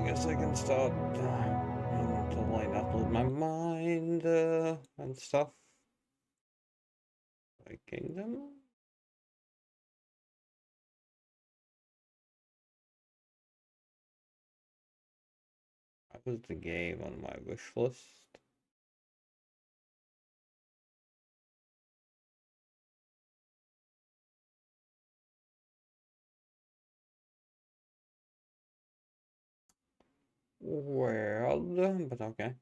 I guess I can start to line up with my mind and stuff. Like Kingdom? That was the game on my wish list. Weird, but okay.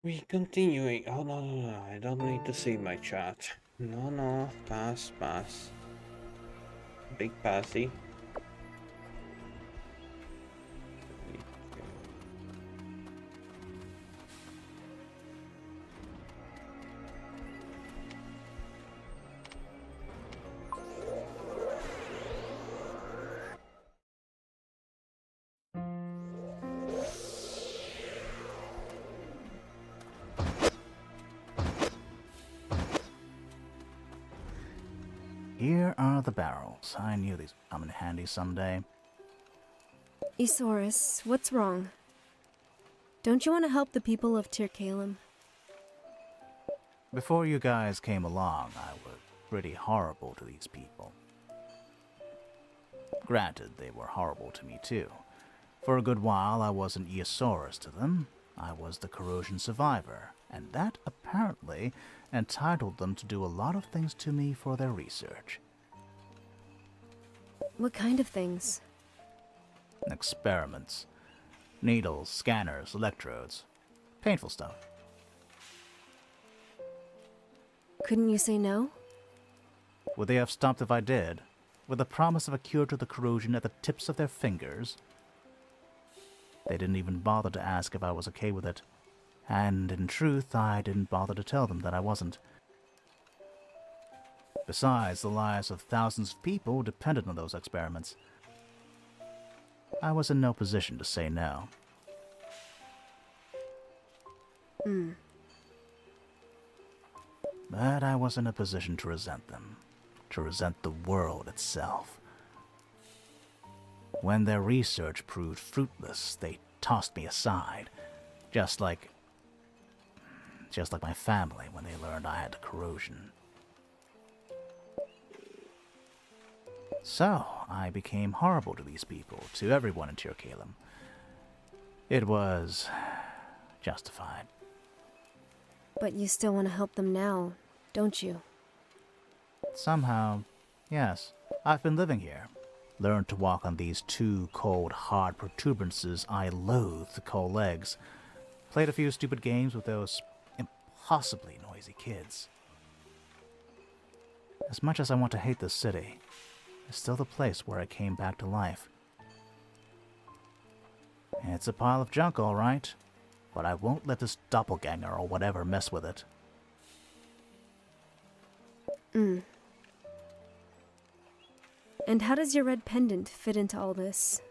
We continuing. Oh no, I don't need to see my chat. No, pass. Big passy. Here are the barrels. I knew these would come in handy someday. Isaurus, what's wrong? Don't you want to help the people of Tirkalem? Before you guys came along, I was pretty horrible to these people. Granted, they were horrible to me too. For a good while, I wasn't Isaurus to them. I was the corrosion survivor, and that apparently entitled them to do a lot of things to me for their research. What kind of things? Experiments. Needles, scanners, electrodes. Painful stuff. Couldn't you say no? Would they have stopped if I did? With the promise of a cure to the corrosion at the tips of their fingers? They didn't even bother to ask if I was okay with it. And in truth, I didn't bother to tell them that I wasn't. Besides, the lives of thousands of people depended on those experiments. I was in no position to say no. But I was in a position to resent them. To resent the world itself. When their research proved fruitless, they tossed me aside. Just like my family when they learned I had the corrosion. So, I became horrible to these people, to everyone in Tirkalem. It was justified. But you still want to help them now, don't you? Somehow, yes. I've been living here. Learned to walk on these two cold, hard protuberances I loathe to call legs. Played a few stupid games with those impossibly noisy kids. As much as I want to hate this city, it's still the place where I came back to life. It's a pile of junk, all right, but I won't let this doppelganger or whatever mess with it. And how does your red pendant fit into all this?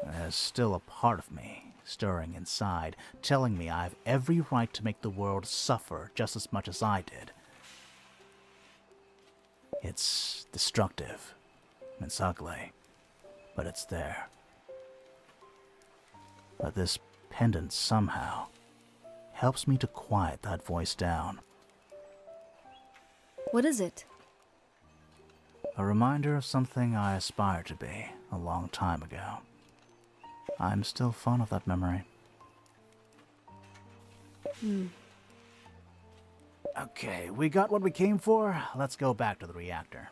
There's still a part of me, stirring inside, telling me I have every right to make the world suffer just as much as I did. It's destructive. It's ugly. But it's there. But this pendant somehow helps me to quiet that voice down. What is it? A reminder of something I aspired to be a long time ago. I'm still fond of that memory. Okay, we got what we came for. Let's go back to the reactor.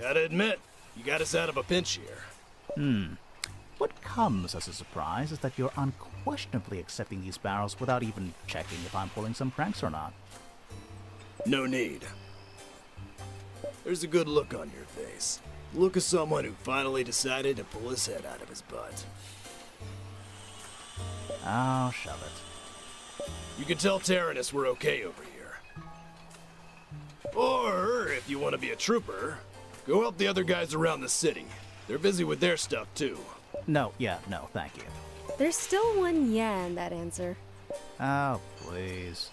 Gotta admit, you got us out of a pinch here. What comes as a surprise is that you're unquestionably accepting these barrels without even checking if I'm pulling some pranks or not. No need. There's a good look on your face. Look of someone who finally decided to pull his head out of his butt. Oh, shove it. You can tell Tyrannus we're okay over here. Or, if you want to be a trooper, go help the other guys around the city. They're busy with their stuff, too. No, thank you. There's still one yeah in that answer. Oh, please.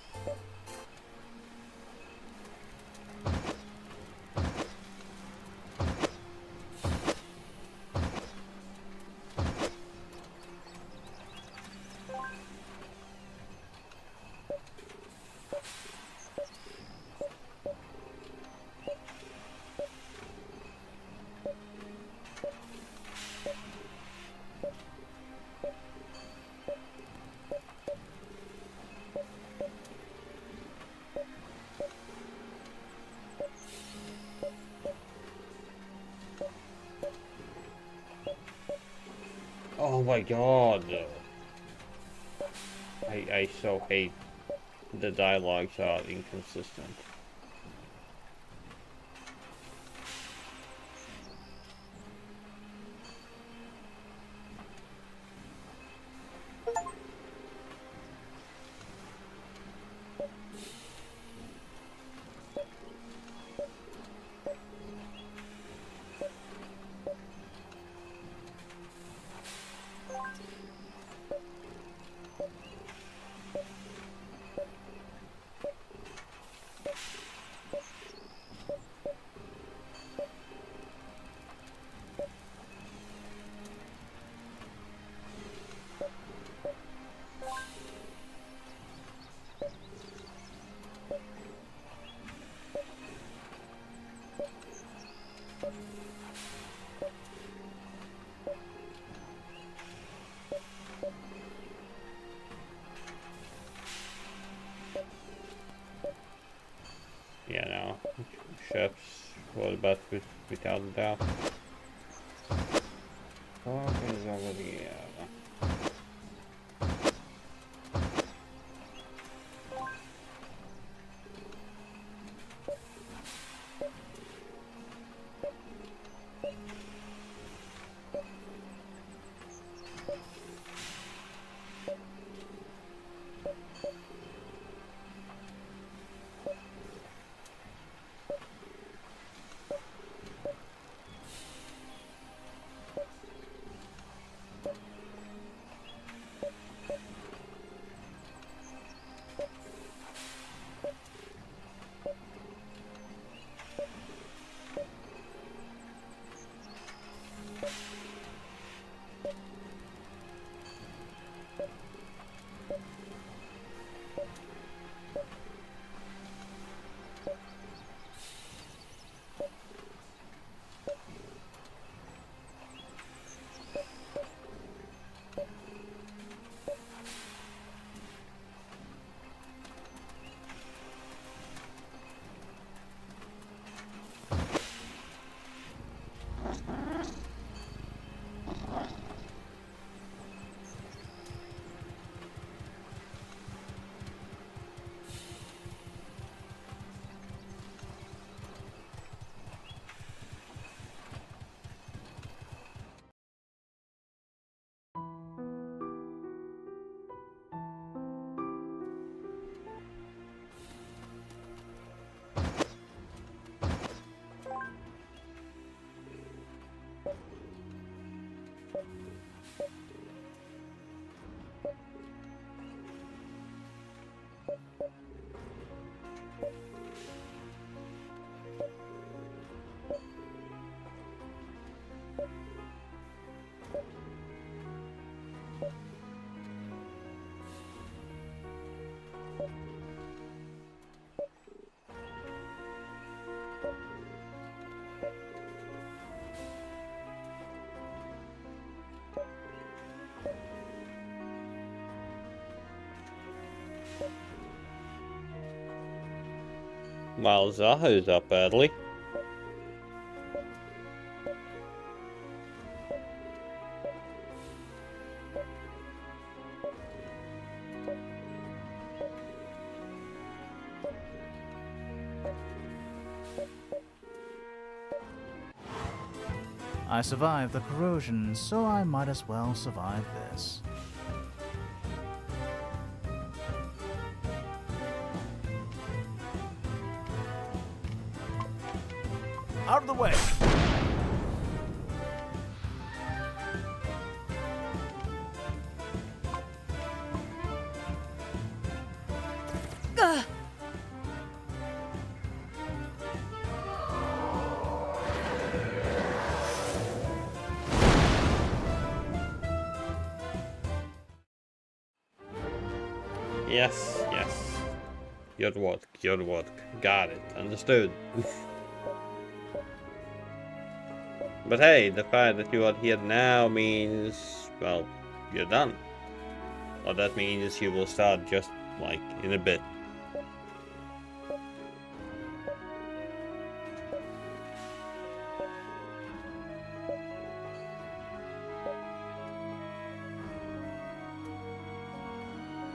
Oh my god. I so hate the dialogues are inconsistent. Yeah, no. Chefs, what about without a doubt? Fuck is over here. While Zaha's up early. I survived the corrosion, so I might as well survive this. Out of the way! Yes, yes. Good work, good work. Got it. Understood. But hey, the fact that you are here now means, well, you're done. Or that means you will start just, like, in a bit.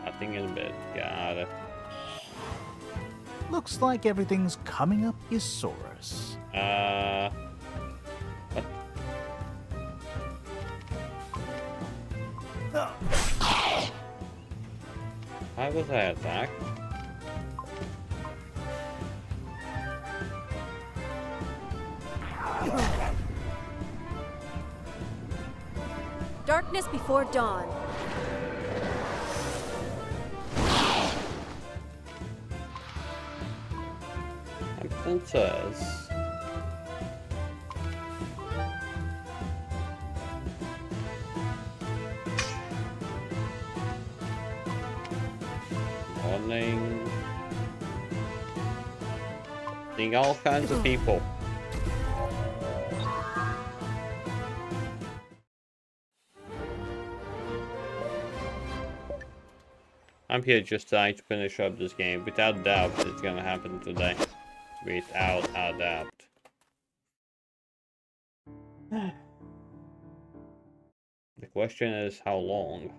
Nothing in a bit. Got it. Looks like everything's coming up Isaurus. What? Why was I attacked? Darkness before dawn. I'm princess. Morning. Seeing all kinds of people. I'm here just trying to finish up this game. Without doubt, it's gonna happen today. Without a doubt. The question is, how long?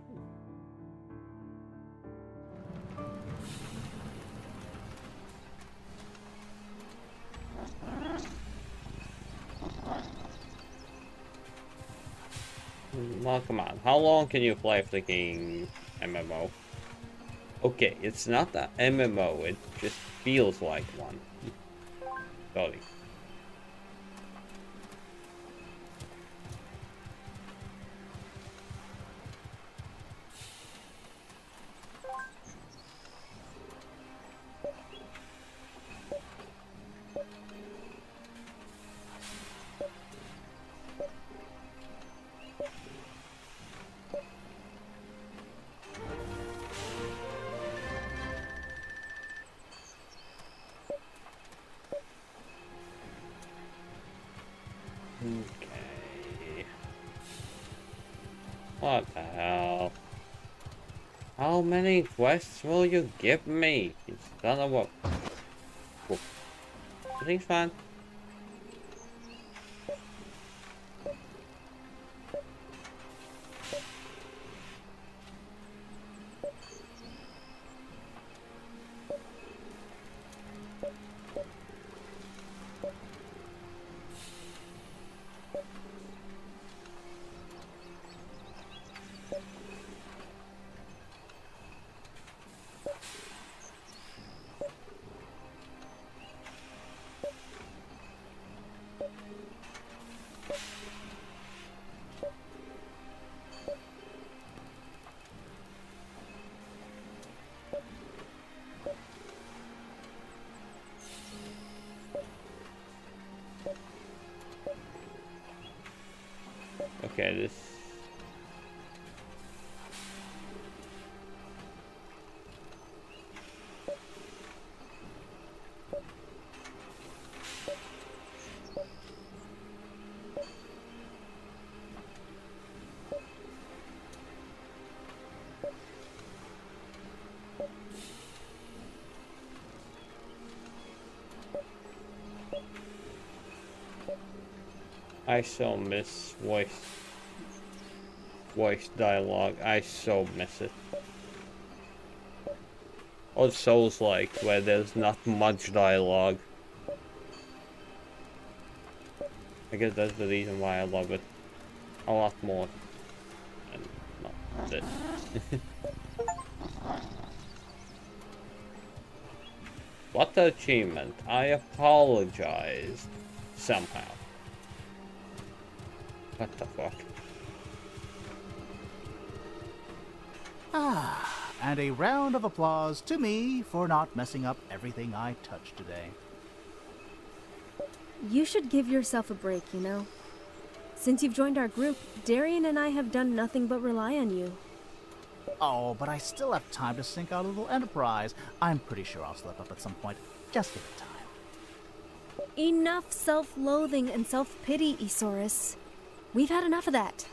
Well, come on. How long can you play flicking MMO? Okay, it's not an MMO, it just feels like one. Sorry. Okay. What the hell? How many quests will you give me? It's son of a... Whoa. Everything's fine. Okay, this... I so miss voice dialogue. I so miss it. Or Souls-like, where there's not much dialogue. I guess that's the reason why I love it a lot more. And not this. What achievement? I apologized somehow. What the fuck? And a round of applause to me for not messing up everything I touched today. You should give yourself a break, you know? Since you've joined our group, Darian and I have done nothing but rely on you. Oh, but I still have time to sink our little enterprise. I'm pretty sure I'll slip up at some point. Just give it time. Enough self-loathing and self-pity, Isaurus. We've had enough of that.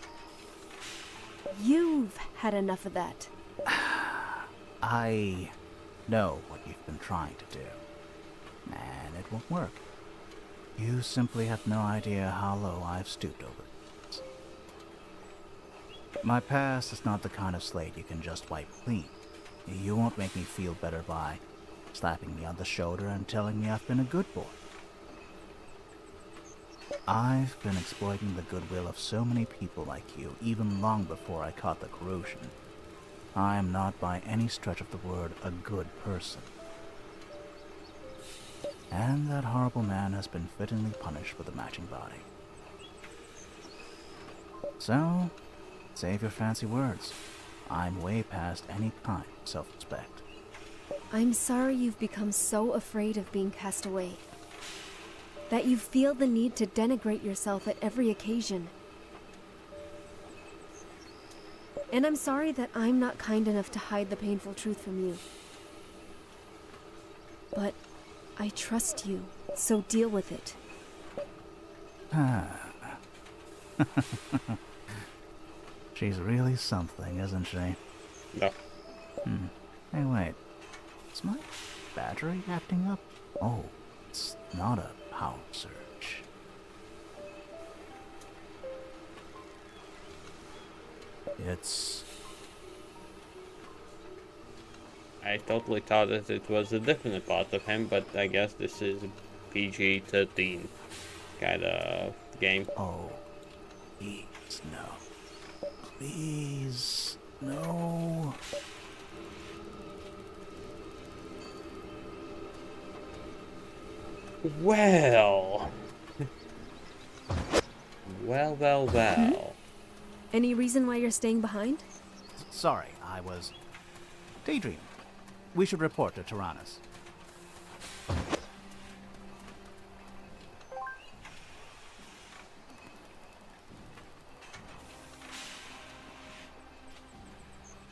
You've had enough of that. I know what you've been trying to do. And it won't work. You simply have no idea how low I've stooped over it. My past is not the kind of slate you can just wipe clean. You won't make me feel better by slapping me on the shoulder and telling me I've been a good boy. I've been exploiting the goodwill of so many people like you, even long before I caught the corrosion. I am not by any stretch of the word a good person. And that horrible man has been fittingly punished with a matching body. So, save your fancy words. I'm way past any kind of self-respect. I'm sorry you've become so afraid of being cast away. That you feel the need to denigrate yourself at every occasion. And I'm sorry that I'm not kind enough to hide the painful truth from you. But I trust you, so deal with it. She's really something, isn't she? No. Hey, wait. Is my battery acting up? Oh, it's not a power surge. It's... I totally thought that it was a different part of him, but I guess this is PG-13 kind of game. Oh, please, no. Please, no. Well. Well. Any reason why you're staying behind? Sorry, I was daydreaming. We should report to Tyrannus.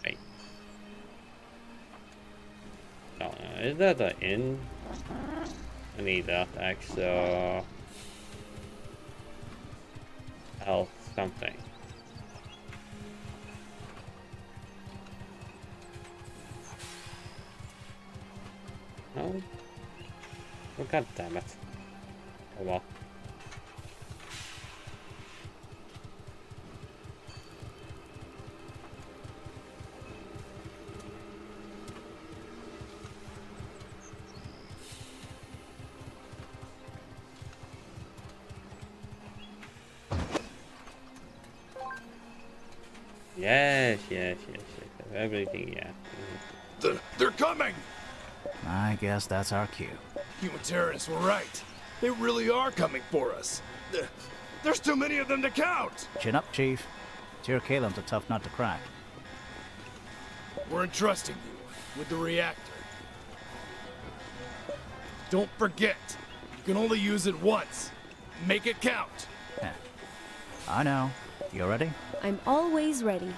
Hey. No, is that an inn? I need that extra health something. No? Oh, god damn it. Oh well. Yes. Everything, yeah. They're coming! I guess that's our cue. Human terrorists were right. They really are coming for us. There's too many of them to count! Chin up, Chief. Tyr Kalem's a tough nut to crack. We're entrusting you with the reactor. Don't forget, you can only use it once. Make it count. Heh. I know. You ready? I'm always ready.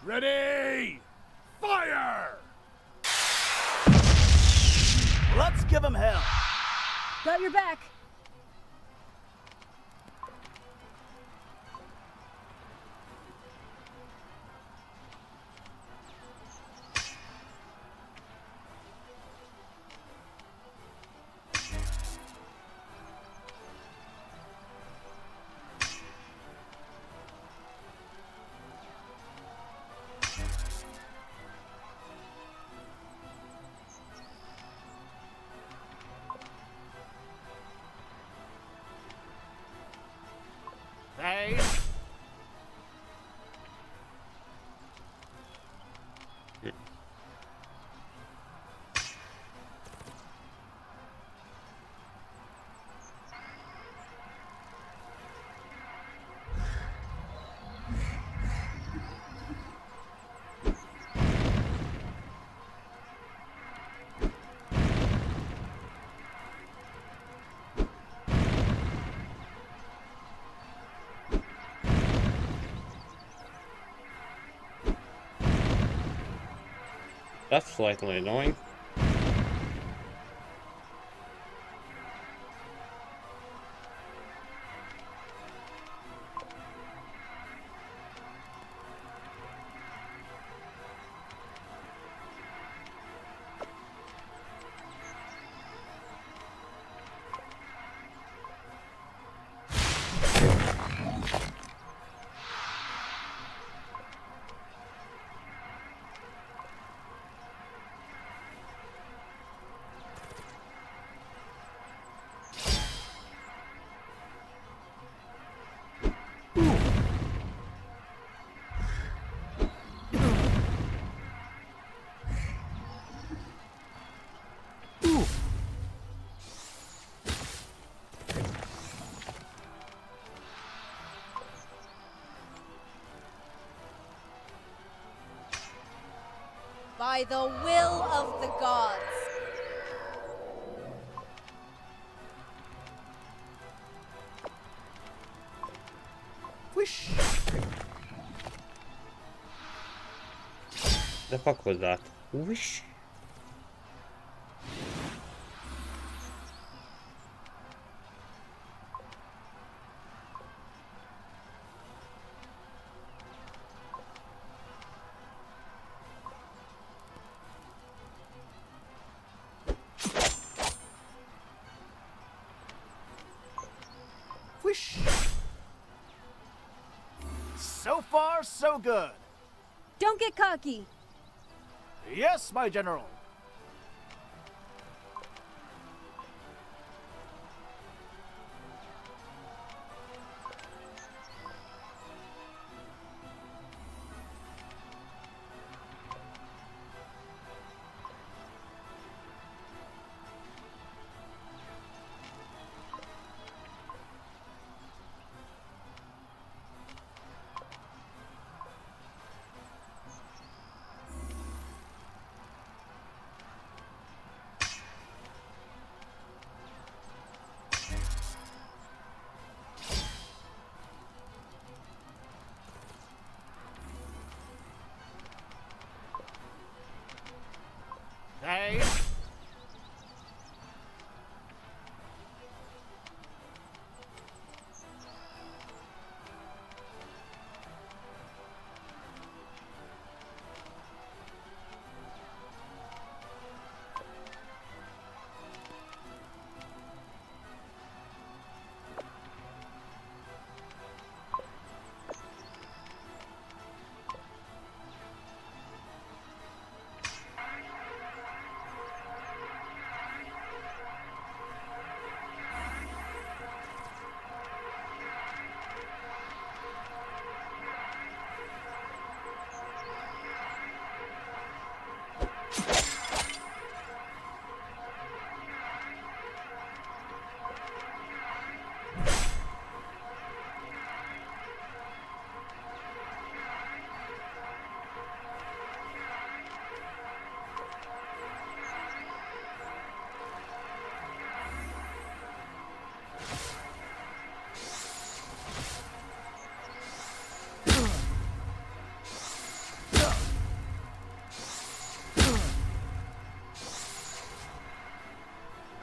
Ready! Fire! Let's give him hell! Got your back. Hey. That's slightly annoying. By the will of the gods. Whoosh. The fuck was that? Whoosh. Whoosh. So far, so good. Don't get cocky. Yes, my general. Hey.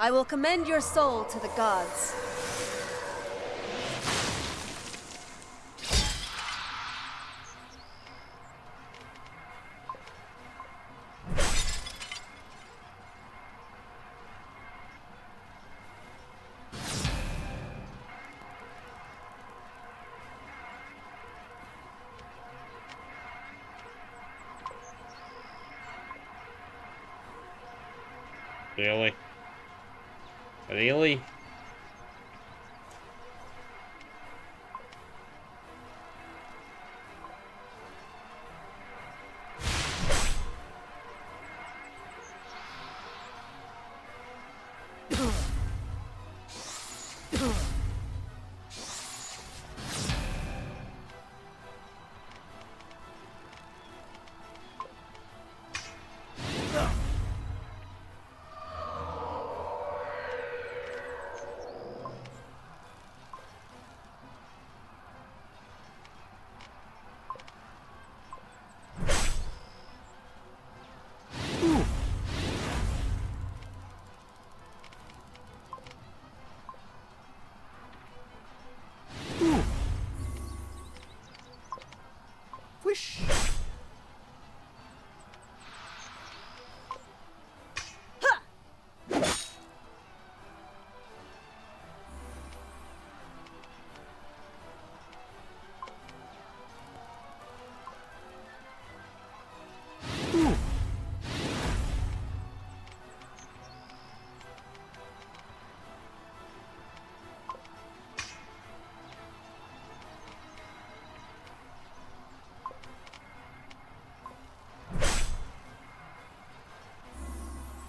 I will commend your soul to the gods. Really? Really?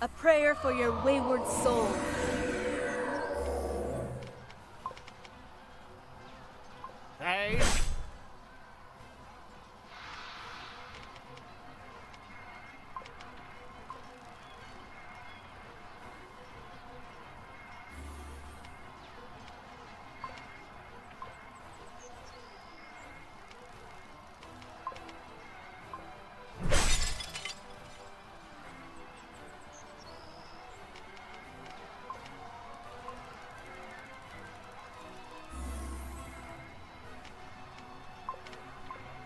A prayer for your wayward soul. Hey!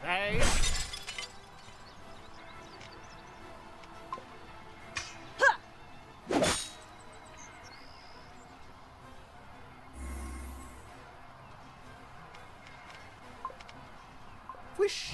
Hey! Whoosh!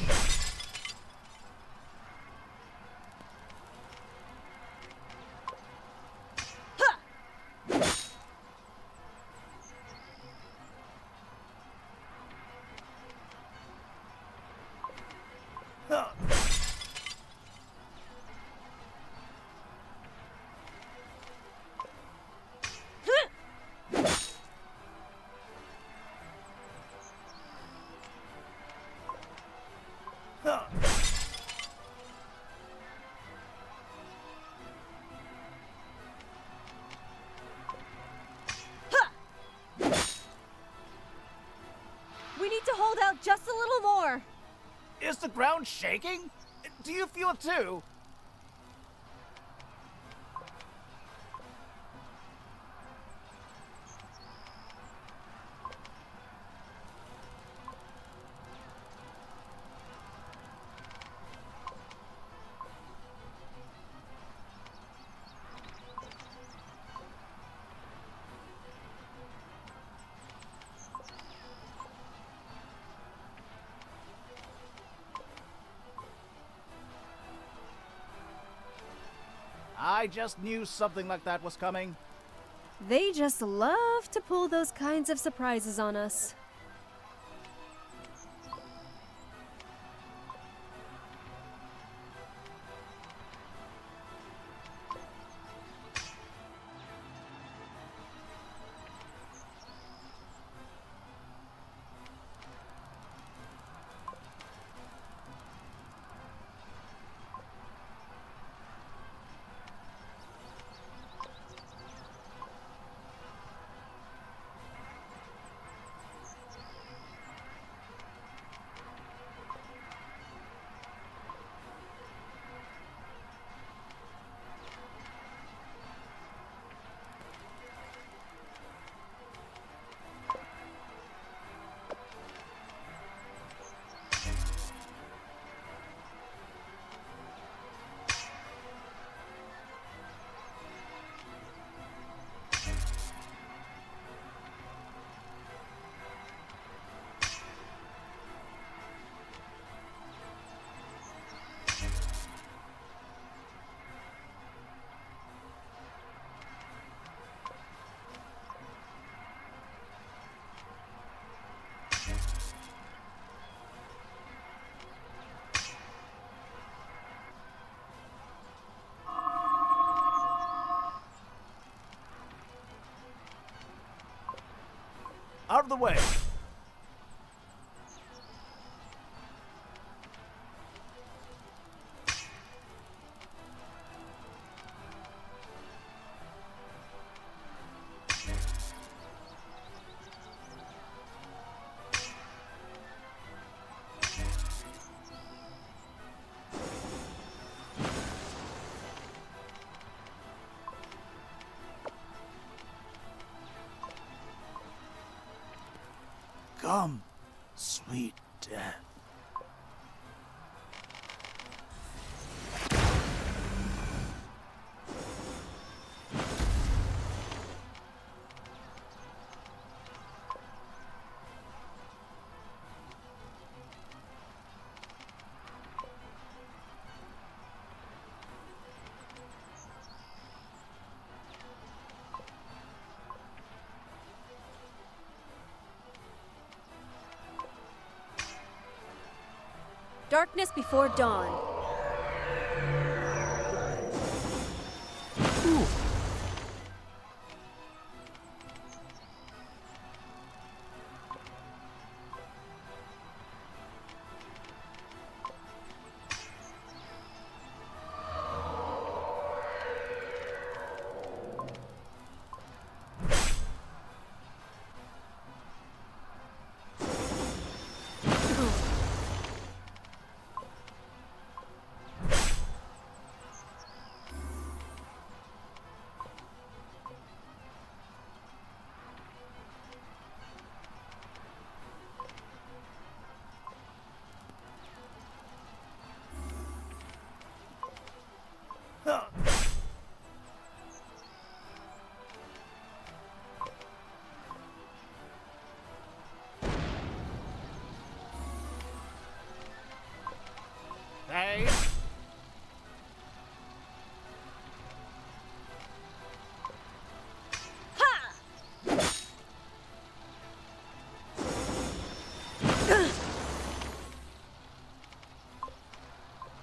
We need to hold out just a little more. Is the ground shaking? Do you feel it too? I just knew something like that was coming. They just love to pull those kinds of surprises on us. Out of the way! Come, sweet death. Darkness before dawn. way!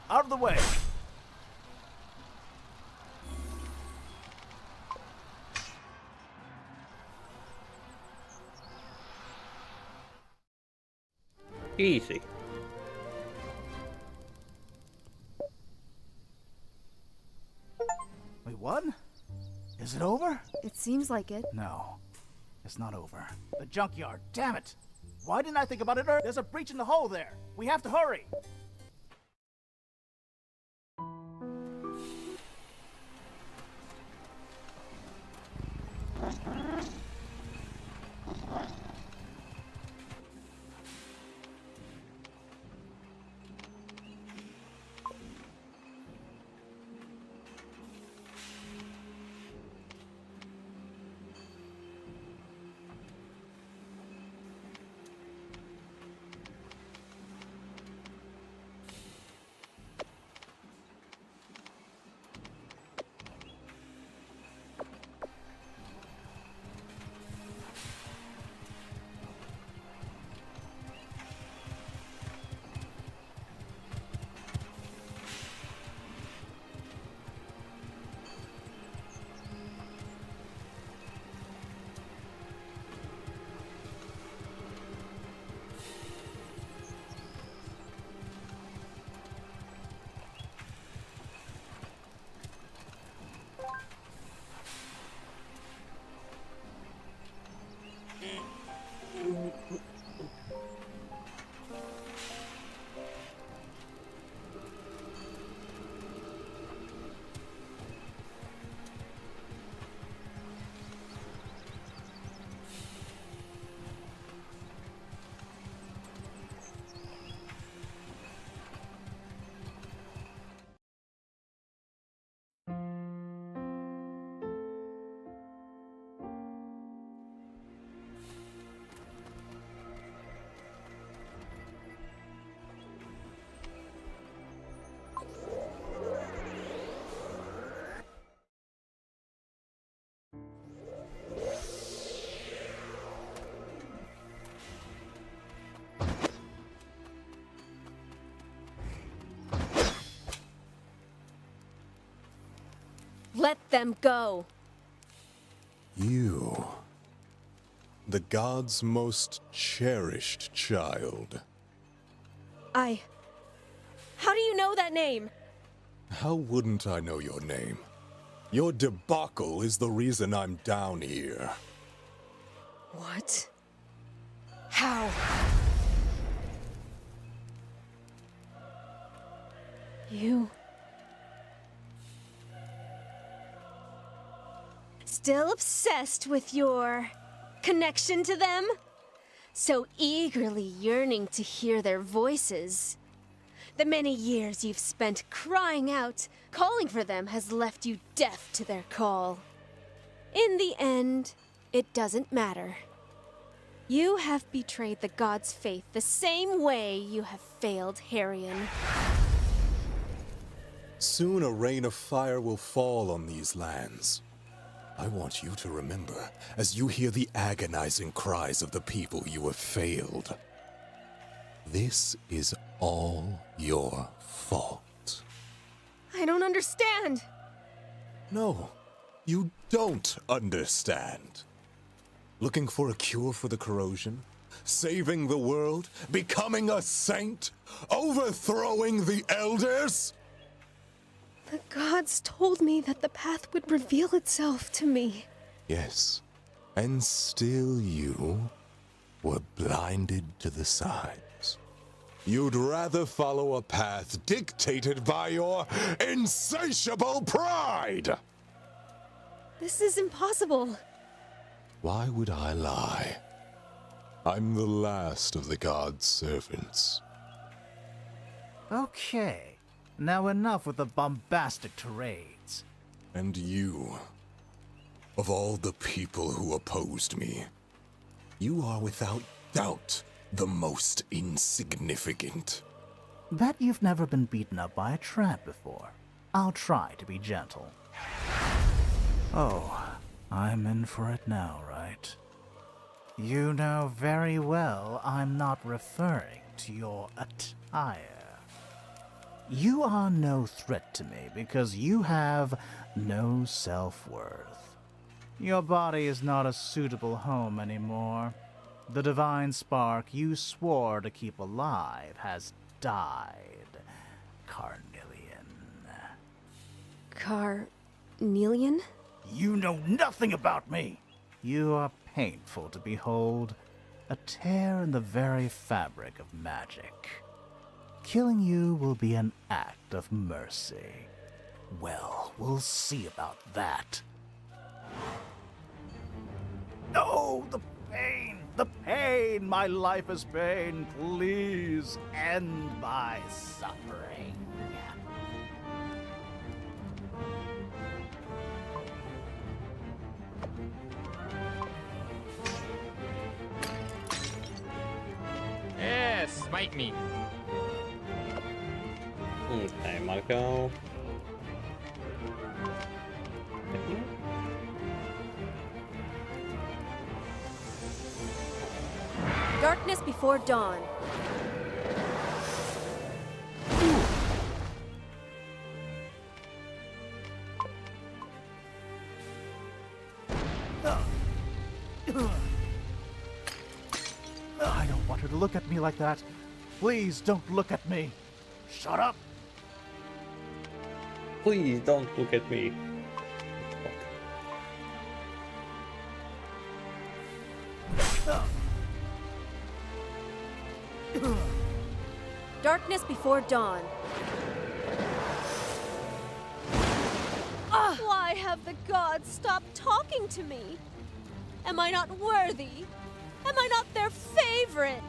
Out of the way! Easy. Wait, what? Is it over? It seems like it. No, it's not over. The junkyard, damn it! Why didn't I think about it earlier? There's a breach in the hull there. We have to hurry. Let them go. You, the god's most cherished child. How do you know that name? How wouldn't I know your name? Your debacle is the reason I'm down here. What? How? You... Still obsessed with your connection to them? So eagerly yearning to hear their voices. The many years you've spent crying out, calling for them has left you deaf to their call. In the end, it doesn't matter. You have betrayed the god's faith the same way you have failed Harrion. Soon a rain of fire will fall on these lands. I want you to remember as you hear the agonizing cries of the people you have failed. This is all your fault. I don't understand. No, you don't understand. Looking for a cure for the corrosion? Saving the world? Becoming a saint? Overthrowing the elders? The gods told me that the path would reveal itself to me. Yes, and still you were blinded to the signs. You'd rather follow a path dictated by your insatiable pride! This is impossible. Why would I lie? I'm the last of the god's servants. Okay. Now enough with the bombastic tirades. And you, of all the people who opposed me, you are without doubt the most insignificant. Bet you've never been beaten up by a tramp before. I'll try to be gentle. Oh, I'm in for it now, right? You know very well I'm not referring to your attire. You are no threat to me because you have no self-worth. Your body is not a suitable home anymore. The divine spark you swore to keep alive has died, Carnelian. Carnelian? You know nothing about me! You are painful to behold, a tear in the very fabric of magic. Killing you will be an act of mercy. Well, we'll see about that. No, the pain! The pain! My life is pain! Please end my suffering. Yes, smite me. Okay, Marco. Darkness before dawn. I don't want her to look at me like that. Please don't look at me. Shut up. Please don't look at me. Darkness before dawn. Why have the gods stopped talking to me? Am I not worthy? Am I not their favorite?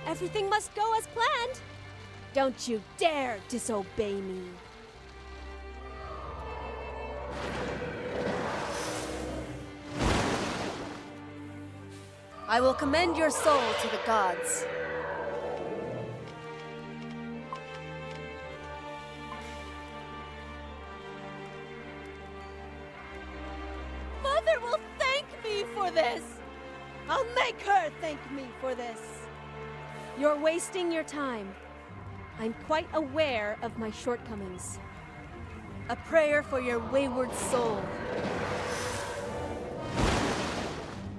Everything must go as planned. Don't you dare disobey me. I will commend your soul to the gods. Mother will thank me for this. I'll make her thank me for this. You're wasting your time. I'm quite aware of my shortcomings. A prayer for your wayward soul.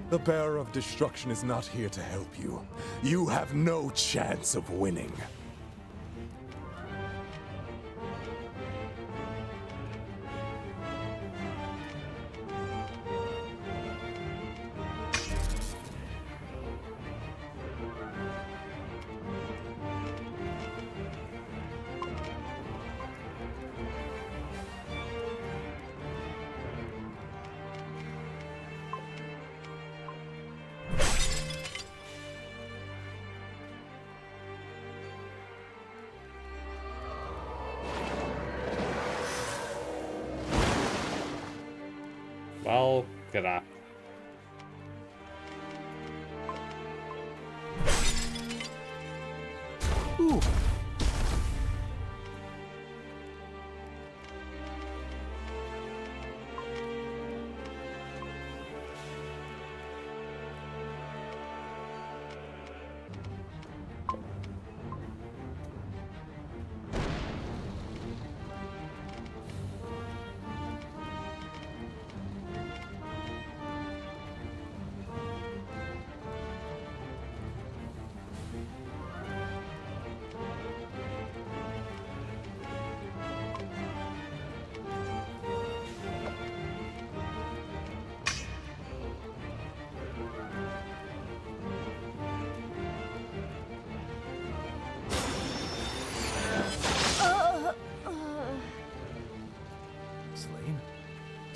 The bearer of destruction is not here to help you. You have no chance of winning. Well, crap. Ooh.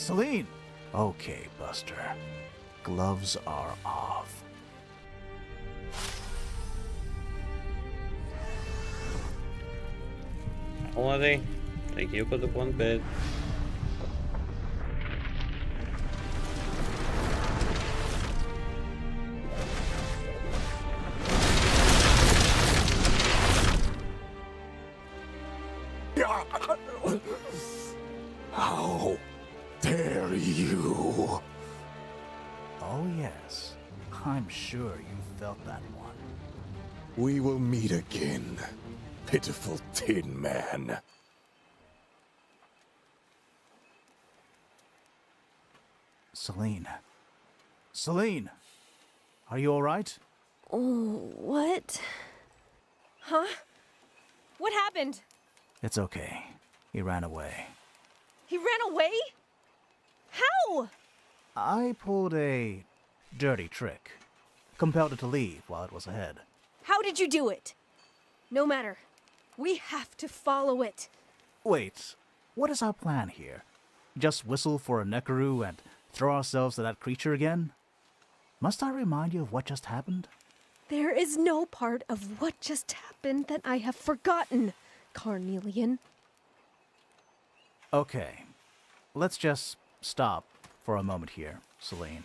Celine! Okay, Buster. Gloves are off. Holiday, thank you for the 1 bit. How dare you? Oh, yes. I'm sure you felt that one. We will meet again, pitiful Tin Man. Celine. Celine! Are you alright? Oh, what? Huh? What happened? It's okay. He ran away. He ran away? How? I pulled a dirty trick. Compelled it to leave while it was ahead. How did you do it? No matter. We have to follow it. Wait, what is our plan here? Just whistle for a Nekaru and throw ourselves at that creature again? Must I remind you of what just happened? There is no part of what just happened that I have forgotten, Carnelian. Okay, let's just stop for a moment here, Celine.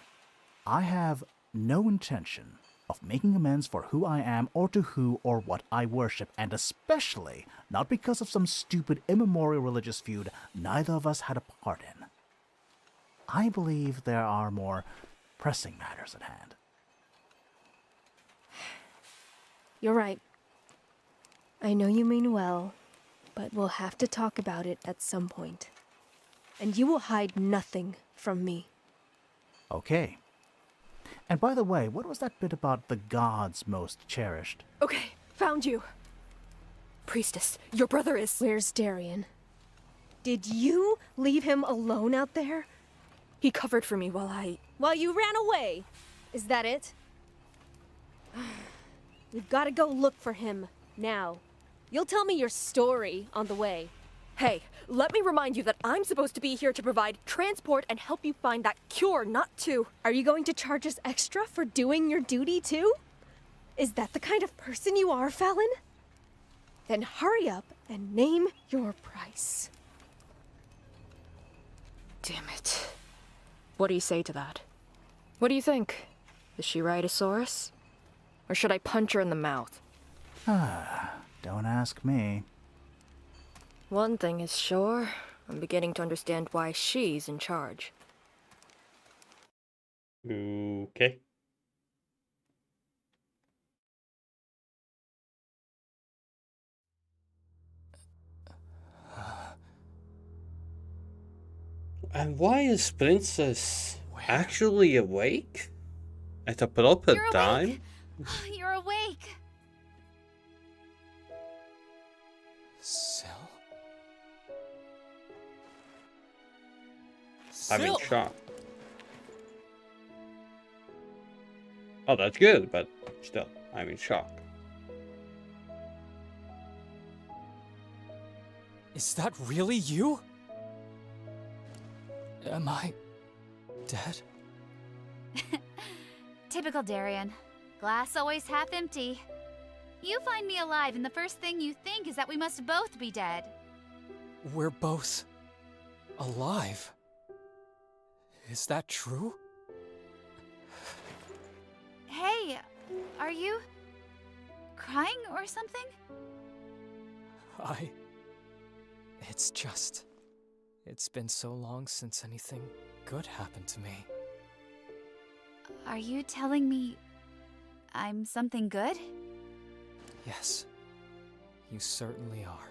I have no intention of making amends for who I am or to who or what I worship, and especially not because of some stupid immemorial religious feud neither of us had a part in. I believe there are more pressing matters at hand. You're right. I know you mean well, but we'll have to talk about it at some point. And you will hide nothing from me. Okay. And by the way, what was that bit about the gods most cherished? Okay, found you. Priestess, your brother is... Where's Darian? Did you leave him alone out there? He covered for me while you ran away. Is that it? We've got to go look for him, now. You'll tell me your story on the way. Hey, let me remind you that I'm supposed to be here to provide transport and help you find that cure, not to... Are you going to charge us extra for doing your duty, too? Is that the kind of person you are, Fallon? Then hurry up and name your price. Damn it. What do you say to that? What do you think? Is she Rhinosaurus? Or should I punch her in the mouth? Don't ask me. One thing is sure, I'm beginning to understand why she's in charge. Okay. And why is Princess actually awake? At a proper You're time? You're awake. Sil? I'm in shock. Oh, that's good, but still, I'm in shock. Is that really you? Am I dead? Typical Darian. Glass always half empty. You find me alive, and the first thing you think is that we must both be dead. We're both alive. Is that true? Hey, are you crying or something? It's been so long since anything good happened to me. Are you telling me I'm something good? Yes, you certainly are.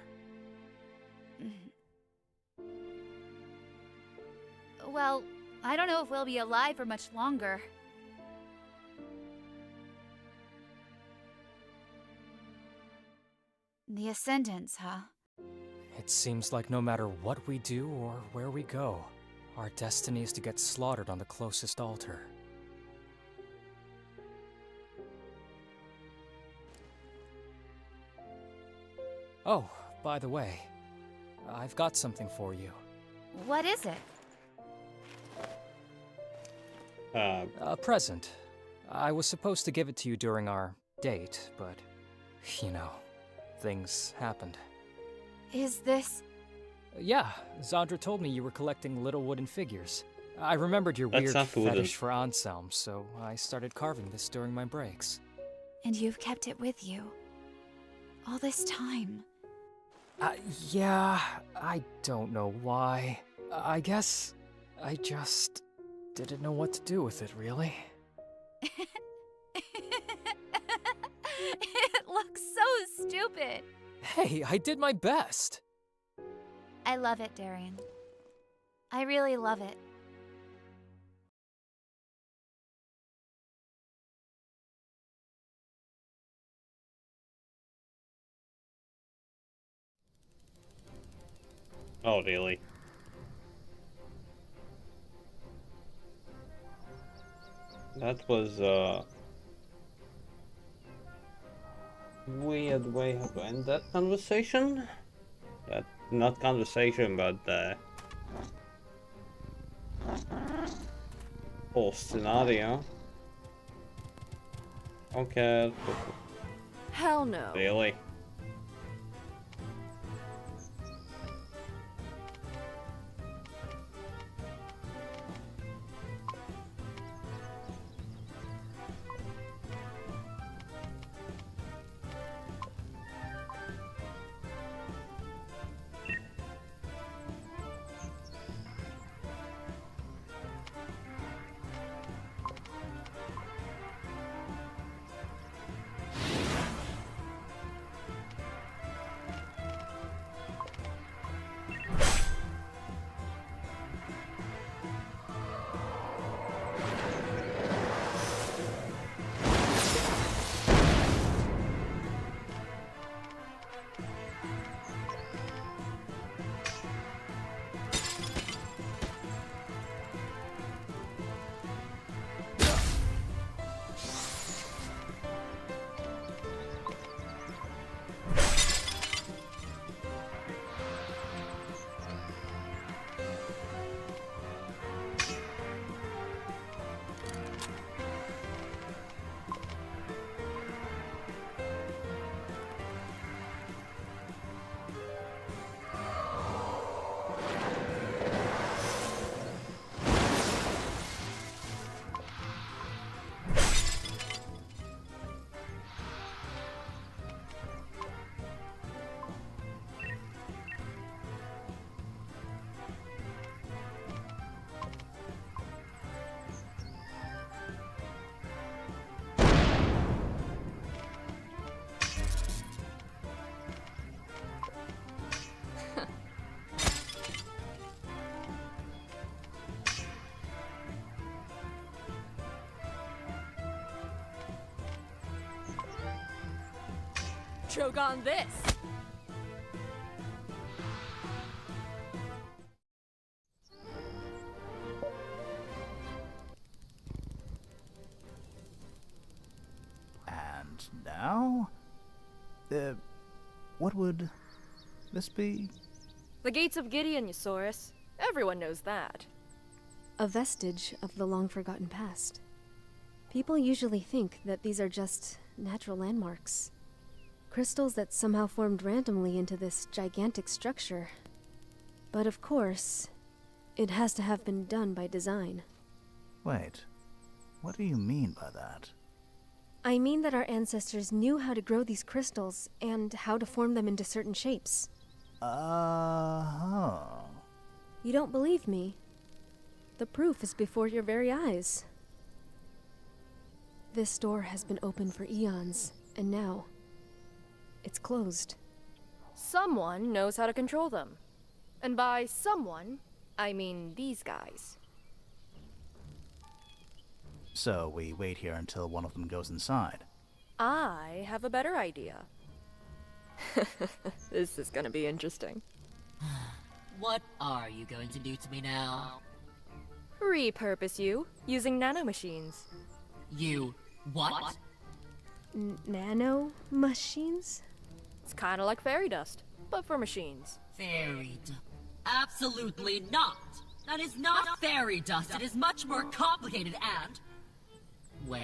Well, I don't know if we'll be alive for much longer. The Ascendants, huh? It seems like no matter what we do or where we go, our destiny is to get slaughtered on the closest altar. Oh, by the way, I've got something for you. What is it? A present. I was supposed to give it to you during our date, but, you know, things happened. Is this... Yeah, Zandra told me you were collecting little wooden figures. I remembered your That's weird not wooden. fetish for Anselm, so I started carving this during my breaks. And you've kept it with you. All this time. Yeah, I don't know why. I guess I just didn't know what to do with it, really. It looks so stupid. Hey, I did my best. I love it, Darian. I really love it. Oh, really? That was a weird way to end that conversation. That not conversation, but whole scenario. Okay. Hell no. Really? Choke on this. And now? What would this be? The gates of Gideon, Eusaurus. Everyone knows that. A vestige of the long-forgotten past. People usually think that these are just natural landmarks. Crystals that somehow formed randomly into this gigantic structure. But of course, it has to have been done by design. Wait, what do you mean by that? I mean that our ancestors knew how to grow these crystals and how to form them into certain shapes. Uh-huh. You don't believe me? The proof is before your very eyes. This door has been open for eons, and now it's closed. Someone knows how to control them. And by someone, I mean these guys. So we wait here until one of them goes inside. I have a better idea. This is gonna be interesting. What are you going to do to me now? Repurpose you, using nanomachines. You... what? Nano machines? It's kinda like fairy dust, but for machines. Fairy d- Absolutely not! That is not fairy dust. It is much more complicated and... Wait.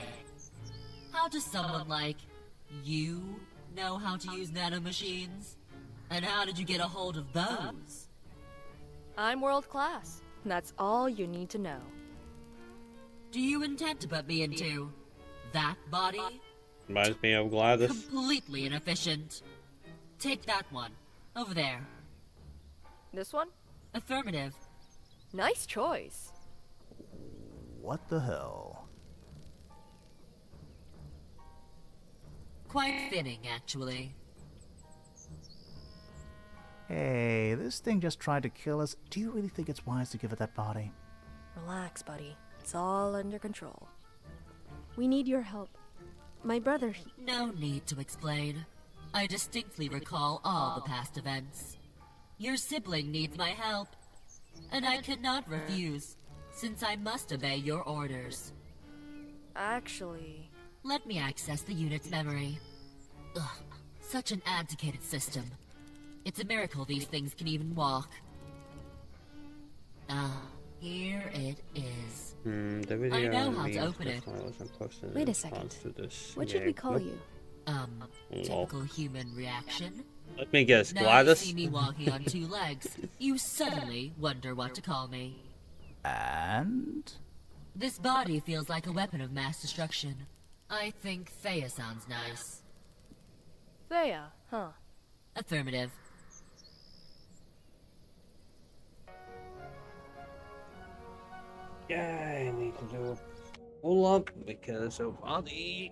How does someone like you know how to use nanomachines? And how did you get a hold of those? I'm world class. That's all you need to know. Do you intend to put me into that body? Reminds me of Gladys. Completely inefficient. Take that one. Over there. This one? Affirmative. Nice choice. What the hell? Quite fitting, actually. Hey, this thing just tried to kill us. Do you really think it's wise to give it that body? Relax, buddy. It's all under control. We need your help. My brother, No need to explain. I distinctly recall all the past events. Your sibling needs my help, and I cannot refuse, since I must obey your orders. Actually... Let me access the unit's memory. Ugh, such an antiquated system. It's a miracle these things can even walk. Ah, here it is. The video I know how means to open it. wasn't posted in Wait a response second. to this. what should we call you? Typical human reaction. Let me guess, Now you Gladys? see me walking on two legs, you suddenly wonder what to call me. And? This body feels like a weapon of mass destruction. I think Thea sounds nice. Thea, huh? Affirmative. Yeah, I need to do a pull up because of body.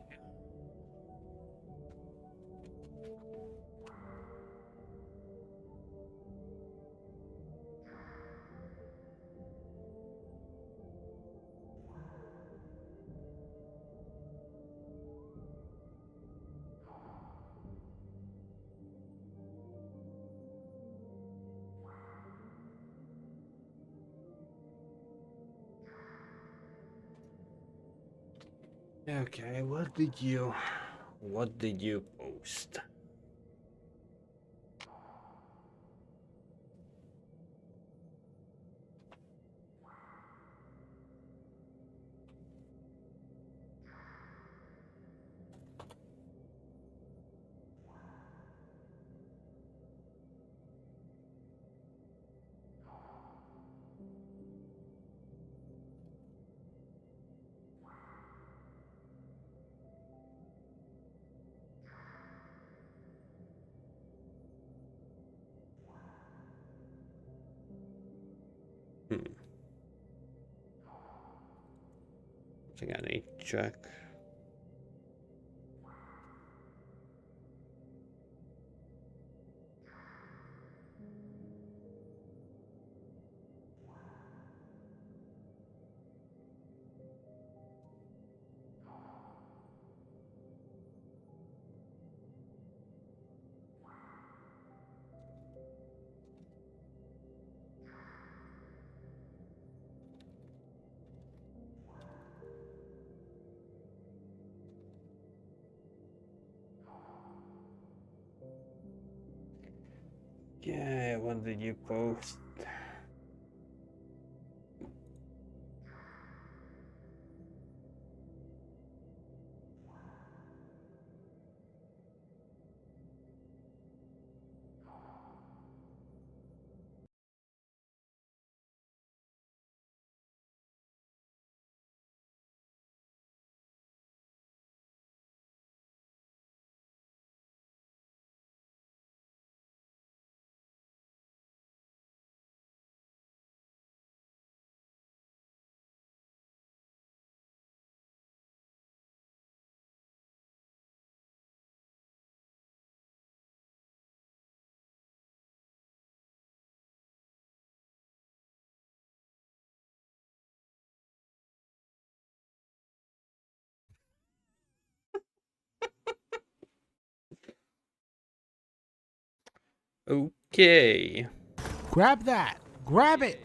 Okay, what did you post? I think I need to check. Yeah, what did you post? Okay. Grab that! Grab it!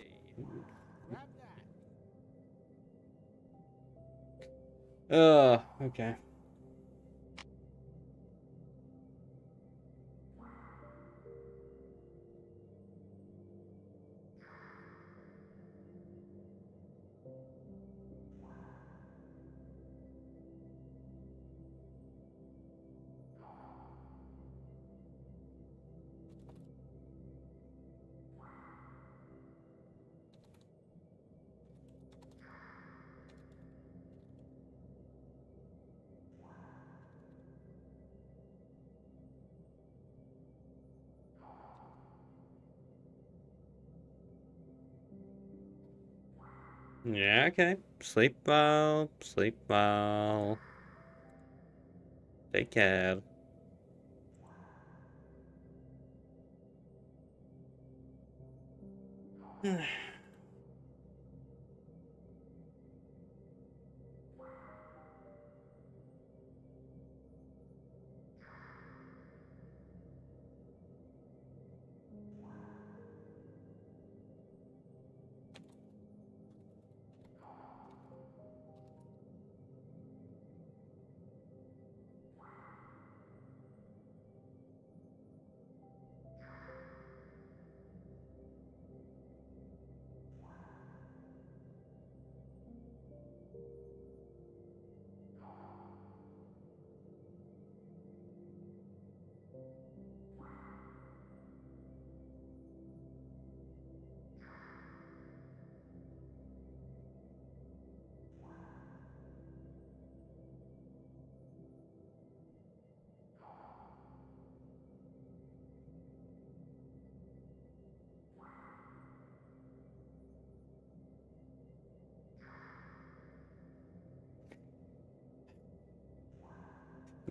Okay. Yeah, okay. Sleep well. Sleep well. Take care.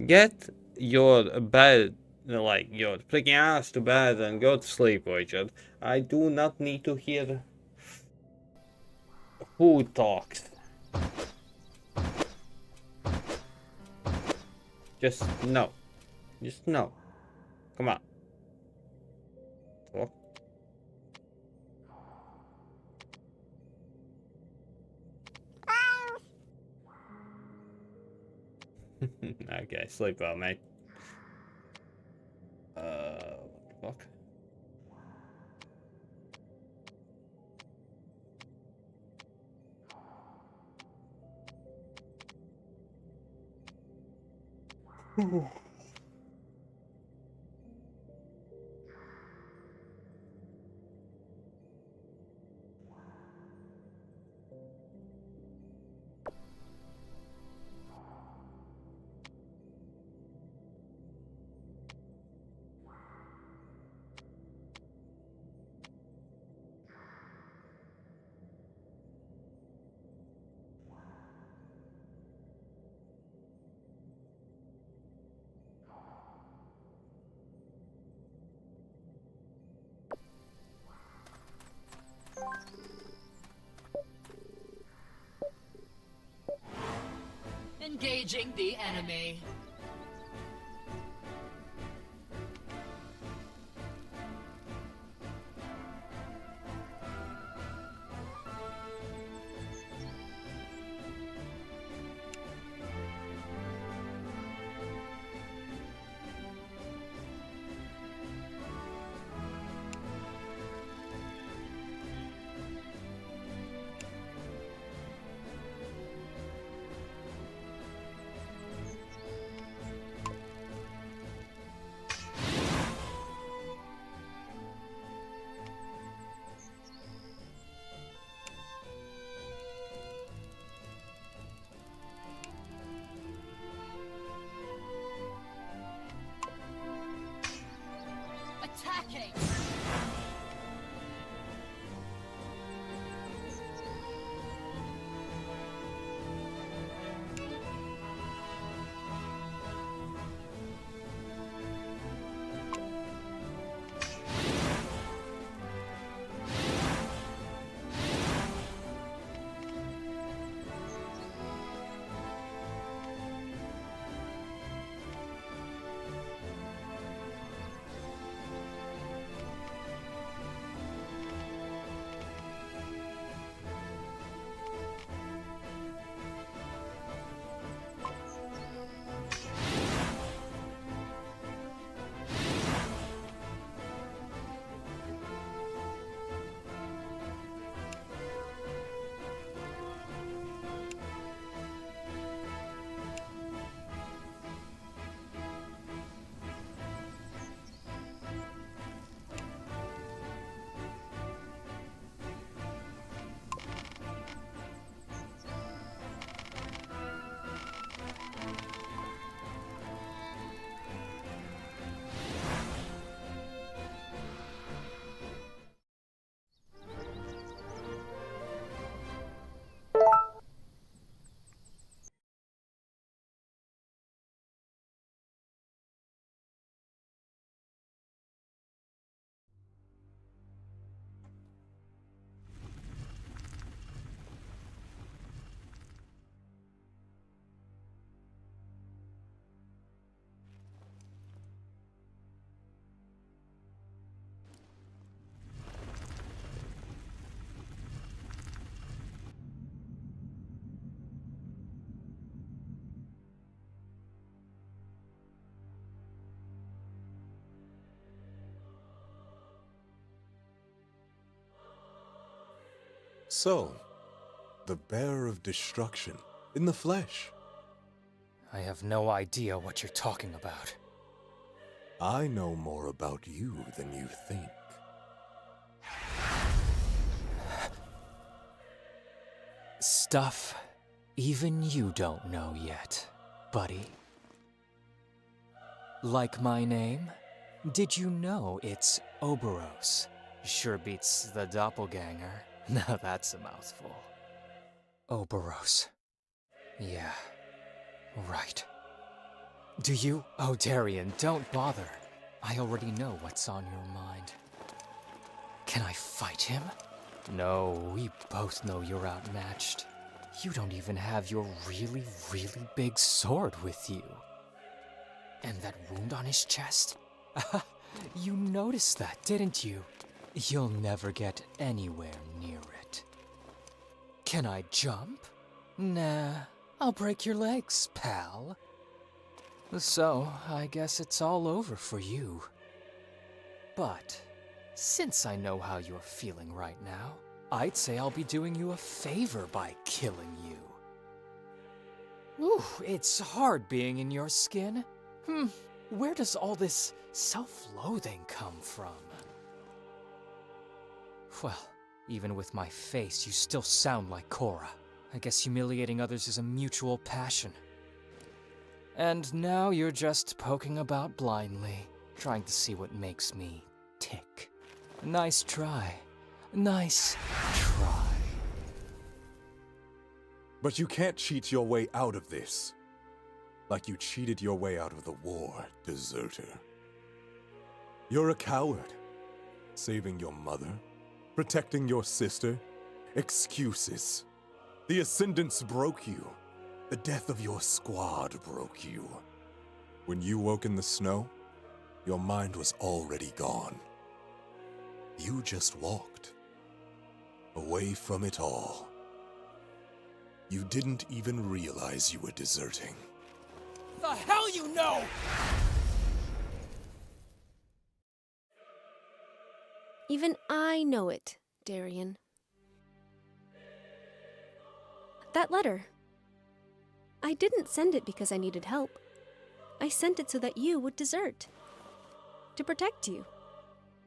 Get your bed, like your freaking ass to bed and go to sleep, Richard. I do not need to hear who talks. Just no. Just no. Come on. Talk. Okay, sleep well, mate. What the fuck? Engaging the enemy. So, the bearer of destruction in the flesh. I have no idea what you're talking about. I know more about you than you think. Stuff even you don't know yet, buddy. Like my name? Did you know it's Oberos? Sure beats the doppelganger. Now that's a mouthful. Oberos. Yeah, right. Do you? Oh, Darian, don't bother. I already know what's on your mind. Can I fight him? No, we both know you're outmatched. You don't even have your really, really big sword with you. And that wound on his chest? You noticed that, didn't you? You'll never get anywhere near it. Can I jump? Nah, I'll break your legs, pal. So, I guess it's all over for you. But, since I know how you're feeling right now, I'd say I'll be doing you a favor by killing you. Ooh, it's hard being in your skin. Where does all this self-loathing come from? Well, even with my face, you still sound like Cora. I guess humiliating others is a mutual passion. And now you're just poking about blindly, trying to see what makes me tick. Nice try. Nice try. But you can't cheat your way out of this. Like you cheated your way out of the war, deserter. You're a coward. Saving your mother, protecting your sister, excuses. The Ascendants broke you. The death of your squad broke you. When you woke in the snow, your mind was already gone. You just walked. Away from it all. You didn't even realize you were deserting. The hell you know! Even I know it, Darian. That letter. I didn't send it because I needed help. I sent it so that you would desert. To protect you.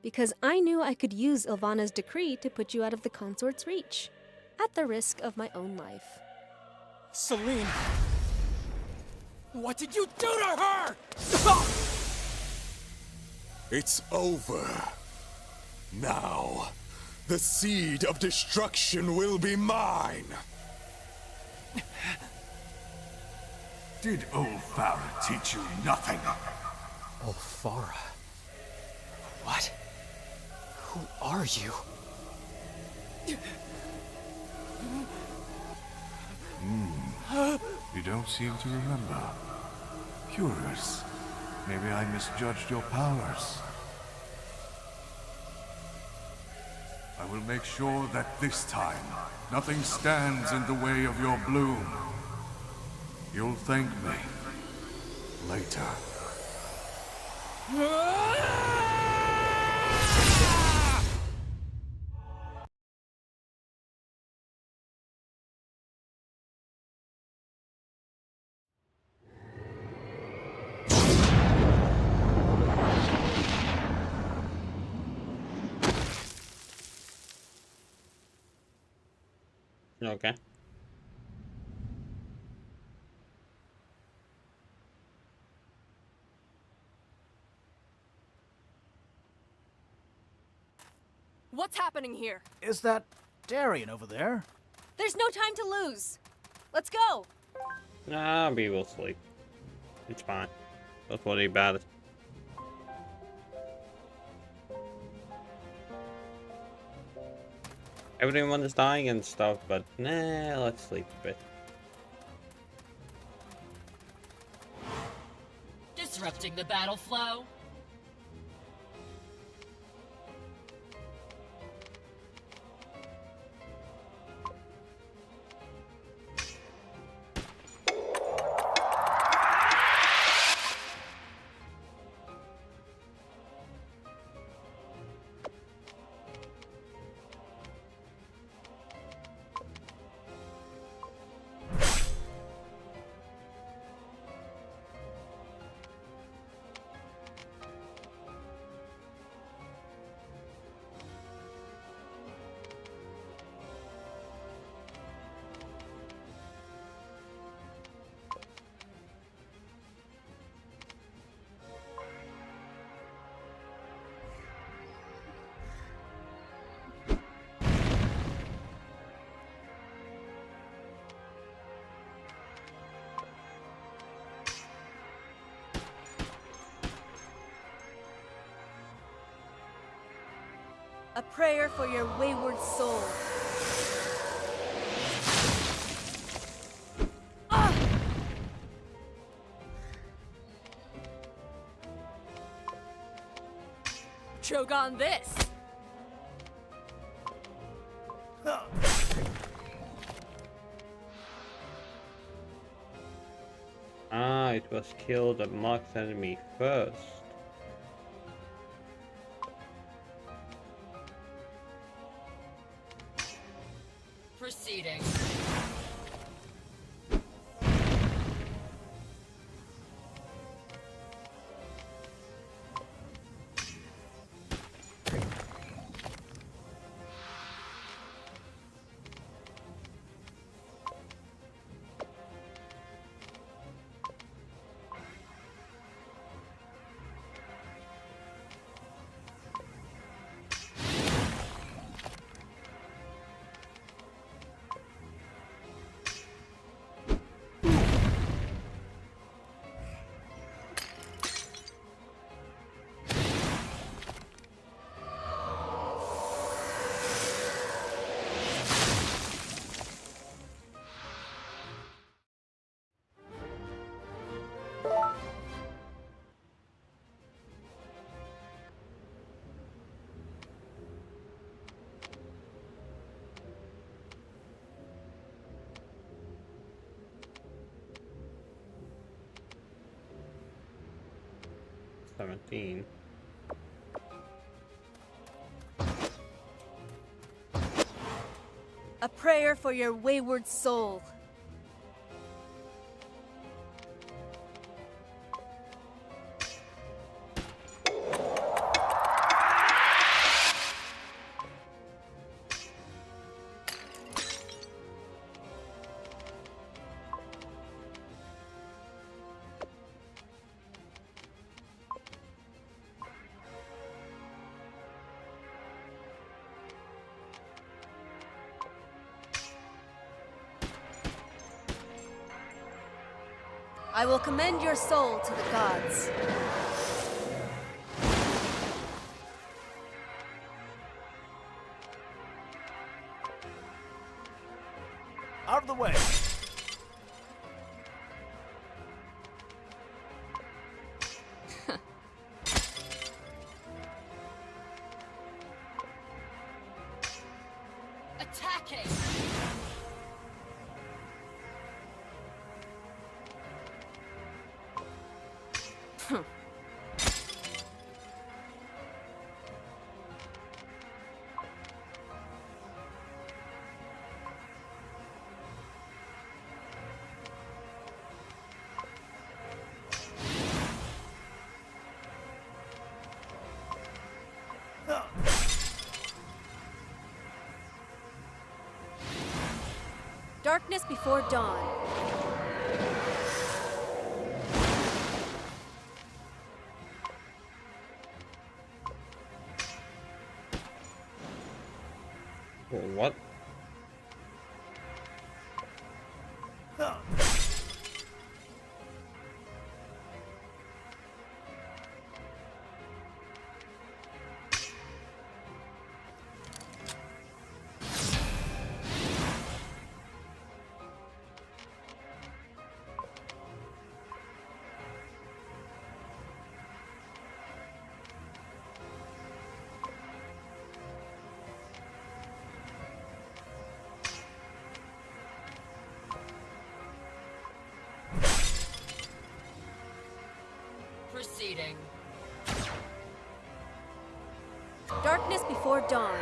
Because I knew I could use Ilvana's decree to put you out of the consort's reach. At the risk of my own life. Celine! What did you do to her? It's over. Now, the seed of destruction will be mine. Did old Farah teach you nothing? Oh, Farah. What? Who are you? You don't seem to remember. Curious. Maybe I misjudged your powers. I will make sure that this time, nothing stands in the way of your bloom. You'll thank me later. Okay. What's happening here? Is that Darian over there? There's no time to lose. Let's go. Nah, we will sleep. It's fine. Don't worry about it. Everyone is dying and stuff, but nah, let's sleep a bit. Disrupting the battle flow? A prayer for your wayward soul. Choke on this! Ah, it was kill the marked enemy first. Proceeding. $17. A prayer for your wayward soul. I will commend your soul to the gods. Out of the way. Attacking! Darkness before dawn. What? Proceeding. Darkness before dawn.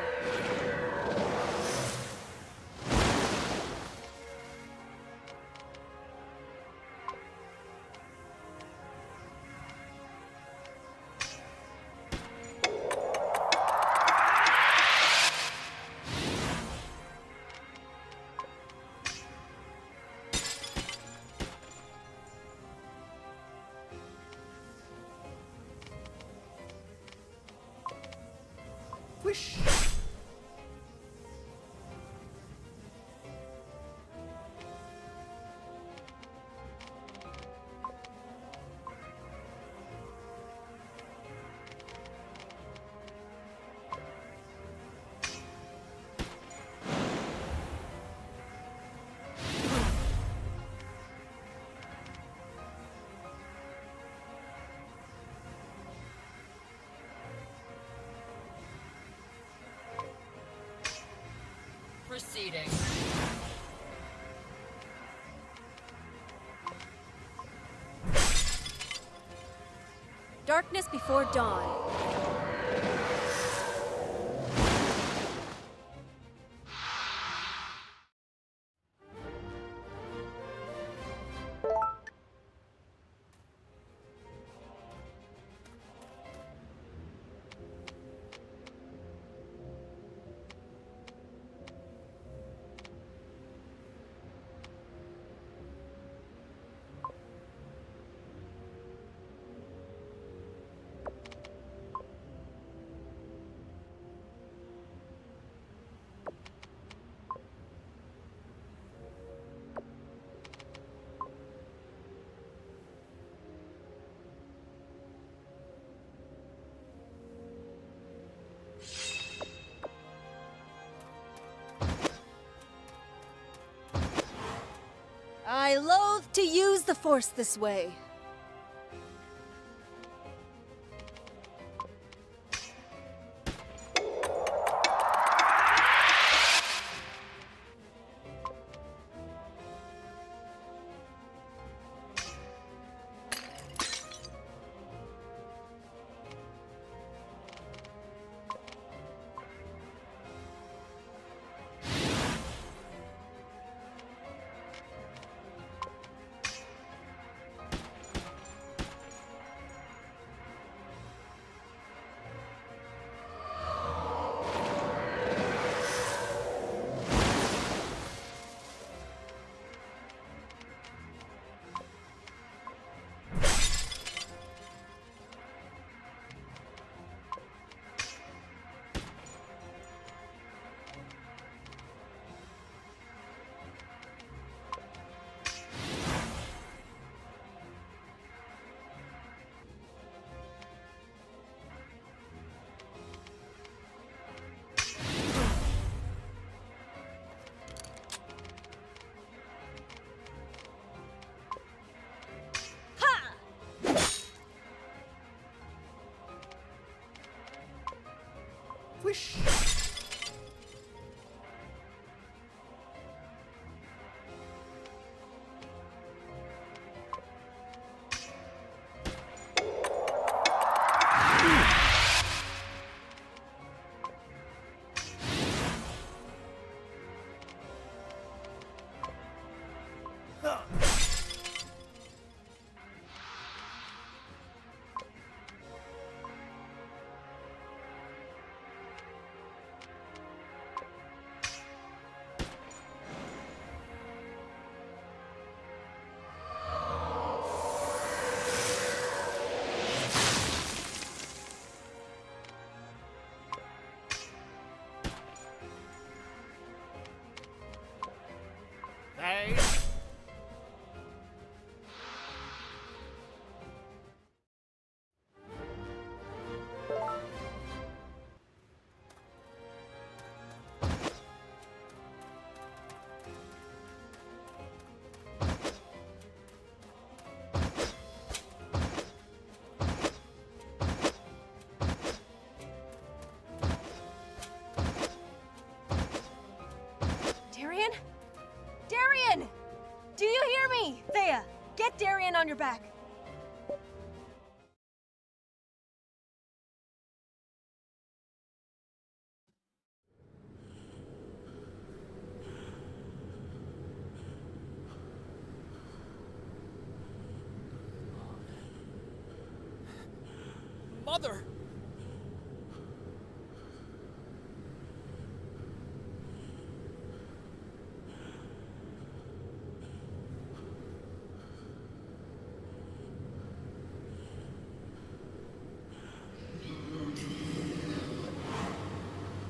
Whoosh. Proceeding. Darkness before dawn. I loathe to use the Force this way. Whoosh. Hey. Darian? Darian! Do you hear me? Thea, get Darian on your back. Mother!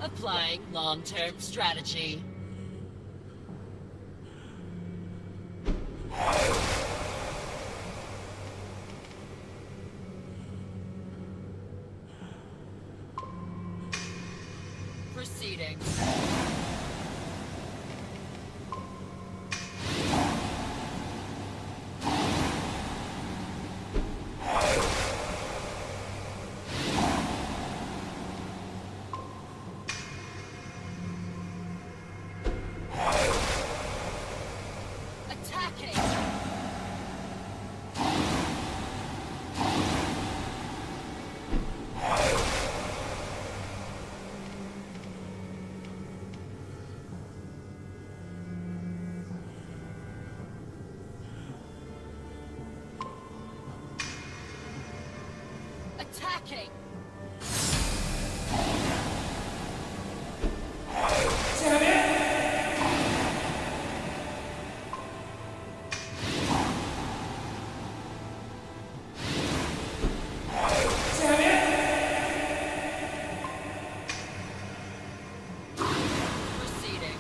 Applying long-term strategy. Proceeding. attacking! Proceeding.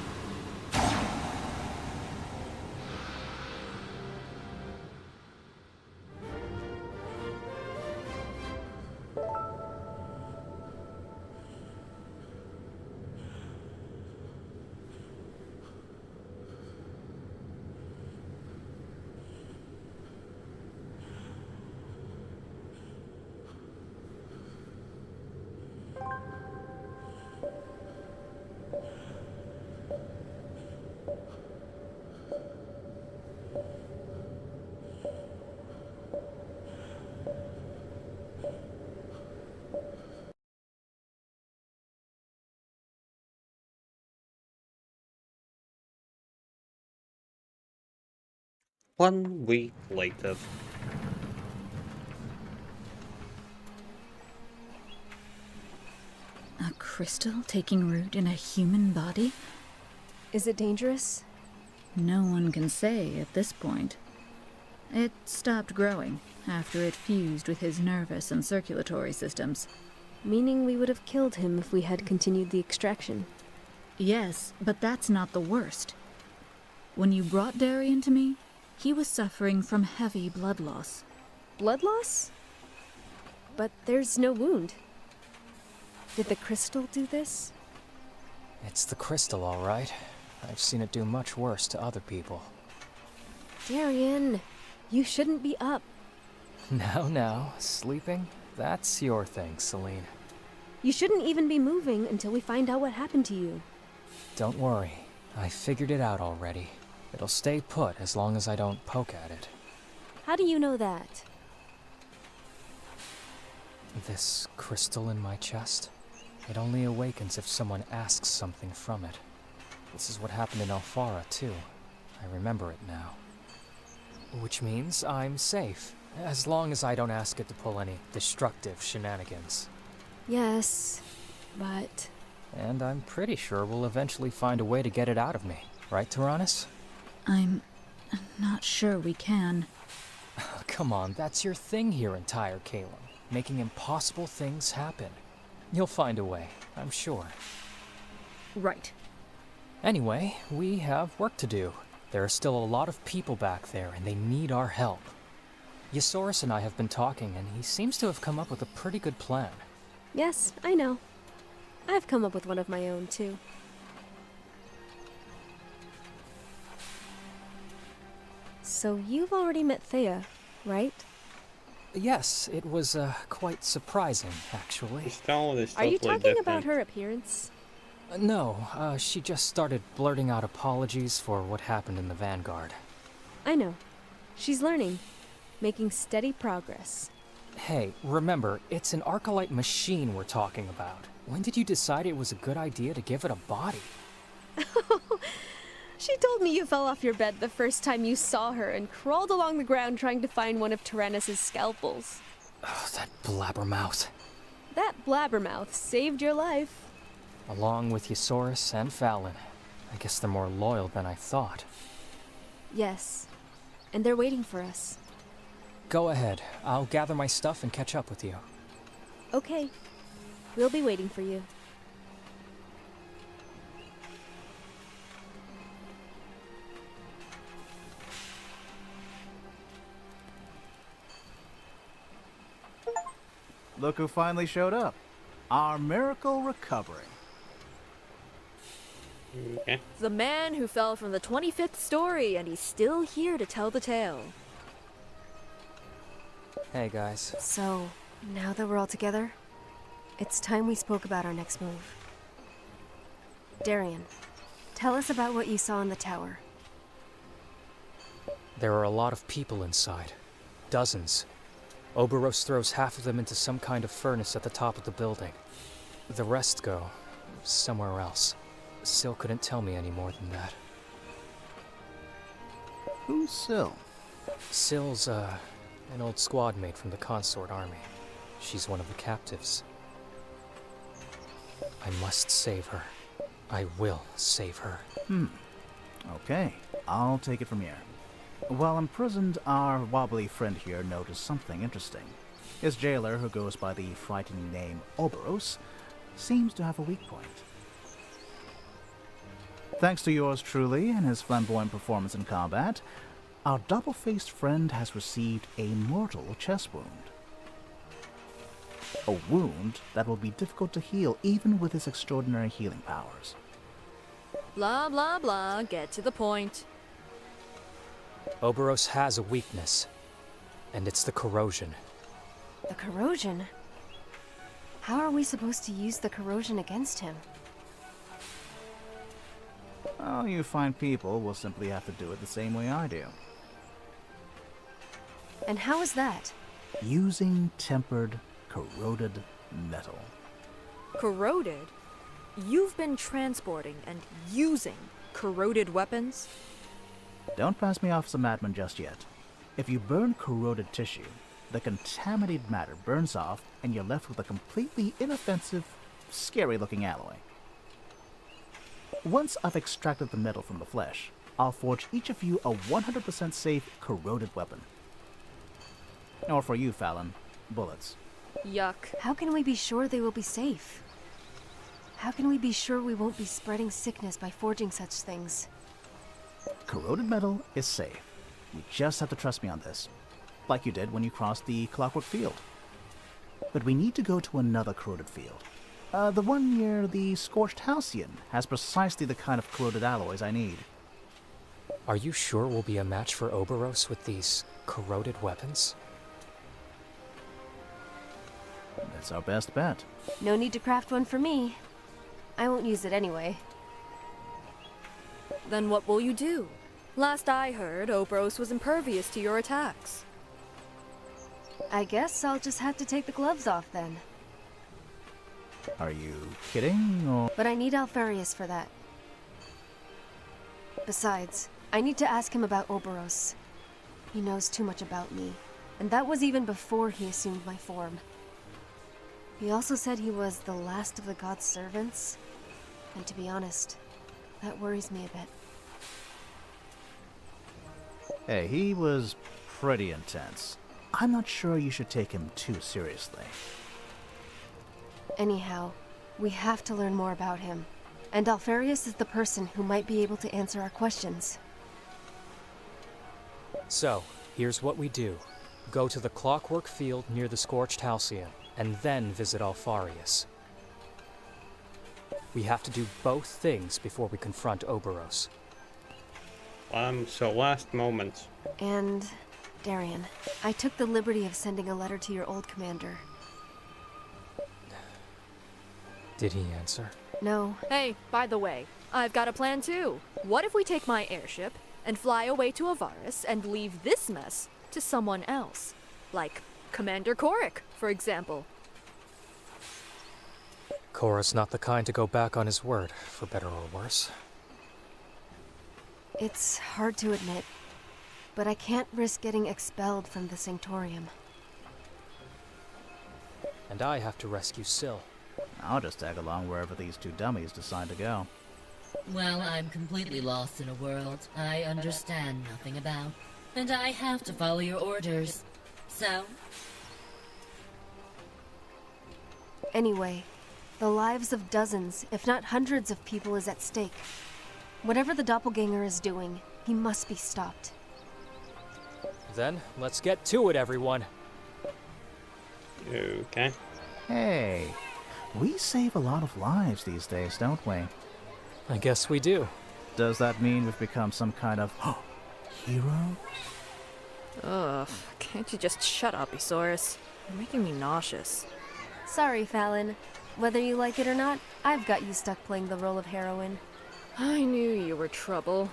One week later. A crystal taking root in a human body? Is it dangerous? No one can say at this point. It stopped growing after it fused with his nervous and circulatory systems. Meaning we would have killed him if we had continued the extraction. Yes, but that's not the worst. When you brought Darien to me, he was suffering from heavy blood loss. Blood loss? But there's no wound. Did the crystal do this? It's the crystal, all right. I've seen it do much worse to other people. Darien, you shouldn't be up. Now, sleeping? That's your thing, Celine. You shouldn't even be moving until we find out what happened to you. Don't worry. I figured it out already. It'll stay put as long as I don't poke at it. How do you know that? This crystal in my chest? It only awakens if someone asks something from it. This is what happened in Alfara, too. I remember it now. Which means I'm safe, as long as I don't ask it to pull any destructive shenanigans. Yes, but... And I'm pretty sure we'll eventually find a way to get it out of me. Right, Tyrannus? I'm not sure we can. Come on, that's your thing here in Tyre, Caleb. Making impossible things happen. You'll find a way, I'm sure. Right. Anyway, we have work to do. There are still a lot of people back there, and they need our help. Yosaurus and I have been talking, and he seems to have come up with a pretty good plan. Yes, I know. I've come up with one of my own, too. So you've already met Thea, right? Yes, it was quite surprising, actually. This tone is Are you totally talking different. about her appearance? No, she just started blurting out apologies for what happened in the Vanguard. I know. She's learning, making steady progress. Hey, remember, it's an Arcolite machine we're talking about. When did you decide it was a good idea to give it a body? She told me you fell off your bed the first time you saw her and crawled along the ground trying to find one of Tyrannus's scalpels. Oh, that blabbermouth. That blabbermouth saved your life. Along with Yosaurus and Fallon. I guess they're more loyal than I thought. Yes, and they're waiting for us. Go ahead. I'll gather my stuff and catch up with you. Okay, we'll be waiting for you. Look who finally showed up. Our miracle recovery. Okay. The man who fell from the 25th story, and he's still here to tell the tale. Hey, guys. So, now that we're all together, it's time we spoke about our next move. Darien, tell us about what you saw in the tower. There are a lot of people inside. Dozens. Oberos throws half of them into some kind of furnace at the top of the building. The rest go somewhere else. Syl couldn't tell me any more than that. Who's Syl? Syl's, an old squad mate from the consort army. She's one of the captives. I must save her. I will save her. Okay, I'll take it from here. While imprisoned, our wobbly friend here noticed something interesting. His jailer, who goes by the frightening name Oberos, seems to have a weak point. Thanks to yours truly and his flamboyant performance in combat, our double-faced friend has received a mortal chest wound. A wound that will be difficult to heal even with his extraordinary healing powers. Blah, blah, blah. Get to the point. Oberos has a weakness, and it's the corrosion. The corrosion? How are we supposed to use the corrosion against him? Well, you fine people will simply have to do it the same way I do. And how is that? Using tempered, corroded metal. Corroded? You've been transporting and using corroded weapons? Don't pass me off as a madman just yet. If you burn corroded tissue, the contaminated matter burns off and you're left with a completely inoffensive, scary-looking alloy. Once I've extracted the metal from the flesh, I'll forge each of you a 100% safe corroded weapon. Or for you, Fallon, bullets. Yuck. How can we be sure they will be safe? How can we be sure we won't be spreading sickness by forging such things? Corroded metal is safe. You just have to trust me on this. Like you did when you crossed the Clockwork Field. But we need to go to another corroded field. The one near the Scorched Halcyon has precisely the kind of corroded alloys I need. Are you sure we'll be a match for Oberos with these corroded weapons? That's our best bet. No need to craft one for me. I won't use it anyway. Then what will you do? Last I heard, Oberos was impervious to your attacks. I guess I'll just have to take the gloves off then. Are you kidding, or...? But I need Alfarius for that. Besides, I need to ask him about Oberos. He knows too much about me, and that was even before he assumed my form. He also said he was the last of the god's servants, and to be honest, that worries me a bit. Hey, he was pretty intense. I'm not sure you should take him too seriously. Anyhow, we have to learn more about him, and Alfarius is the person who might be able to answer our questions. So, here's what we do. Go to the Clockwork Field near the Scorched Halcyon, and then visit Alfarius. We have to do both things before we confront Oberos. So last moments. And, Darian, I took the liberty of sending a letter to your old commander. Did he answer? No. Hey, by the way, I've got a plan too. What if we take my airship and fly away to Avaris and leave this mess to someone else? Like Commander Korik, for example. Korra's not the kind to go back on his word, for better or worse. It's hard to admit, but I can't risk getting expelled from the Sanctorium. And I have to rescue Syl. I'll just tag along wherever these two dummies decide to go. Well, I'm completely lost in a world I understand nothing about, and I have to follow your orders. So? Anyway, the lives of dozens, if not hundreds of people is at stake. Whatever the doppelganger is doing, he must be stopped. Then, let's get to it, everyone. Okay. Hey, we save a lot of lives these days, don't we? I guess we do. Does that mean we've become some kind of hero? Ugh, can't you just shut up, Isaurus? You're making me nauseous. Sorry, Fallon. Whether you like it or not, I've got you stuck playing the role of heroine. I knew you were trouble.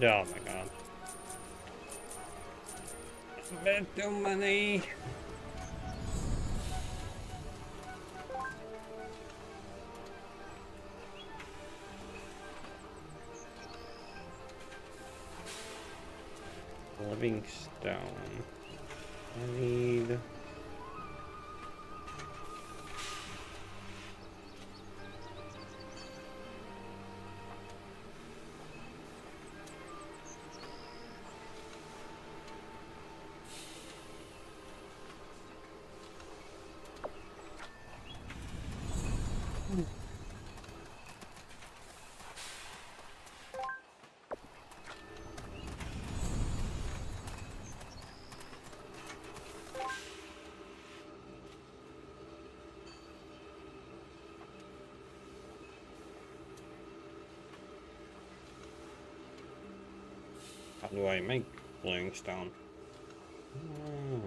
Oh my god. A bit too many. Living stone. I need... How do I make living stone? Hmm.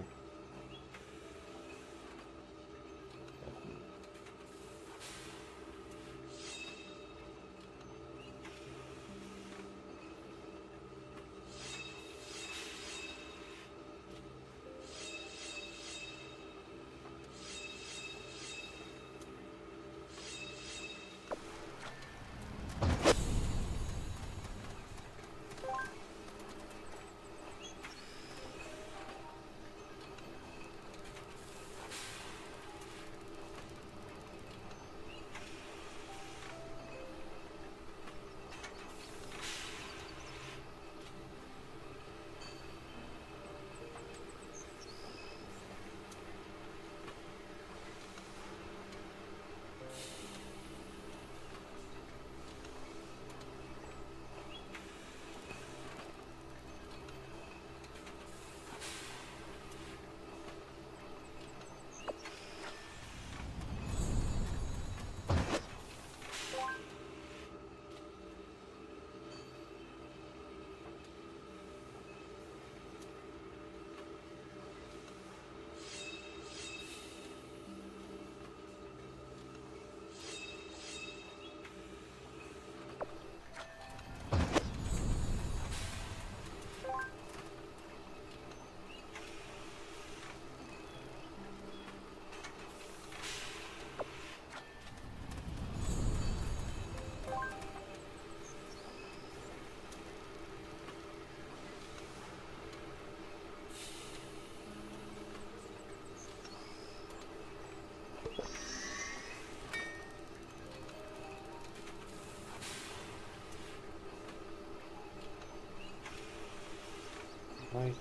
Right.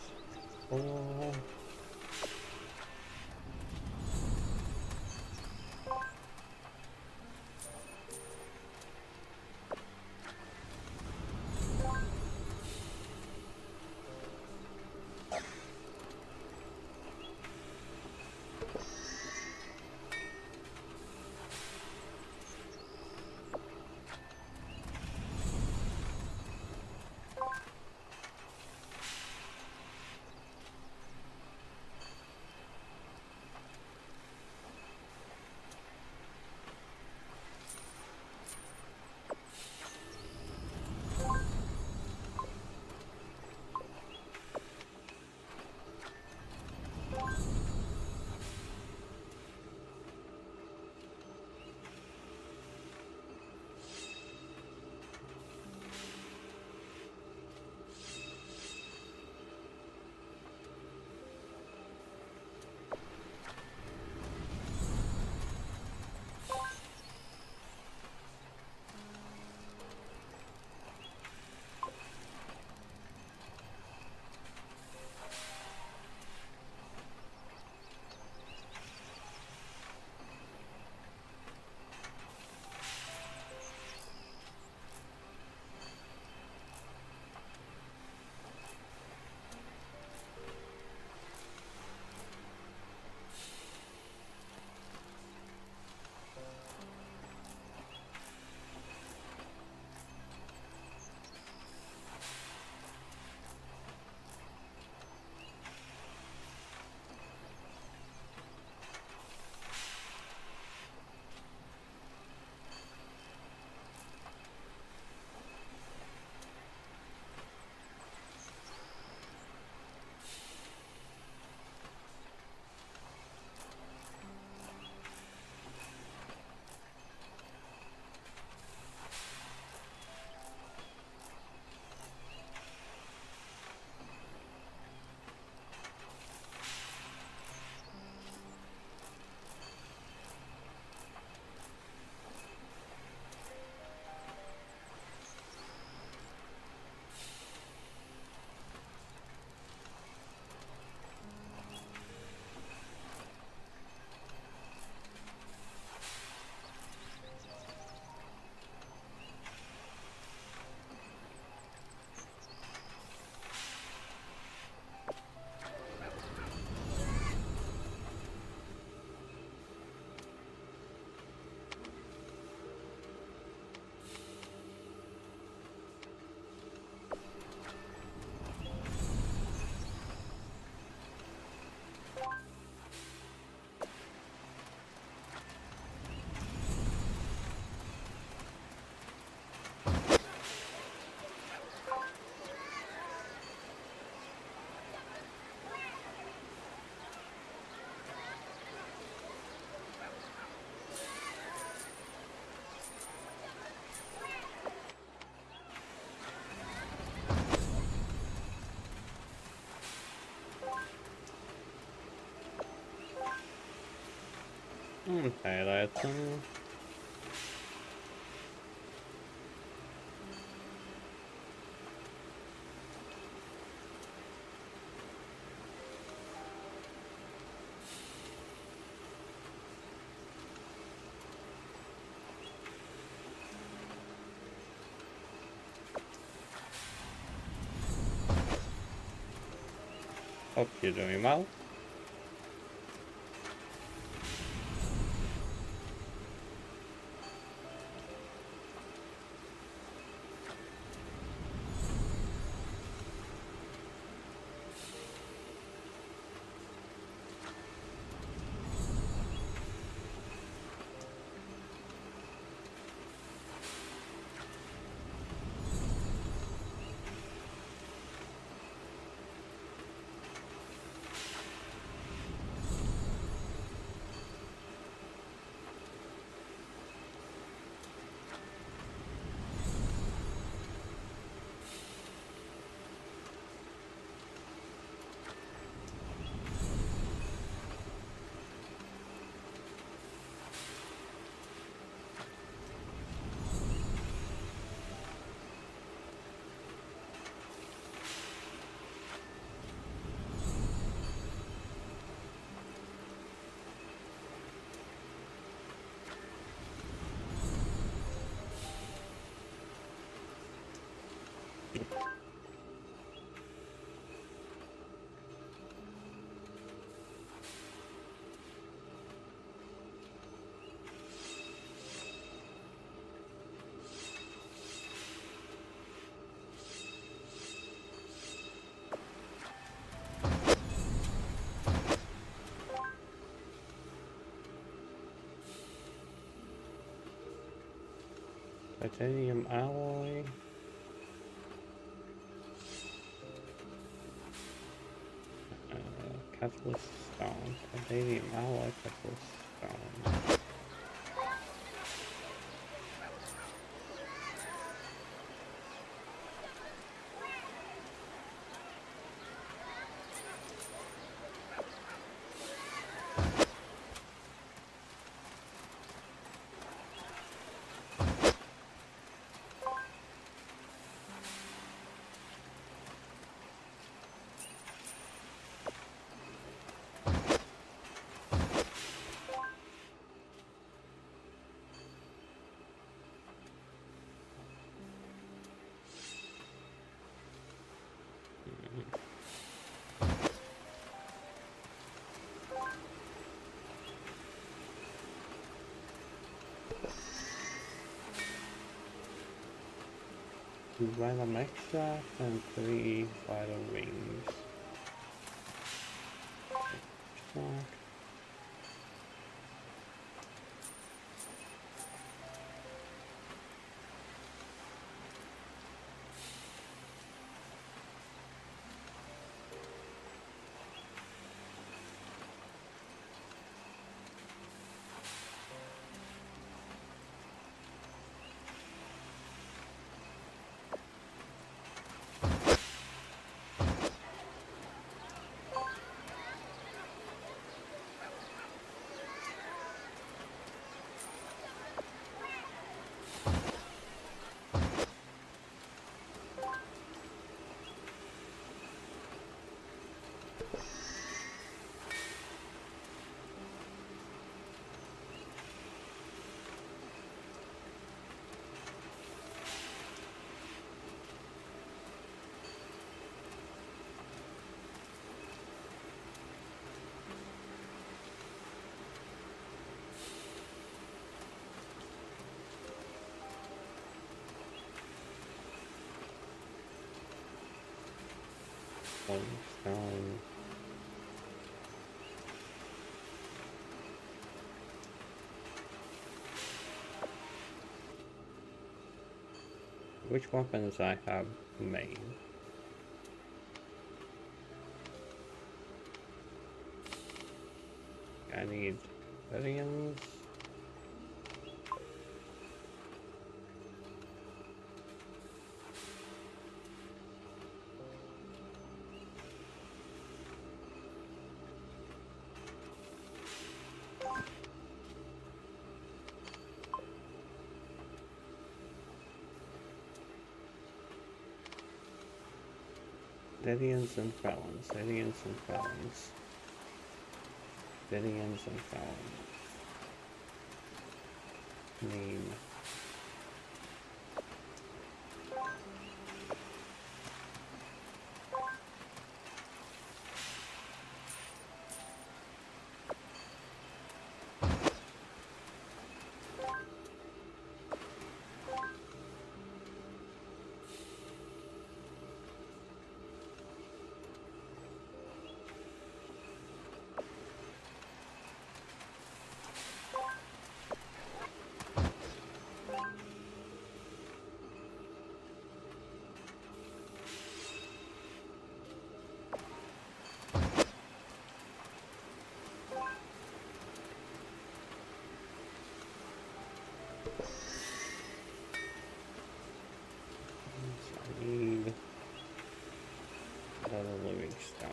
Oh. Okay, that's hope you're doing well. Titanium alloy. Catalyst stone. Titanium alloy, catalyst stone. Two random extracts and 3 vital rings. Extract. Stone. Which weapons I have made? I need billions. Deadians and felons. Deadians and felons. Deadians and felons. Name. I need another living stone.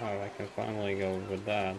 Oh, I can finally go with that.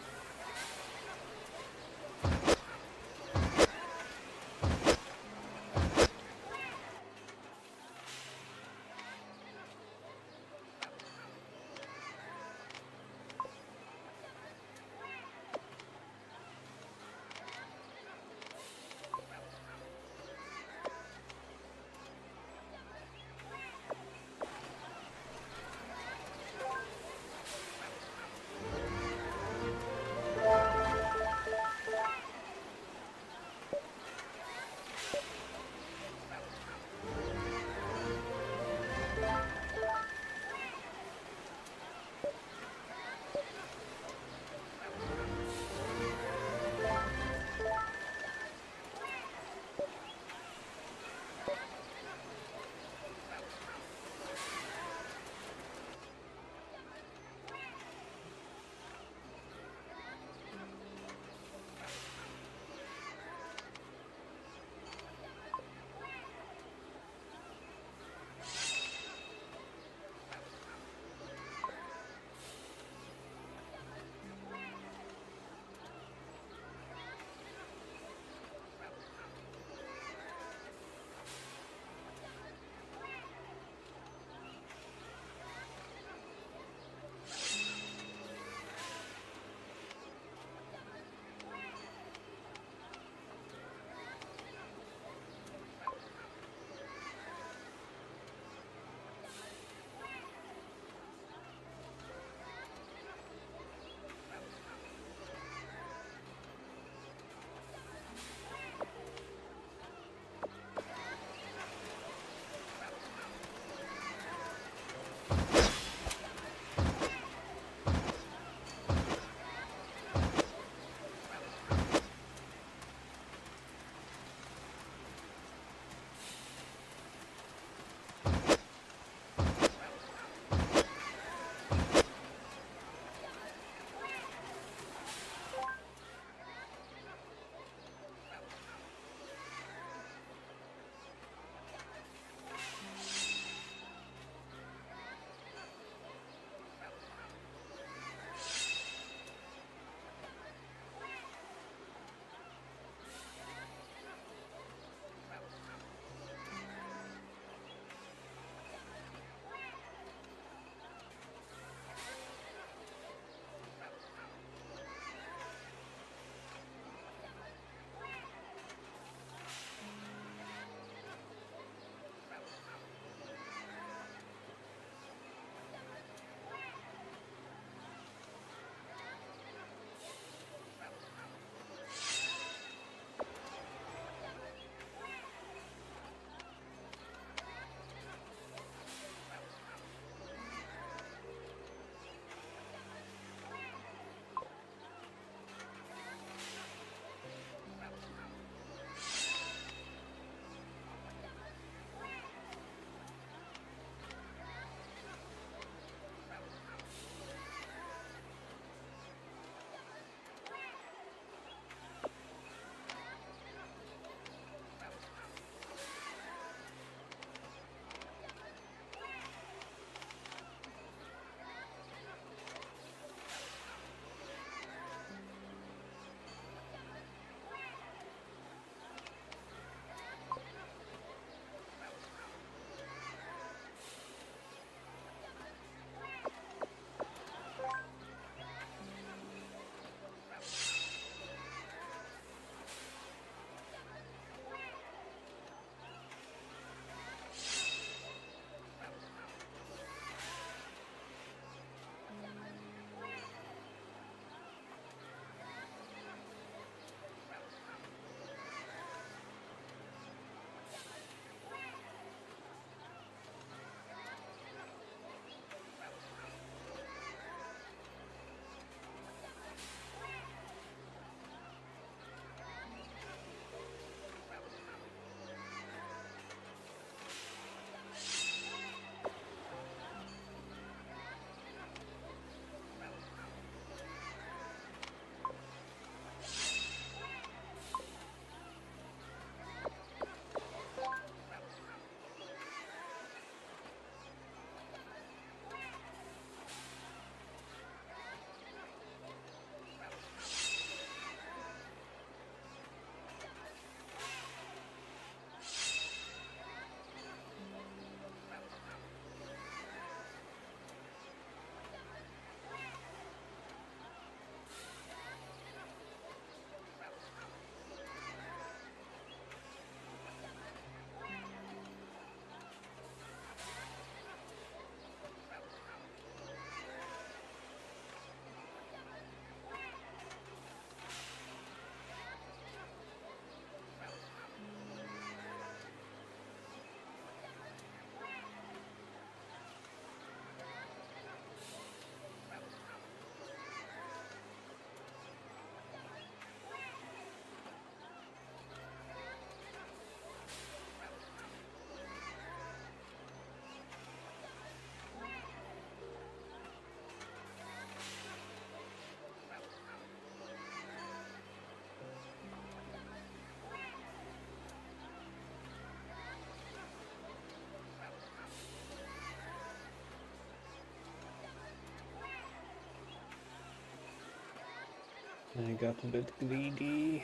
I got a bit greedy.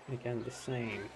Again, the same.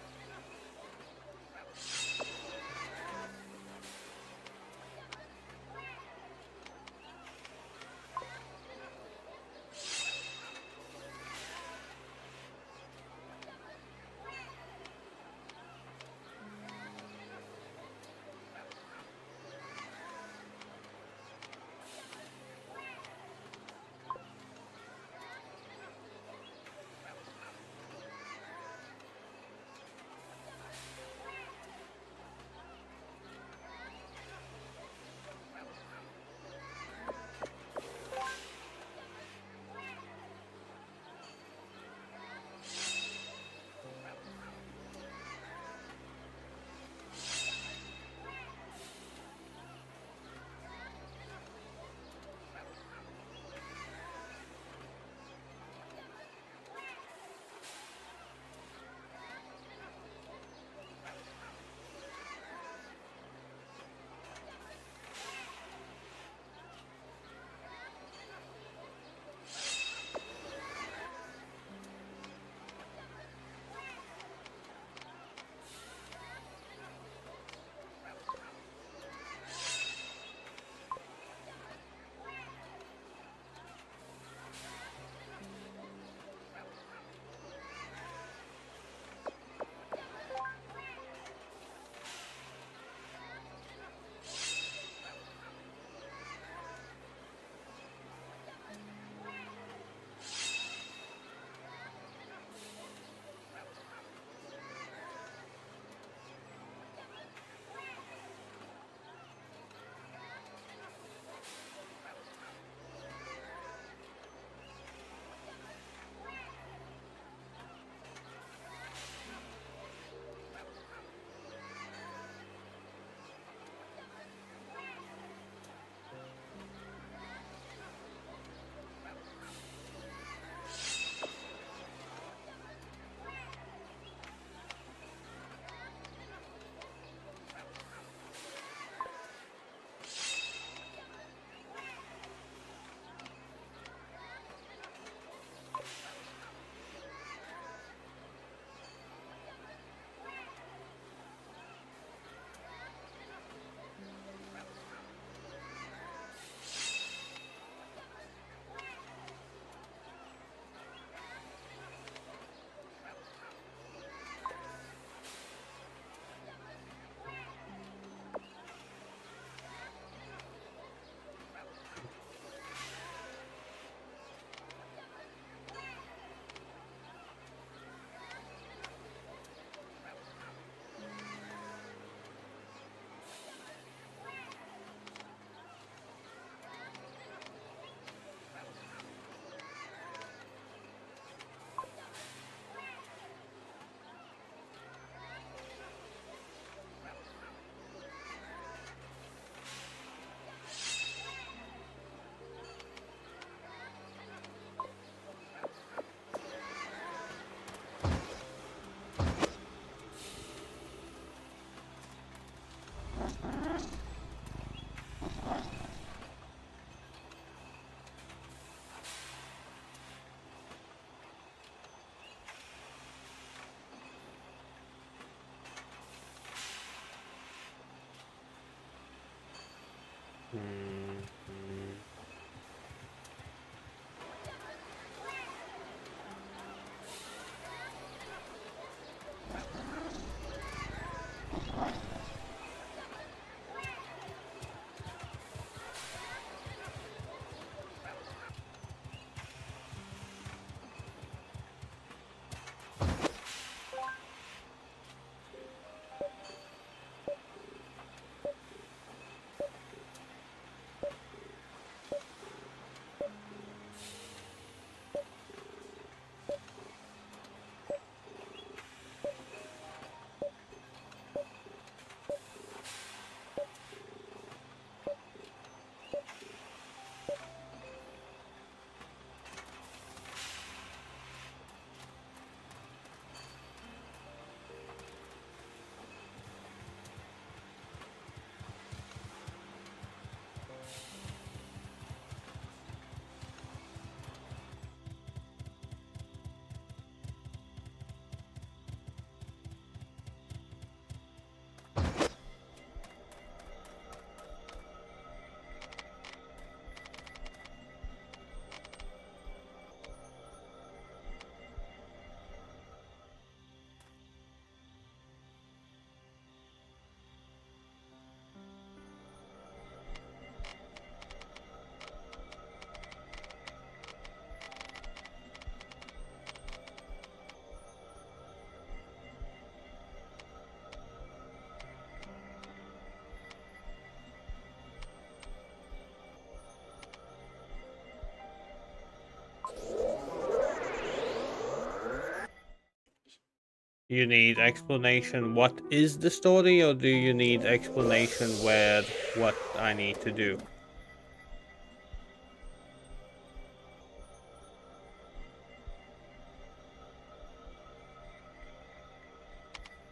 You need explanation what is the story, or do you need explanation where what I need to do?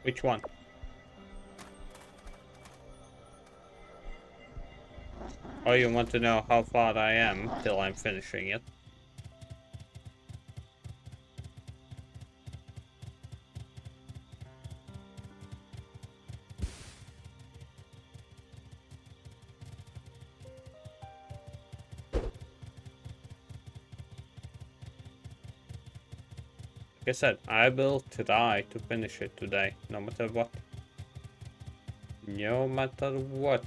Which one? Or you want to know how far I am till I'm finishing it? Like I said, I will try to finish it today, no matter what. No matter what.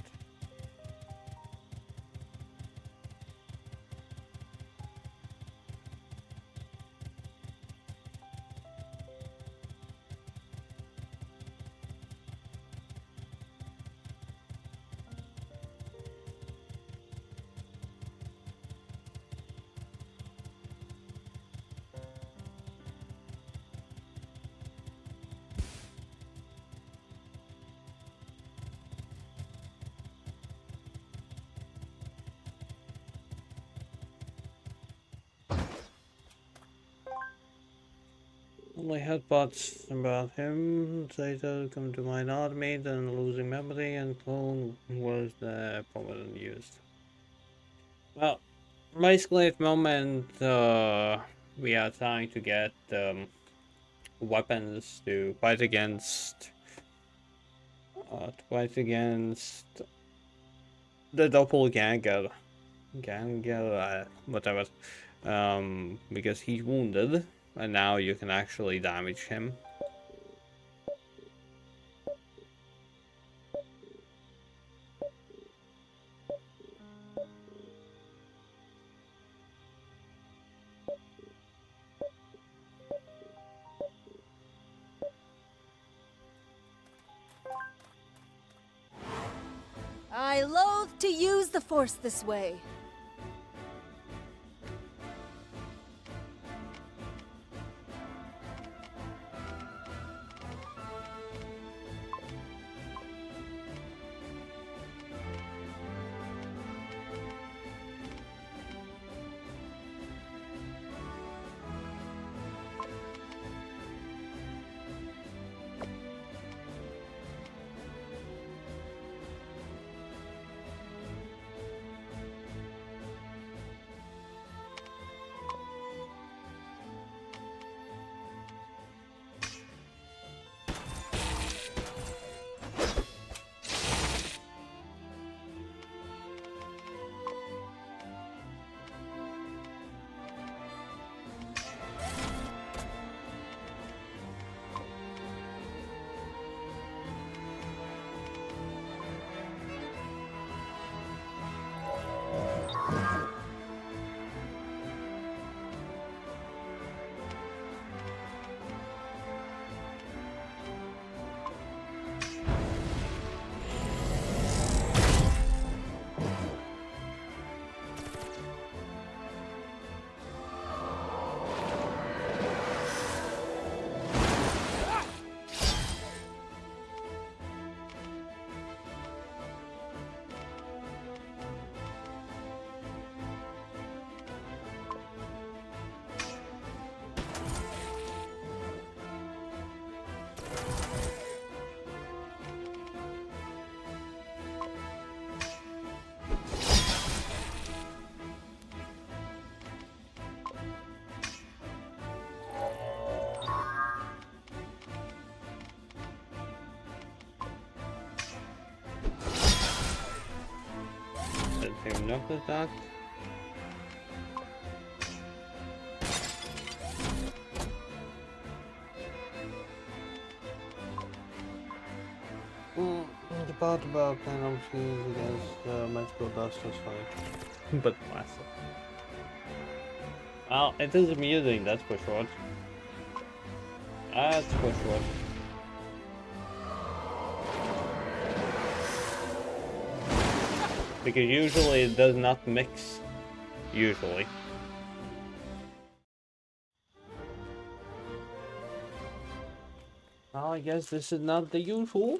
Only had thoughts about him. Later come to mind army, then losing memory, and clone was the prominent used. Well, basically at the moment we are trying to get weapons to fight against the doppelganger, whatever, because he's wounded. And now you can actually damage him. I loathe to use the Force this way. Enough of that. The part about penalties against magical dust is fine. But massive. Well, it is amusing, that's for sure. That's for sure. Because usually it does not mix. Usually. I guess this is not the usual.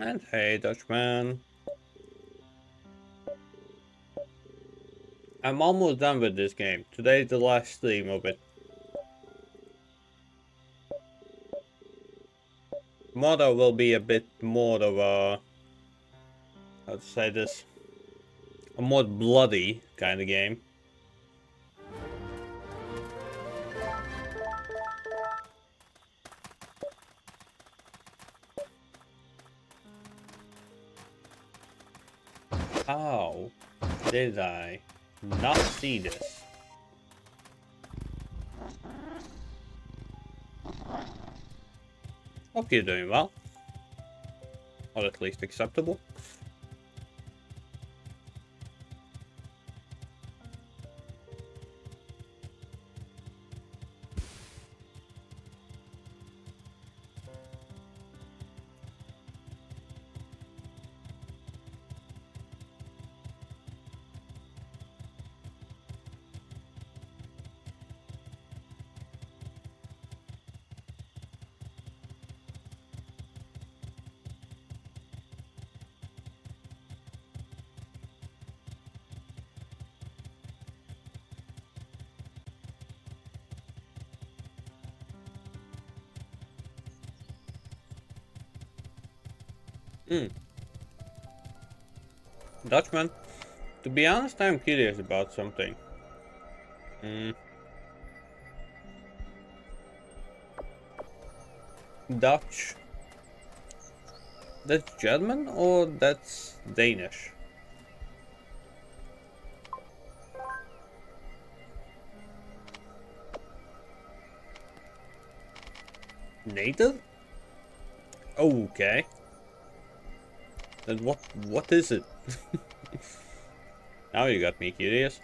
And hey, Dutchman. I'm almost done with this game. Today's the last stream of it. Tomorrow will be a bit more of a... how to say this? A more bloody kind of game. How did I not see this? Hope you're doing well. Or at least acceptable. Dutchman, to be honest, I'm curious about something. Dutch. That's German or that's Danish? Native? Okay. Then what is it? Now you got me curious.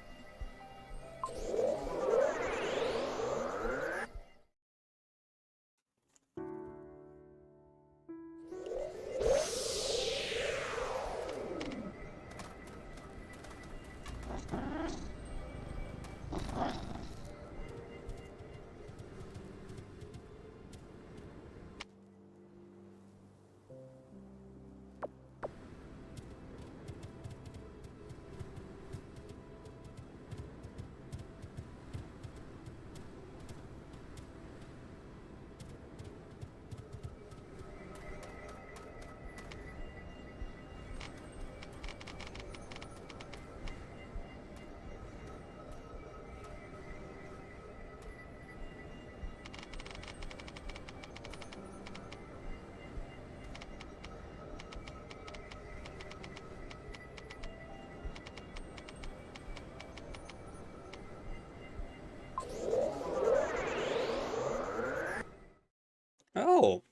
Oh,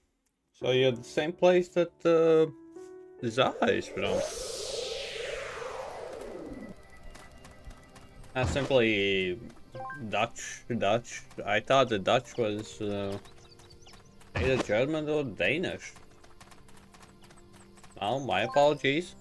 so you're the same place that Za is from. Not simply Dutch. I thought the Dutch was either German or Danish. Oh, my apologies.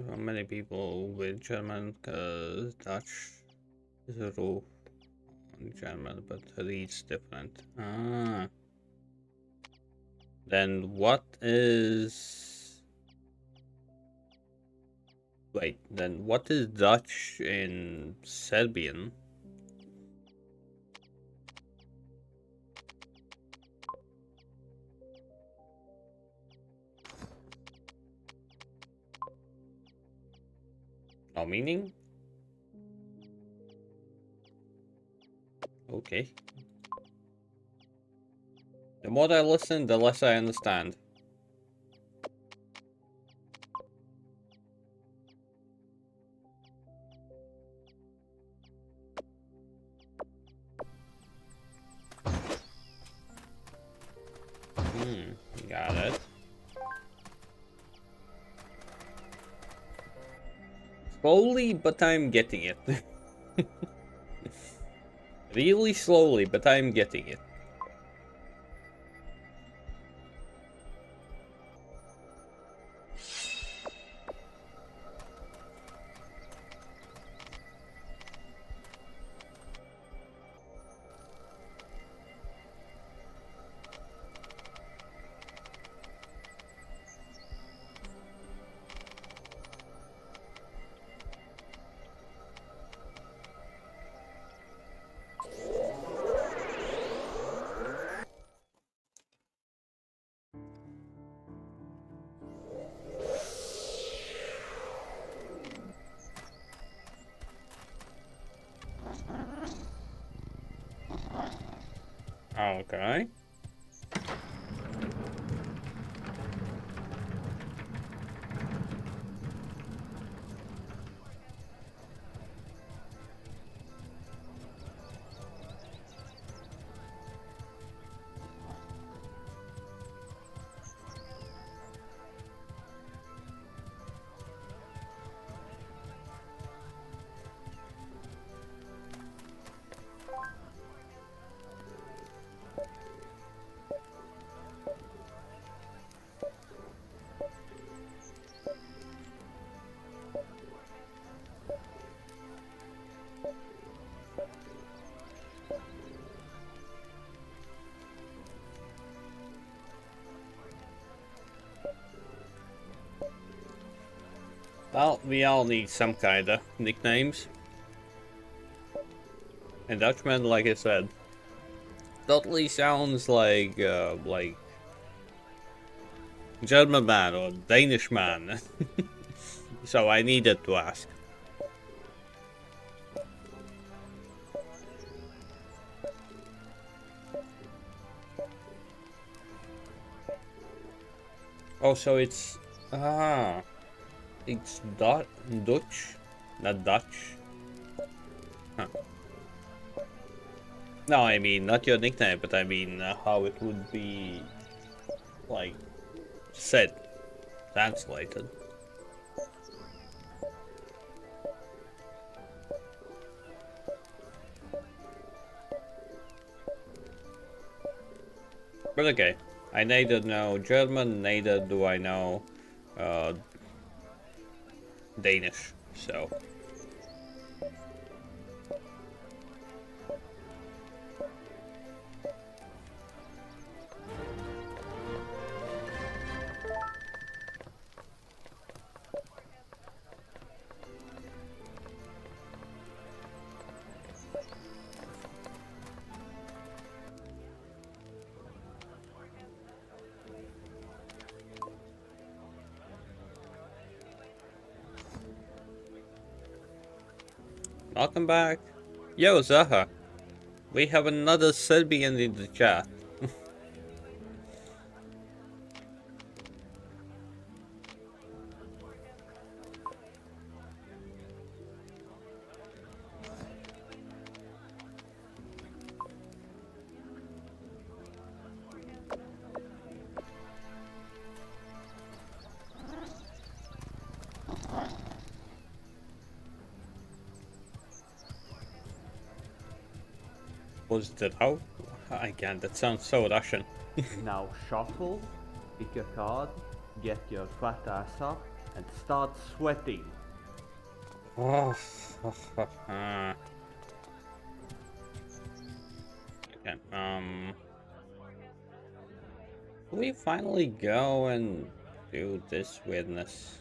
Many people with German, cause Dutch is a rule on German, but reads different. Ah. Then what is... Wait, then what is Dutch in Serbian? No meaning? Okay. The more I listen, the less I understand. Got it. Slowly, but I'm getting it. Really slowly, but I'm getting it. Okay. Well, we all need some kind of nicknames. And Dutchman, like I said, totally sounds like German man or Danish man. So I needed to ask. Oh, so it's it's Dutch, not Dutch. Huh. No, I mean not your nickname, but I mean how it would be like said, translated. But okay, I neither know German, neither do I know Danish, so. Welcome back. Yo, Zaha. We have another Serbian in the chat. Was that how? I can't, that sounds so Russian. Now shuffle, pick a card, get your fat ass up, and start sweating. Oh, okay. We finally go and do this weirdness.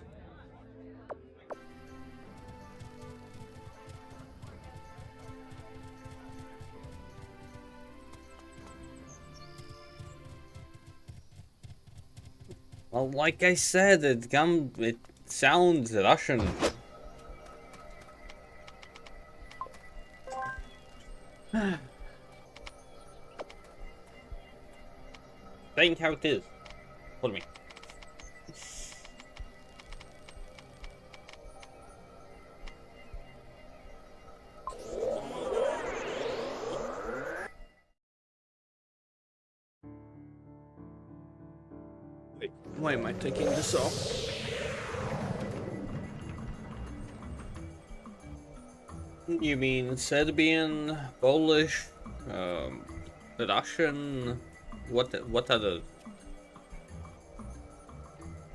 Well, like I said, it sounds Russian. Saying how it is. Follow me. Wait, why am I taking this off? You mean Serbian, Polish, Russian? What other?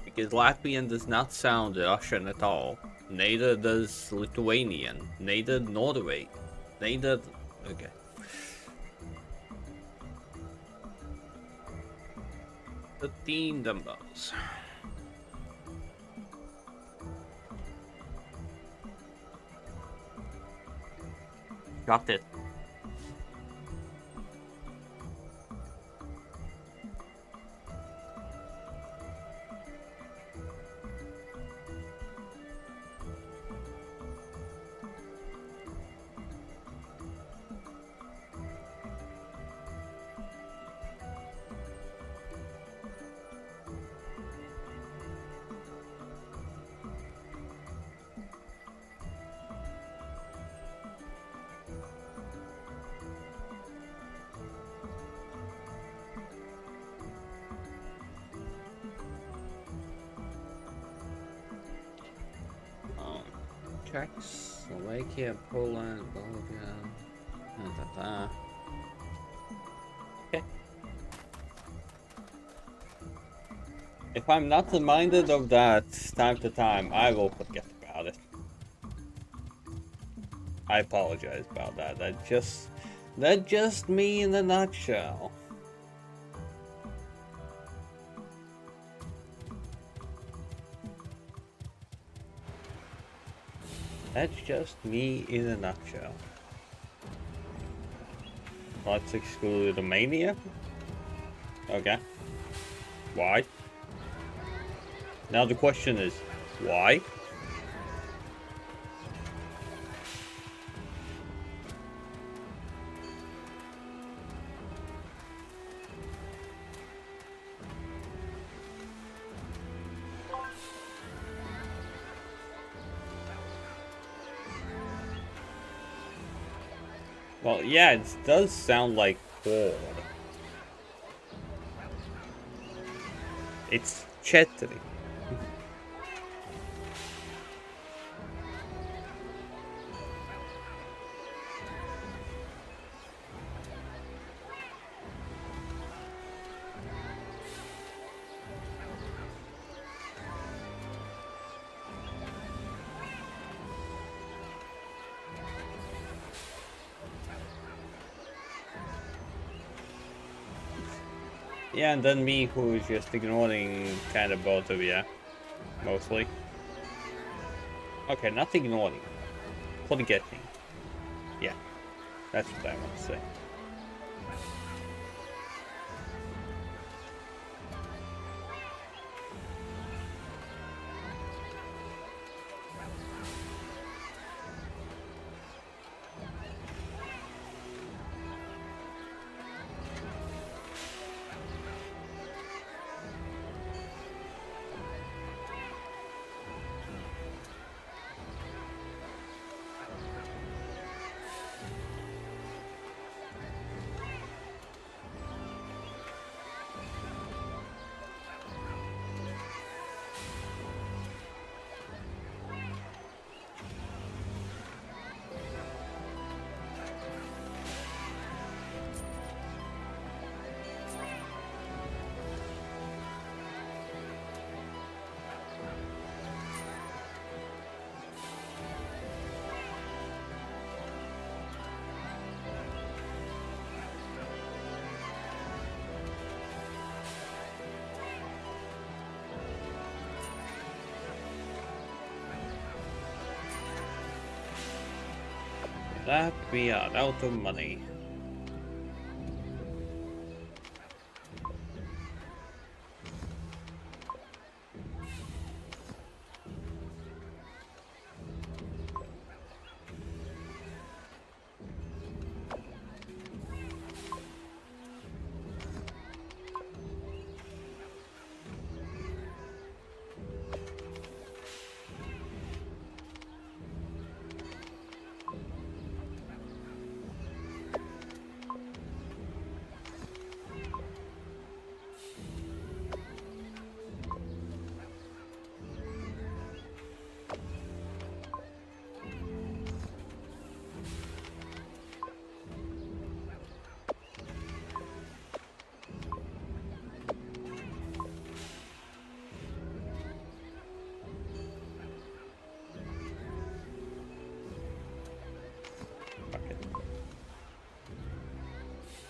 Because Latvian does not sound Russian at all. Neither does Lithuanian. Neither Norway. Neither. Okay. 13 dumbbells. Got it. Slovakia, Poland, Bulgaria, Okay. If I'm not reminded of that time to time, I will forget about it. I apologize about that. That's just me in a nutshell. That's just me in a nutshell. Let's exclude Romania. Okay. Why? Now the question is, why? Well, yeah, it does sound like Ford. It's Chetri. Yeah, and then me, who is just ignoring kind of both of you, mostly. Okay, not ignoring, forgetting. Yeah, that's what I want to say. that we are out of money.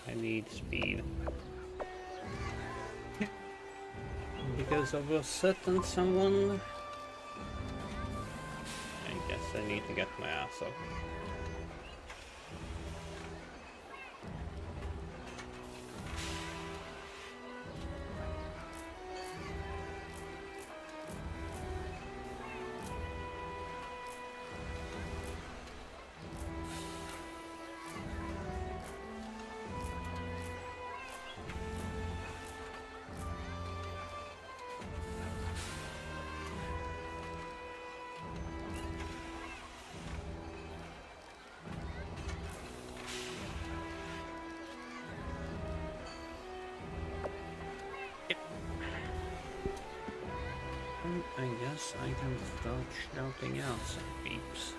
I need speed. Because of a certain someone, I guess I need to get my ass up. I guess I can start shouting out some beeps.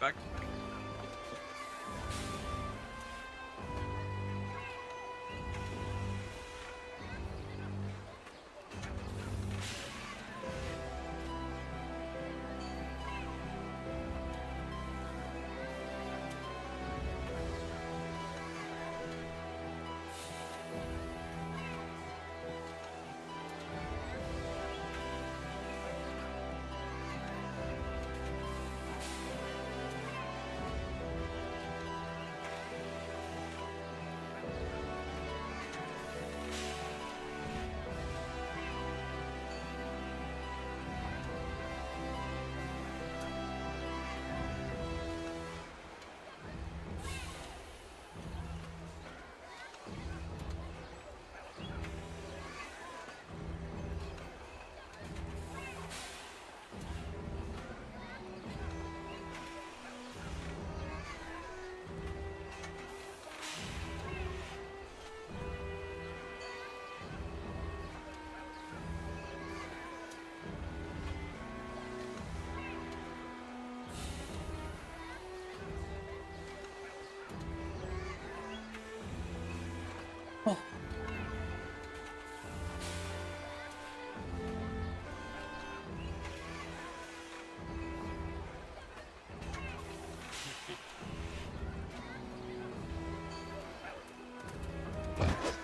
Back.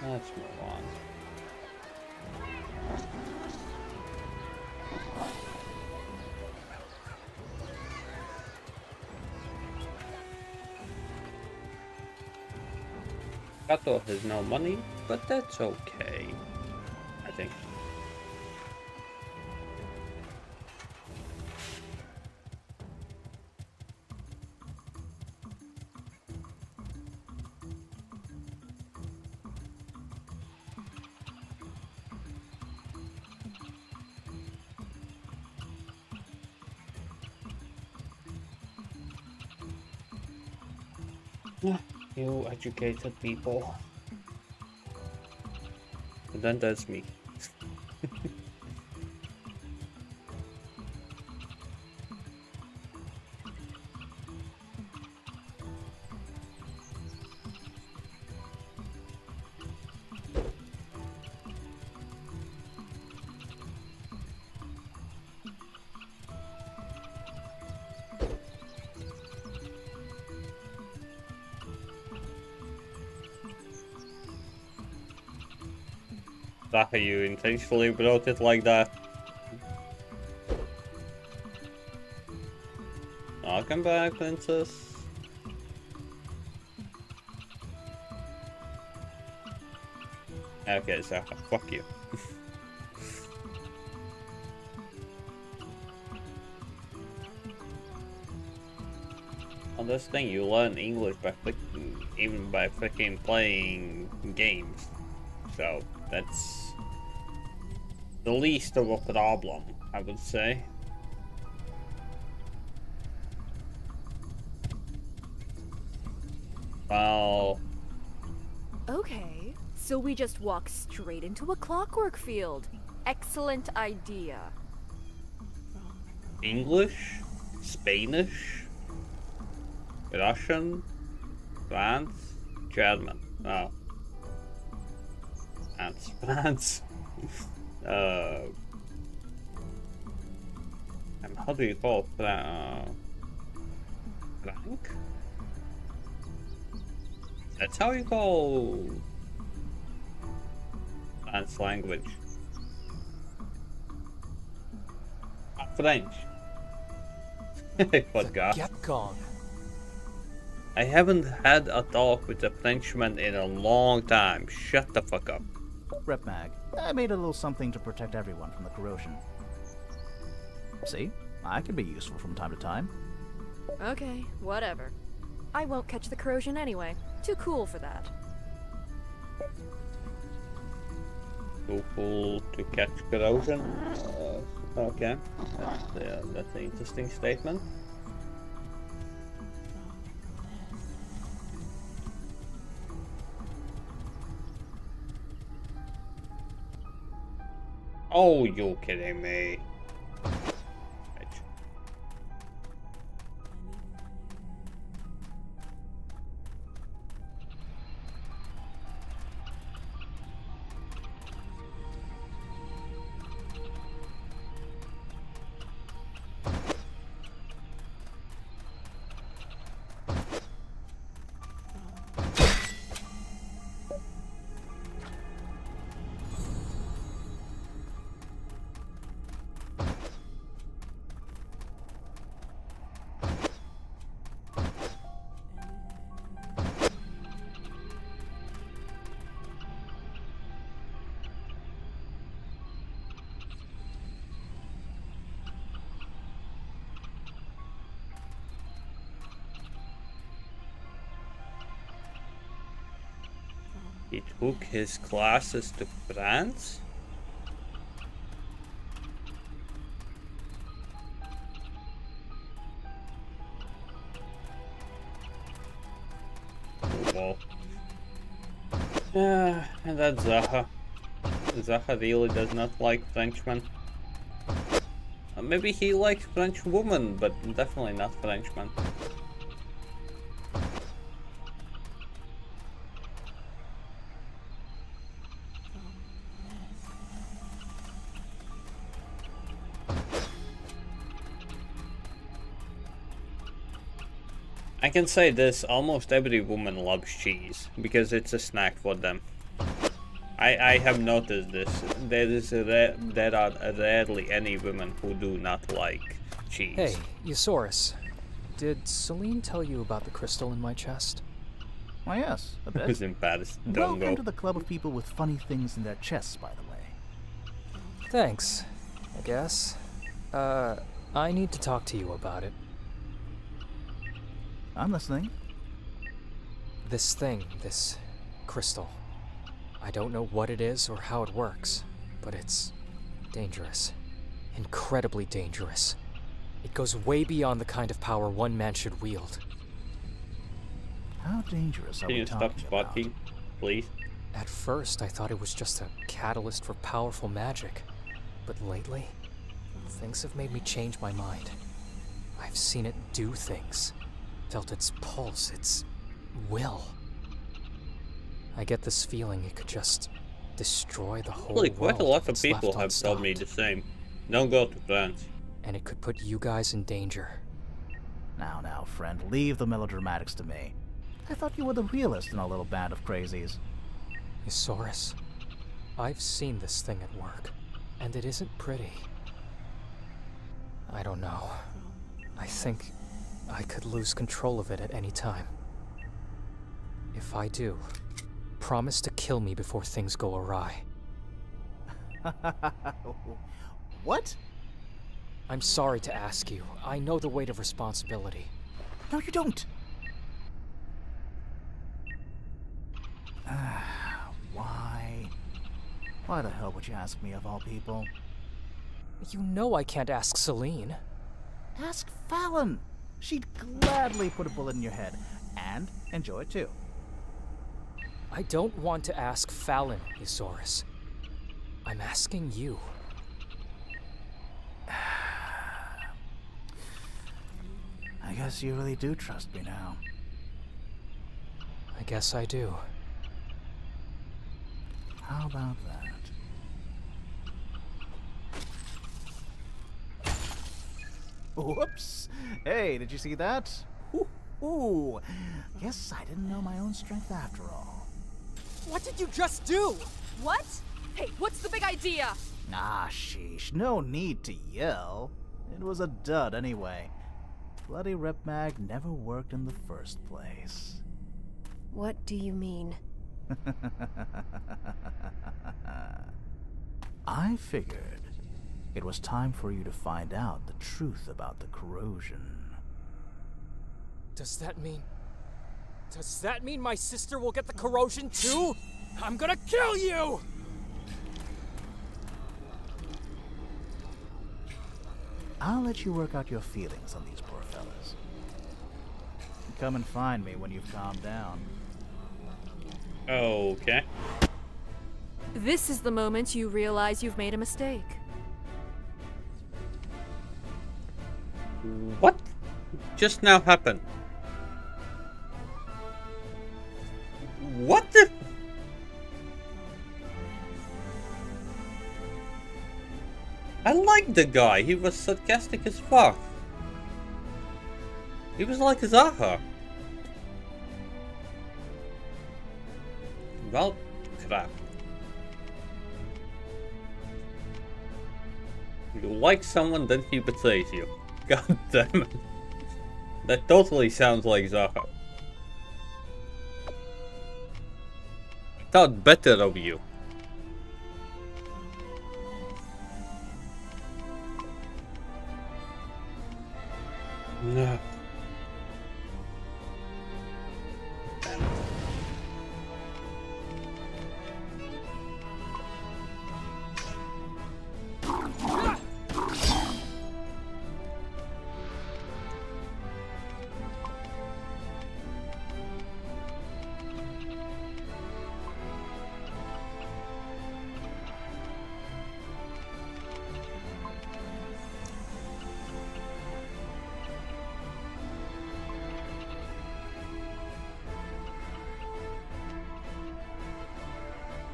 Let's move on. Kato has no money, but that's okay, I think. You educated people. And then there's me. That you intentionally wrote it like that? Welcome back, princess. Okay, so fuck you. On this thing, you learn English by even by freaking playing games. So that's the least of a problem, I would say. Well, Okay, so we just walk straight into a clockwork field. Excellent idea. English, Spanish, Russian, France, German. Oh. France. And how do you call it? Frank? That's how you call France language. French. I forgot. Get gone. I haven't had a talk with a Frenchman in a long time. Shut the fuck up. Rep Mag, I made a little something to protect everyone from the corrosion. See? I can be useful from time to time. Okay, whatever. I won't catch the corrosion anyway. Too cool for that. Too cool to catch corrosion? Okay. That's an interesting statement. Oh, you kidding me? He took his classes to France? Well. Yeah, and that's Zaha. Zaha really does not like Frenchmen. Maybe he likes French women, but definitely not Frenchmen. I can say this, almost every woman loves cheese, because it's a snack for them. I have noticed this. There are rarely any women who do not like cheese. Hey, Eusaurus. Did Celine tell you about the crystal in my chest? Why, yes, a bit. Who's in Paris? Don't Welcome go. to the club of people with funny things in their chests, by the way. Thanks, I guess. I need to talk to you about it. I'm listening. This thing, this crystal. I don't know what it is or how it works, but it's dangerous. Incredibly dangerous. It goes way beyond the kind of power one man should wield. How dangerous are Can we you stop talking about? spotting, please? At first, I thought it was just a catalyst for powerful magic. But lately, things have made me change my mind. I've seen it do things. Felt its pulse, its will. I get this feeling it could just destroy the whole Actually, world. quite a lot if of it's people left have told me unstopped. the same. Don't go to France. And it could put you guys in danger. Now, friend, leave the melodramatics to me. I thought you were the realist in a little band of crazies. Eusaurus, I've seen this thing at work, and it isn't pretty. I don't know. I think I could lose control of it at any time. If I do, promise to kill me before things go awry. What? I'm sorry to ask you. I know the weight of responsibility. No, you don't. Why? Why the hell would you ask me of all people? You know I can't ask Celine. Ask Fallon. She'd gladly put a bullet in your head. And enjoy it too. I don't want to ask Fallon, Isaurus. I'm asking you. I guess you really do trust me now. I guess I do. How about that? Whoops! Hey, did you see that? Ooh. Guess I didn't know my own strength after all. What did you just do? What? Hey, what's the big idea? Ah, sheesh. No need to yell. It was a dud anyway. Bloody Rep Mag never worked in the first place. What do you mean? I figured it was time for you to find out the truth about the corrosion. Does that mean my sister will get the corrosion too? I'm gonna kill you! I'll let you work out your feelings on these poor fellas. Come and find me when you've calmed down. Okay. This is the moment you realize you've made a mistake. What just now happened? What the? I liked the guy. He was sarcastic as fuck. He was like Zaha. Well, crap. You like someone, then he betrays you. God damn it. That totally sounds like Zaha. I thought better of you. No. Damn it.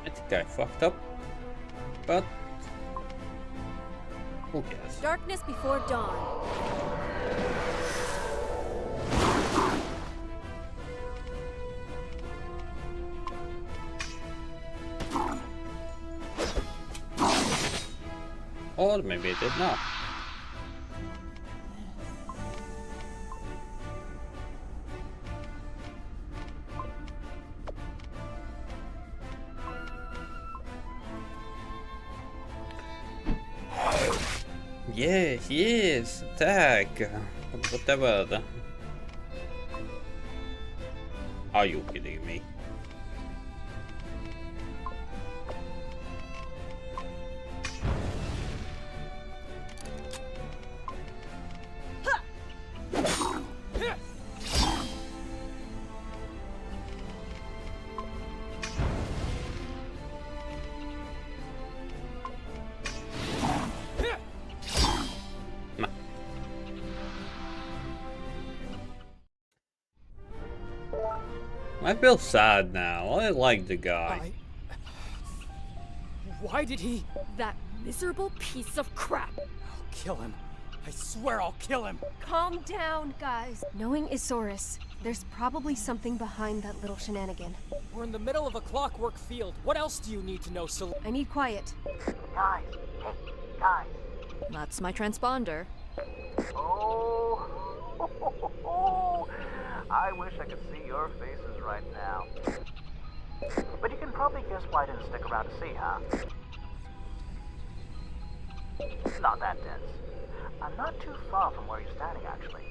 I think I fucked up, but who cares? Darkness before dawn. Or maybe it did not. Yes, attack. Whatever. Are you kidding me? I feel sad now. I like the guy. Why did he? That miserable piece of crap. I'll kill him. I swear I'll kill him. Calm down, guys. Knowing Isaurus, there's probably something behind that little shenanigan. We're in the middle of a clockwork field. What else do you need to know, Celine? I need quiet. Guys, hey, guys. That's my transponder. Oh, I wish I could see your faces right now. But you can probably guess why I didn't stick around to see, huh? Not that dense. I'm not too far from where you're standing, actually.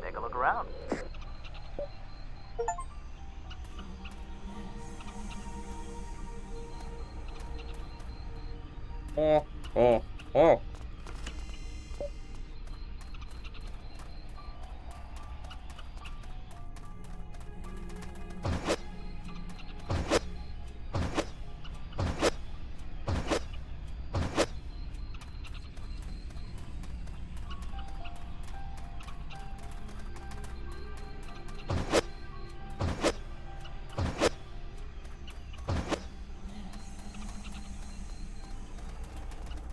Take a look around. Oh, oh, oh.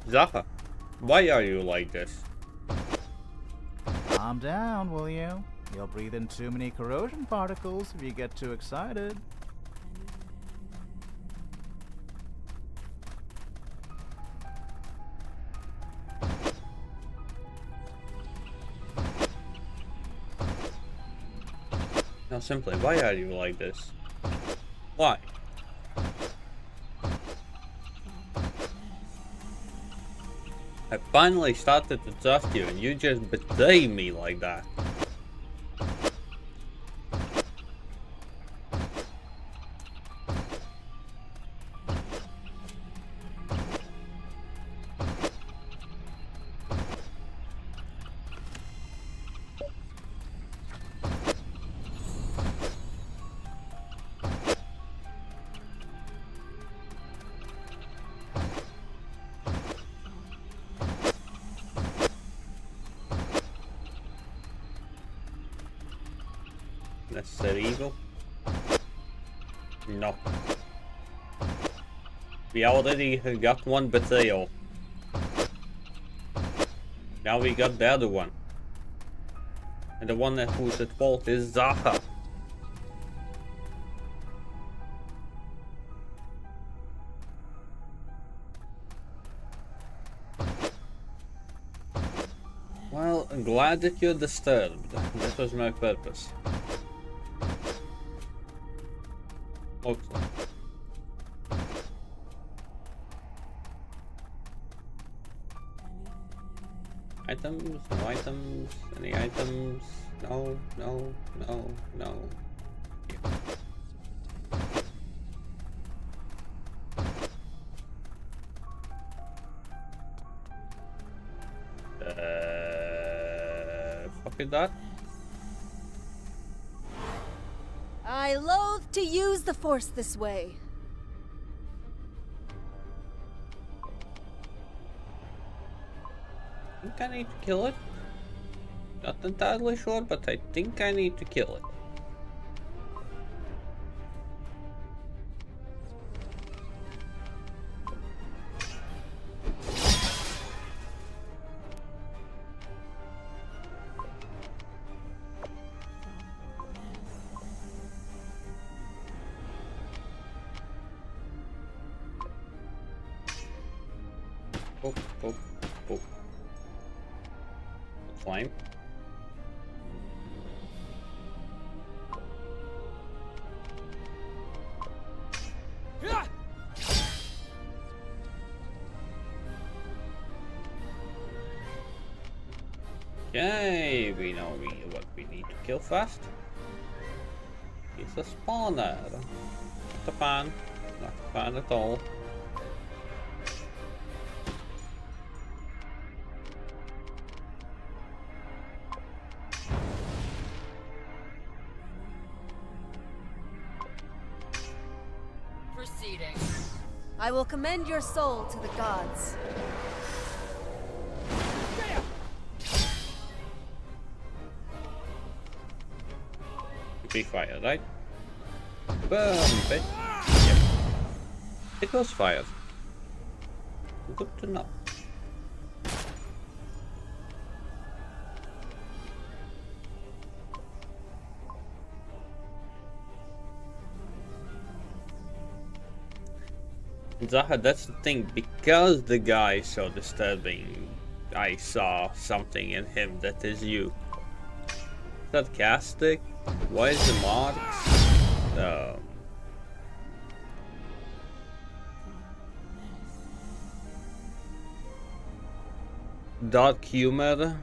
Zaha, why are you like this? Calm down, will you? You'll breathe in too many corrosion particles if you get too excited. Now simply, why are you like this? Why? I finally started to trust you and you just betray me like that. Necessary evil? No. We already got one betrayal. Now we got the other one. And the one who's at fault is Zaha. Well, I'm glad that you're disturbed. That was my purpose. Looks like. Items? No items? Any items? No, no, no, no. Fuck is that? I loathe to use the Force this way. I think I need to kill it. Not entirely sure, but I think I need to kill it. Oh, oh, oh. Flame. Okay, we know what we need to kill first. It's a spawner. Not a fan. Not a fan at all. Proceeding. I will commend your soul to the gods. Be fired, right? Boom, bitch. Yep. It was fired. Good to know. Zaha, that's the thing. Because the guy is so disturbing, I saw something in him that is you. that gas stick? Why is the marks? Dark humor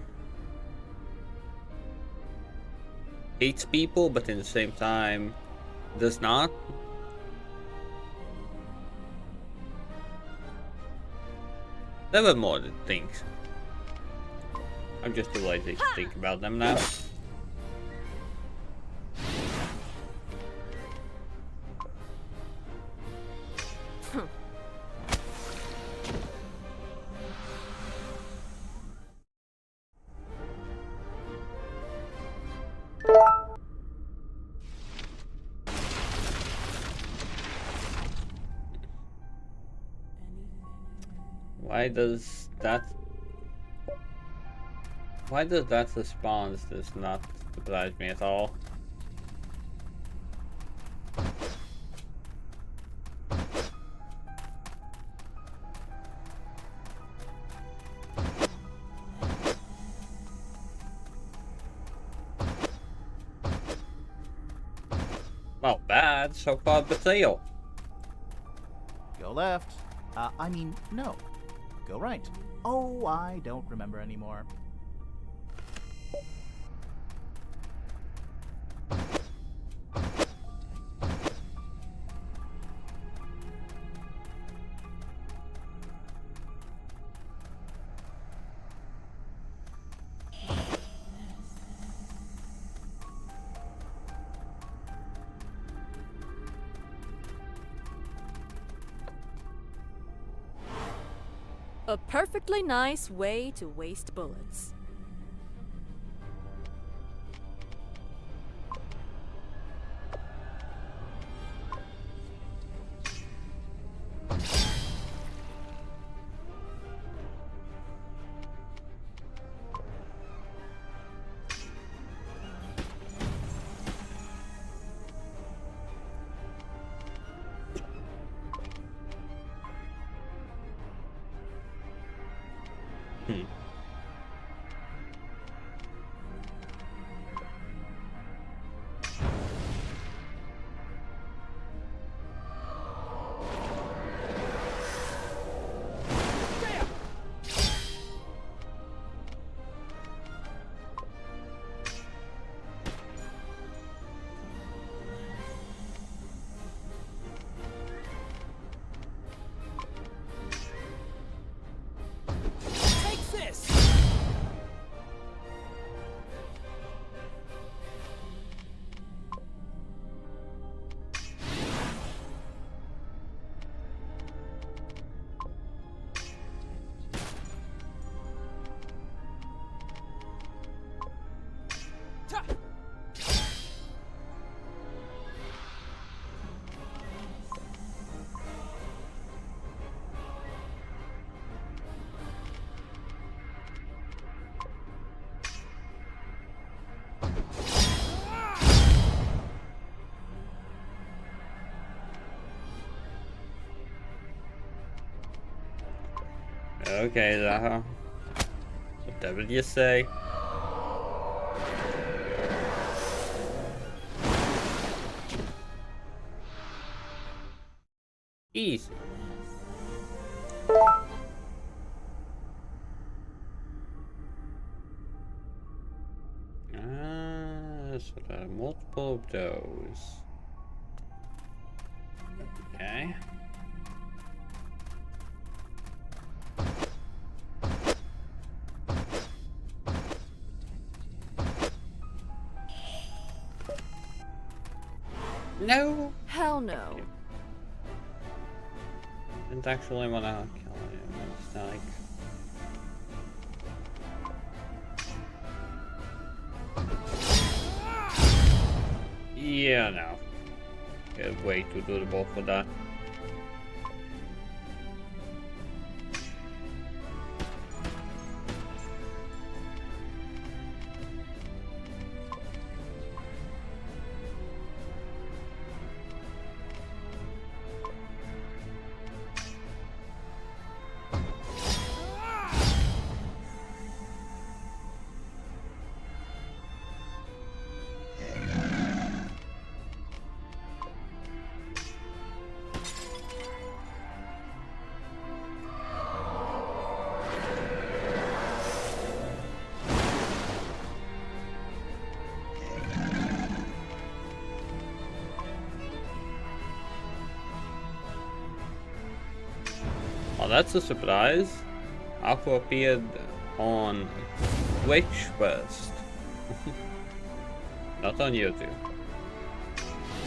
hates people, but in the same time does not. There were more things. I'm just too lazy to think about them now. Why does that response does not surprise me at all? Not bad, so far betrayal. Go left. I mean, no. Go right. Oh, I don't remember anymore. A perfectly nice way to waste bullets. Okay, Zaha. Whatever you say. Easy. So there are multiple of those. Okay. No. Hell no. Didn't actually want to kill him. It's like. Yeah, no. Get way too durable for that. Oh, that's a surprise. Aqua appeared on Twitch first. Not on YouTube.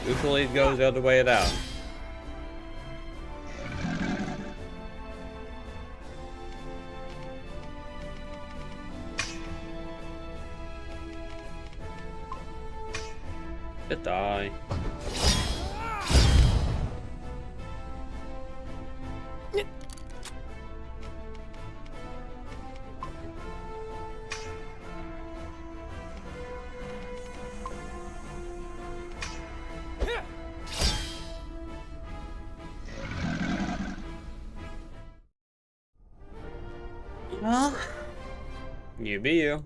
Usually it goes the other way around. It die. Well, you be you.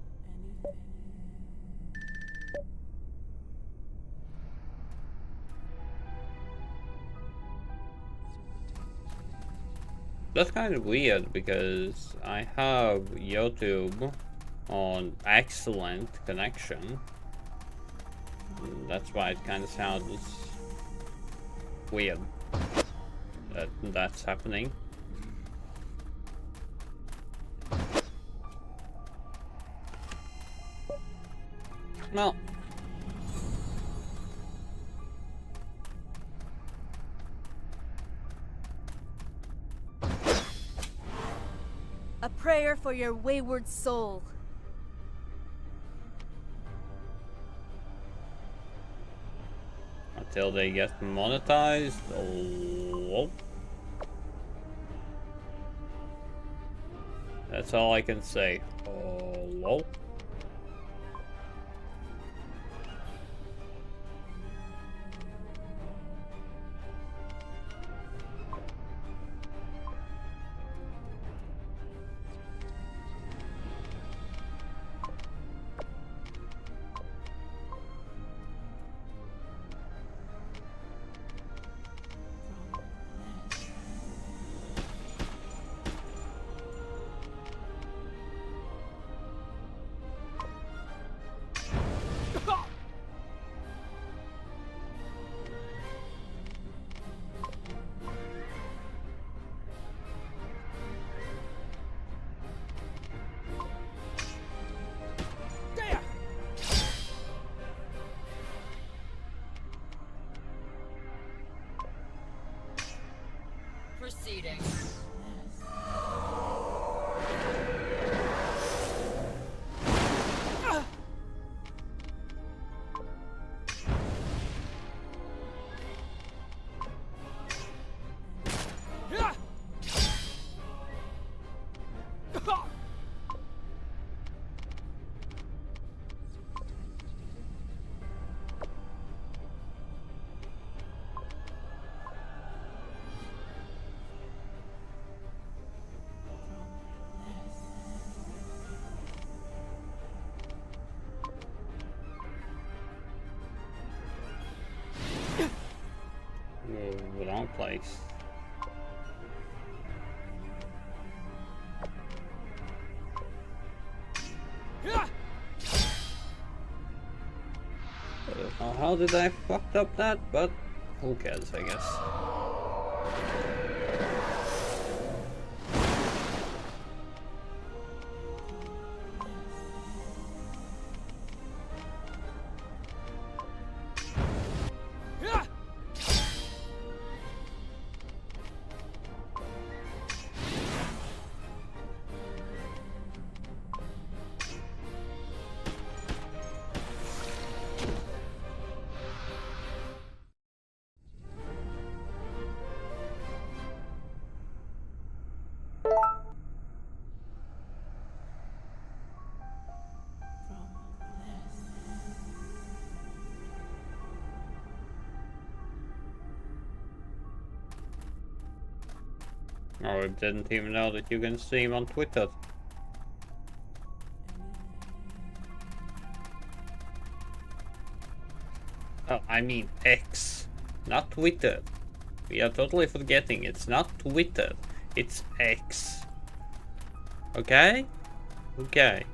That's kind of weird because I have YouTube on excellent connection. That's why it kind of sounds weird that that's happening. No. A prayer for your wayward soul. Until they get monetized. Oh. That's all I can say. Oh. Proceeding. No, wrong place. How did I fucked up that? But who cares, I guess. Oh, I didn't even know that you can stream on Twitter. Oh, I mean X, not Twitter. We are totally forgetting it's not Twitter, it's X. Okay? Okay.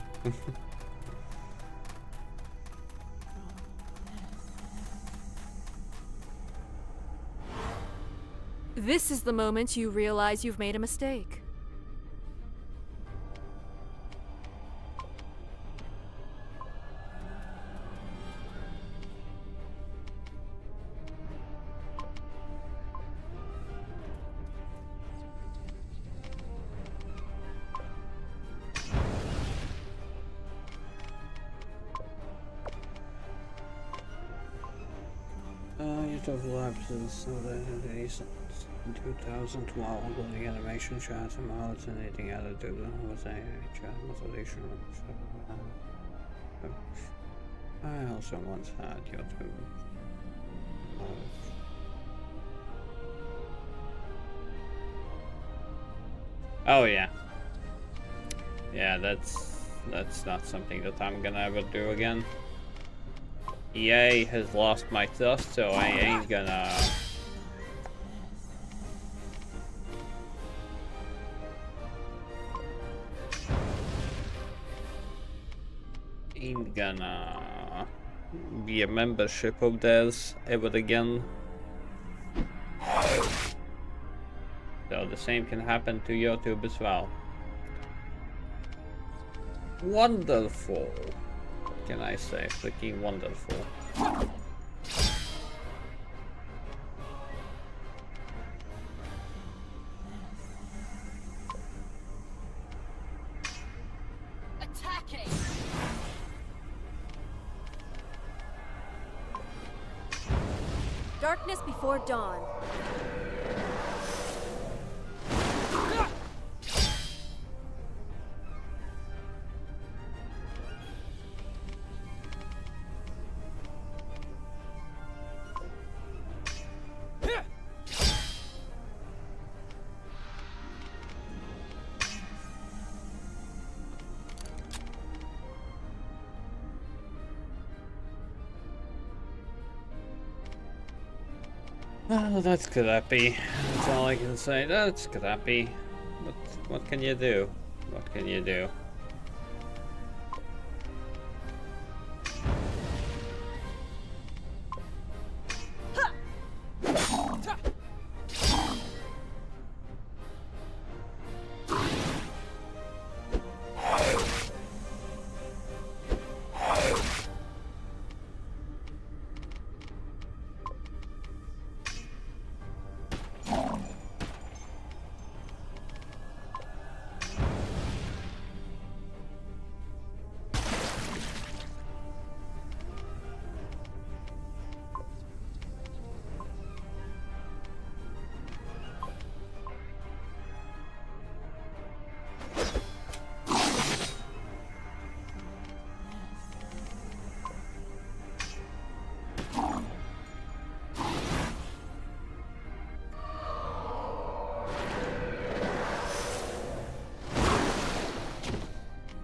This is the moment you realize you've made a mistake. YouTube lapses of the 2000 while uploading animation shots and alternating attitude with a chat motivation. I also once had YouTube. Oh yeah. Yeah, that's not something that I'm gonna ever do again. EA has lost my trust, so I ain't gonna... be a membership of theirs ever again. So the same can happen to YouTube as well. Wonderful. What can I say? Freaking wonderful. Attacking! Darkness before dawn. Oh, that's crappy. That's all I can say. That's crappy. What can you do? What can you do?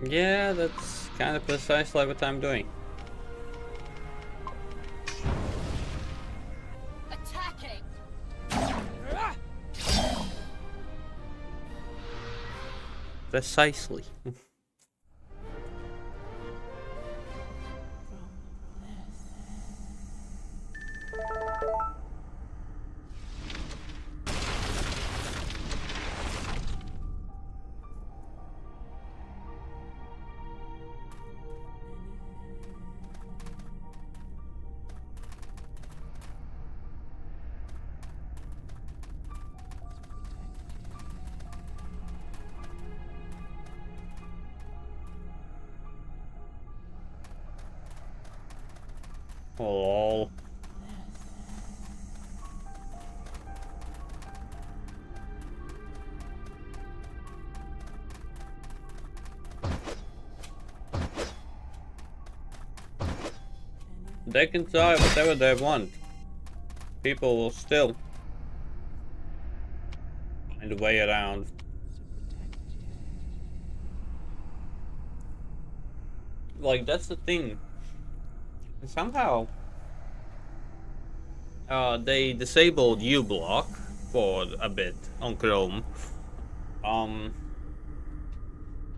Yeah, that's kind of precisely what I'm doing. Attacking! Precisely. Lol. They can try whatever they want. People will still find a way around. Like, that's the thing. Somehow, they disabled uBlock for a bit on Chrome.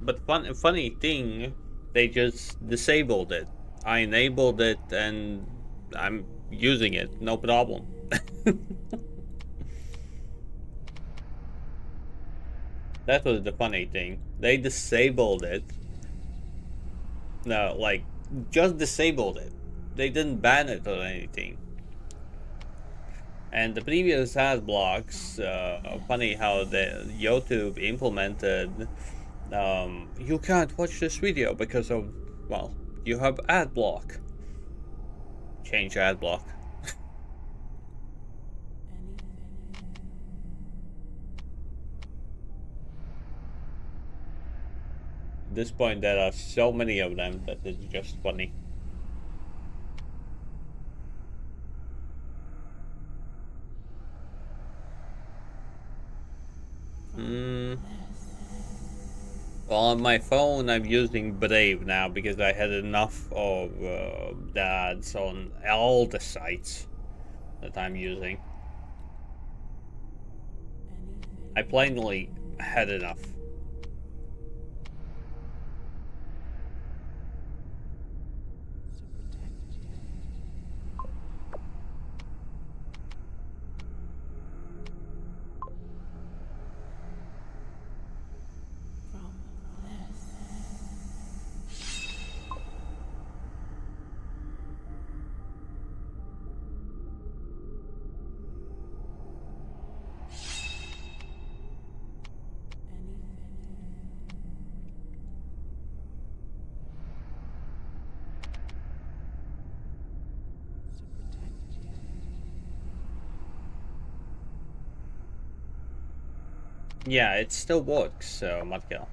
But funny thing, they just disabled it. I enabled it and I'm using it, no problem. That was the funny thing. They disabled it. No, like, just disabled it. They didn't ban it or anything. And the previous ad blocks, funny how the YouTube implemented, you can't watch this video because of, well, you have ad block. Change ad block. At this point, there are so many of them that it's just funny. Well, on my phone, I'm using Brave now because I had enough of the ads on all the sites that I'm using. I plainly had enough. Yeah, it still works, so Matkill.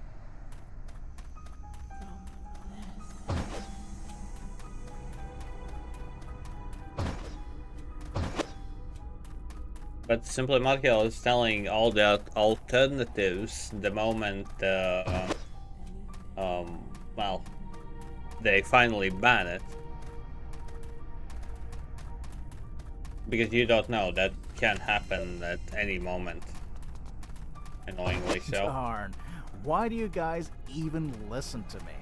But Simply Matkill is telling all the alternatives the moment, well, they finally ban it. Because you don't know, that can happen at any moment. Annoyingly so. Darn. Why do you guys even listen to me?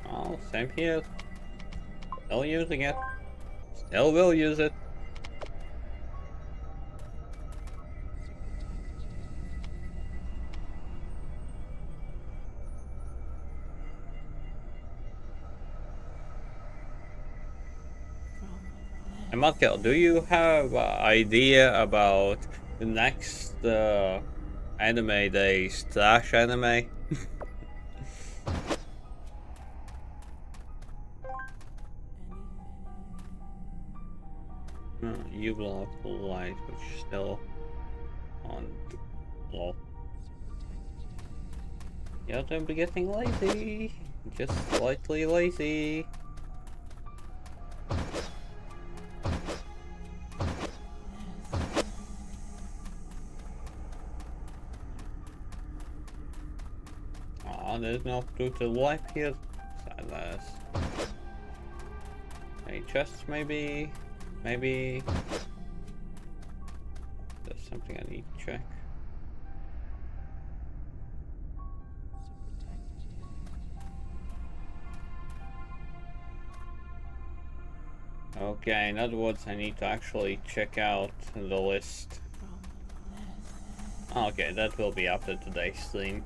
Oh, same here. Still using it. Still will use it. And Matkel, do you have idea about the next anime days trash anime? You block the light, which is still on. Lol. Yeah, don't be getting lazy. Just slightly lazy. There's no truth to life here. Sadness. Any chests, maybe? Maybe. There's something I need to check. Okay, in other words, I need to actually check out the list. Okay, that will be after today's stream.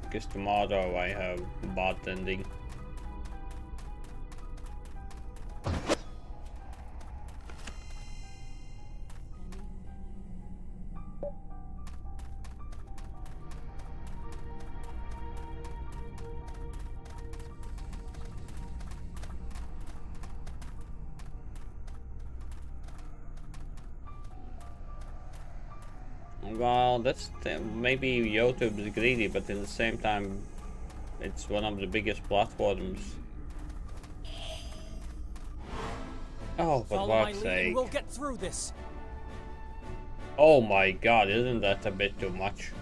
Because tomorrow I have bartending. Well, that's maybe YouTube is greedy, but at the same time, it's one of the biggest platforms. Oh, for God's sake! We'll get through this. Oh my God! Isn't that a bit too much?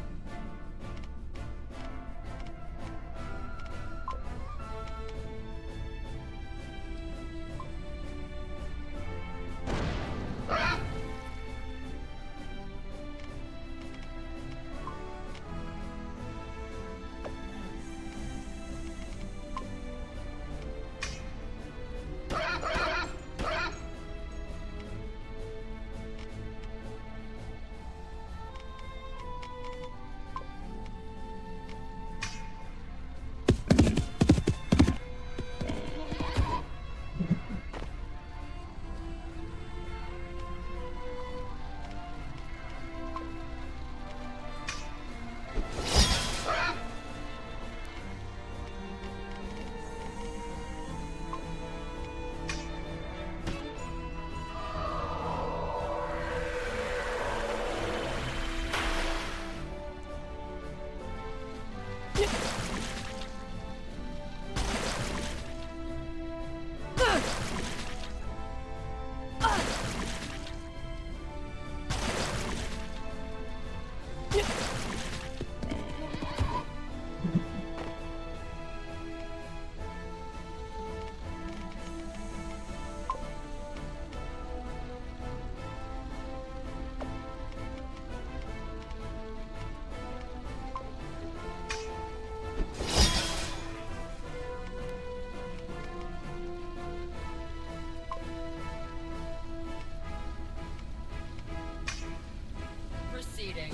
Proceeding.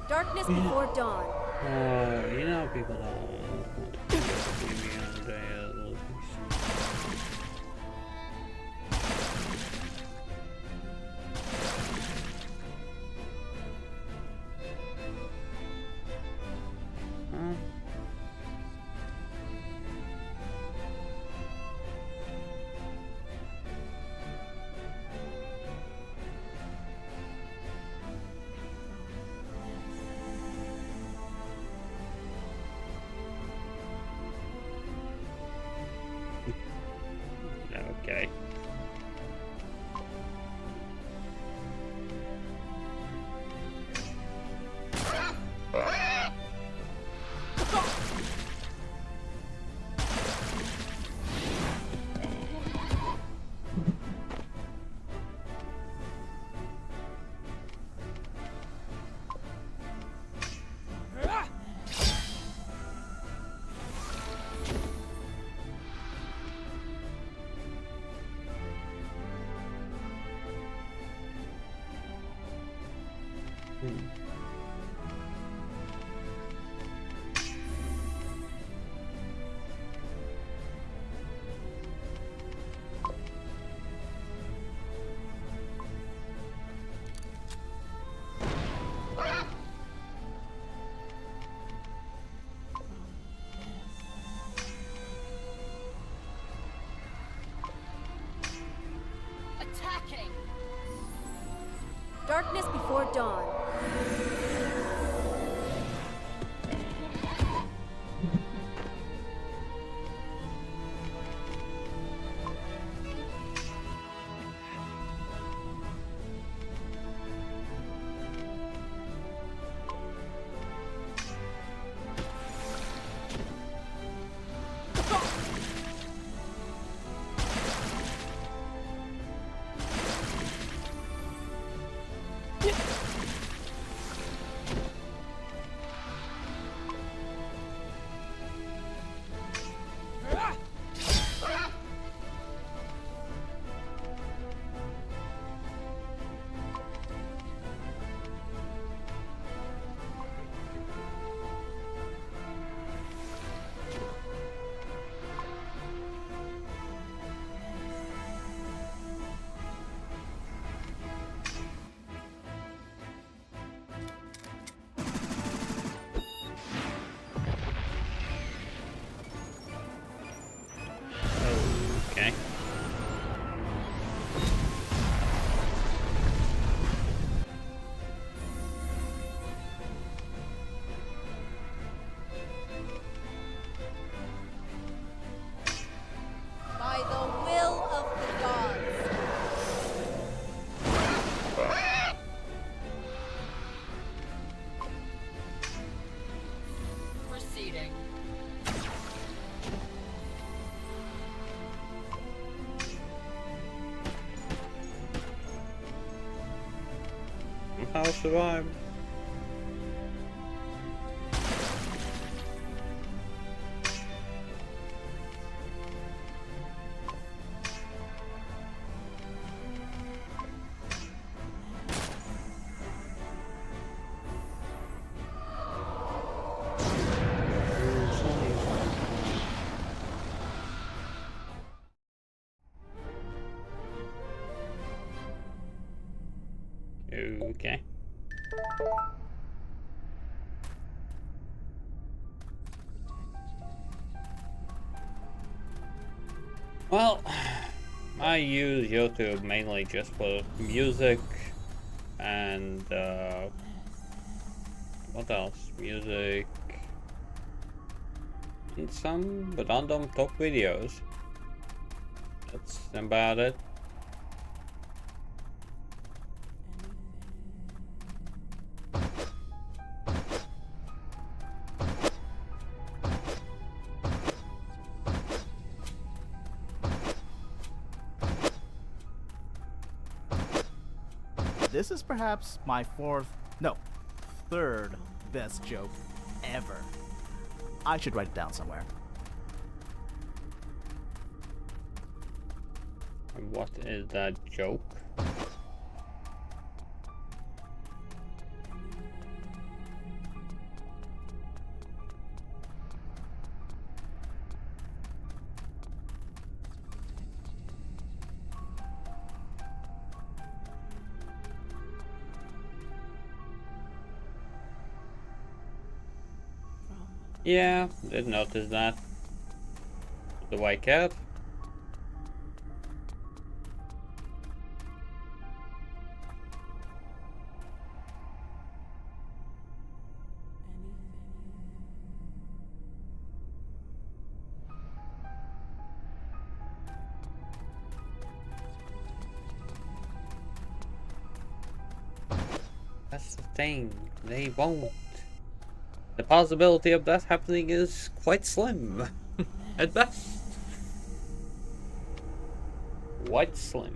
Darkness before dawn. Oh, you know people don't want to be on the day of those things. Huh? Okay. Darkness before dawn. Okay. By the will of the gods. Proceeding. Somehow survived. Okay. Well, I use YouTube mainly just for music and what else? Music and some random top videos. That's about it. This is perhaps my third best joke ever. I should write it down somewhere. What is that joke? Yeah, did notice that. The white cat. That's the thing, they won't. The possibility of that happening is quite slim, at best. Quite slim.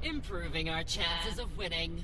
improving our chances of winning.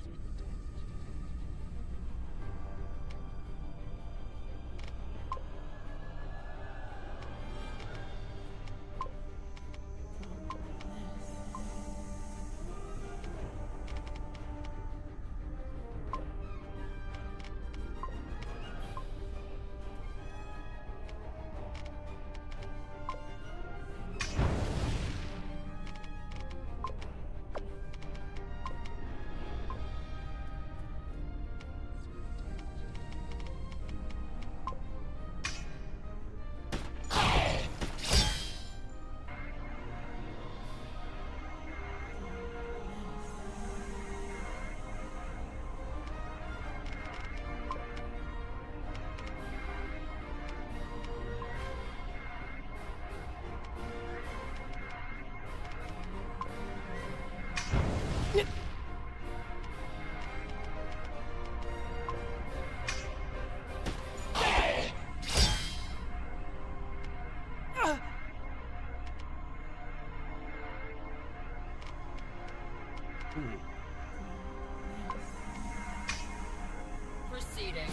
Proceeding.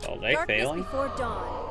Are they Darkness failing? before dawn.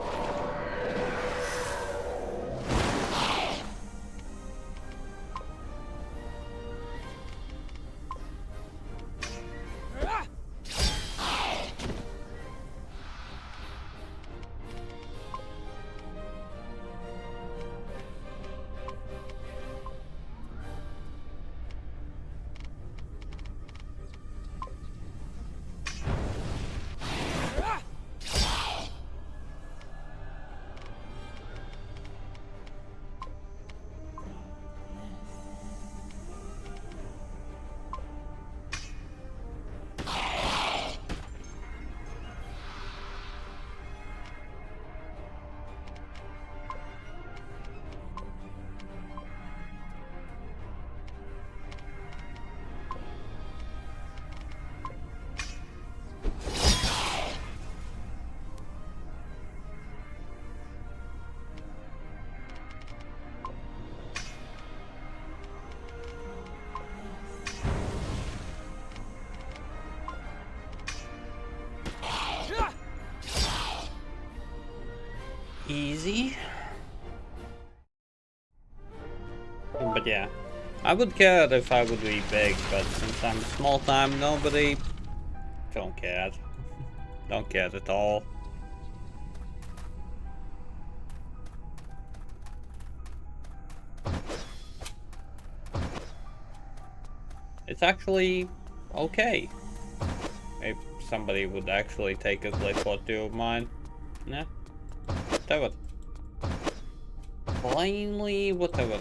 Easy. But yeah, I would care if I would be big, but since I'm small time nobody, don't care. Don't care at all. It's actually okay. If somebody would actually take a clip or two of mine. Yeah. Whatever. Plainly whatever.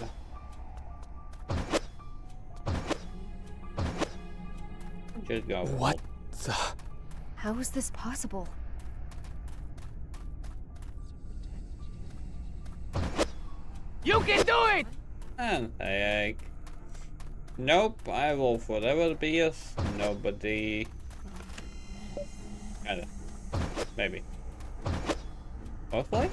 Just go. What the? How is this possible? You can do it! And heck. Nope, I will forever be a nobody. I don't know. Maybe. Hopefully?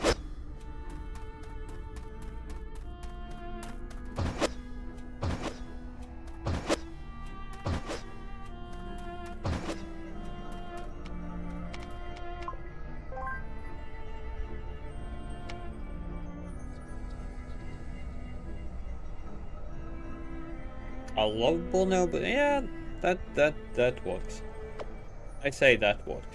A lovable nobody? Yeah, that works. I say that works.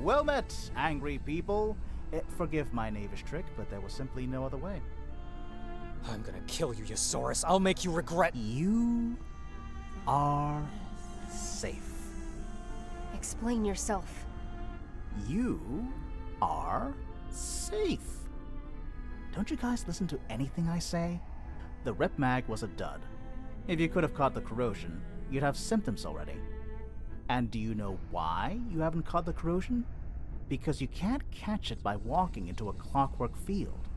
Well met, angry people. Forgive my knavish trick, but there was simply no other way. I'm gonna kill you, Yosaurus. I'll make you regret. You are safe. Explain yourself. You are safe. Don't you guys listen to anything I say? The rep mag was a dud. If you could have caught the corrosion, you'd have symptoms already. And do you know why you haven't caught the corrosion? Because you can't catch it by walking into a clockwork field.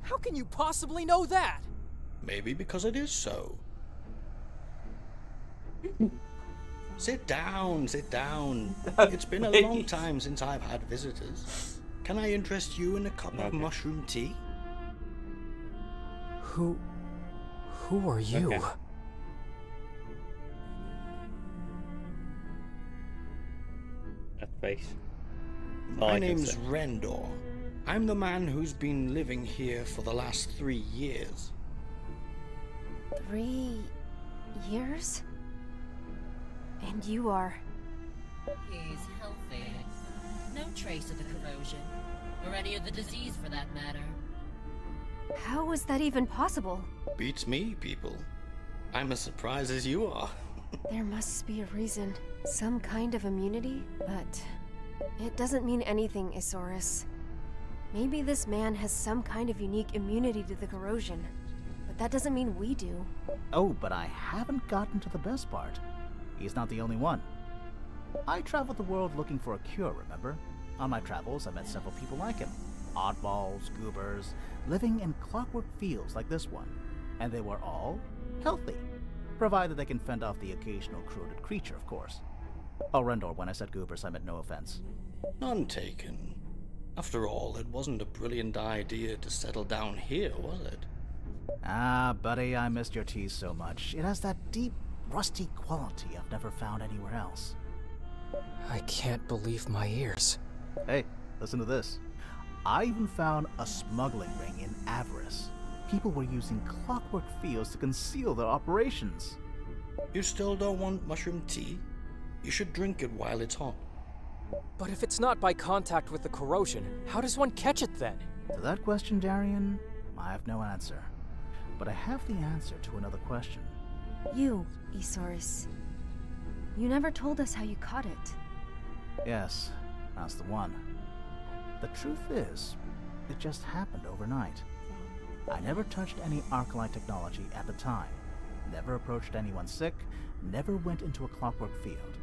How can you possibly know that? Maybe because it is so. Sit down, sit down. It's been a long time since I've had visitors. Can I interest you in a cup of mushroom tea? Who are you? Okay. That face. My name's Rendor. I'm the man who's been living here for the last 3 years. 3 years? And you are... He's healthy. No trace of the corrosion. Or any of the disease for that matter. How is that even possible? Beats me, people. I'm as surprised as you are. There must be a reason. Some kind of immunity? But... it doesn't mean anything, Isaurus. Maybe this man has some kind of unique immunity to the corrosion. But that doesn't mean we do. Oh, but I haven't gotten to the best part. He's not the only one. I traveled the world looking for a cure, remember? On my travels, I met several people like him. Oddballs, goobers, living in clockwork fields like this one. And they were all healthy. Provided they can fend off the occasional corroded creature, of course. Oh, Rendor, when I said goobers, I meant no offense. None taken. After all, it wasn't a brilliant idea to settle down here, was it? Ah, buddy, I missed your tea so much. It has that deep, rusty quality I've never found anywhere else. I can't believe my ears. Hey, listen to this. I even found a smuggling ring in Avarice. People were using clockwork fields to conceal their operations. You still don't want mushroom tea? You should drink it while it's hot. But if it's not by contact with the corrosion, how does one catch it then? To that question, Darian, I have no answer. But I have the answer to another question. You, Isaurus. You never told us how you caught it. Yes, that's the one. The truth is, it just happened overnight. I never touched any Arclight technology at the time. Never approached anyone sick. Never went into a clockwork field.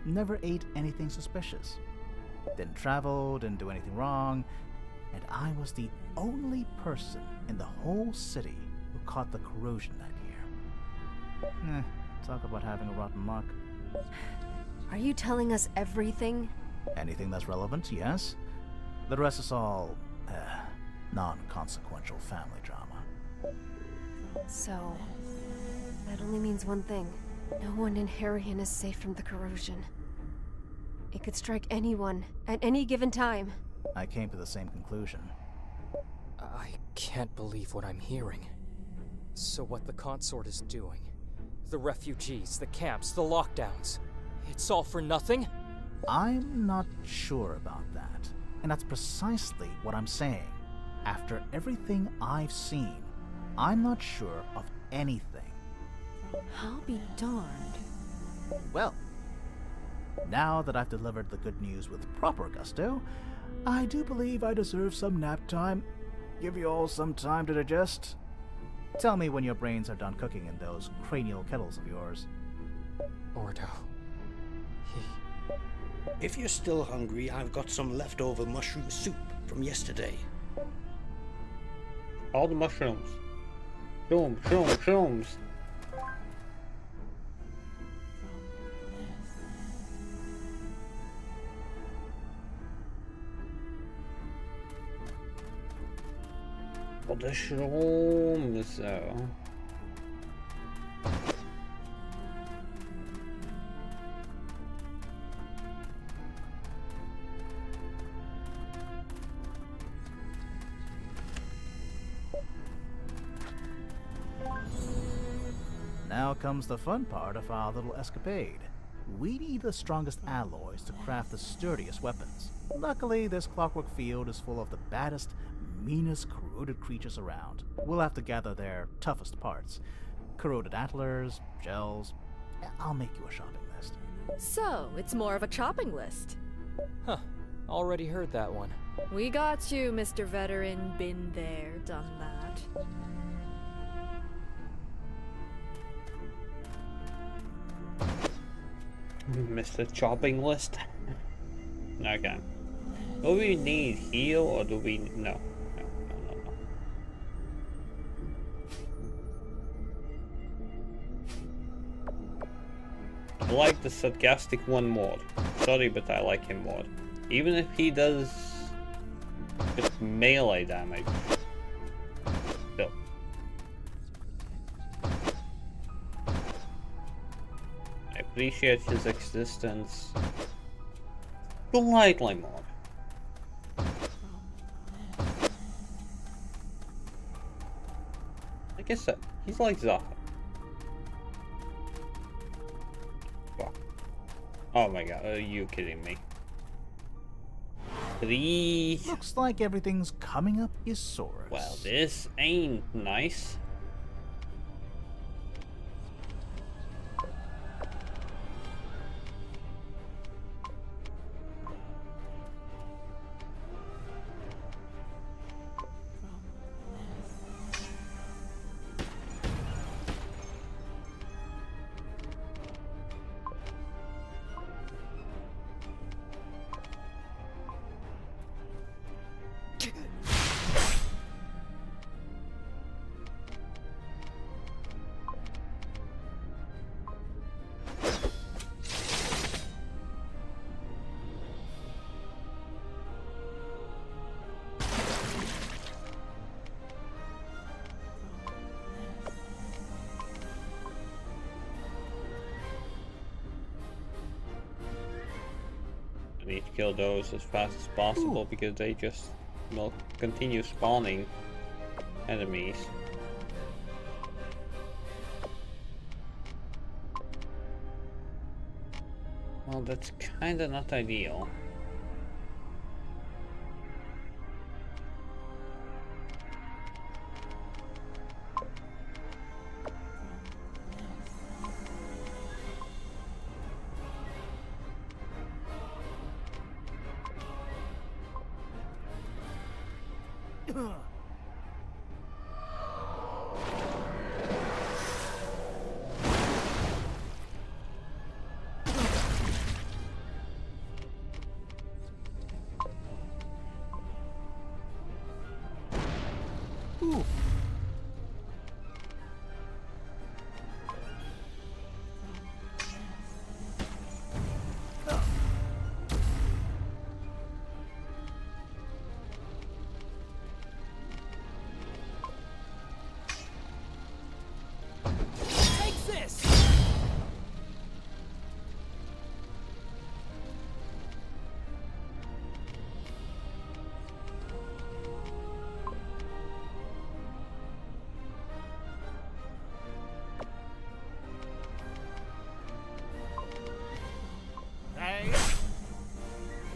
Never ate anything suspicious. Didn't travel, didn't do anything wrong. And I was the only person in the whole city who caught the corrosion that year. Talk about having a rotten luck. Are you telling us everything? Anything that's relevant, yes. The rest is all, non-consequential family drama. So, that only means one thing. No one in Harrian is safe from the corrosion. It could strike anyone, at any given time. I came to the same conclusion. I can't believe what I'm hearing. So what the consort is doing, the refugees, the camps, the lockdowns, it's all for nothing? I'm not sure about that. And that's precisely what I'm saying. After everything I've seen, I'm not sure of anything. I'll be darned. Well, now that I've delivered the good news with proper gusto, I do believe I deserve some nap time. Give you all some time to digest. Tell me when your brains are done cooking in those cranial kettles of yours. Ordo. If you're still hungry, I've got some leftover mushroom soup from yesterday. All the mushrooms. Shrooms. Oh, the shrooms, though. Now comes the fun part of our little escapade. We need the strongest alloys to craft the sturdiest weapons. Luckily, this clockwork field is full of the baddest, meanest corroded creatures around. We'll have to gather their toughest parts. Corroded antlers, gels. I'll make you a shopping list. So, it's more of a chopping list. Huh. Already heard that one. We got you, Mr. Veteran. Been there, done that. Mr. Chopping List. Okay. Do we need heal or do we no? No. I like the sarcastic one more. Sorry, but I like him more. Even if he does just melee damage. Still. I appreciate his existence slightly more. Like I said, he's like Zaha. Fuck. Oh my god, are you kidding me? 3. Looks like everything's coming up Isaurus. Well, this ain't nice. I need to kill those as fast as possible because they just will continue spawning enemies. Well, that's kinda not ideal.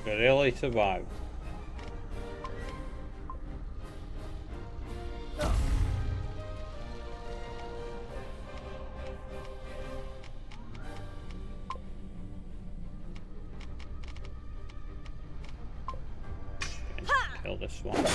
Really survived. Kill this one.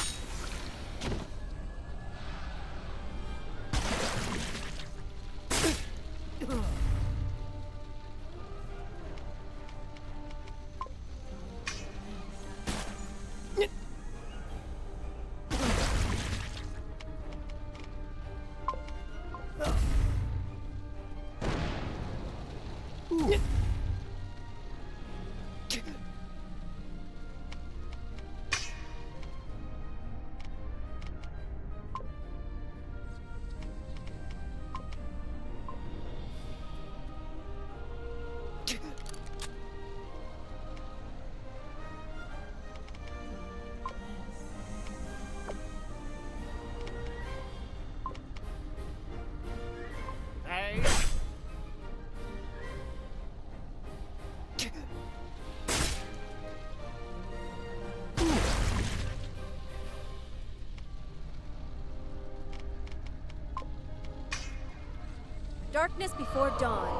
Darkness before dawn.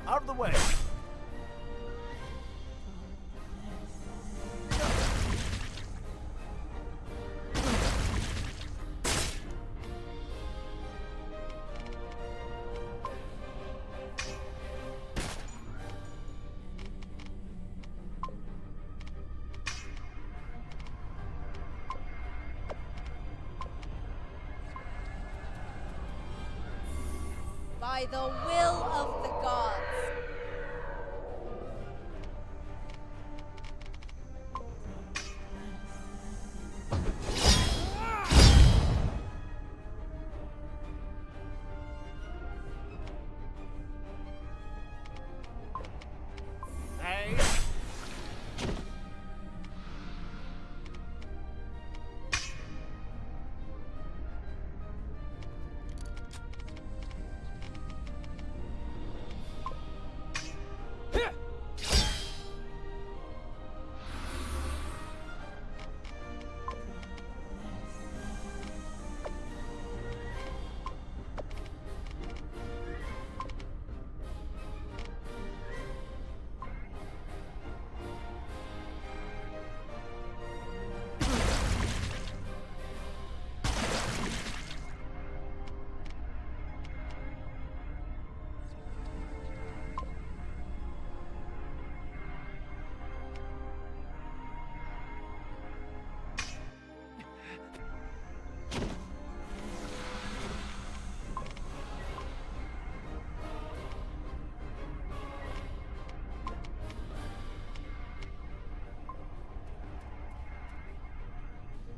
Out of the way. By the will of the gods.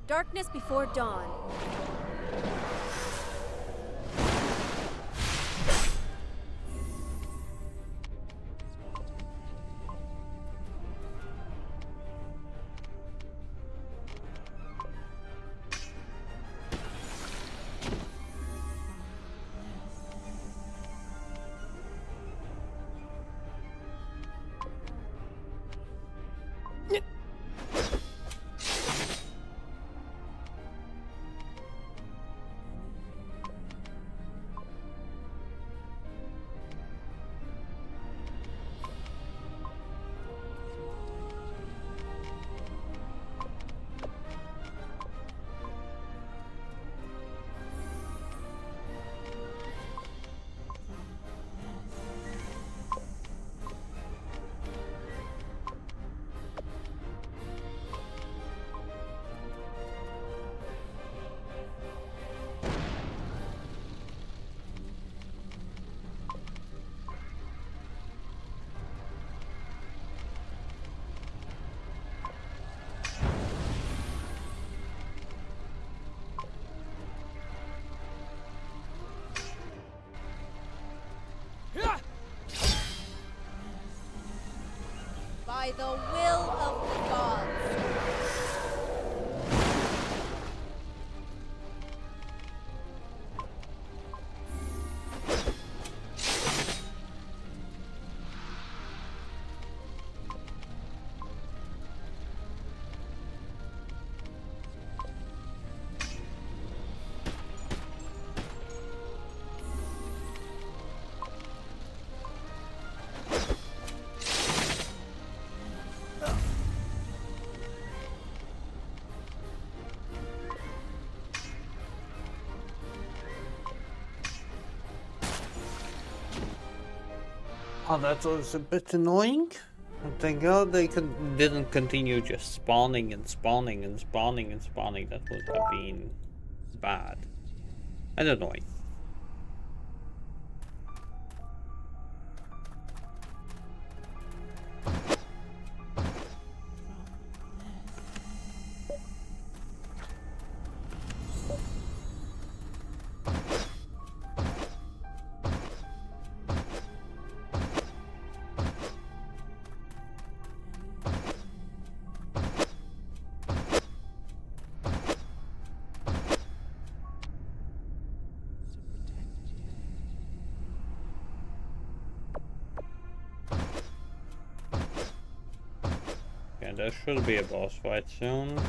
Darkness before dawn. By the will of the gods. Well, that was a bit annoying. Thank God they didn't continue just spawning and spawning and spawning and spawning. That would have been bad and annoying. Yeah, there should be a boss fight soon.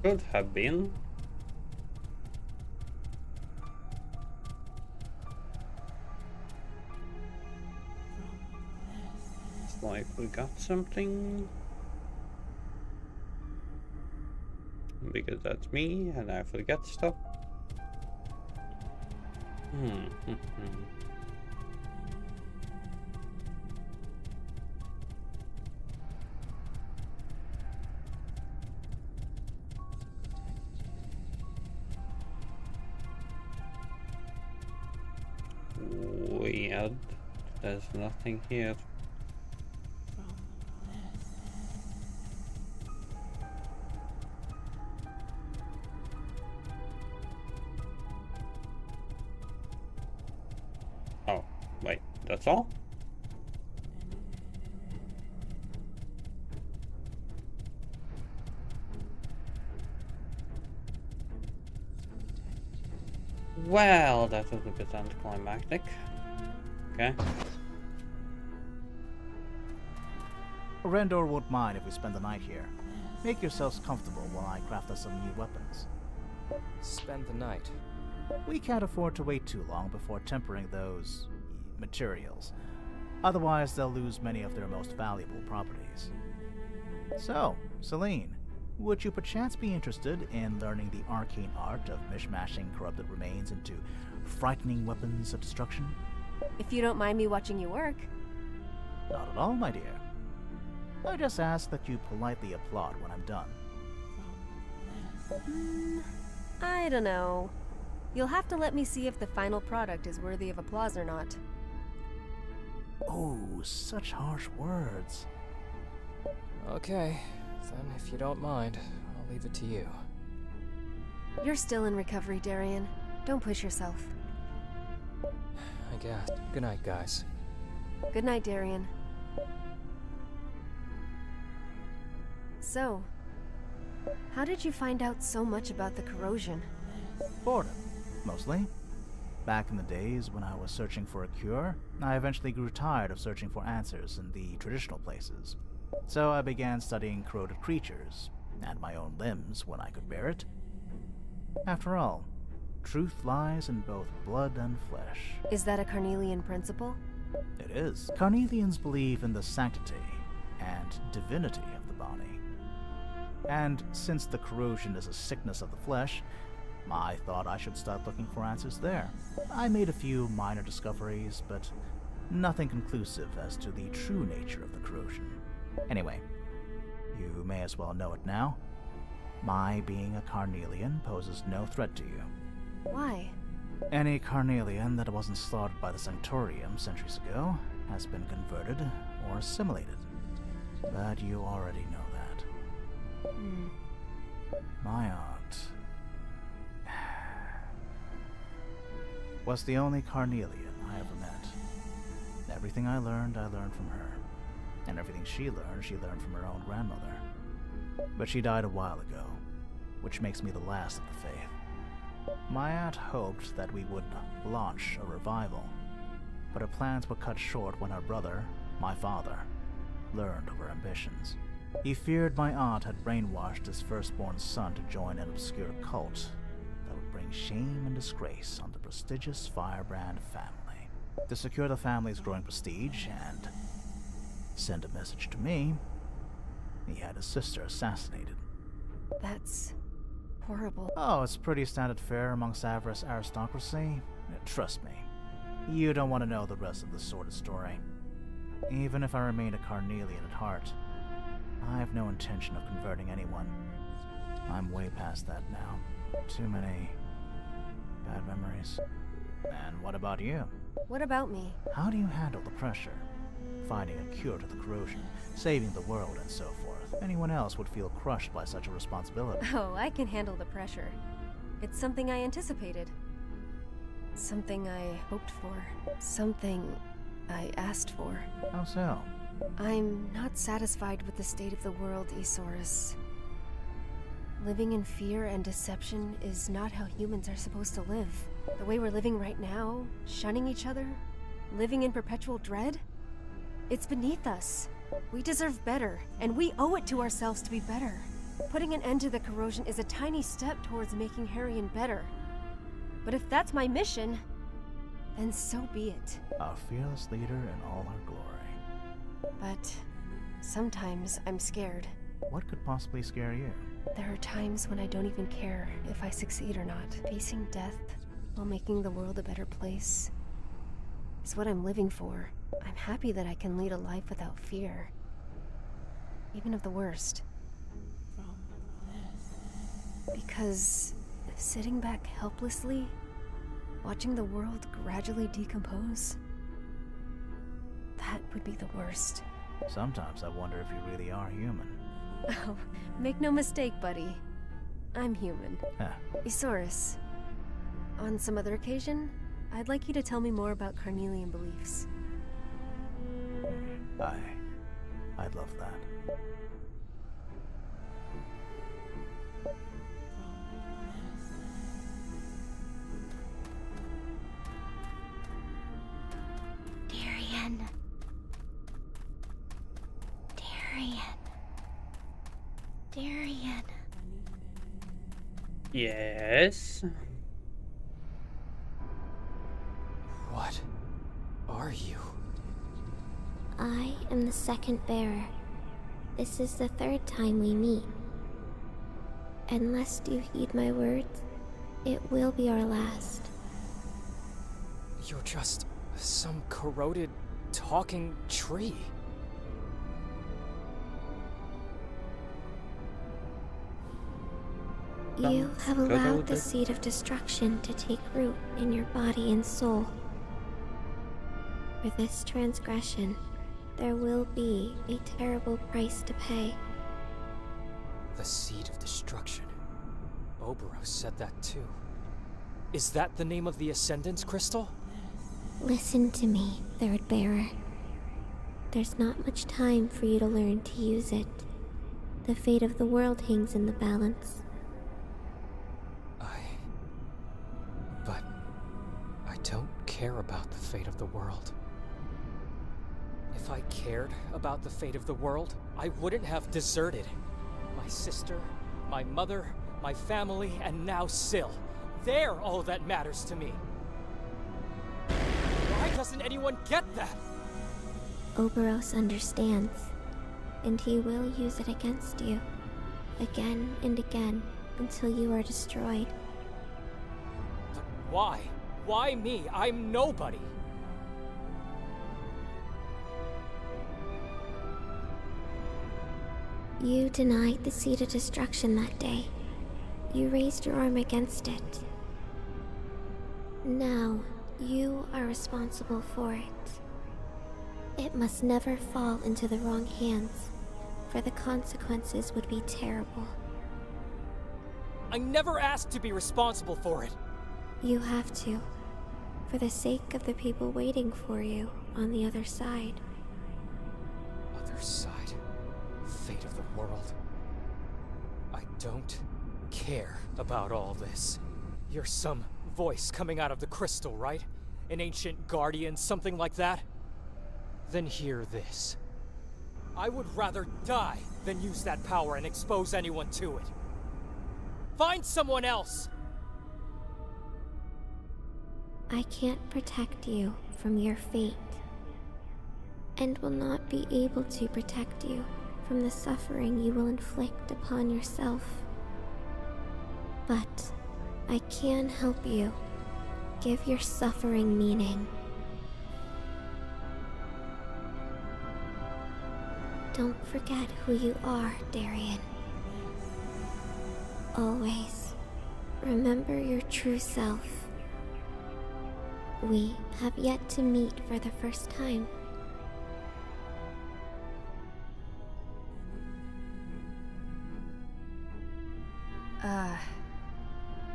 Could have been. Like we got something, because that's me and I forget stuff. Weird, there's nothing here. Oh, wait, that's all? Well, that was a bit anticlimactic. Okay. Rendor won't mind if we spend the night here. Make yourselves comfortable while I craft us some new weapons. Spend the night. We can't afford to wait too long before tempering those materials. Otherwise, they'll lose many of their most valuable properties. So, Celine, would you perchance be interested in learning the arcane art of mishmashing corrupted remains into frightening weapons of destruction? If you don't mind me watching you work. Not at all, my dear. I just ask that you politely applaud when I'm done. I don't know. You'll have to let me see if the final product is worthy of applause or not. Oh, such harsh words. Okay, then if you don't mind, I'll leave it to you. You're still in recovery, Darian. Don't push yourself. I guess. Good night, guys. Good night, Darian. So, how did you find out so much about the corrosion? Boredom, mostly. Back in the days when I was searching for a cure, I eventually grew tired of searching for answers in the traditional places. So I began studying corroded creatures, and my own limbs when I could bear it. After all, truth lies in both blood and flesh. Is that a Carnelian principle? It is. Carnelians believe in the sanctity and divinity of the body. And since the corrosion is a sickness of the flesh, I thought I should start looking for answers there. I made a few minor discoveries, but nothing conclusive as to the true nature of the corrosion. Anyway, you may as well know it now. My being a Carnelian poses no threat to you. Why? Any Carnelian that wasn't slaughtered by the Sanctorium centuries ago has been converted or assimilated. But you already know that. My aunt was the only Carnelian I ever met. Everything I learned from her. And everything she learned from her own grandmother. But she died a while ago, which makes me the last of the faith. My aunt hoped that we would launch a revival, but her plans were cut short when her brother, my father, learned of her ambitions. He feared my aunt had brainwashed his firstborn son to join an obscure cult that would bring shame and disgrace on the prestigious Firebrand family. To secure the family's growing prestige and send a message to me, he had his sister assassinated. That's horrible. Oh, it's pretty standard fare amongst Avarice aristocracy. Trust me, you don't want to know the rest of the sordid story. Even if I remain a Carnelian at heart, I have no intention of converting anyone. I'm way past that now. Too many bad memories. And what about you? What about me? How do you handle the pressure? Finding a cure to the corrosion, saving the world, and so forth. Anyone else would feel crushed by such a responsibility. Oh, I can handle the pressure. It's something I anticipated. Something I hoped for. Something I asked for. How so? I'm not satisfied with the state of the world, Isaurus. Living in fear and deception is not how humans are supposed to live. The way we're living right now, shunning each other, living in perpetual dread, it's beneath us. We deserve better, and we owe it to ourselves to be better. Putting an end to the corrosion is a tiny step towards making Harrion better. But if that's my mission, then so be it. A fearless leader in all her glory. But sometimes I'm scared. What could possibly scare you? There are times when I don't even care if I succeed or not. Facing death while making the world a better place is what I'm living for. I'm happy that I can lead a life without fear, even of the worst. Because sitting back helplessly, watching the world gradually decompose, that would be the worst. Sometimes I wonder if you really are human. Oh, make no mistake, buddy. I'm human. Isaurus, on some other occasion, I'd like you to tell me more about Carnelian beliefs. I'd love that. Darian. Darian. Yes? What are you? I am the second bearer. This is the third time we meet. Unless you heed my words, it will be our last. You're just some corroded, talking tree. You have allowed the seed of destruction to take root in your body and soul. For this transgression, there will be a terrible price to pay. The seed of destruction. Oberos said that too. Is that the name of the Ascendance Crystal? Listen to me, Third Bearer. There's not much time for you to learn to use it. The fate of the world hangs in the balance. But I don't care about the fate of the world. If I cared about the fate of the world, I wouldn't have deserted my sister, my mother, my family, and now Syl. They're all that matters to me. Why doesn't anyone get that? Oberos understands, and he will use it against you, again and again, until you are destroyed. But why? Why me? I'm nobody. You denied the seed of destruction that day. You raised your arm against it. Now, you are responsible for it. It must never fall into the wrong hands, for the consequences would be terrible. I never asked to be responsible for it. You have to, for the sake of the people waiting for you on the other side. Other side? Fate of the world. I don't care about all this. You're some voice coming out of the crystal, right? An ancient guardian, something like that? Then hear this. I would rather die than use that power and expose anyone to it. Find someone else! I can't protect you from your fate, and will not be able to protect you from the suffering you will inflict upon yourself. But I can help you give your suffering meaning. Don't forget who you are, Darien. Always remember your true self. We have yet to meet for the first time.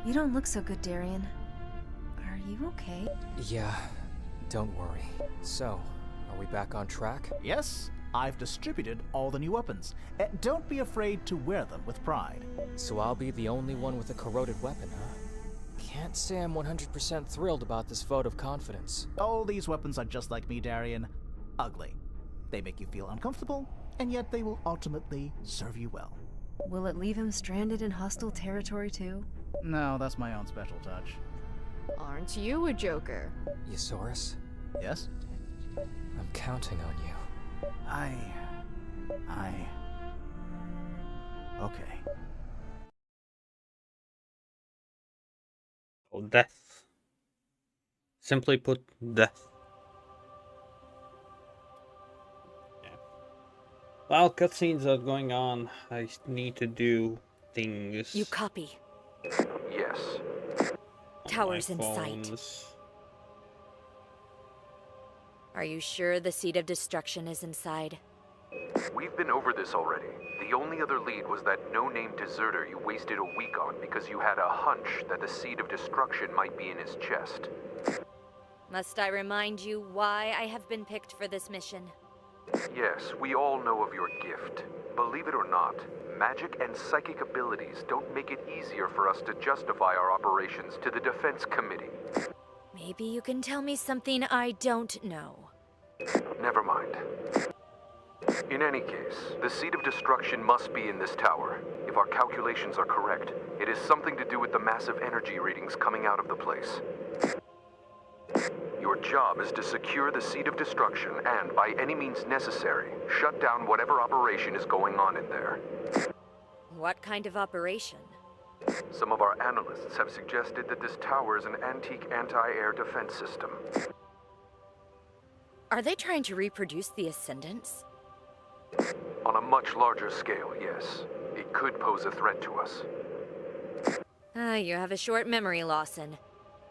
You don't look so good, Darien. Are you okay? Yeah, don't worry. So, are we back on track? Yes, I've distributed all the new weapons. Don't be afraid to wear them with pride. So I'll be the only one with a corroded weapon, huh? Can't say I'm 100% thrilled about this vote of confidence. All these weapons are just like me, Darien. Ugly. They make you feel uncomfortable, and yet they will ultimately serve you well. Will it leave him stranded in hostile territory too? No, that's my own special touch. Aren't you a joker? Yosaurus? Yes? I'm counting on you. Okay. Or death. Simply put, death. Yeah. While cutscenes are going on, I need to do things. You copy. Yes. Towers in sight. Are you sure the seed of destruction is inside? We've been over this already. The only other lead was that no-name deserter you wasted a week on because you had a hunch that the seed of destruction might be in his chest. Must I remind you why I have been picked for this mission? Yes, we all know of your gift. Believe it or not, magic and psychic abilities don't make it easier for us to justify our operations to the Defense Committee. Maybe you can tell me something I don't know. Never mind. In any case, the seed of destruction must be in this tower. If our calculations are correct, it is something to do with the massive energy readings coming out of the place. Your job is to secure the seed of destruction and, by any means necessary, shut down whatever operation is going on in there. What kind of operation? Some of our analysts have suggested that this tower is an antique anti-air defense system. Are they trying to reproduce the Ascendants? On a much larger scale, yes. It could pose a threat to us. You have a short memory, Lawson.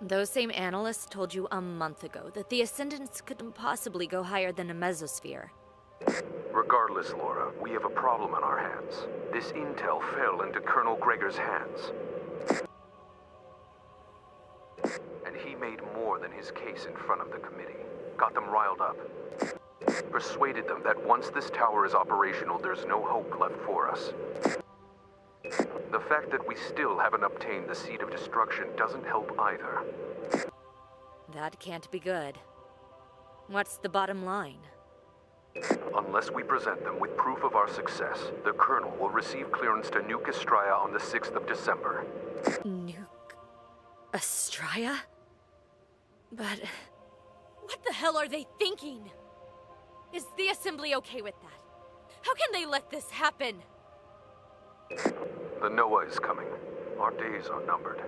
Those same analysts told you a month ago that the Ascendants couldn't possibly go higher than a mesosphere. Regardless, Laura, we have a problem on our hands. This intel fell into Colonel Gregor's hands. And he made more than his case in front of the committee. Got them riled up. Persuaded them that once this tower is operational, there's no hope left for us. The fact that we still haven't obtained the seed of destruction doesn't help either. That can't be good. What's the bottom line? Unless we present them with proof of our success, the Colonel will receive clearance to nuke Estraya on the 6th of December. Nuke Estraya? But what the hell are they thinking? Is the Assembly okay with that? How can they let this happen? The Noah is coming. Our days are numbered.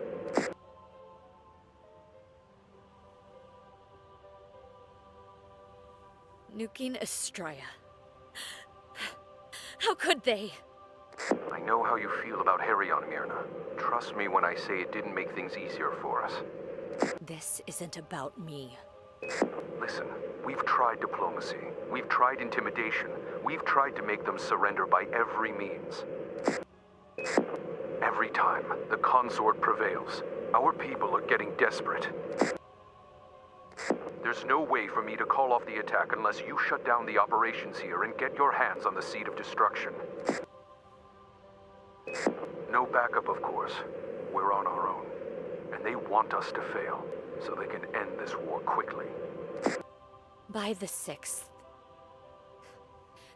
Nuking Estraya. How could they? I know how you feel about Harryon, Myrna. Trust me when I say it didn't make things easier for us. This isn't about me. Listen, we've tried diplomacy. We've tried intimidation. We've tried to make them surrender by every means. Every time, the consort prevails. Our people are getting desperate. There's no way for me to call off the attack unless you shut down the operations here and get your hands on the seed of destruction. No backup, of course. We're on our own. And they want us to fail, so they can end this war quickly. By the 6th.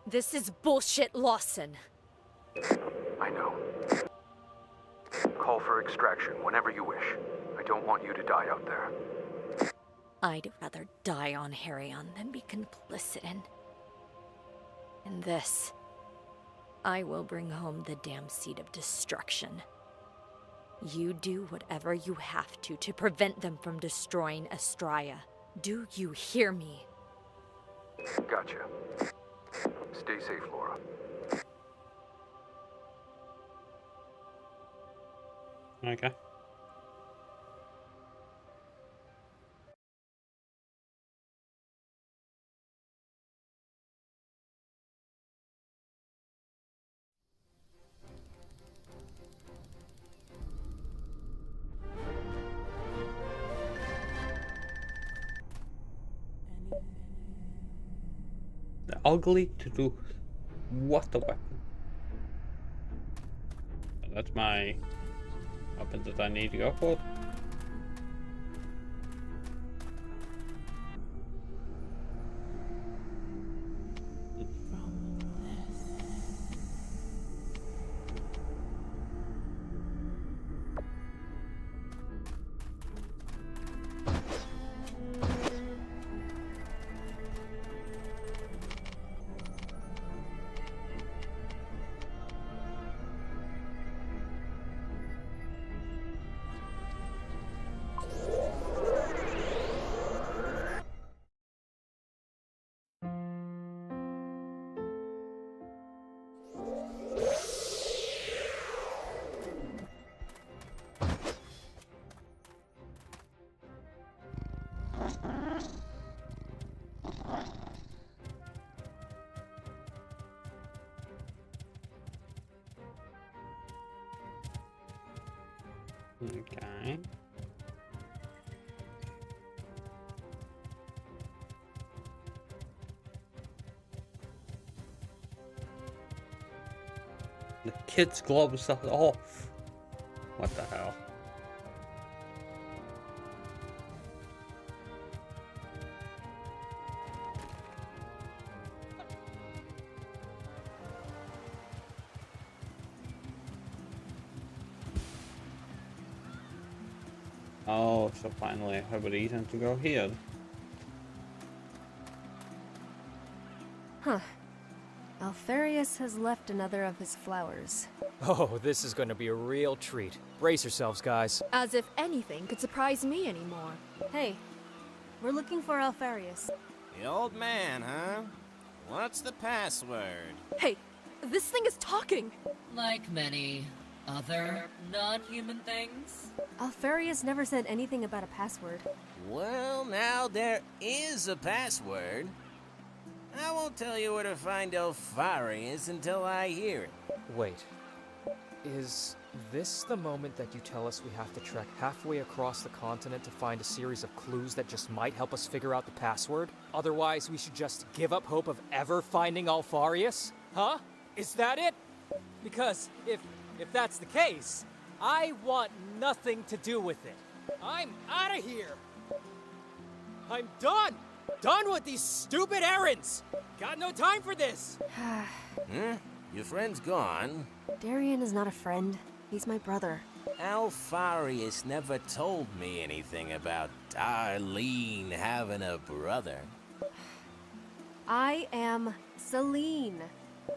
This is bullshit, Lawson. I know. Call for extraction whenever you wish. I don't want you to die out there. I'd rather die on Harrion than be complicit in this. I will bring home the damn seed of destruction. You do whatever you have to prevent them from destroying Astraea. Do you hear me? Gotcha. Stay safe, Laura. Okay. The ugly truth. What a weapon. That's my weapon that I need to go for. Okay. The kid's gloves are off. What the hell? Oh, so finally I have a reason to go here. Huh. Alfarius has left another of his flowers. Oh, this is going to be a real treat. Brace yourselves, guys. As if anything could surprise me anymore. Hey, we're looking for Alfarius. The old man, huh? What's the password? Hey, this thing is talking! Like many other non-human things? Alfarius never said anything about a password. Well, now there is a password. I won't tell you where to find Alfarius until I hear it. Wait. Is this the moment that you tell us we have to trek halfway across the continent to find a series of clues that just might help us figure out the password? Otherwise, we should just give up hope of ever finding Alfarius? Huh? Is that it? Because if that's the case, I want nothing to do with it. I'm out of here! I'm done! Done with these stupid errands! Got no time for this! Your friend's gone. Darien is not a friend. He's my brother. Alfarius never told me anything about Darlene having a brother. I am Celine.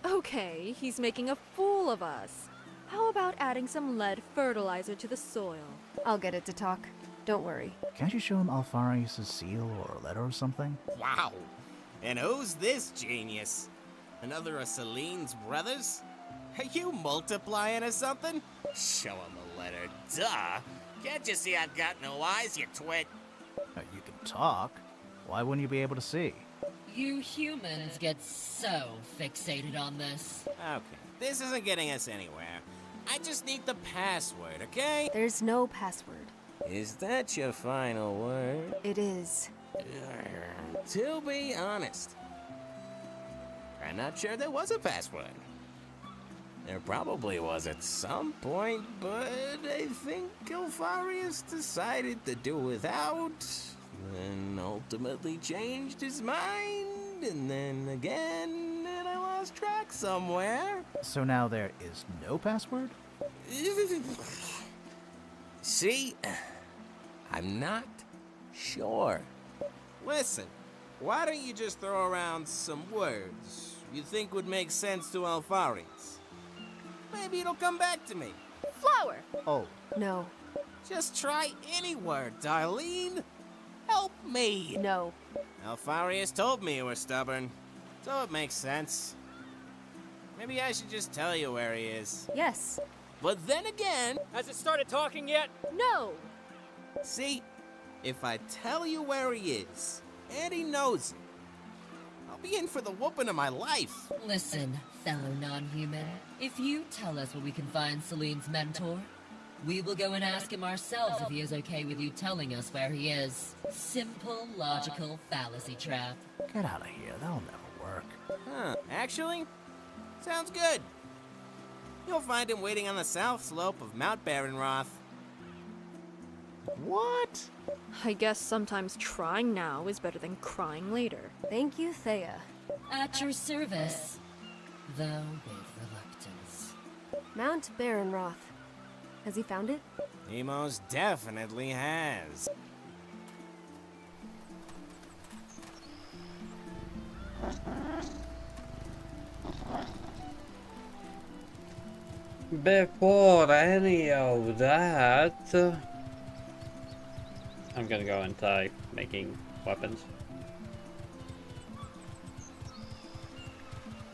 Okay, he's making a fool of us. How about adding some lead fertilizer to the soil? I'll get it to talk. Don't worry. Can't you show him Alfarius' seal or a letter or something? Wow. And who's this genius? Another of Celine's brothers? Are you multiplying or something? Show him a letter, duh! Can't you see I've got no eyes, you twit? You can talk. Why wouldn't you be able to see? You humans get so fixated on this. Okay, this isn't getting us anywhere. I just need the password, okay? There's no password. Is that your final word? It is. To be honest, I'm not sure there was a password. There probably was at some point, but I think Alfarius decided to do without, then ultimately changed his mind, and then again, and I lost track somewhere. So now there is no password? See? I'm not sure. Listen, why don't you just throw around some words you think would make sense to Alfaris? Maybe it'll come back to me. Flower! Oh. No. Just try any word, Darlene. Help me. No. Alfarius told me you were stubborn, so it makes sense. Maybe I should just tell you where he is. Yes. But then again... Has it started talking yet? No. See, if I tell you where he is, and he knows it, I'll be in for the whooping of my life. Listen, fellow non-human. If you tell us where we can find Celine's mentor, we will go and ask him ourselves if he is okay with you telling us where he is. Simple, logical fallacy trap. Get out of here. That'll never work. Huh, actually, sounds good. You'll find him waiting on the south slope of Mount Barenroth. What? I guess sometimes trying now is better than crying later. Thank you, Thea. At your service, though with reluctance. Mount Barenroth. Has he found it? He most definitely has. Before any of that, I'm gonna go and try making weapons.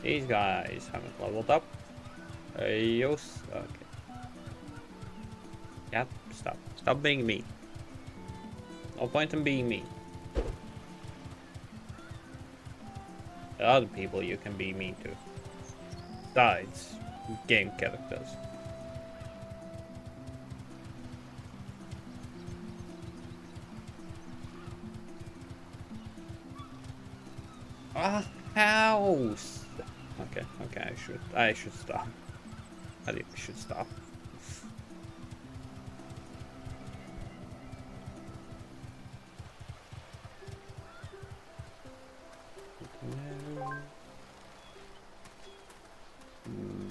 These guys haven't leveled up. Yes, okay. Yep, stop. Stop being mean. No point in being mean. There are other people you can be mean to. Besides game characters. A house! Okay, I should stop. I think we should stop.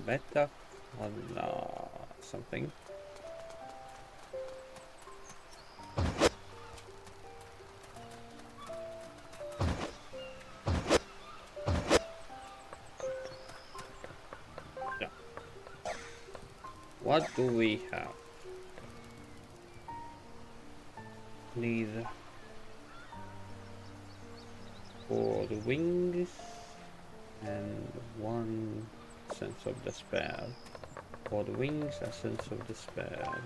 Better or something. Yeah. What do we have? Need 4 wings and 1 sense of despair. 4 wings, a sense of despair.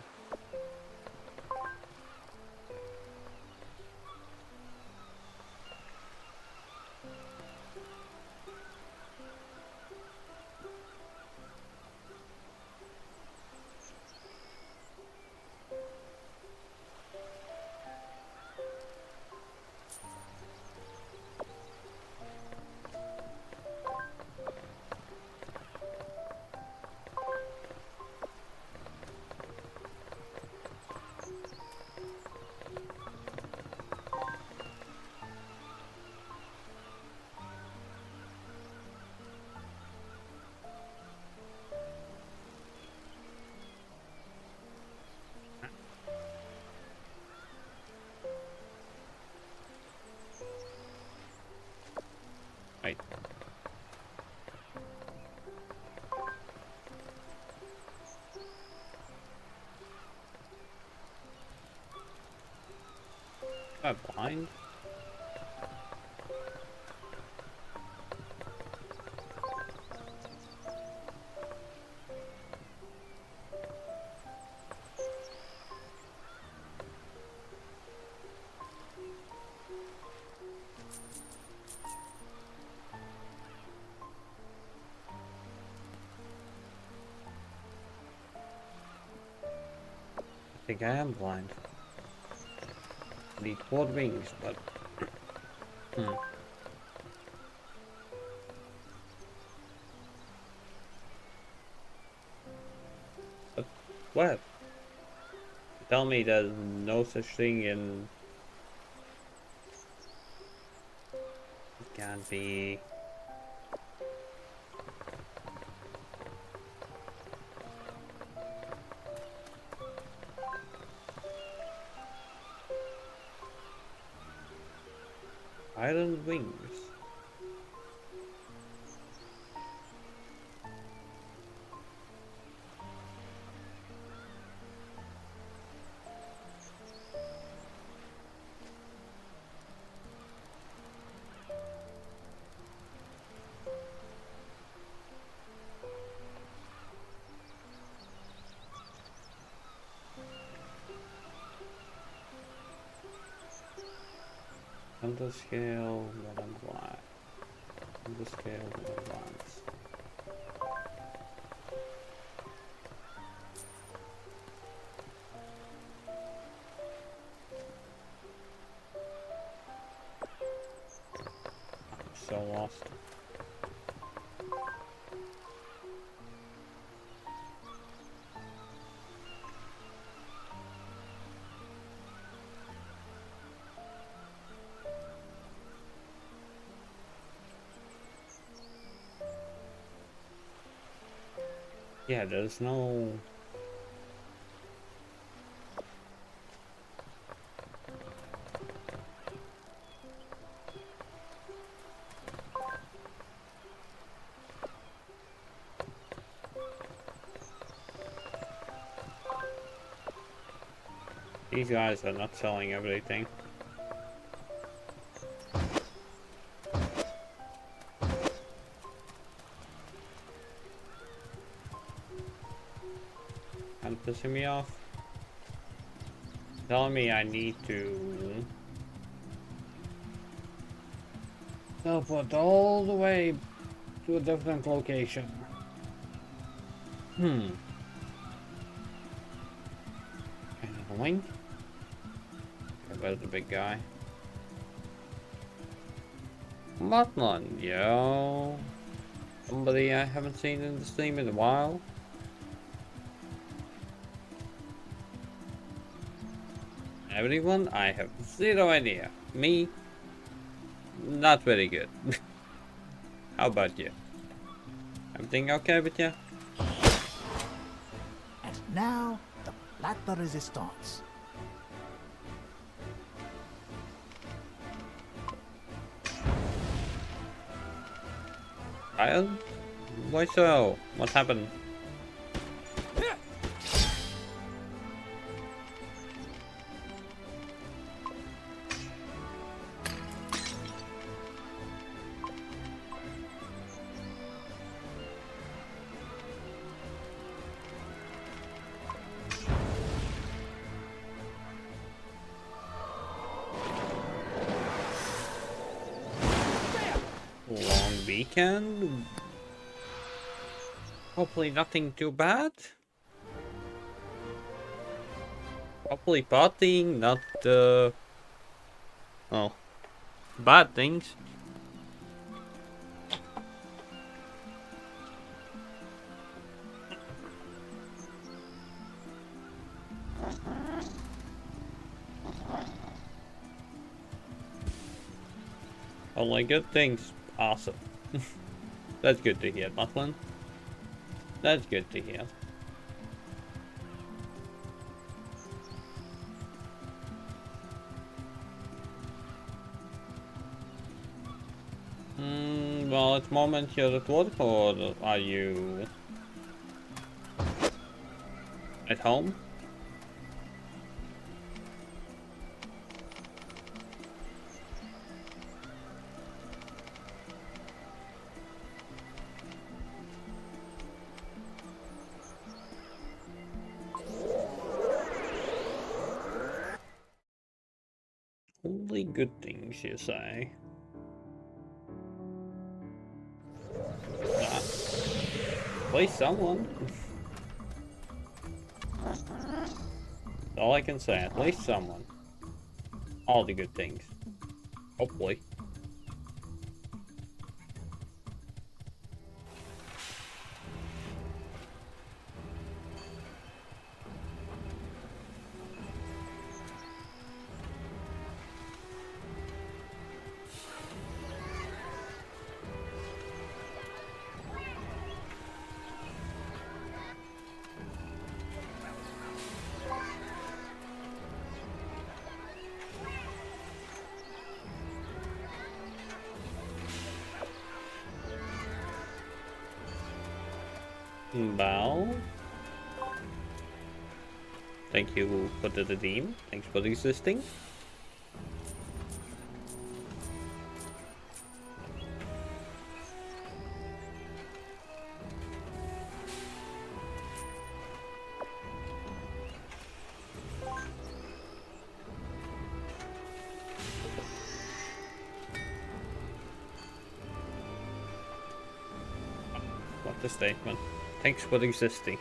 Right. Am I blind? I think I am blind. Need 4 wings, but But what? Tell me there's no such thing in... It can't be... Iron wings. Under scale, what and why? Under scale, what and why? I'm so lost. Yeah, there's no... These guys are not selling everything. Kind of pissing me off. Telling me I need to teleport all the way to a different location. Kind of annoying. Okay, where's the big guy? Mutland, yo. Somebody I haven't seen in the stream in a while. Everyone, I have zero idea. Me, not very good. How about you? Everything okay with you? And now, the Plata Resistance. Kyle? Why so? What happened? Long weekend? Hopefully nothing too bad. Hopefully partying, not oh, bad things. Only good things. Awesome. That's good to hear, Mufflin. That's good to hear. Well, at the moment you're at work, or are you at home? Only good things, you say? Nah. Play someone. That's all I can say. At least someone. All the good things. Hopefully. Bow. Thank you for the redeem. Thanks for existing. What a statement. Thanks for existing.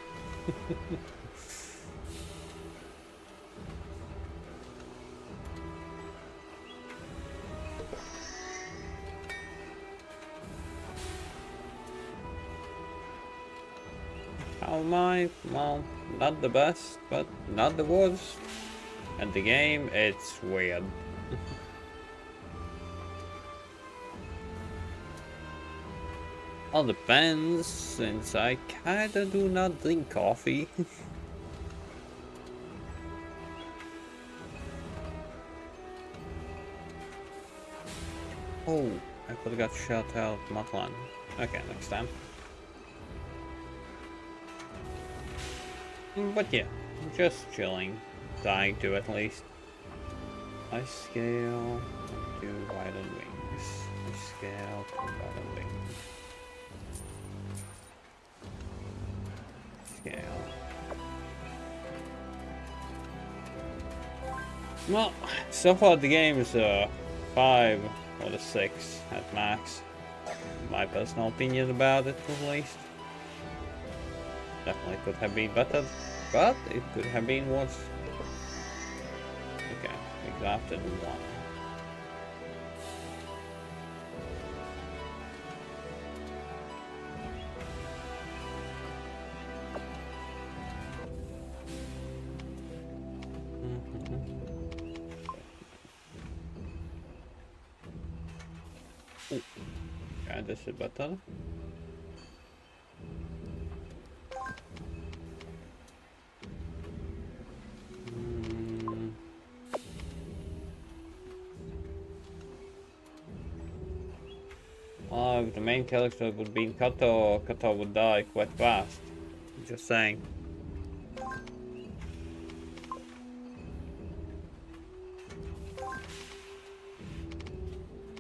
How am I? Well, not the best, but not the worst. And the game, it's weird. All depends, since I kinda do not drink coffee. Oh, I forgot to shout out Matlan. Okay, next time. But yeah, just chilling. Dying to at least. I scale to widen wings. I scale to widen wings. Scale. Well, so far the game is a 5 or a 6 at max. My personal opinion about it, at least. Definitely could have been better, but it could have been worse. Okay, we crafted one. Ooh. Yeah, this is better. If the main character would be Kato, Kato would die quite fast. Just saying.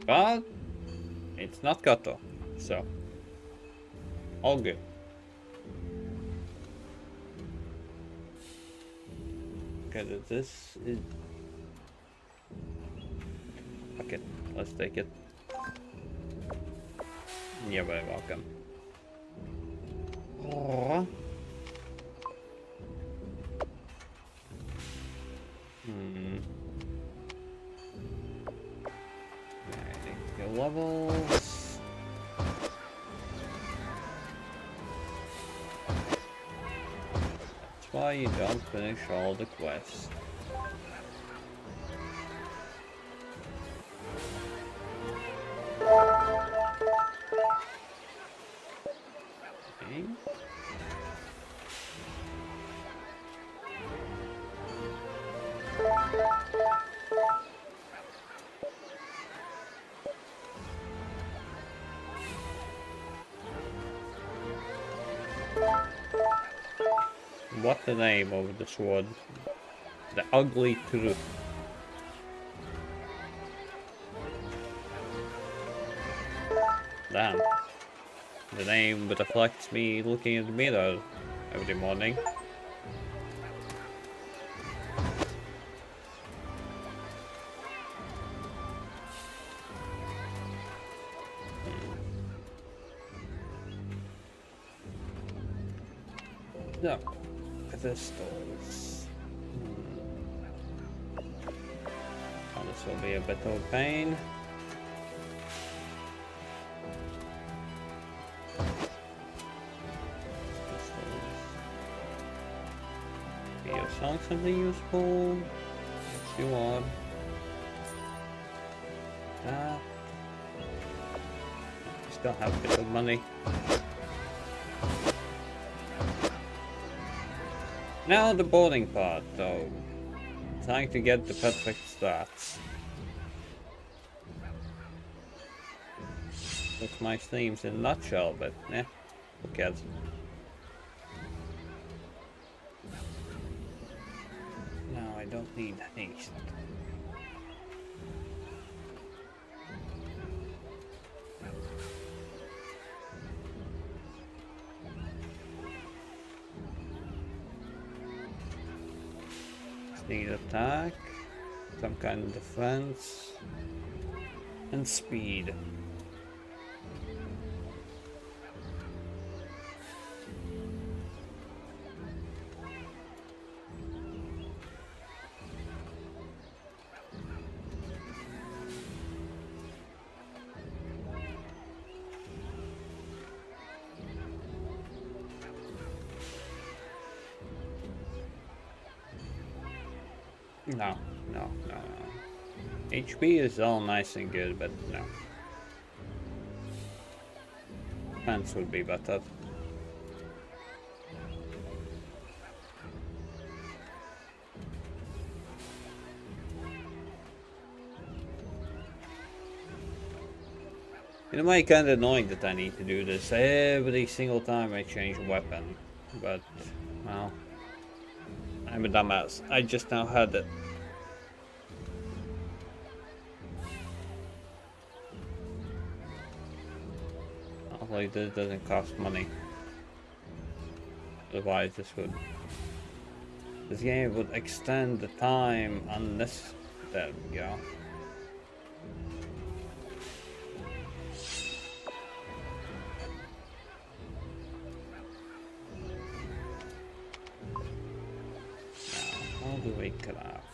But it's not Kato, so all good. Okay, this is. Okay, let's take it. You're very welcome. Oh. Your levels. That's why you don't finish all the quests. Okay. What's the name of the sword? The Ugly Truth. Damn. The name reflects me looking in the mirror every morning. No. Pistols. Oh, this will be a bit of a pain. Be your song something useful? Yes, you are. Still have a bit of money. Now the boarding part, though. Trying to get the perfect stats. That's my streams in a nutshell, but who cares? don't need haste. Need attack, some kind of defense, and speed. No. HP is all nice and good, but no. Defense would be better. It might be kind of annoying that I need to do this every single time I change a weapon, but, well, I'm a dumbass. I just now had it. Like this doesn't cost money. Otherwise this game would extend the time on this. There we go. Now, how do we craft?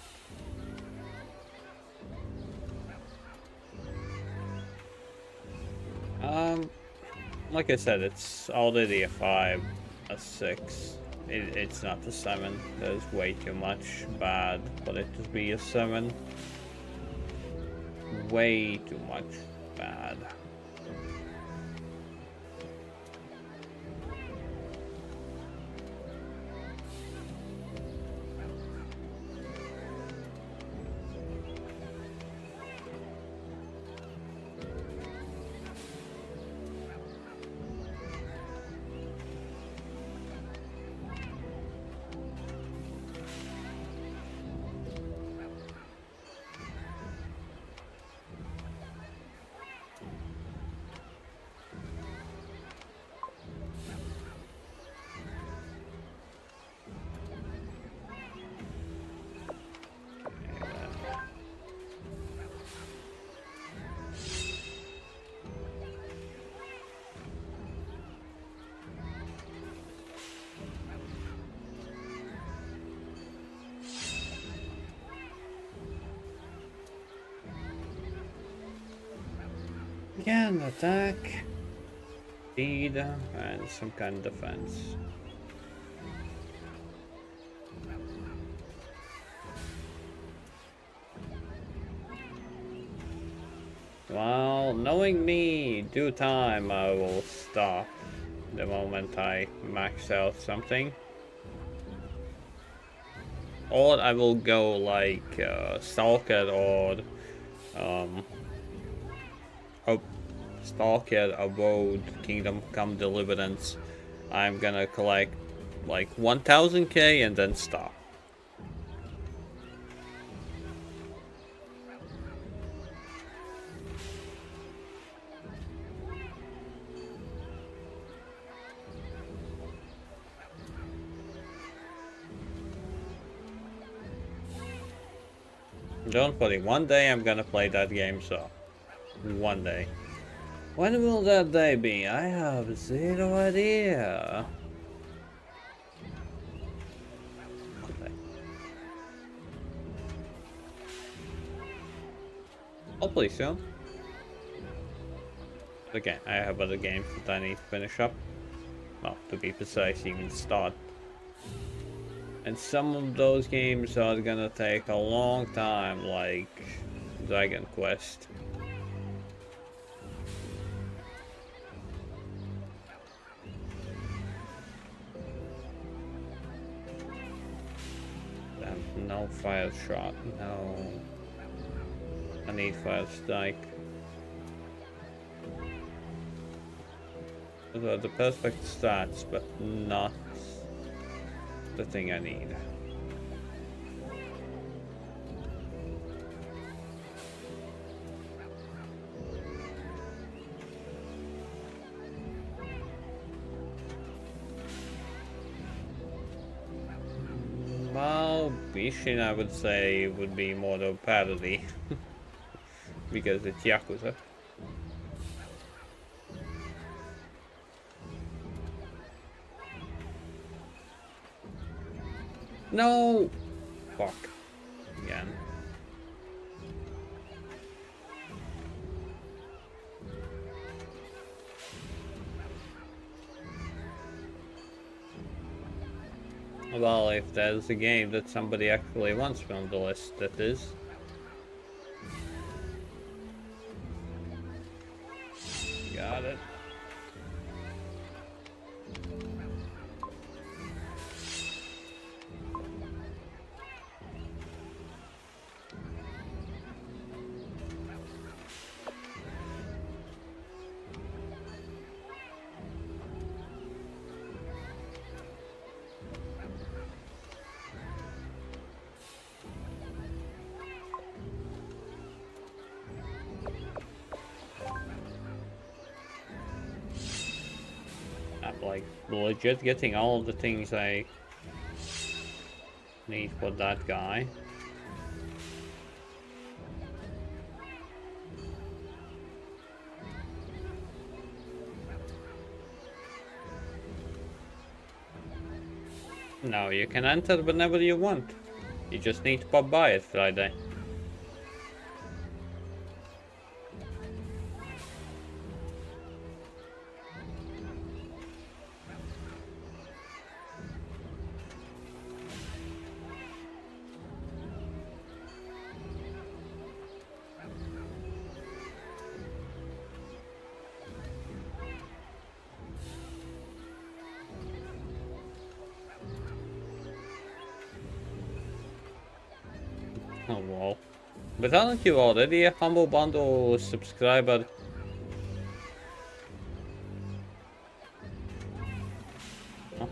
Like I said, it's already a 5, a 6. It's not a 7. There's way too much bad for it to be a 7. Way too much bad. Again, attack, speed, and some kind of defense. Well, knowing me, due time I will stop the moment I max out something. Or I will go like Stalker or Stalker, Abode, Kingdom Come Deliverance. I'm gonna collect like 1000k and then stop. Don't worry, one day I'm gonna play that game, so one day. When will that day be? I have zero idea. Hopefully soon. Again, I have other games that I need to finish up. Well, to be precise, even start. And some of those games are gonna take a long time, like Dragon Quest. Damn, no fire shot, no. I need fire strike. Those are the perfect stats, but not the thing I need. Ishin, I would say, would be more of a parody. Because it's Yakuza. No! Fuck. Again. Well, if there's a game that somebody actually wants from the list, that is. Got it. I'm like legit getting all the things I need for that guy. No, you can enter whenever you want. You just need to pop by it Friday. Oh well. But aren't you already a Humble Bundle subscriber? Huh?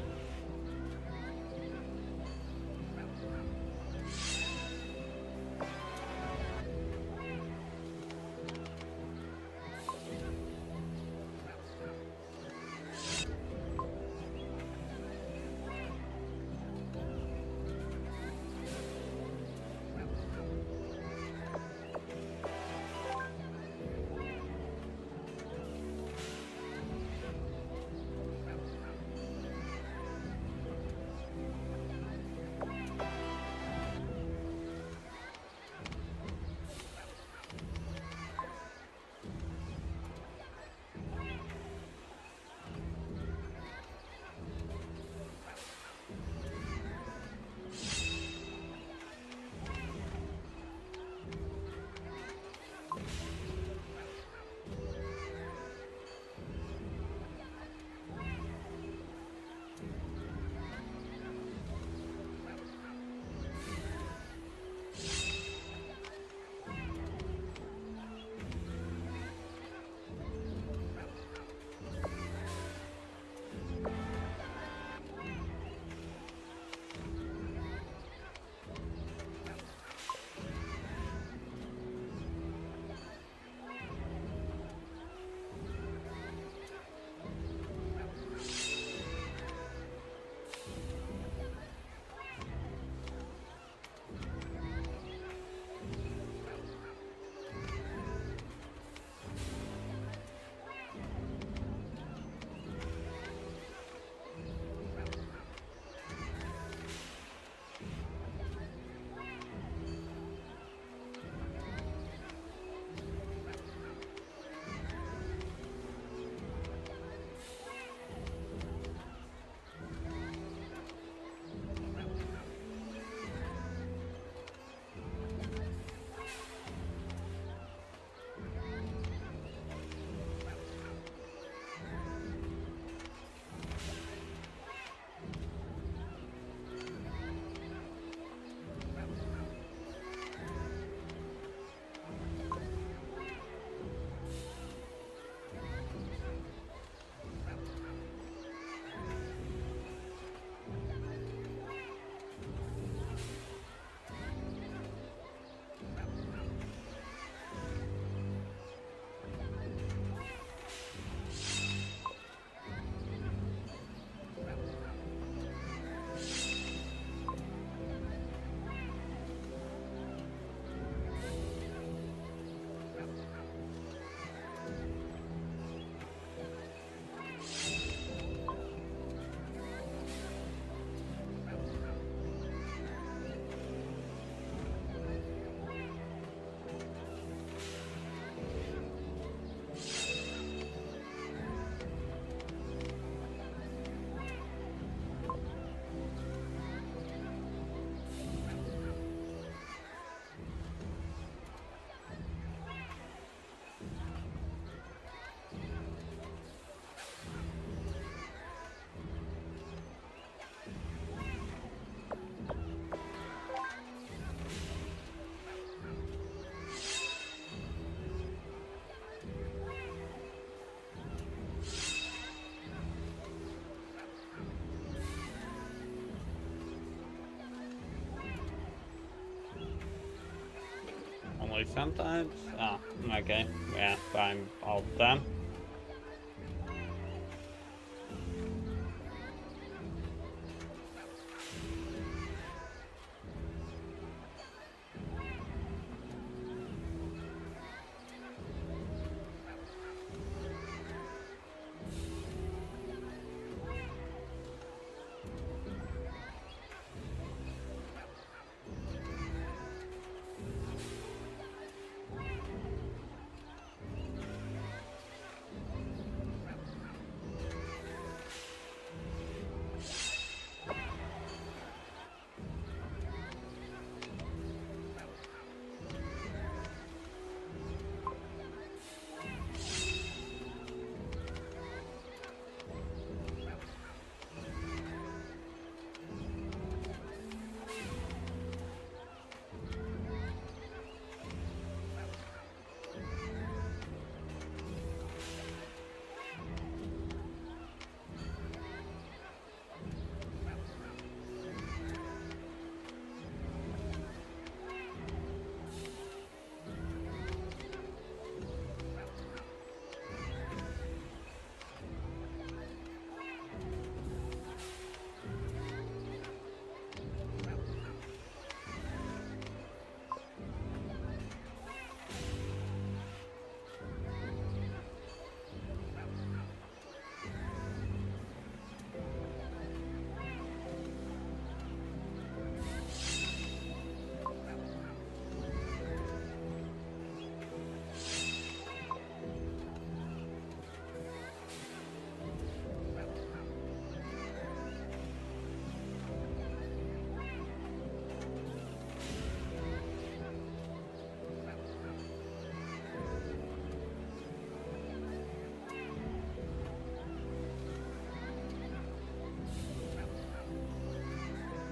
Like sometimes? Ah, okay. Yeah, fine all the time.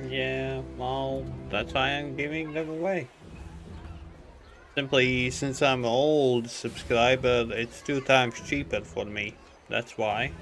Yeah, well, that's why I'm giving them away. Simply, since I'm an old subscriber, it's 2 times cheaper for me. That's why.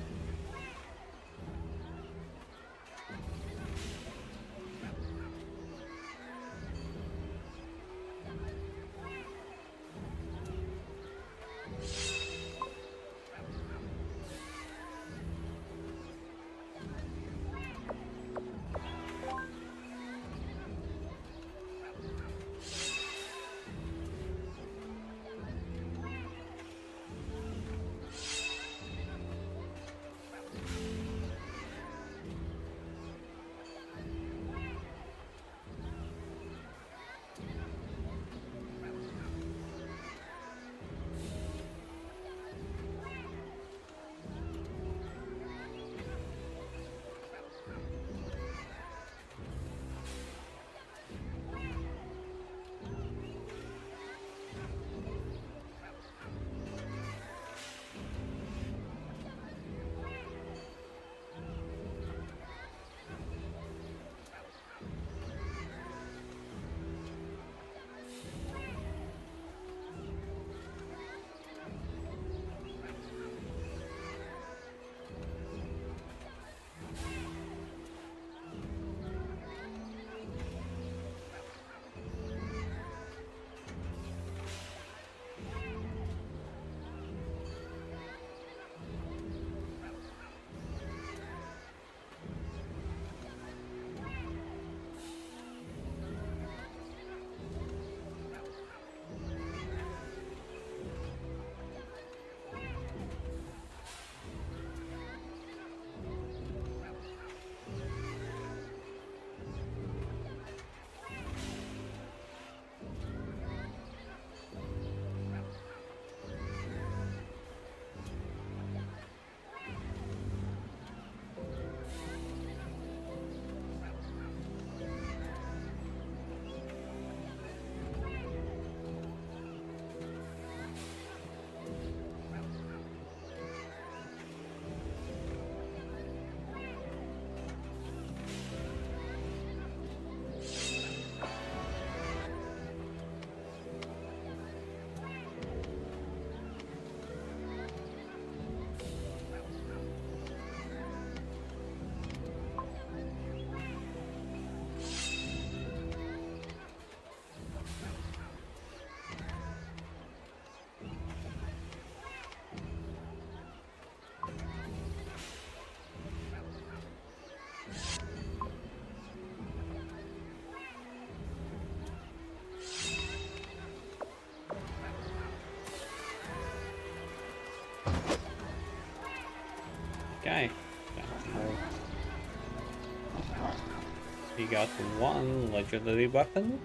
He got one legendary weapon.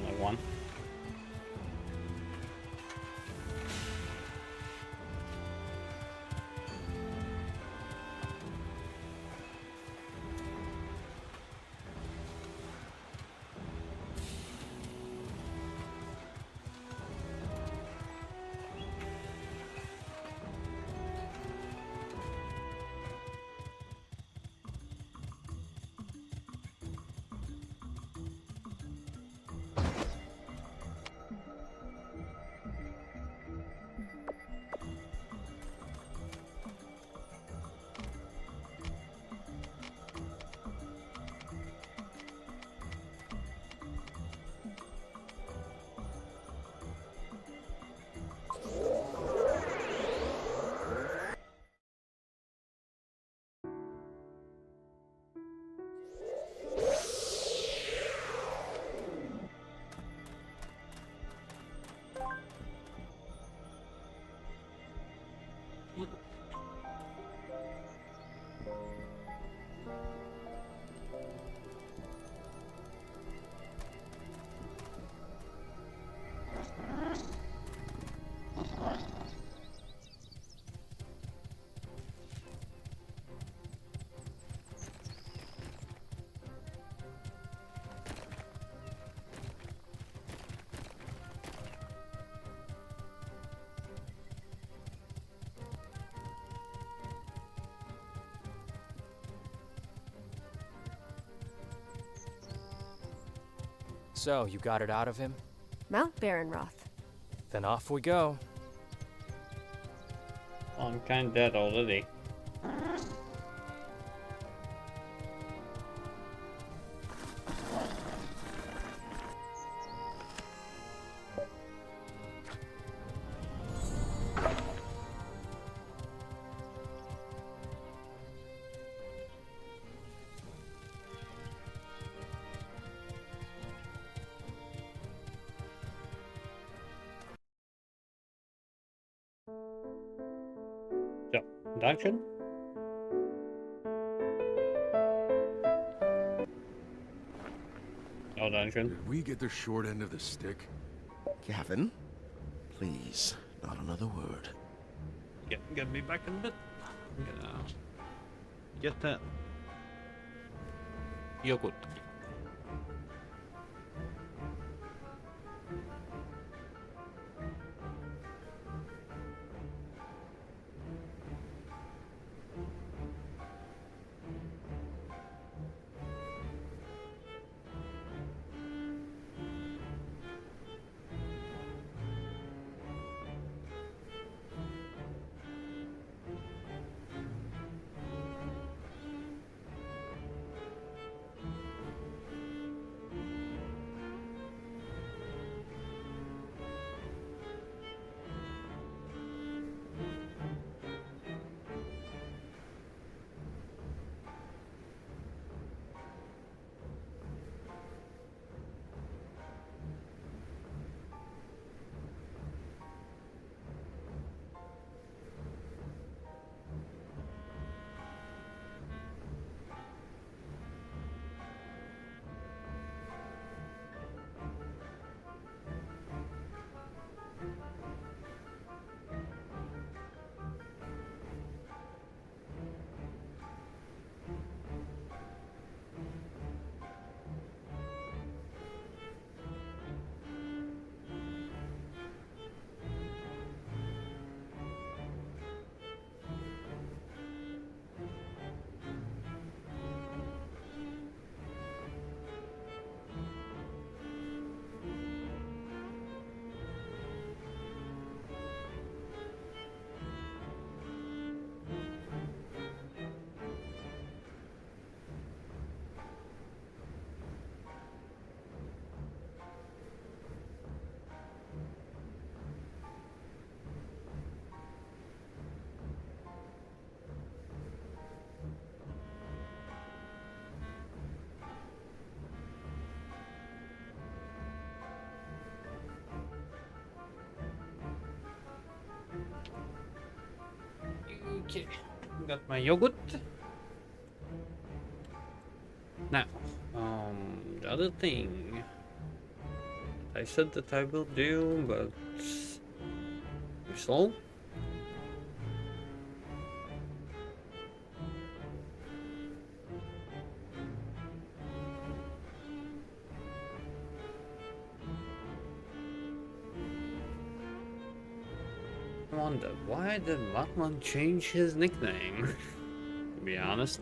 Only one. So, you got it out of him? Mount Baronroth. Then off we go. I'm kinda dead already. So, dungeon? No dungeon. Did we get the short end of the stick? Gavin, please, not another word. Get me back in a bit. I'm gonna get that yogurt. Okay, got my yogurt. Now, the other thing I said that I will do, but I'm slow. I wonder, why did Batman change his nickname? To be honest.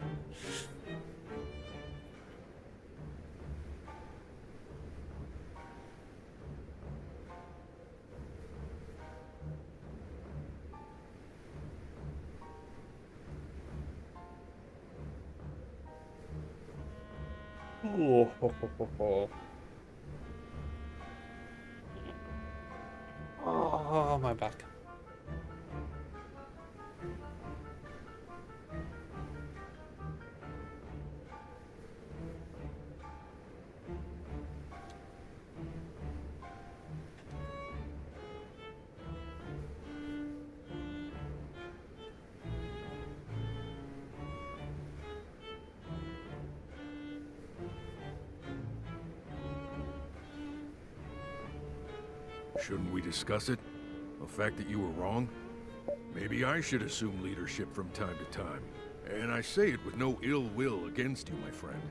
Oh, ho, ho, ho, ho. Oh, my back. Shouldn't we discuss it? The fact that you were wrong? Maybe I should assume leadership from time to time. And I say it with no ill will against you, my friend.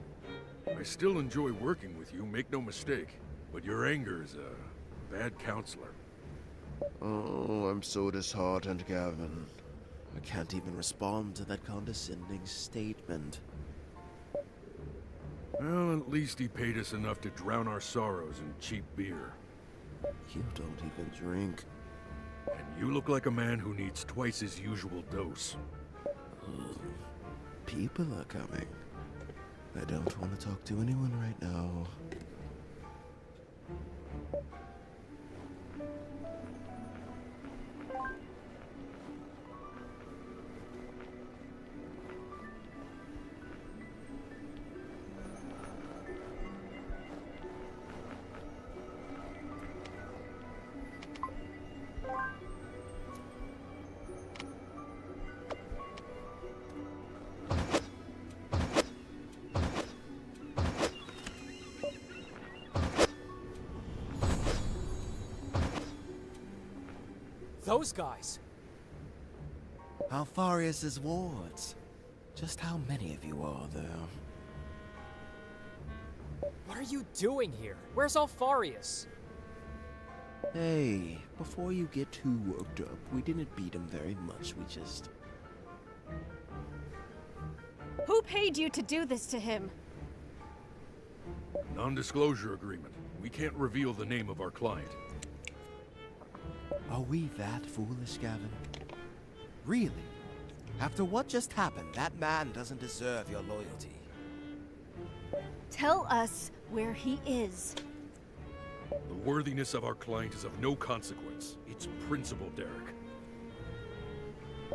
I still enjoy working with you, make no mistake. But your anger is a bad counselor. Oh, I'm so disheartened, Gavin. I can't even respond to that condescending statement. Well, at least he paid us enough to drown our sorrows in cheap beer. You don't even drink. And you look like a man who needs twice his usual dose. People are coming. I don't want to talk to anyone right now. Those guys! Alfarius's wards. Just how many of you are there? What are you doing here? Where's Alfarius? Hey, before you get too worked up, we didn't beat him very much, we just... Who paid you to do this to him? Non-disclosure agreement. We can't reveal the name of our client. Are we that foolish, Gavin? Really? After what just happened, that man doesn't deserve your loyalty. Tell us where he is. The worthiness of our client is of no consequence. It's principle, Derek.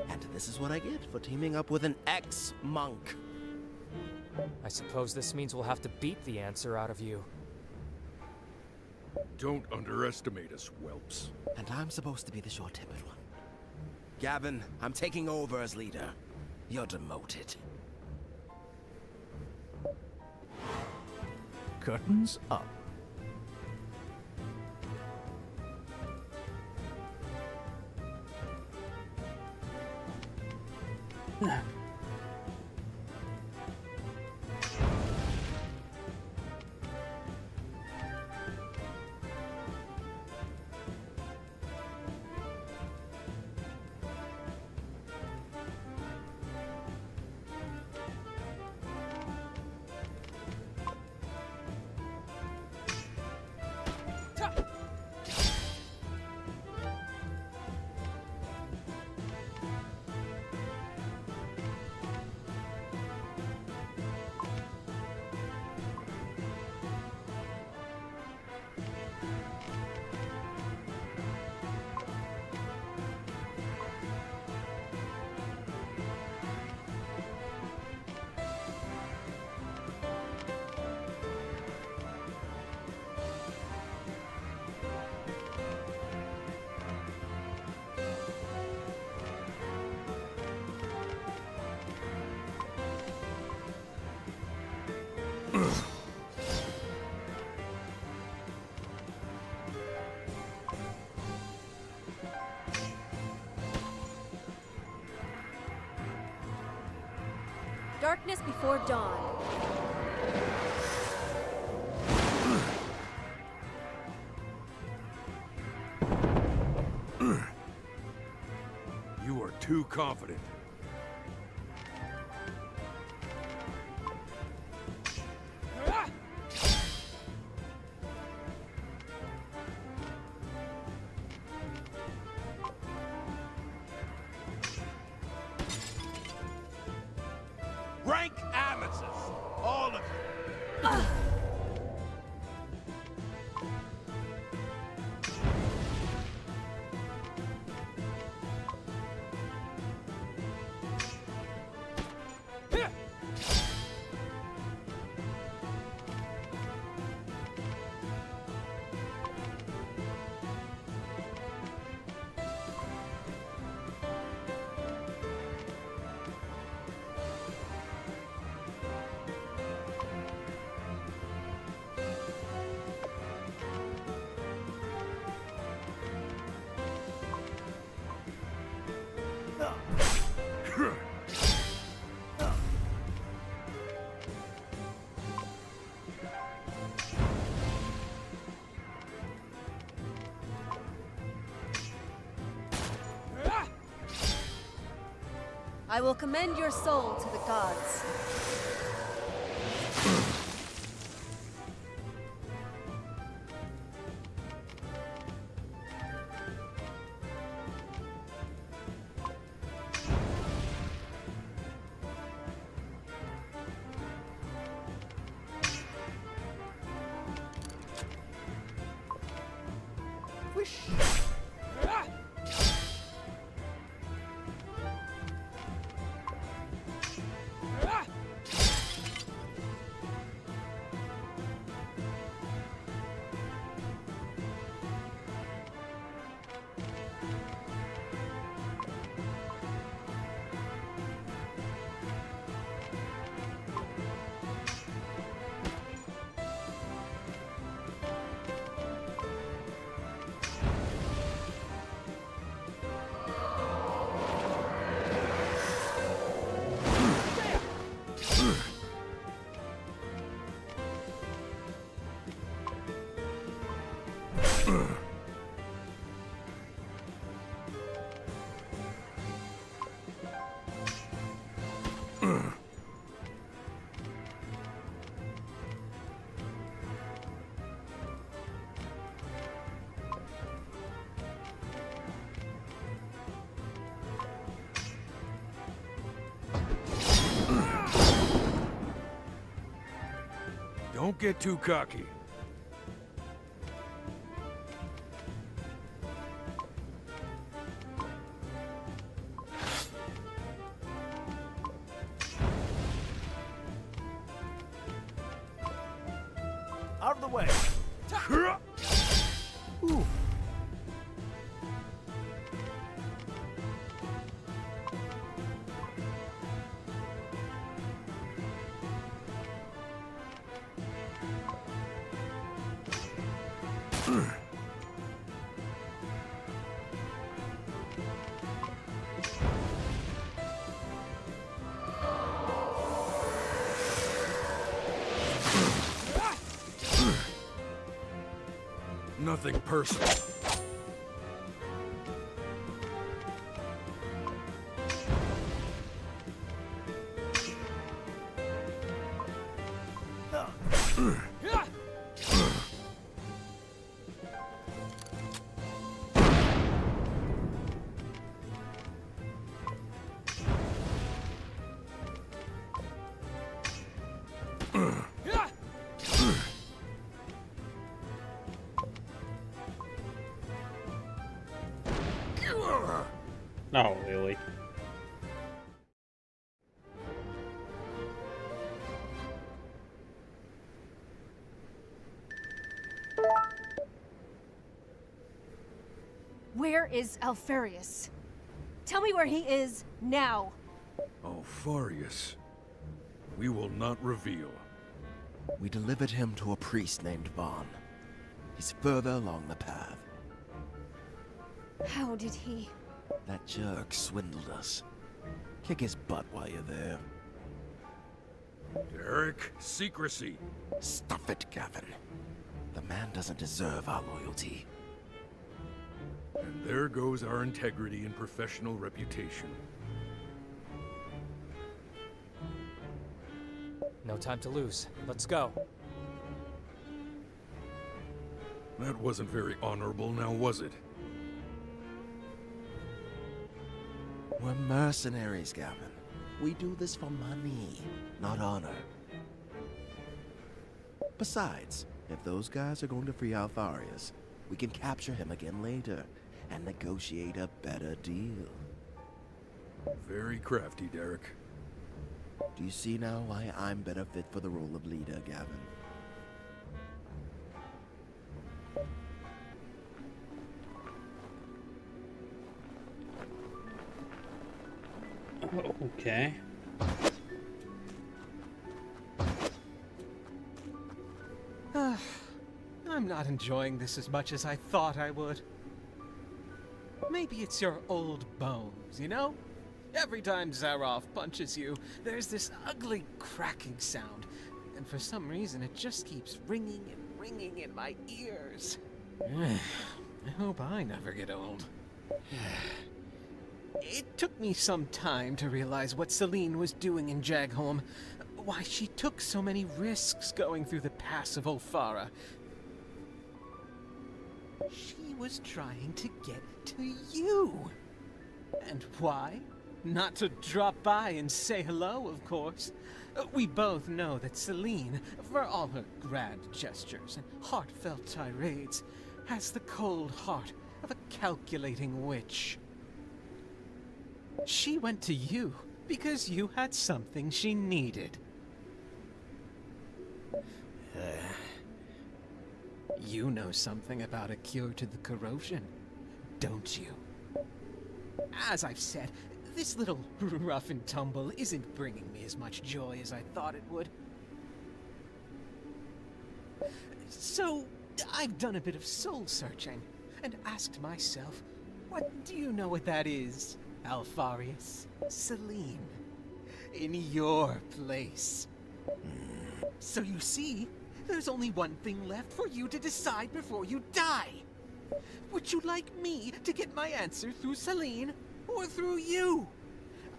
And this is what I get for teaming up with an ex-monk. I suppose this means we'll have to beat the answer out of you. Don't underestimate us, whelps. And I'm supposed to be the short-tempered one. Gavin, I'm taking over as leader. You're demoted. Curtains up. Darkness before dawn. You are too confident. Rank amateurs, all of you. I will commend your soul to the gods. Don't get too cocky. Out of the way. Ooh. Nothing personal. No, really. Where is Alfarius? Tell me where he is now. Alfarius. We will not reveal. We delivered him to a priest named Vaughn. He's further along the path. How did he? That jerk swindled us. Kick his butt while you're there. Derek, secrecy. Stuff it, Gavin. The man doesn't deserve our loyalty. And there goes our integrity and professional reputation. No time to lose. Let's go. That wasn't very honorable, now was it? We're mercenaries, Gavin. We do this for money, not honor. Besides, if those guys are going to free Alfarius, we can capture him again later and negotiate a better deal. Very crafty, Derek. Do you see now why I'm better fit for the role of leader, Gavin? Okay. I'm not enjoying this as much as I thought I would. Maybe it's your old bones, you know? Every time Zaroff punches you, there's this ugly cracking sound, and for some reason it just keeps ringing and ringing in my ears. I hope I never get old. It took me some time to realize what Celine was doing in Jagholm, why she took so many risks going through the pass of Olfara. She was trying to get to you. And why? Not to drop by and say hello, of course. We both know that Celine, for all her grand gestures and heartfelt tirades, has the cold heart of a calculating witch. She went to you because you had something she needed. You know something about a cure to the corrosion, don't you? As I've said, this little rough and tumble isn't bringing me as much joy as I thought it would. So, I've done a bit of soul searching and asked myself, what do you know what that is, Alfarius? Celine. In your place. So you see, there's only one thing left for you to decide before you die. Would you like me to get my answer through Celine or through you?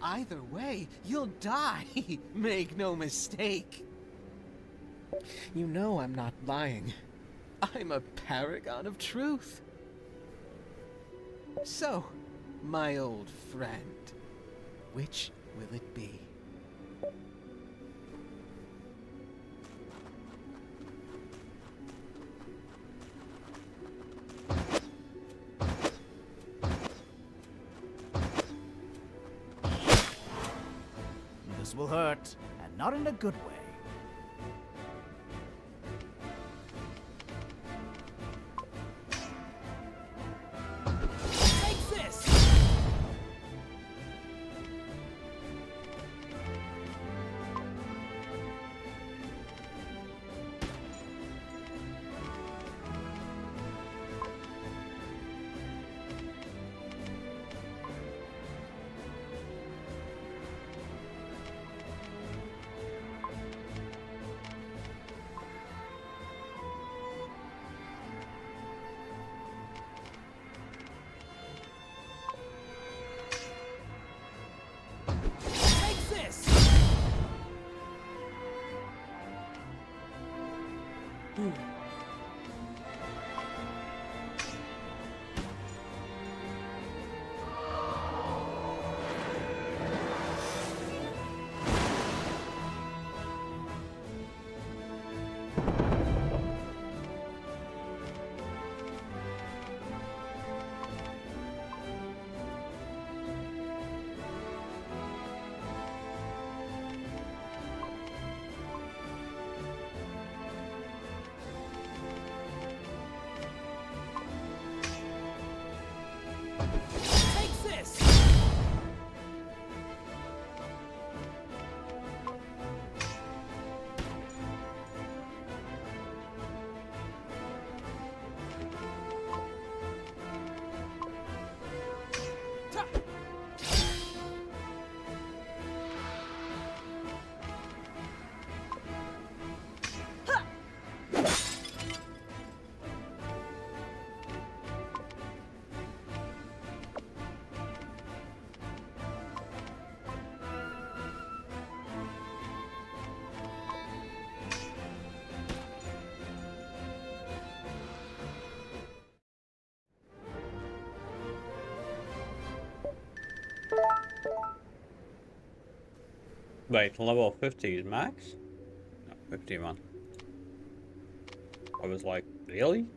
Either way, you'll die. Make no mistake. You know I'm not lying. I'm a paragon of truth. So, my old friend, which will it be? This will hurt, and not in a good way. Take this! Wait, level 50 is max? No, 51. I was like, really?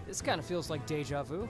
This kind of feels like deja vu.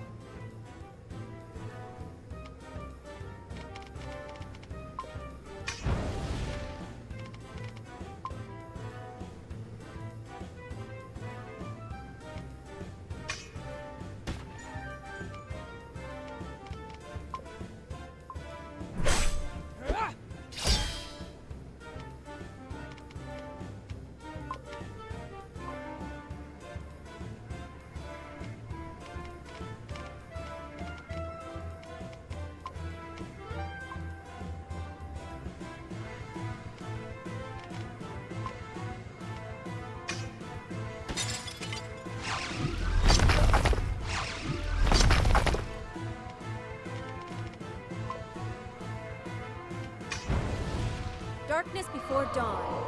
Darkness before dawn.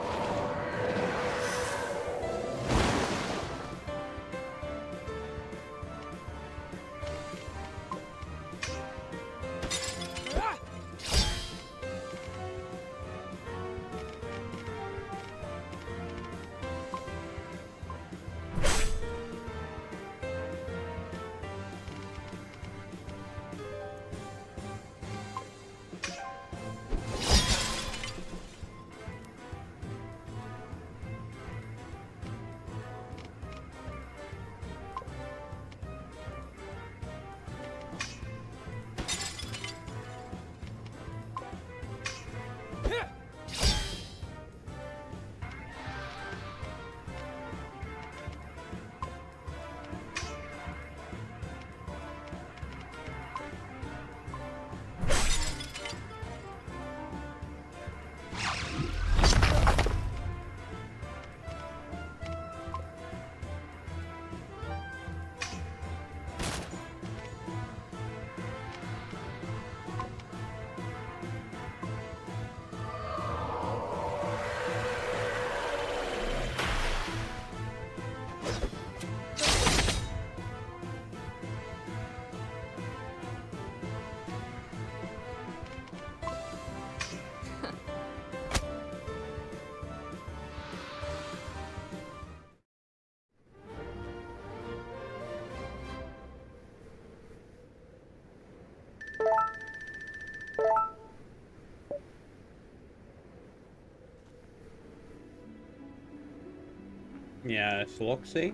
Yeah, it's Loxy.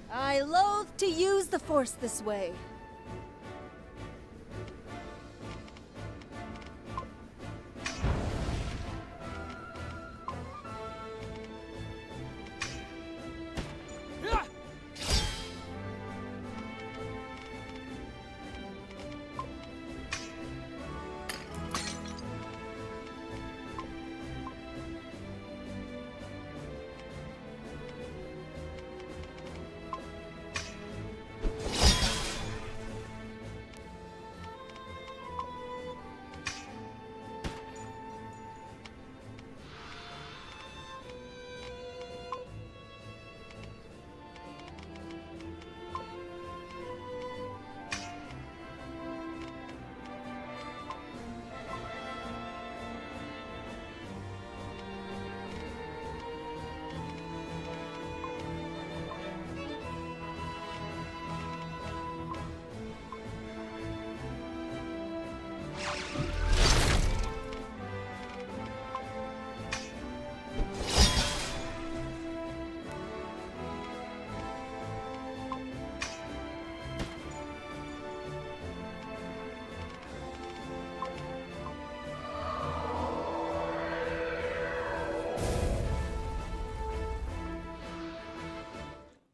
I to use the Force this way.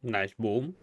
Nice boom.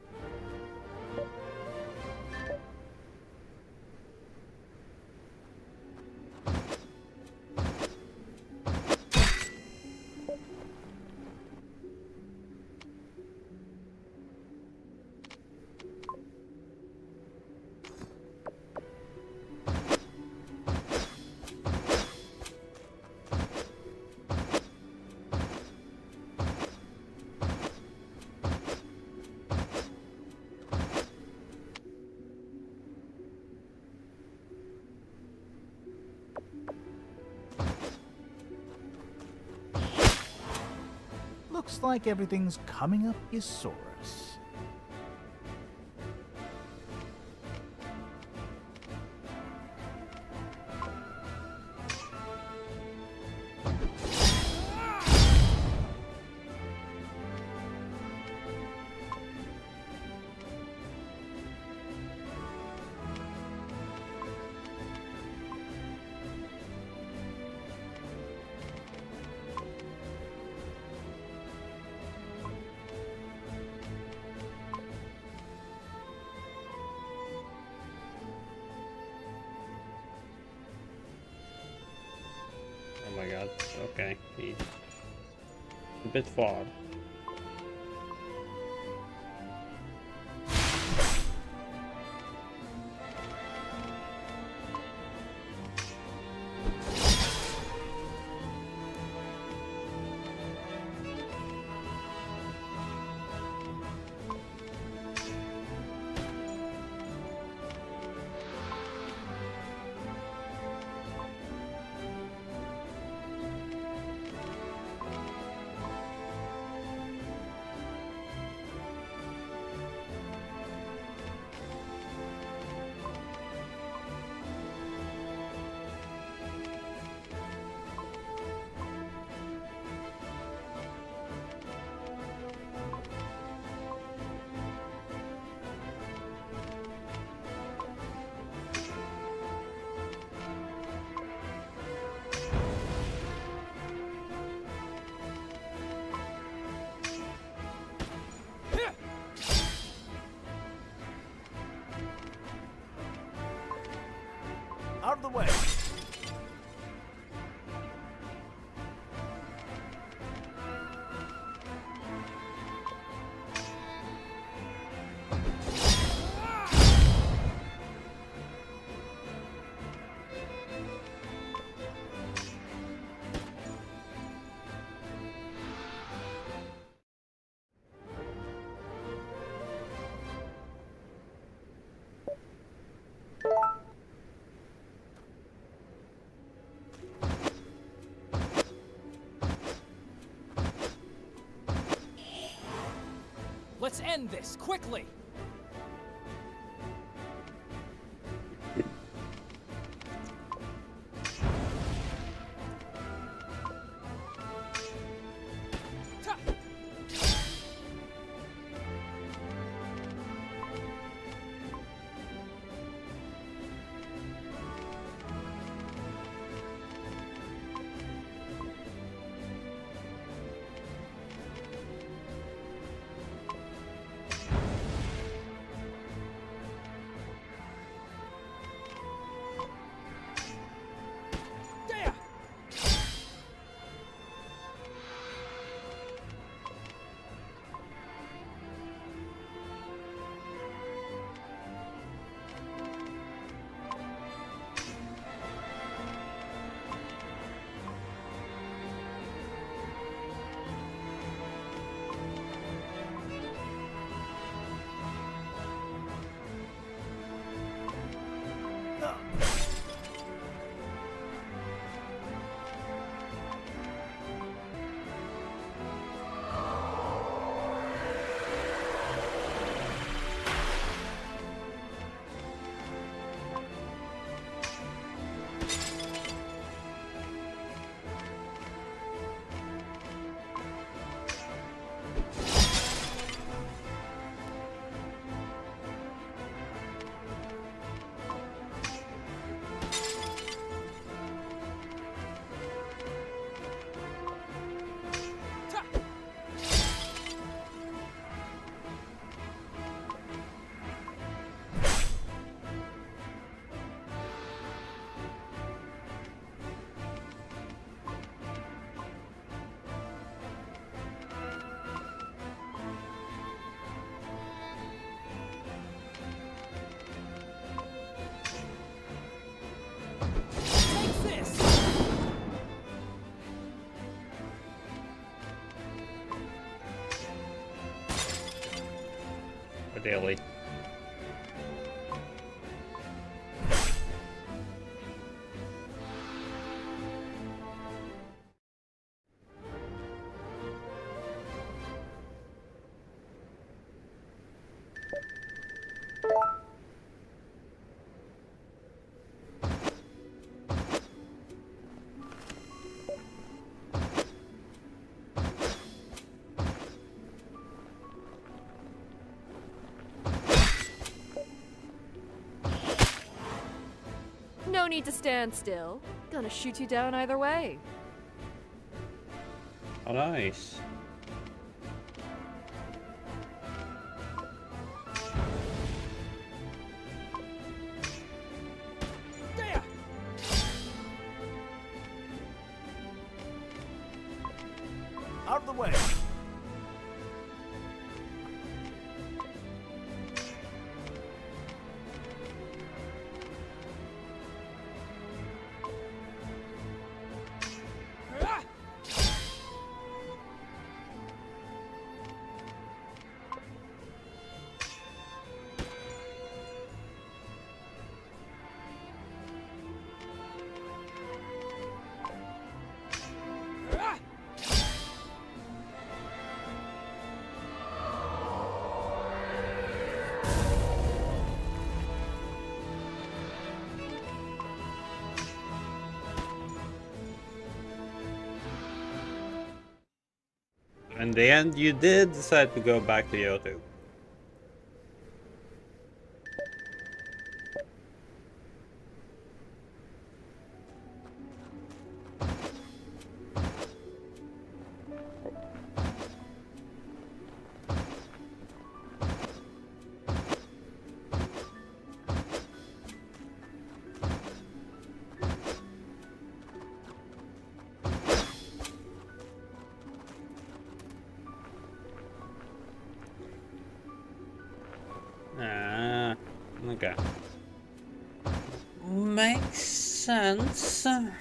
Looks like everything's coming up Eusaurus. Oh my god, okay, he's a bit far. Out of the way! Let's end this, quickly! Ideally. No need to stand still. Gonna shoot you down either way. Oh, nice. There! Out of the way. In the end, you did decide to go back to Yoto. Ah, okay. Makes sense. I'm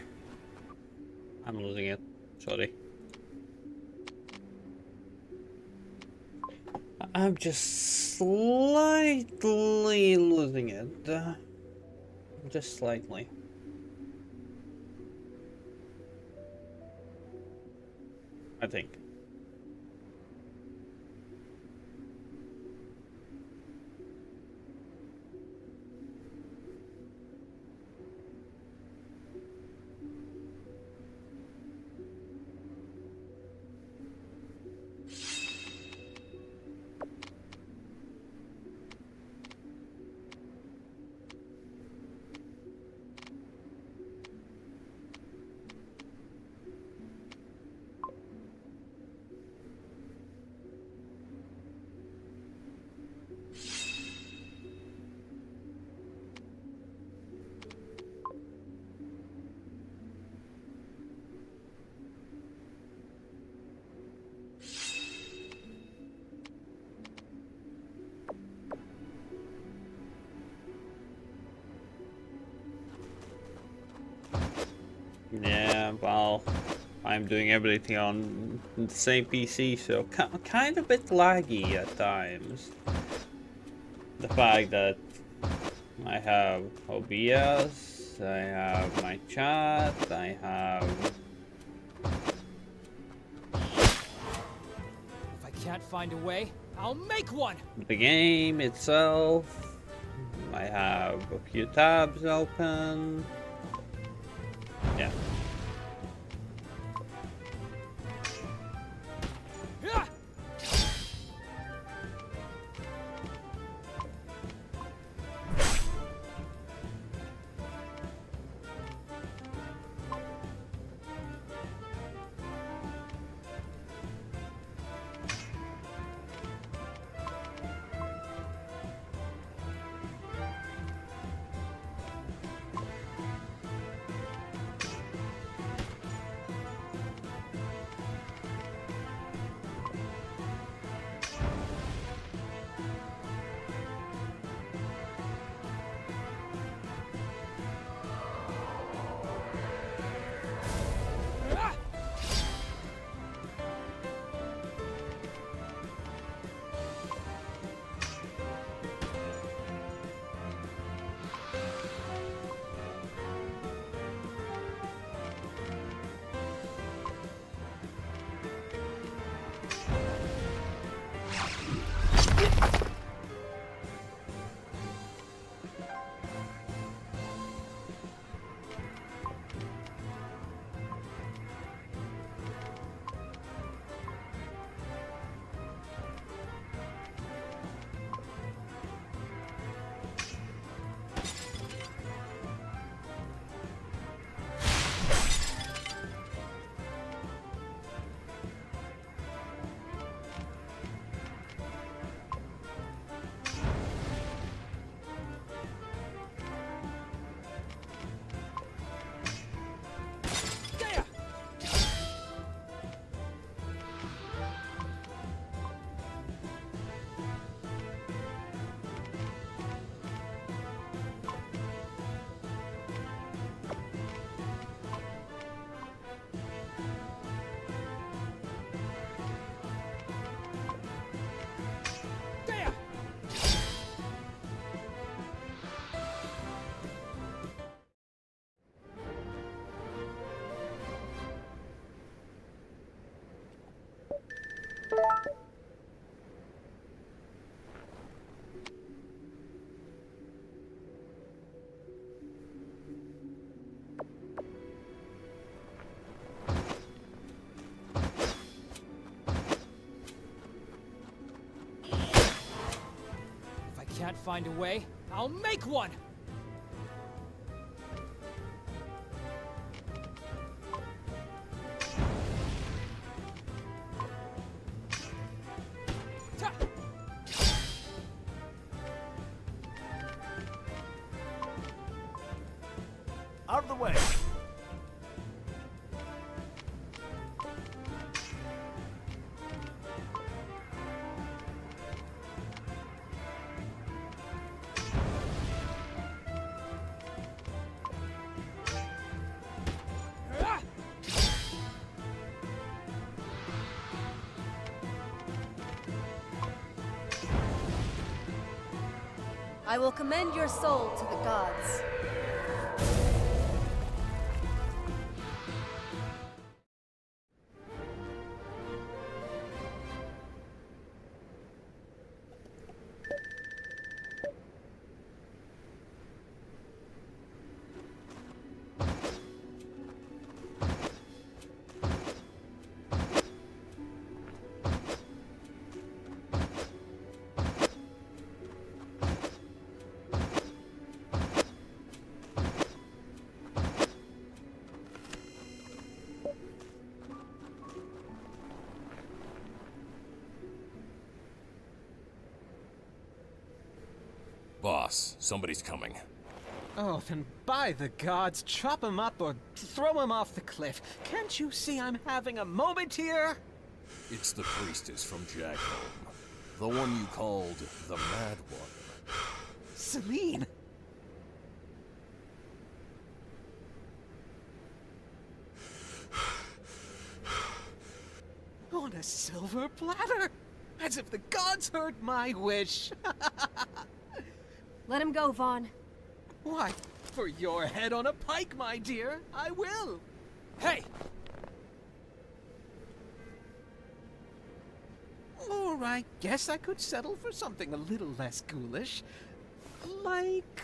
losing it. Sorry. I'm just slightly losing it. Just slightly. I think. Yeah, well, I'm doing everything on the same PC, so kind of a bit laggy at times. The fact that I have OBS, I have my chat, I have... If I can't find a way, I'll make one! the game itself, I have a few tabs open. Yeah. If I can't find a way, I'll make one! Out of the way! I will commend your soul to the gods. Boss, somebody's coming. Oh, then by the gods, chop him up or throw him off the cliff. Can't you see I'm having a moment here? It's the priestess from Jagholm. The one you called the Mad One. Celine! On a silver platter! As if the gods heard my wish! Let him go, Vaughn. Why, for your head on a pike, my dear, I will! Hey! Or I guess I could settle for something a little less ghoulish. Like...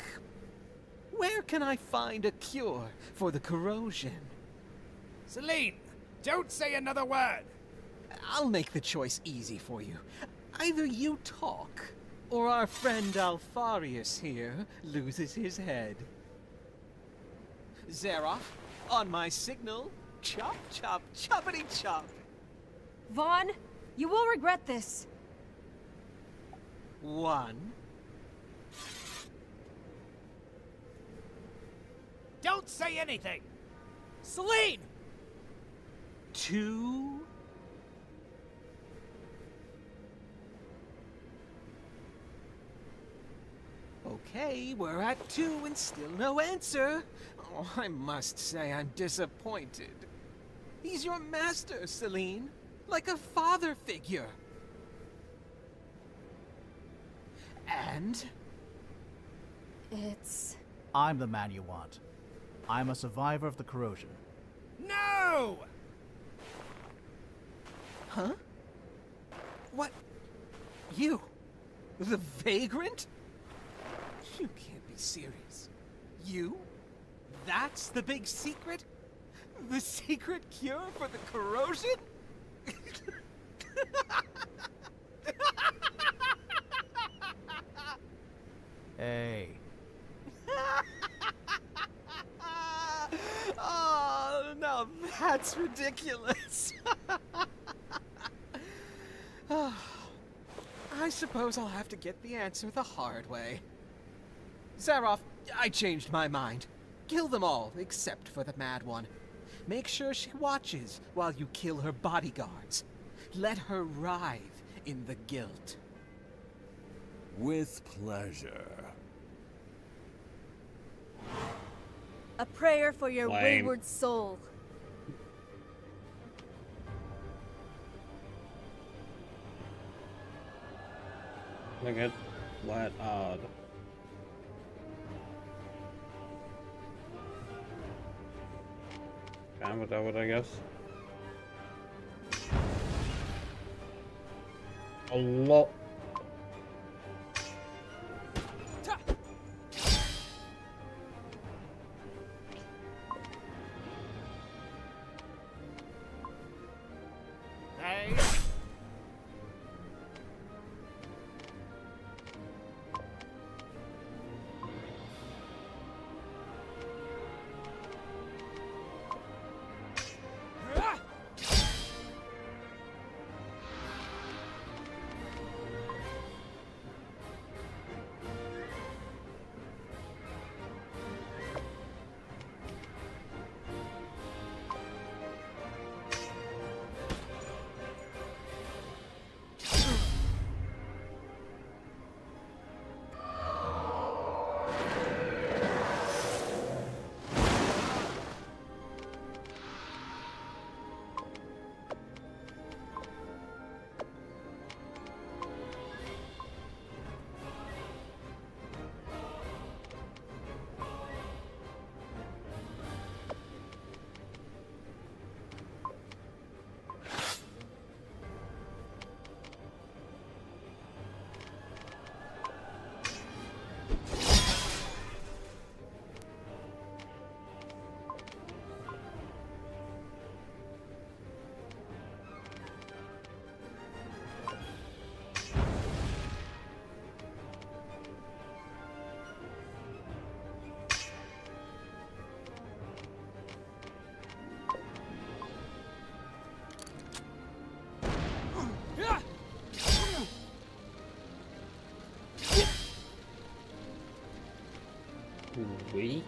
where can I find a cure for the corrosion? Celine, don't say another word! I'll make the choice easy for you. Either you talk, or our friend Alfarius here loses his head. Zeroff, on my signal, chop, chop, choppity chop. Vaughn, you will regret this. 1. Don't say anything! Celine! 2. Okay, we're at 2 and still no answer. Oh, I must say I'm disappointed. He's your master, Celine. Like a father figure. And? It's... I'm the man you want. I'm a survivor of the corrosion. No! Huh? What? You? The vagrant? You can't be serious. You? That's the big secret? The secret cure for the corrosion? Hey. Oh, now that's ridiculous. I suppose I'll have to get the answer the hard way. Zaroff, I changed my mind. Kill them all, except for the mad one. Make sure she watches while you kill her bodyguards. Let her writhe in the guilt. With pleasure. A prayer for your Lame. wayward soul. Look at what odd. Fine with that, I guess. A lot. Weak.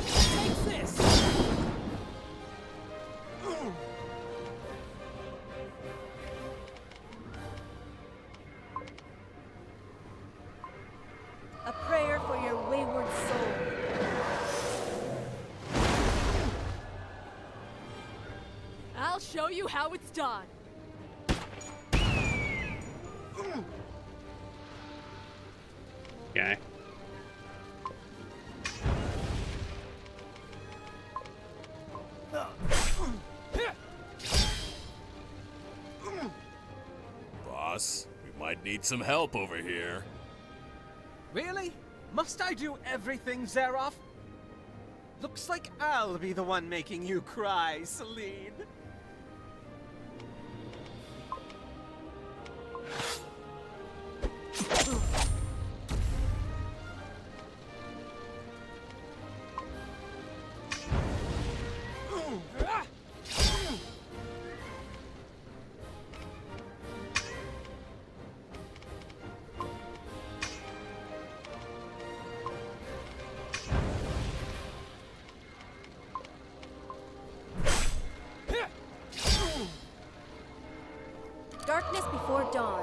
Take this! A prayer for your wayward soul. I'll show you how it's done. Okay. Boss, we might need some help over here. Really? Must I do everything, Zaroff? Looks like I'll be the one making you cry, Celine. Darkness before dawn.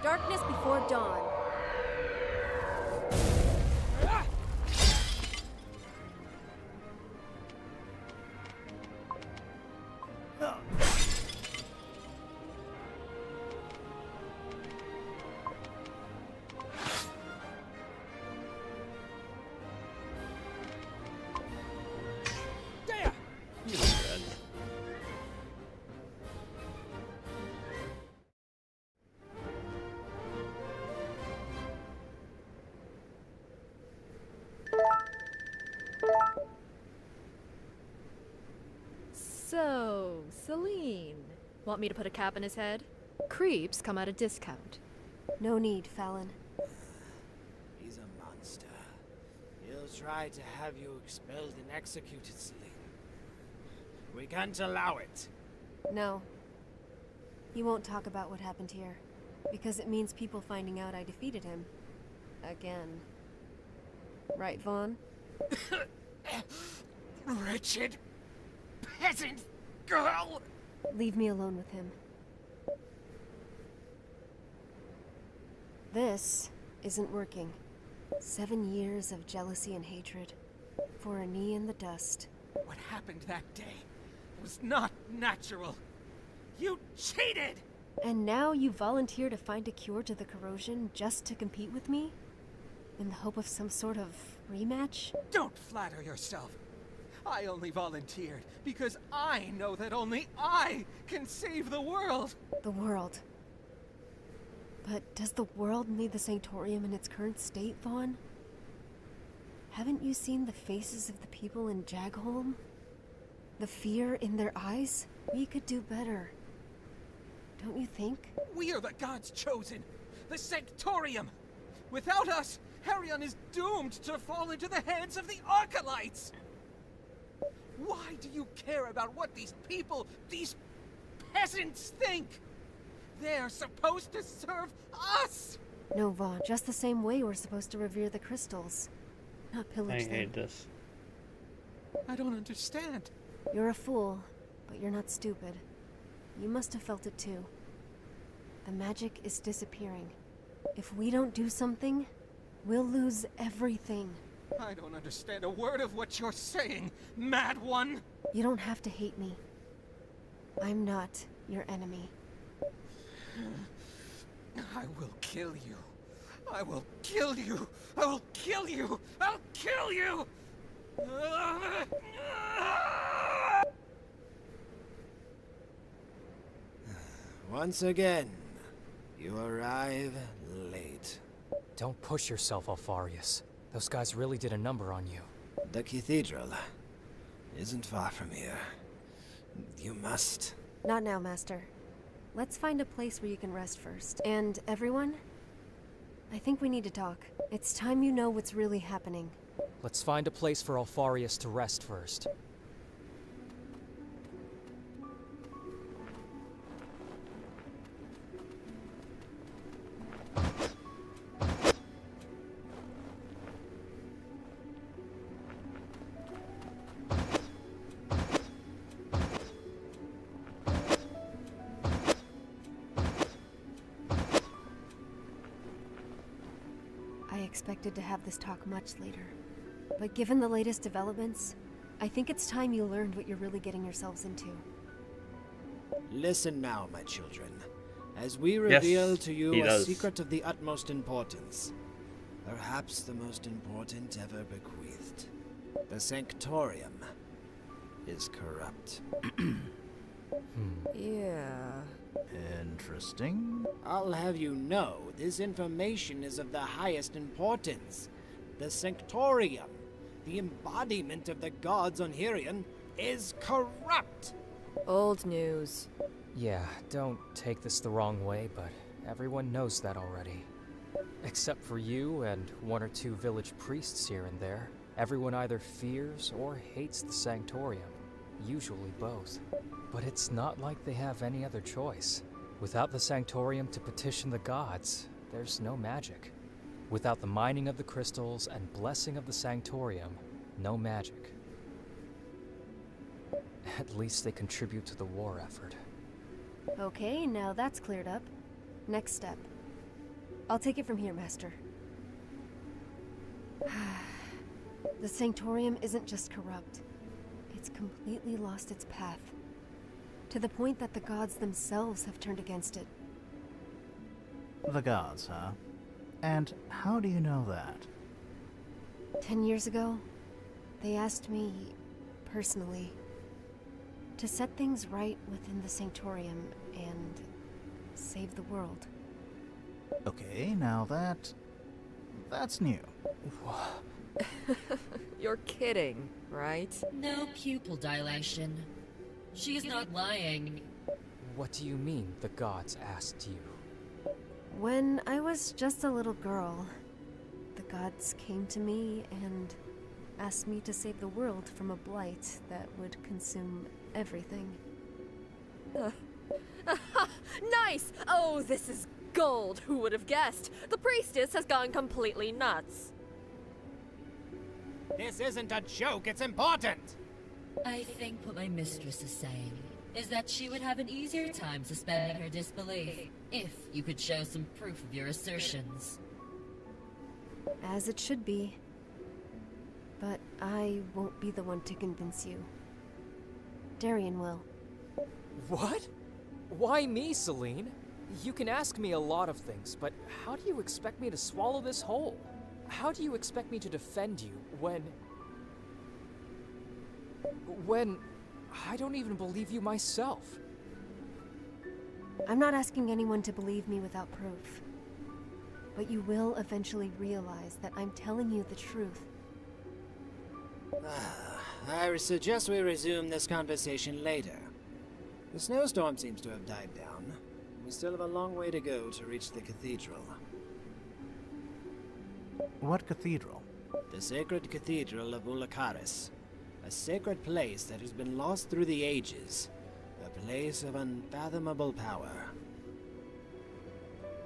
Darkness before dawn. So, Celine. Want me to put a cap in his head? Creeps come at a discount. No need, Fallon. He's a monster. He'll try to have you expelled and executed, Celine. We can't allow it. No. He won't talk about what happened here, because it means people finding out I defeated him. Again. Right, Vaughn? Wretched peasant girl! Leave me alone with him. This isn't working. 7 years of jealousy and hatred. For a knee in the dust. What happened that day was not natural. You cheated! And now you volunteer to find a cure to the corrosion just to compete with me? In the hope of some sort of rematch? Don't flatter yourself. I only volunteered because I know that only I can save the world. The world. But does the world need the Sanctorium in its current state, Vaughn? Haven't you seen the faces of the people in Jagholm? The fear in their eyes? We could do better. Don't you think? We are the gods chosen. The Sanctorium. Without us, Harion is doomed to fall into the hands of the Archelites. Why do you care about what these people, these peasants think? They're supposed to serve us! No, Vaughn, just the same way we're supposed to revere the crystals. Not pillage them. I hate this. I don't understand. You're a fool, but you're not stupid. You must have felt it too. The magic is disappearing. If we don't do something, we'll lose everything. I don't understand a word of what you're saying, mad one! You don't have to hate me. I'm not your enemy. I will kill you. I will kill you. I will kill you. I'll kill you! Once again, you arrive late. Don't push yourself, Alfarius. Those guys really did a number on you. The cathedral isn't far from here. You must. Not now, Master. Let's find a place where you can rest first. And everyone, I think we need to talk. It's time you know what's really happening. Let's find a place for Alfarius to rest first. I expected to have this talk much later. But given the latest developments, I think it's time you learned what you're really getting yourselves into. Listen now, my children, as we reveal to you a does. secret of the utmost importance. Perhaps the most important ever bequeathed. The Sanctorium is corrupt. Yeah. Interesting. I'll have you know, this information is of the highest importance. The Sanctorium, the embodiment of the gods on Hirion, is corrupt! Old news. Yeah, don't take this the wrong way, but everyone knows that already. Except for you and one or two village priests here and there. Everyone either fears or hates the Sanctorium. Usually both. But it's not like they have any other choice. Without the Sanctorium to petition the gods, there's no magic. Without the mining of the crystals and blessing of the Sanctorium, no magic. At least they contribute to the war effort. Okay, now that's cleared up. Next step. I'll take it from here, Master. The Sanctorium isn't just corrupt. It's completely lost its path. To the point that the gods themselves have turned against it. The gods, huh? And how do you know that? 10 years ago, they asked me, personally, to set things right within the Sanctorium and save the world. Okay, now that's new. You're kidding, right? No pupil dilation. She is not lying. What do you mean, the gods asked you? When I was just a little girl, the gods came to me and asked me to save the world from a blight that would consume everything. Nice! Oh, this is gold! Who would have guessed? The priestess has gone completely nuts. This isn't a joke, it's important! I think what my mistress is saying is that she would have an easier time suspending her disbelief if you could show some proof of your assertions. As it should be. But I won't be the one to convince you. Darian will. What? Why me, Celine? You can ask me a lot of things, but how do you expect me to swallow this whole? How do you expect me to defend you when I don't even believe you myself? I'm not asking anyone to believe me without proof. But you will eventually realize that I'm telling you the truth. I suggest we resume this conversation later. The snowstorm seems to have died down. We still have a long way to go to reach the cathedral. What cathedral? The sacred cathedral of Ulakaris. A sacred place that has been lost through the ages. A place of unfathomable power.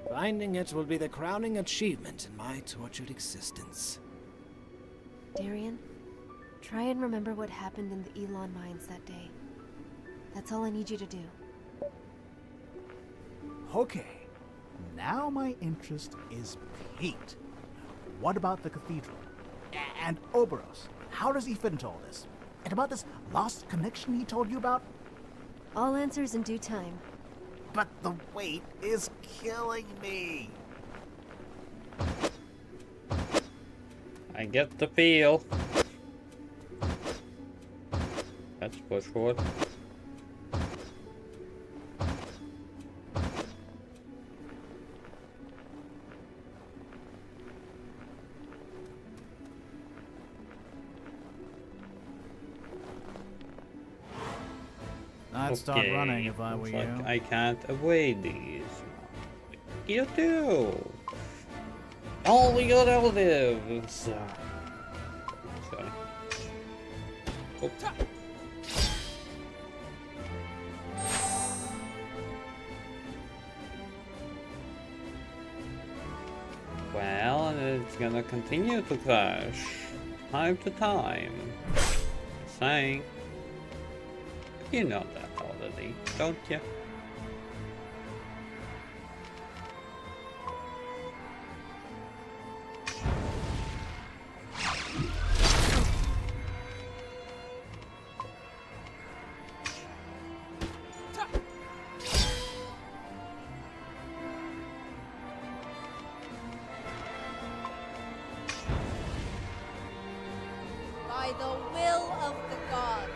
Finding it will be the crowning achievement in my tortured existence. Darian, try and remember what happened in the Elon mines that day. That's all I need you to do. Okay, now my interest is piqued. What about the cathedral? And Oberos? How does he fit into all this? And about this lost connection he told you about? All answers in due time. But the wait is killing me. I get the feel. Let's push forward. I'd start running if I were Looks you. like I can't avoid these. You do. All the good relatives. Sorry. Oh. Well, and it's gonna continue to crash time to time. Saying. You know that already, don't you? By the will of the gods.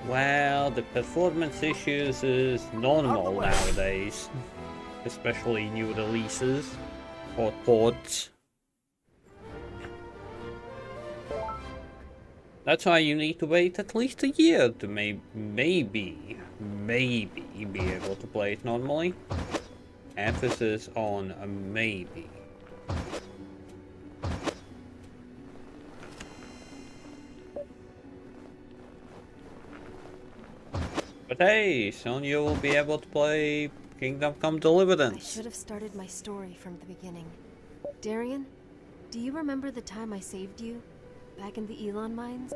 Well, the performance issues is normal nowadays, especially new releases or ports. That's why you need to wait at least a year to maybe be able to play it normally. Emphasis on a maybe. But hey, soon you will be able to play Kingdom Come I Deliverance. should have started my story from the beginning. Darian, do you remember the time I saved you? Back in the Elon mines?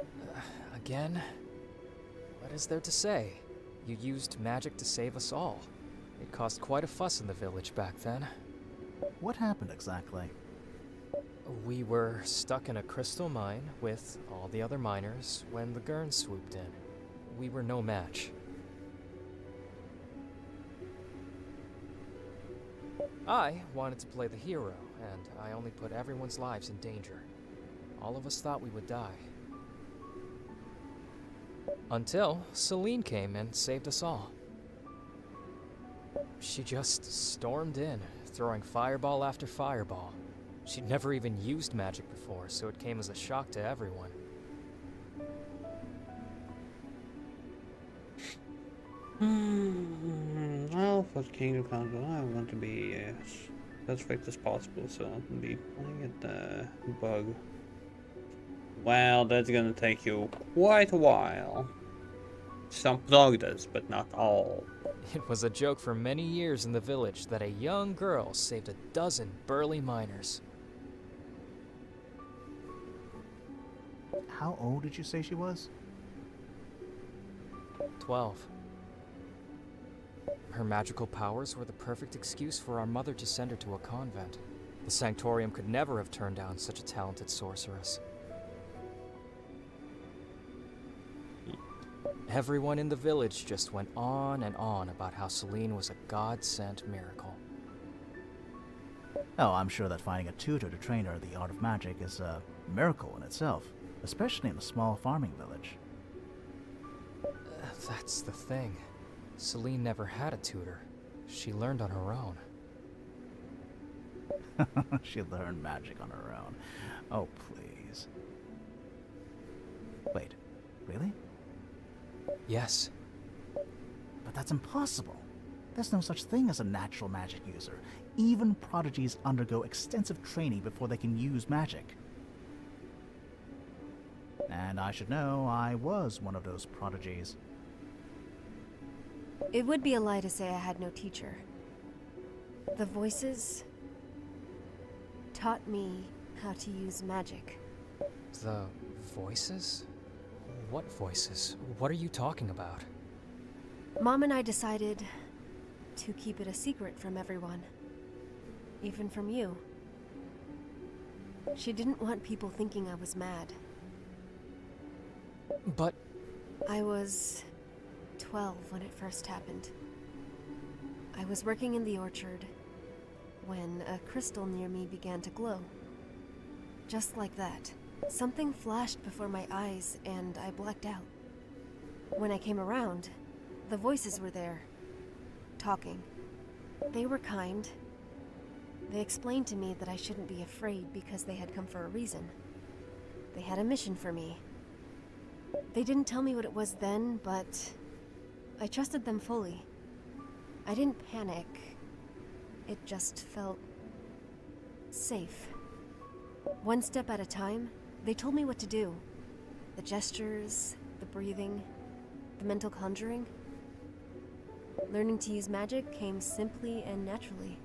Again? What is there to say? You used magic to save us all. It caused quite a fuss in the village back then. What happened exactly? We were stuck in a crystal mine with all the other miners when the Gurn swooped in. We were no match. I wanted to play the hero, and I only put everyone's lives in danger. All of us thought we would die. Until Celine came and saved us all. She just stormed in, throwing fireball after fireball. She'd never even used magic before, so it came as a shock to everyone. Well, for Kingdom Council, I want to be as strict as possible, so I'll be playing at the bug. Well, that's gonna take you quite a while. Some progress, but not all. It was a joke for many years in the village that a young girl saved a dozen burly miners. How old did you say she was? 12. Her magical powers were the perfect excuse for our mother to send her to a convent. The Sanctorium could never have turned down such a talented sorceress. Everyone in the village just went on and on about how Celine was a God-sent miracle. Oh, I'm sure that finding a tutor to train her in the art of magic is a miracle in itself, especially in a small farming village. That's the thing. Celine never had a tutor. She learned on her own. She learned magic on her own. Oh, please. Wait, really? Yes. But that's impossible. There's no such thing as a natural magic user. Even prodigies undergo extensive training before they can use magic. And I should know, I was one of those prodigies. It would be a lie to say I had no teacher. The voices taught me how to use magic. The voices? What voices? What are you talking about? Mom and I decided to keep it a secret from everyone. Even from you. She didn't want people thinking I was mad. But... I was 12 when it first happened. I was working in the orchard when a crystal near me began to glow. Just like that. Something flashed before my eyes and I blacked out. When I came around, the voices were there, talking. They were kind. They explained to me that I shouldn't be afraid because they had come for a reason. They had a mission for me. They didn't tell me what it was then, but I trusted them fully. I didn't panic. It just felt safe. One step at a time, they told me what to do. The gestures, the breathing, the mental conjuring. Learning to use magic came simply and naturally.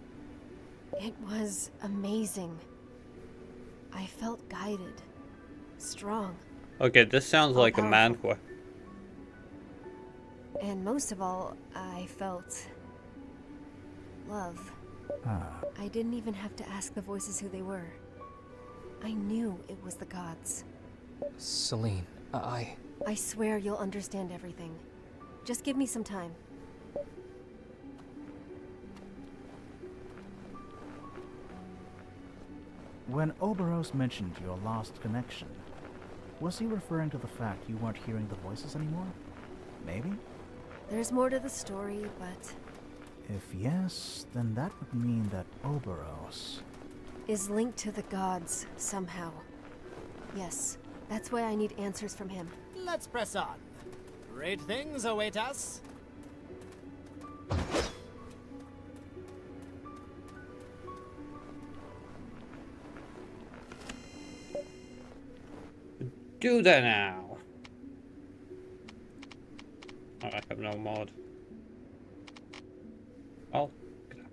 It was amazing. I felt guided, strong. Okay, this sounds like a manhwa. And most of all, I felt love. I didn't even have to ask the voices who they were. I knew it was the gods. Celine, I swear you'll understand everything. Just give me some time. When Oberos mentioned your lost connection, was he referring to the fact you weren't hearing the voices anymore? Maybe? There's more to the story, but... If yes, then that would mean that Oberos... is linked to the gods, somehow. Yes, that's why I need answers from him. Let's press on. Great things await us. Do that now. Oh, I have no mod. Oh, crap.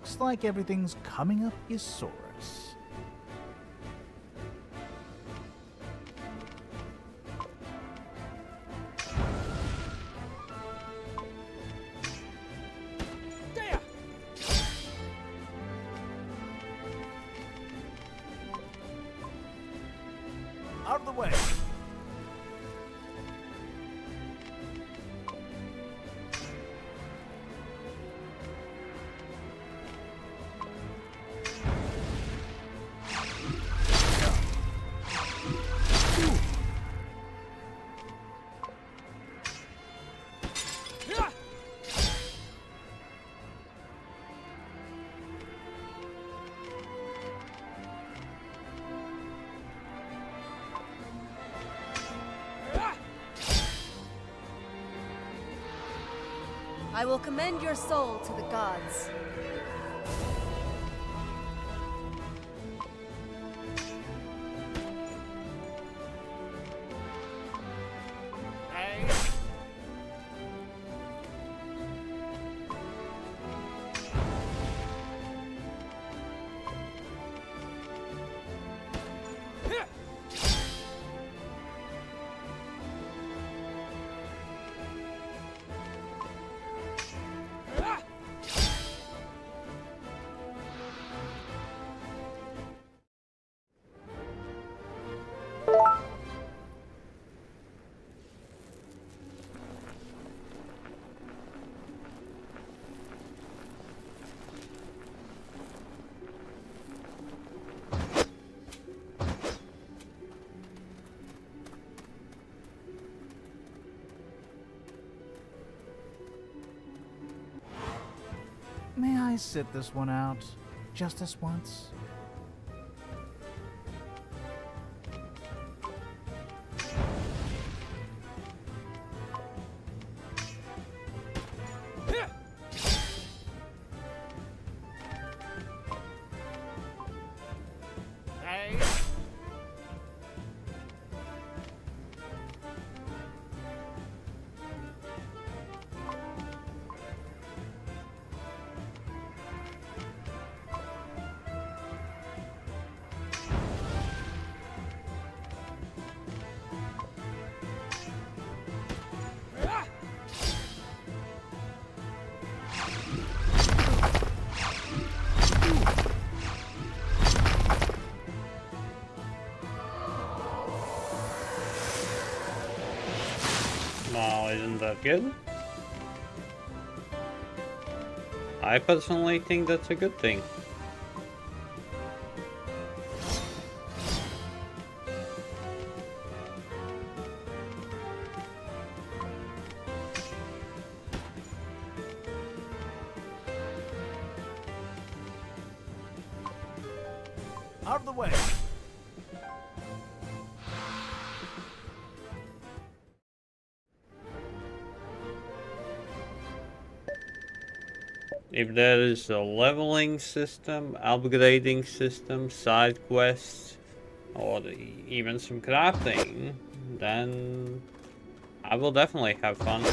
Looks like everything's coming up Isaurus. Out of the way. I will commend your soul to the gods. May I sit this one out? Just this once? Well, isn't that good? I personally think that's a good thing. Out of the way. If there is a leveling system, upgrading system, side quests, or even some crafting, then I will definitely have fun.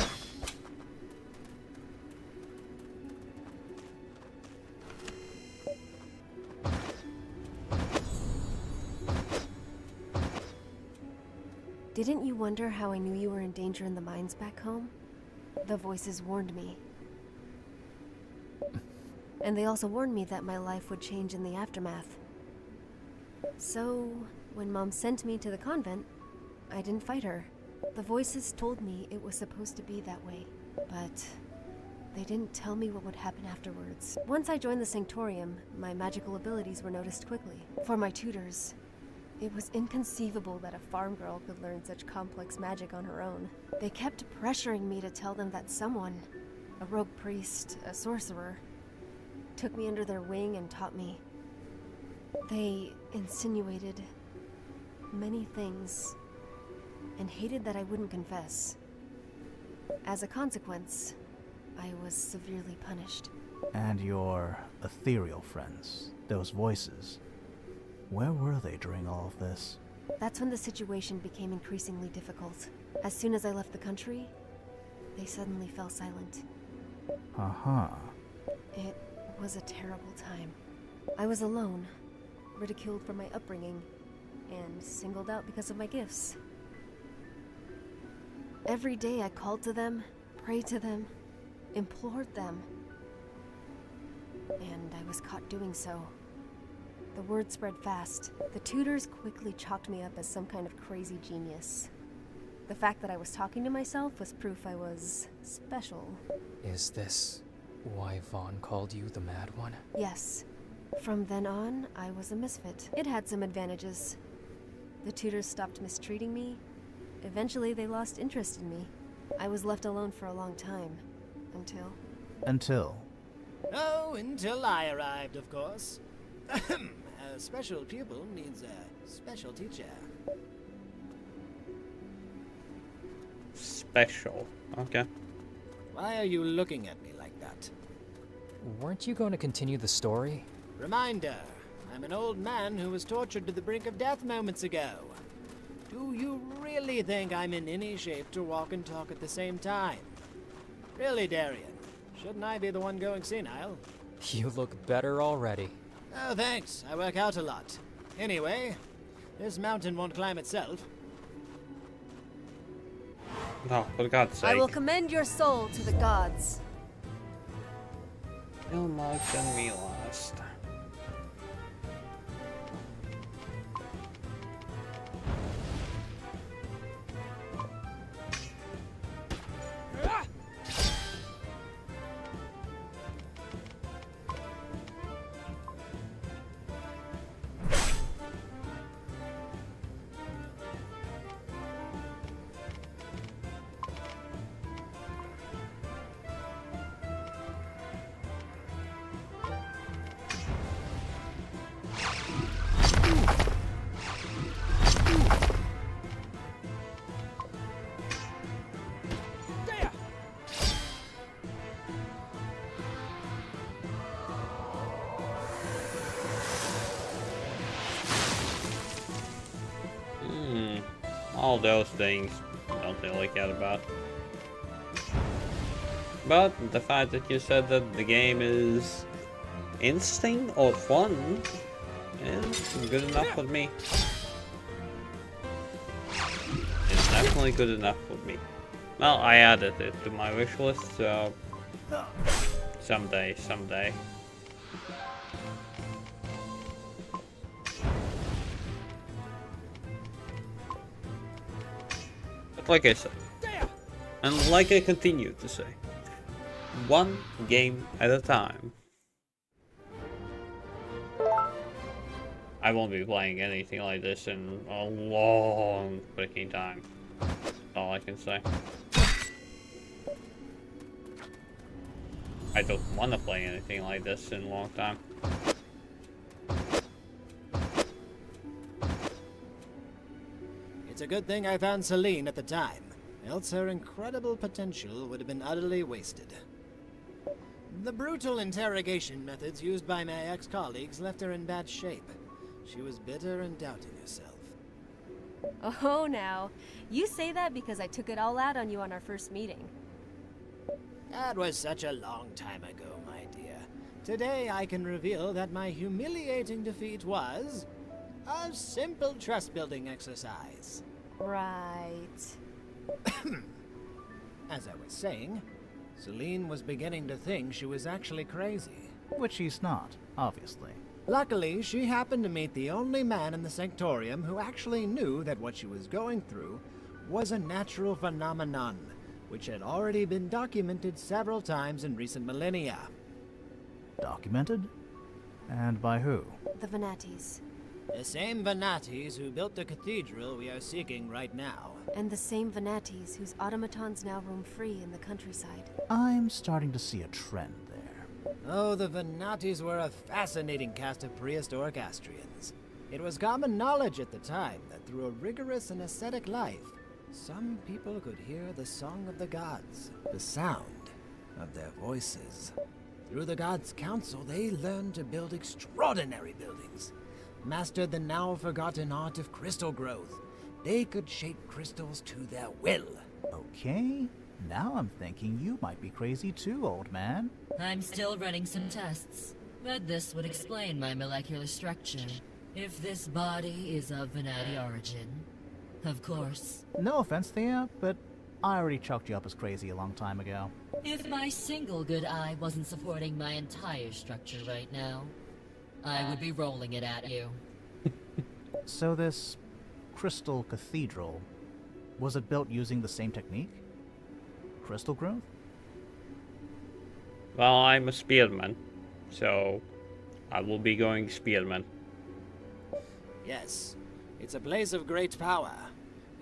Didn't you wonder how I knew you were in danger in the mines back home? The voices warned me. And they also warned me that my life would change in the aftermath. So, when Mom sent me to the convent, I didn't fight her. The voices told me it was supposed to be that way, but they didn't tell me what would happen afterwards. Once I joined the Sanctorium, my magical abilities were noticed quickly. For my tutors, it was inconceivable that a farm girl could learn such complex magic on her own. They kept pressuring me to tell them that someone, a rogue priest, a sorcerer, took me under their wing and taught me. They insinuated many things and hated that I wouldn't confess. As a consequence, I was severely punished. And your ethereal friends, those voices, where were they during all of this? That's when the situation became increasingly difficult. As soon as I left the country, they suddenly fell silent. Uh-huh. It was a terrible time. I was alone, ridiculed for my upbringing, and singled out because of my gifts. Every day I called to them, prayed to them, implored them. And I was caught doing so. The word spread fast. The tutors quickly chalked me up as some kind of crazy genius. The fact that I was talking to myself was proof I was special. Is this why Vaughn called you the Mad One? Yes. From then on, I was a misfit. It had some advantages. The tutors stopped mistreating me. Eventually, they lost interest in me. I was left alone for a long time. Until... Oh, until I arrived, of course. A special pupil needs a special teacher. Special. Okay. Why are you looking at me like that? Weren't you going to continue the story? Reminder, I'm an old man who was tortured to the brink of death moments ago. Do you really think I'm in any shape to walk and talk at the same time? Really, Darian? Shouldn't I be the one going senile? You look better already. Oh, thanks. I work out a lot. Anyway, this mountain won't climb itself. No, for God's sake. I will commend your soul to the gods. Kill Mike and me last. All those things don't really care about. But the fact that you said that the game is interesting or fun is good enough for me. It's definitely good enough for me. Well, I added it to my wish list, so someday. Like I said, and like I continue to say, one game at a time. I won't be playing anything like this in a long freaking time. That's all I can say. I don't want to play anything like this in a long time. It's a good thing I found Celine at the time, else her incredible potential would have been utterly wasted. The brutal interrogation methods used by my ex-colleagues left her in bad shape. She was bitter and doubting herself. Oh, now. You say that because I took it all out on you on our first meeting. That was such a long time ago, my dear. Today I can reveal that my humiliating defeat was a simple trust-building exercise. Right. As I was saying, Celine was beginning to think she was actually crazy. Which she's not, obviously. Luckily, she happened to meet the only man in the Sanctorium who actually knew that what she was going through was a natural phenomenon, which had already been documented several times in recent millennia. Documented? And by who? The Venatis. The same Venatis who built the cathedral we are seeking right now. And the same Venatis whose automatons now roam free in the countryside. I'm starting to see a trend there. Oh, the Venatis were a fascinating cast of prehistoric Astrians. It was common knowledge at the time that through a rigorous and ascetic life, some people could hear the song of the gods, the sound of their voices. Through the gods' council, they learned to build extraordinary buildings, mastered the now-forgotten art of crystal growth. They could shape crystals to their will. Okay, Now I'm thinking you might be crazy too, old man. I'm still running some tests, but this would explain my molecular structure. If this body is of Venati origin, of course. No offense, Thea, but I already chalked you up as crazy a long time ago. If my single good eye wasn't supporting my entire structure right now, I would be rolling it at you. So this crystal cathedral, was it built using the same technique? Crystal growth? Well, I'm a spearman, so I will be going spearman. Yes, it's a place of great power.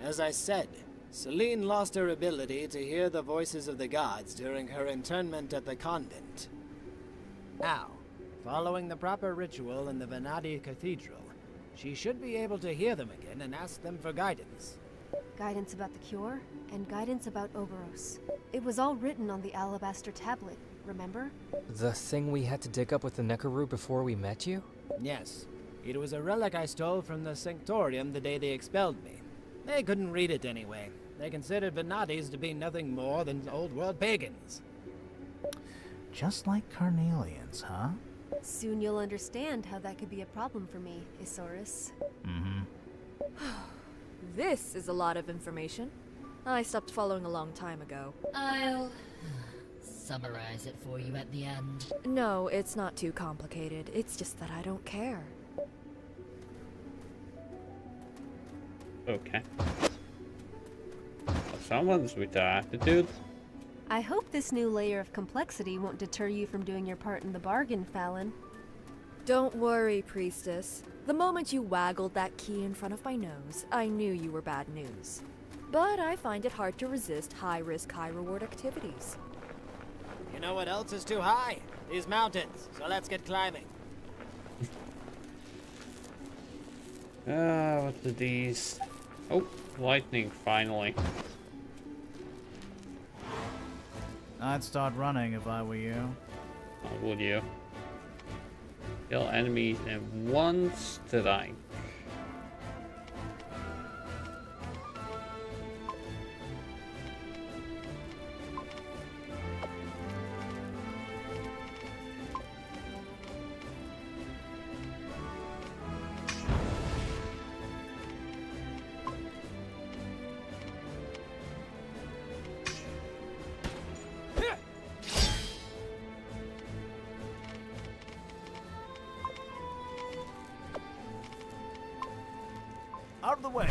As I said, Celine lost her ability to hear the voices of the gods during her internment at the convent. Now, following the proper ritual in the Venati Cathedral, she should be able to hear them again and ask them for guidance. Guidance about the cure, and guidance about Oberos. It was all written on the alabaster tablet, remember? The thing we had to dig up with the Nekaru before we met you? Yes. It was a relic I stole from the Sanctorium the day they expelled me. They couldn't read it anyway. They considered Venatis to be nothing more than old-world pagans. Just like Carnelians, huh? Soon you'll understand how that could be a problem for me, Isaurus. Mm-hmm. This is a lot of information. I stopped following a long time ago. I'll summarize it for you at the end. No, it's not too complicated. It's just that I don't care. Okay. Someone's with their attitude. I hope this new layer of complexity won't deter you from doing your part in the bargain, Fallon. Don't worry, Priestess. The moment you waggled that key in front of my nose, I knew you were bad news. But I find it hard to resist high-risk, high-reward activities. You know what else is too high? These mountains. So let's get climbing. What are these? Oh, lightning, finally. I'd start running if I were you. How would you? Kill enemies in one strike. Out of the way!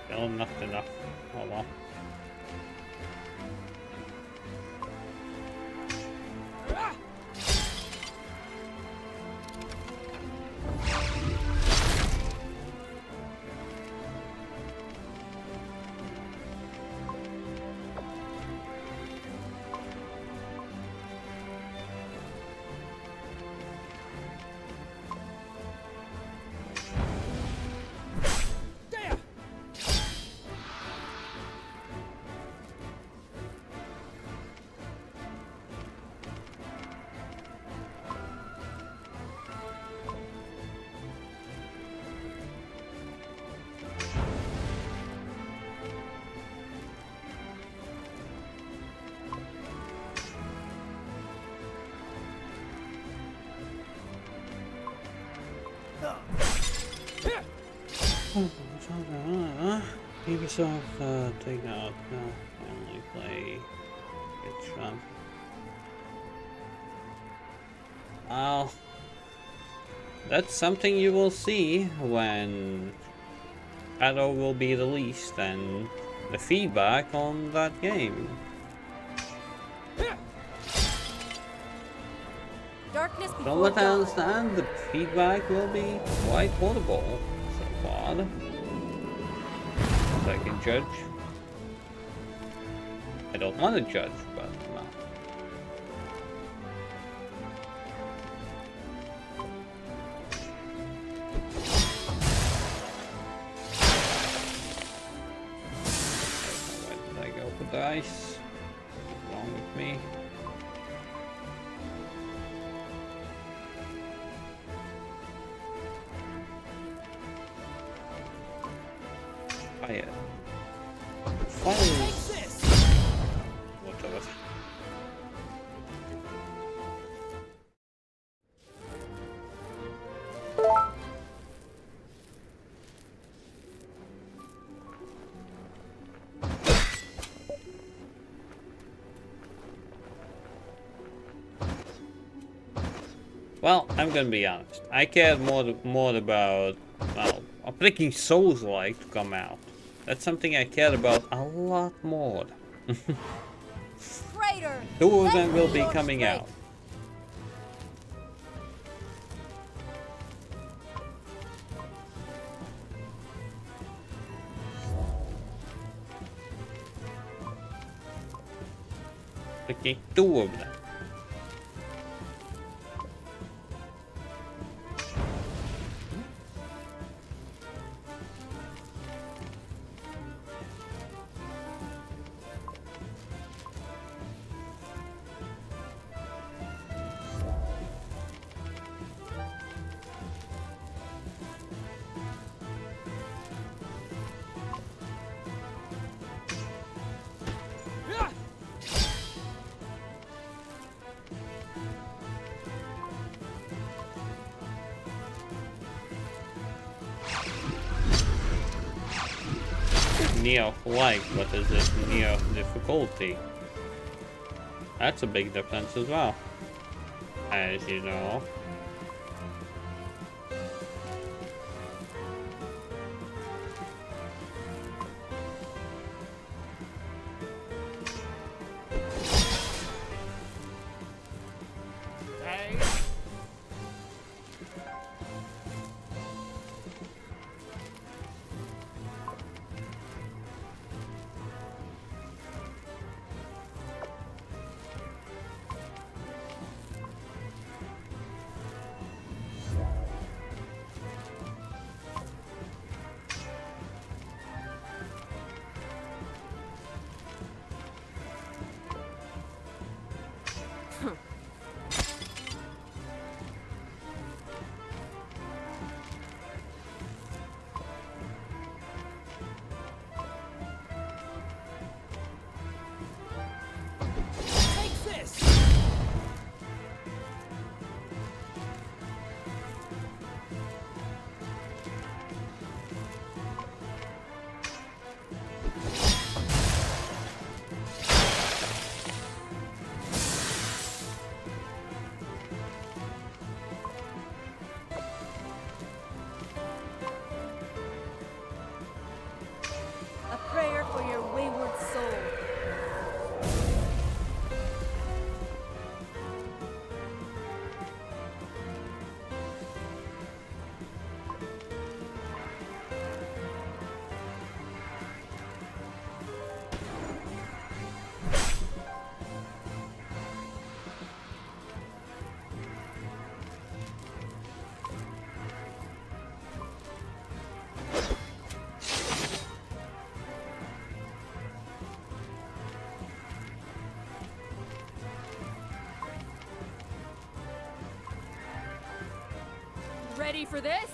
Still not enough. Oh well. Keep yourself taken out. No, only play get Trump. Well, that's something you will see when Shadow will be released and the feedback on that game. Darkness From before what I dawn. understand, the feedback will be quite horrible so far. As I can judge. I don't want to judge, but no. Where did I go for dice? What's wrong with me? Fire. Fire. Whatever. Well, I'm gonna be honest. I cared more about, well, a freaking Souls-like to come out. That's something I cared about a lot more. Traitor! Two of them will be coming out. Okay, two of them. Neo-like, but is it Neo difficulty? That's a big difference as well, as you know. Ready for this?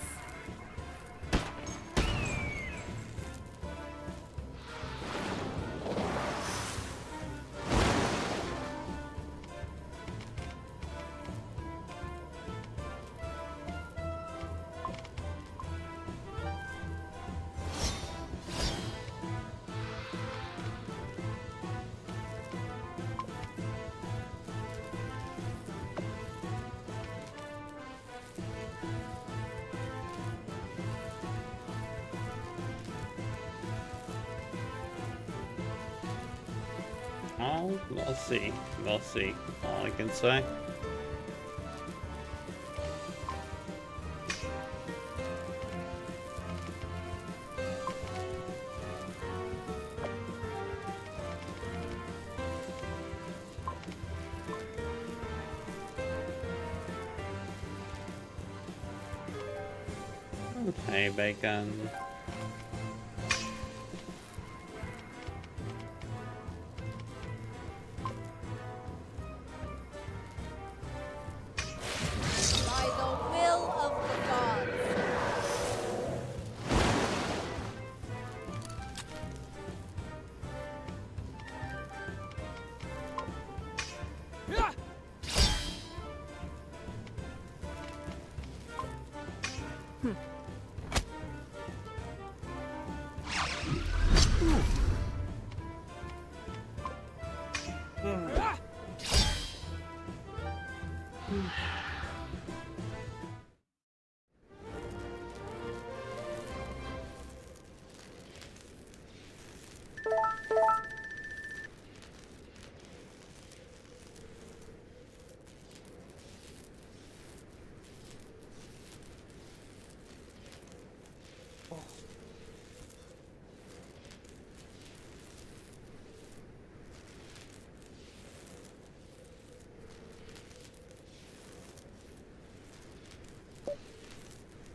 Oh, we'll see. We'll see. All I can say. Okay, bacon. By the will of the gods.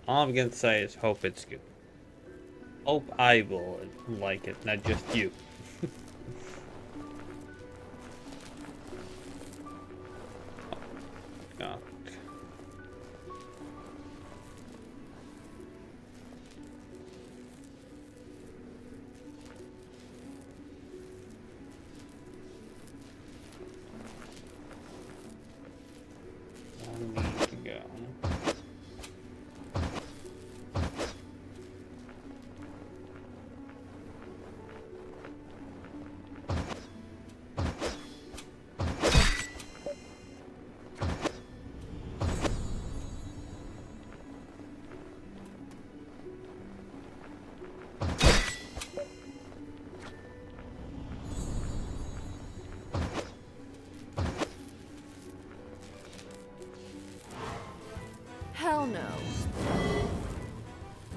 All I'm gonna say is hope it's good. Hope I will like it, not just you. God. I need to go. Hell no.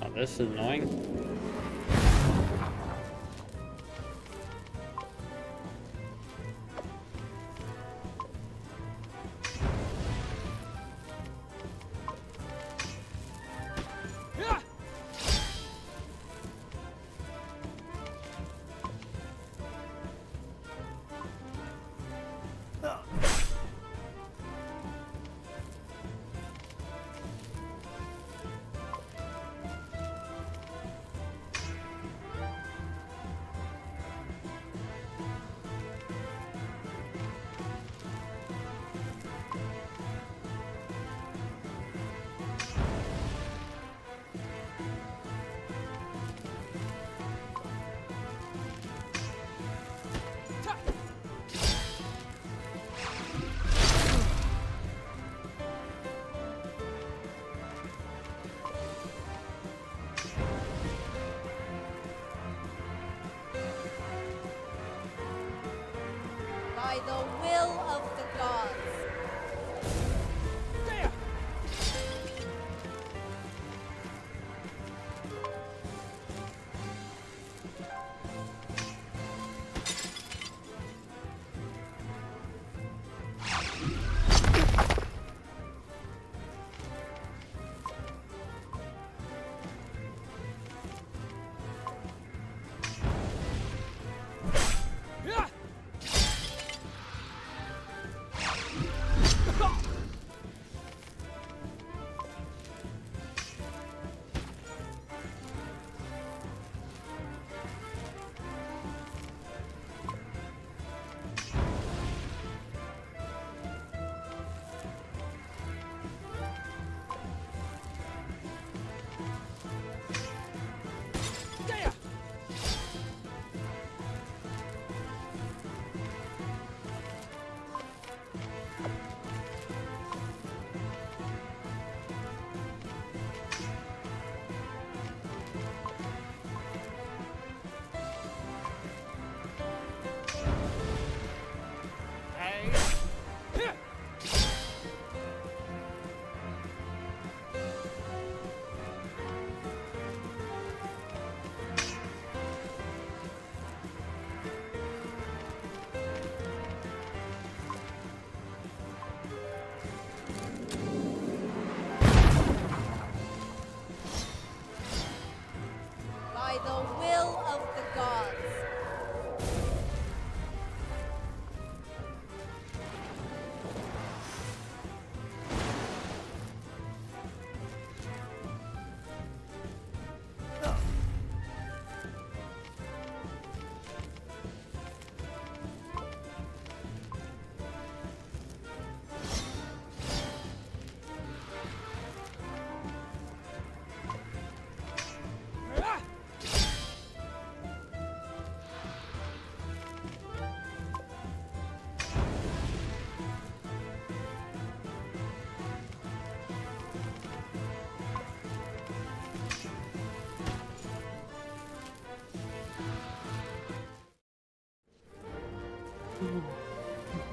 Oh, this is annoying. By the will of the gods.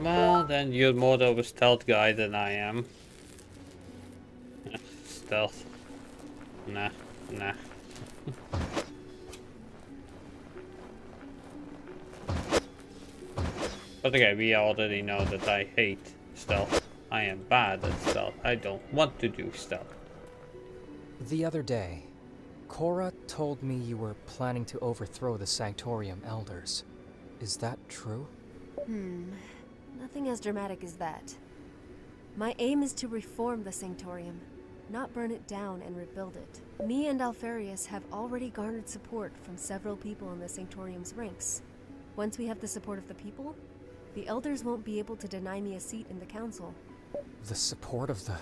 Well, then you're more of a stealth guy than I am. Stealth. Nah, nah. But okay, we already know that I hate stealth. I am bad at stealth. I don't want to do stealth. The other day, Cora told me you were planning to overthrow the Sanctorium Elders. Is that true? Nothing as dramatic as that. My aim is to reform the Sanctorium, not burn it down and rebuild it. Me and Alfarius have already garnered support from several people in the Sanctorium's ranks. Once we have the support of the people, the Elders won't be able to deny me a seat in the Council. The support of the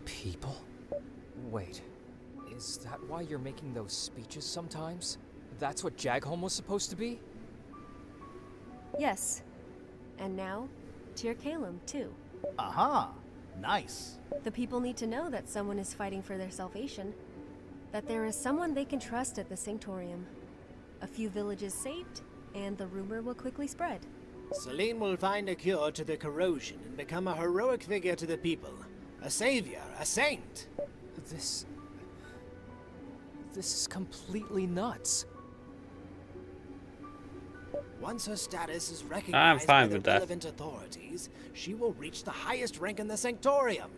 people? Wait, is that why you're making those speeches sometimes? That's what Jagholm was supposed to be? Yes. And now, Tyr Calum, too. Aha! Nice. The people need to know that someone is fighting for their salvation. That there is someone they can trust at the Sanctorium. A few villages saved, and the rumor will quickly spread. Selene will find a cure to the corrosion and become a heroic figure to the people. A savior, a saint. This is completely nuts. Once her status is recognized by the relevant authorities, she will reach the highest rank in the Sanctorium,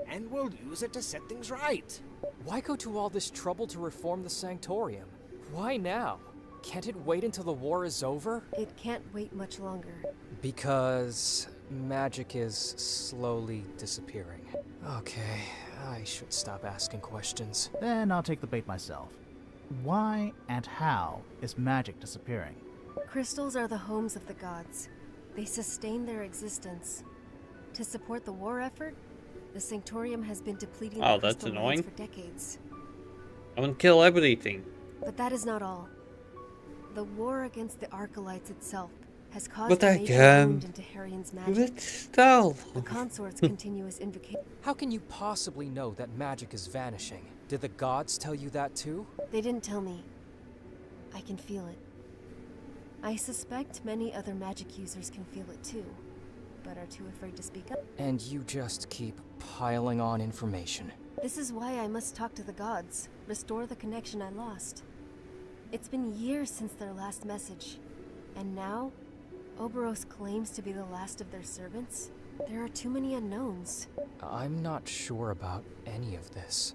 and will use it to set things right. Why go to all this trouble to reform the Sanctorium? Why now? Can't it wait until the war is over? It can't wait much longer. Because magic is slowly disappearing. Okay, I should stop asking questions. Then I'll take the bait myself. Why and how is magic disappearing? Crystals are the homes of the gods. They sustain their existence. To support the war effort, the Sanctorium has been depleting the crystal mines for decades. I want to kill everything. But that is not all. The war against the Archelites itself has caused But a I major can wound into Harion's magic. Let's stealth. The consort's continuous invocation. How can you possibly know that magic is vanishing? Did the gods tell you that too? They didn't tell me. I can feel it. I suspect many other magic users can feel it too, but are too afraid to speak up. And you just keep piling on information. This is why I must talk to the gods, restore the connection I lost. It's been years since their last message, and now, Oberos claims to be the last of their servants? There are too many unknowns. I'm not sure about any of this.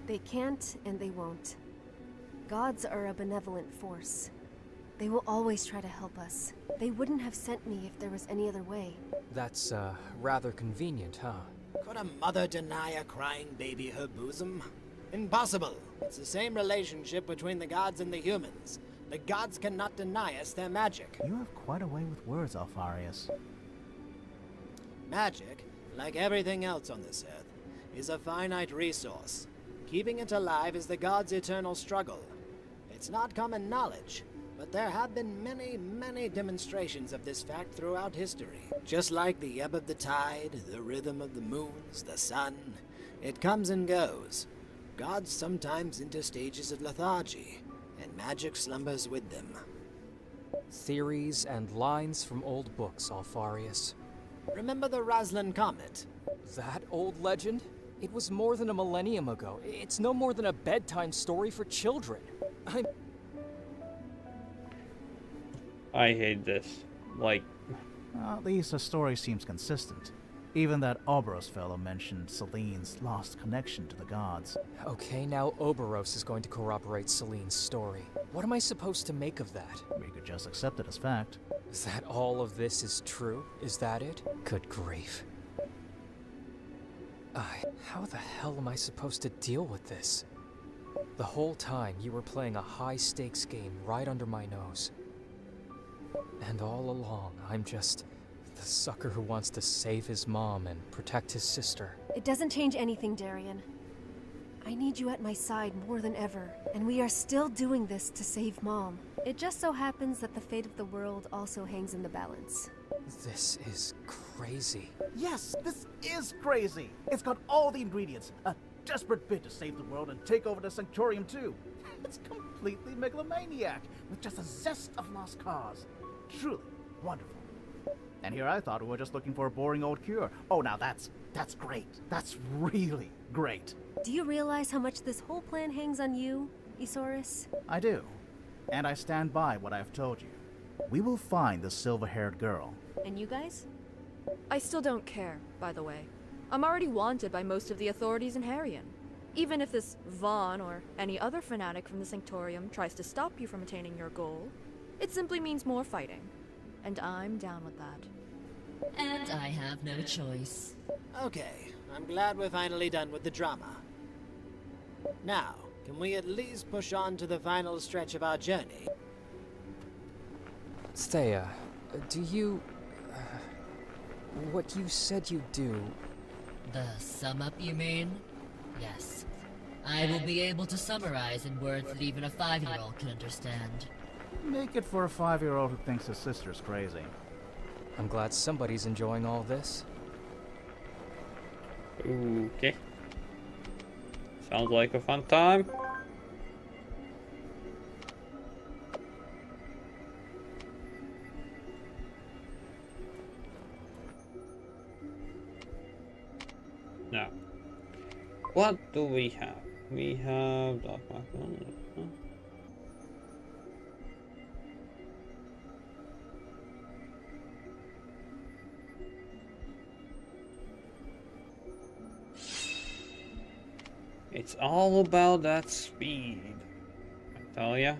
They can't, and they won't. Gods are a benevolent force. They will always try to help us. They wouldn't have sent me if there was any other way. That's, rather convenient, huh? Could a mother deny a crying baby her bosom? Impossible. It's the same relationship between the gods and the humans. The gods cannot deny us their magic. You have quite a way with words, Alfarius. Magic, like everything else on this earth, is a finite resource. Keeping it alive is the gods' eternal struggle. It's not common knowledge, but there have been many, many demonstrations of this fact throughout history. Just like the ebb of the tide, the rhythm of the moons, the sun, it comes and goes. Gods sometimes enter stages of lethargy, and magic slumbers with them. Theories and lines from old books, Alfarius. Remember the Raslan Comet? That old legend? It was more than a millennium ago. It's no more than a bedtime story for children. I hate this. Like... At least the story seems consistent. Even that Oberos fellow mentioned Selene's lost connection to the gods. Okay, now Oberos is going to corroborate Selene's story. What am I supposed to make of that? We could just accept it as fact. Is that all of this is true? Is that it? Good grief. How the hell am I supposed to deal with this? The whole time you were playing a high-stakes game right under my nose. And all along, I'm just the sucker who wants to save his mom and protect his sister. It doesn't change anything, Darian. I need you at my side more than ever, and we are still doing this to save Mom. It just so happens that the fate of the world also hangs in the balance. This is crazy. Yes, this is crazy. It's got all the ingredients. A desperate bid to save the world and take over the Sanctorium too. It's completely megalomaniac, with just a zest of lost cause. Truly wonderful. And here I thought we were just looking for a boring old cure. Oh, now that's great. That's really great. Do you realize how much this whole plan hangs on you, Isaurus? I do. And I stand by what I've told you. We will find the silver-haired girl. And you guys? I still don't care, by the way. I'm already wanted by most of the authorities in Harrion. Even if this Vaughn or any other fanatic from the Sanctorium tries to stop you from attaining your goal, it simply means more fighting. And I'm down with that. And I have no choice. Okay, I'm glad we're finally done with the drama. Now, can we at least push on to the final stretch of our journey? Thea, do you... what you said you do... The sum up, you mean? Yes. I will be able to summarize in words that even a 5-year-old can understand. Make it for a 5-year-old who thinks his sister's crazy. I'm glad somebody's enjoying all this. Okay. Sounds like a fun time. Now, what do we have? We have Dark Macaron. It's all about that speed, I tell ya.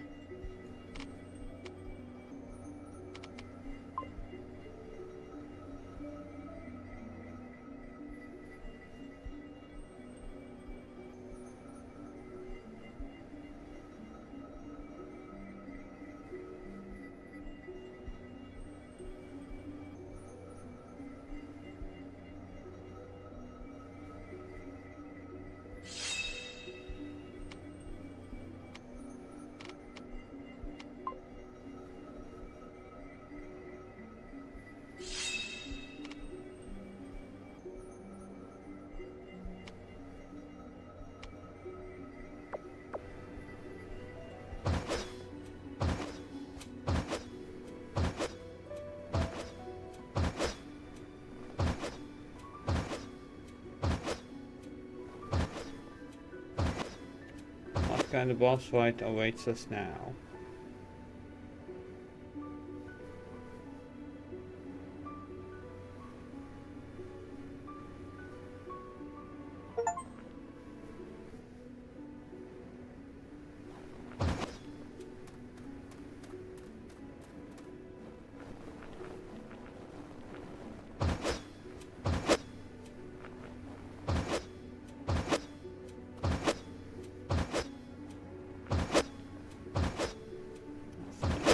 What kind of boss fight awaits us now?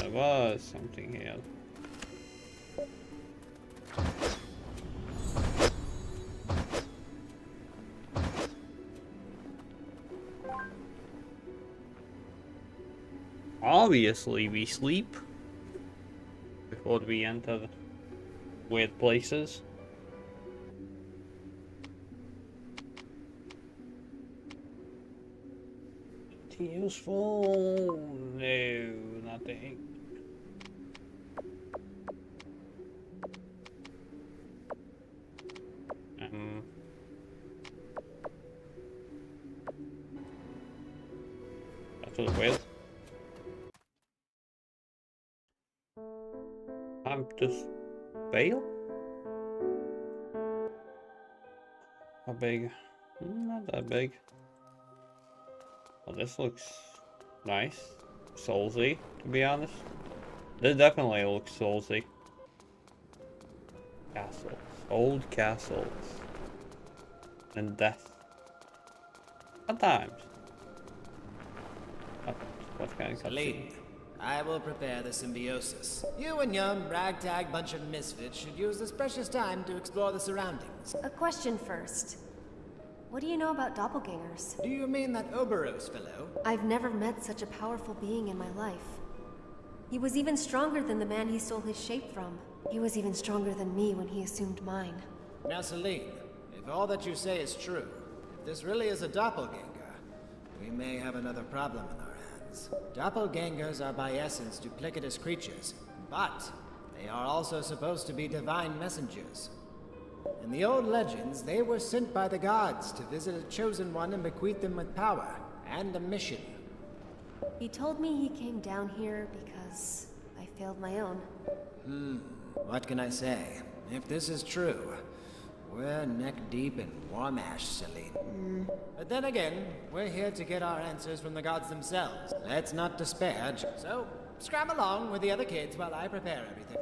There was something here. Obviously, we sleep before we enter weird places. Useful? No, nothing. That's really weird. I'm just bail? How big? Not that big. Well, this looks nice. Soulsy, to be honest. This definitely looks soulsy. Castles. Old castles. And death. Sometimes. What kind of Celine, I will prepare the symbiosis. You and your ragtag bunch of misfits should use this precious time to explore the surroundings. A question first. What do you know about doppelgangers? Do you mean that Oberos fellow? I've never met such a powerful being in my life. He was even stronger than the man he stole his shape from. He was even stronger than me when he assumed mine. Now, Celine, if all that you say is true, If this really is a doppelganger, we may have another problem in our hands. Doppelgangers are by essence duplicitous creatures, but they are also supposed to be divine messengers. In the old legends, they were sent by the gods to visit a chosen one and bequeath them with power and a mission. He told me he came down here because I failed my own. What can I say? If this is true, we're neck deep in Warmash, Celine. But then again, we're here to get our answers from the gods themselves. Let's not despair. So, scram along with the other kids while I prepare everything.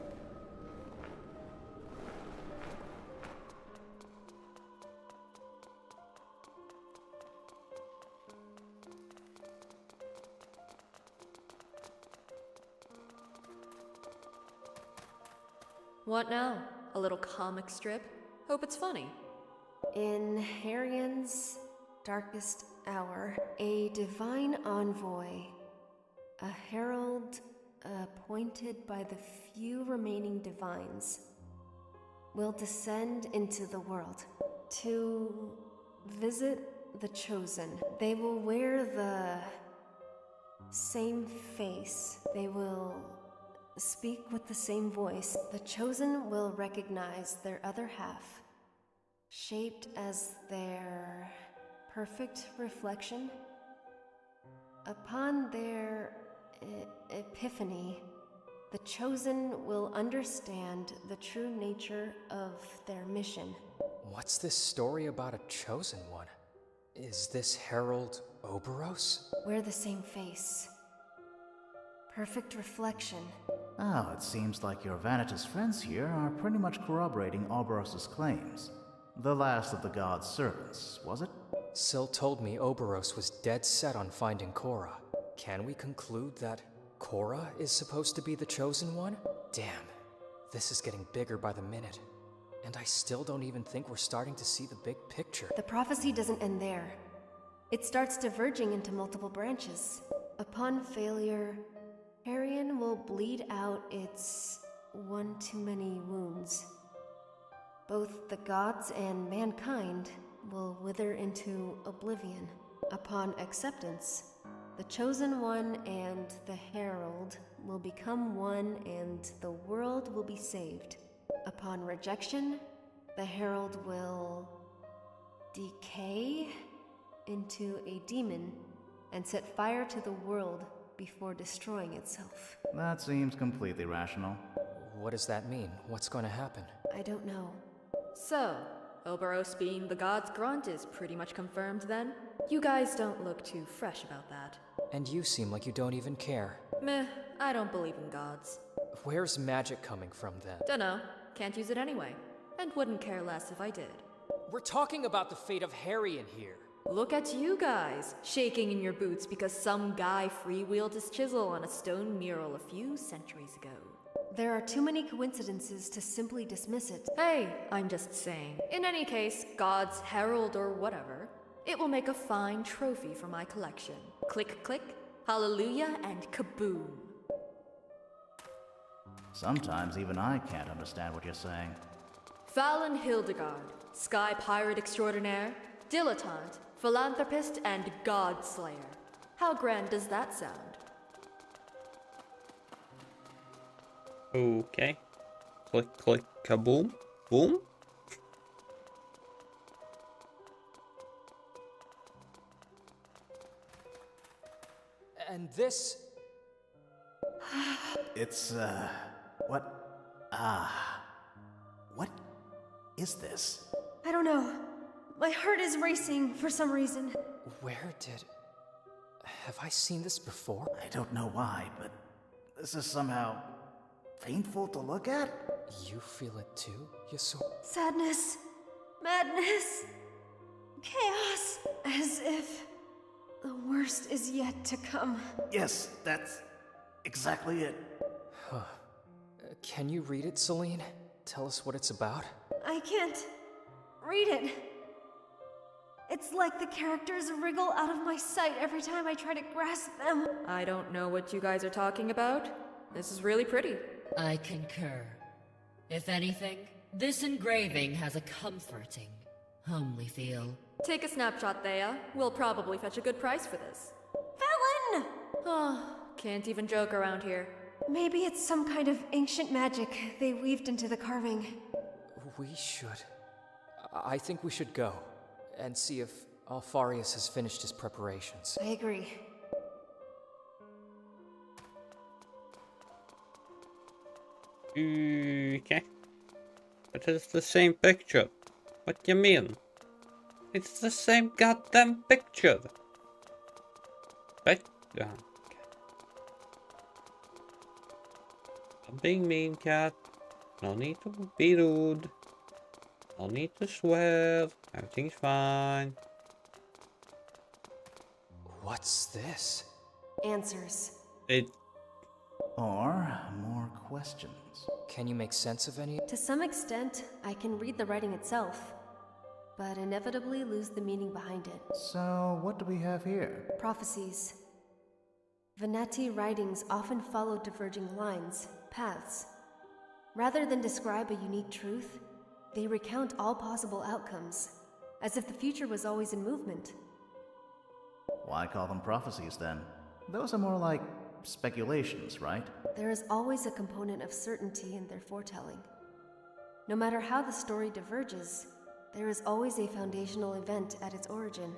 What now? A little comic strip? Hope it's funny. In Harion's darkest hour, a divine envoy, a herald appointed by the few remaining divines, will descend into the world to visit the Chosen. They will wear the same face. They will speak with the same voice. The Chosen will recognize their other half, shaped as their perfect reflection. Upon their epiphany, the Chosen will understand the true nature of their mission. What's this story about a chosen one? Is this Herald Oberos? Wear the same face. Perfect reflection. Oh, it seems like your vanitous friends here are pretty much corroborating Oberos's claims. The last of the god's servants, was it? Syl told me Oberos was dead set on finding Korra. Can we conclude that Korra is supposed to be the chosen one? Damn, this is getting bigger by the minute. And I still don't even think we're starting to see the big picture. The prophecy doesn't end there. It starts diverging into multiple branches. Upon failure, Harion will bleed out its one too many wounds. Both the gods and mankind will wither into oblivion. Upon acceptance, the Chosen One and the Herald will become one and the world will be saved. Upon rejection, the Herald will decay into a demon and set fire to the world before destroying itself. That seems completely rational. What does that mean? What's going to happen? I don't know. So, Oberos being the god's grunt is pretty much confirmed then? You guys don't look too fresh about that. And you seem like you don't even care. Meh, I don't believe in gods. Where's magic coming from then? Dunno, can't use it anyway. And wouldn't care less if I did. We're talking about the fate of Harion here. Look at you guys, shaking in your boots because some guy freewheeled his chisel on a stone mural a few centuries ago. There are too many coincidences to simply dismiss it. Hey, I'm just saying. In any case, God's herald or whatever, it will make a fine trophy for my collection. Click, click, hallelujah, and kaboom. Sometimes even I can't understand what you're saying. Fallon Hildegard, sky pirate extraordinaire, dilettante, philanthropist, and godslayer. How grand does that sound? Okay. Click, click, kaboom. Boom. And this... It's, what? What is this? I don't know. My heart is racing for some reason. Where did... Have I seen this before? I don't know why, but this is somehow painful to look at. You feel it too, Yasuo? Sadness, madness, chaos, as if the worst is yet to come. Yes, that's exactly it. Huh. Can you read it, Celine? Tell us what it's about? I can't read it. It's like the characters wriggle out of my sight every time I try to grasp them. I don't know what you guys are talking about. This is really pretty. I concur. If anything, this engraving has a comforting, homely feel. Take a snapshot, Thea. We'll probably fetch a good price for this. Felon! Oh, can't even joke around here. Maybe it's some kind of ancient magic they weaved into the carving. We should. I think we should go and see if Alfarius has finished his preparations. I agree. Okay. But it's the same picture. What do you mean? It's the same goddamn picture. Right? Yeah. Okay. I'm being mean, cat. No need to be rude. No need to swear. Everything's fine. What's this? Answers. Or more questions. Can you make sense of any? To some extent, I can read the writing itself, but inevitably lose the meaning behind it. So, what do we have here? Prophecies. Venati writings often follow diverging lines, paths. Rather than describe a unique truth, they recount all possible outcomes, as if the future was always in movement. Why call them prophecies then? Those are more like speculations, right? There is always a component of certainty in their foretelling. No matter how the story diverges, there is always a foundational event at its origin.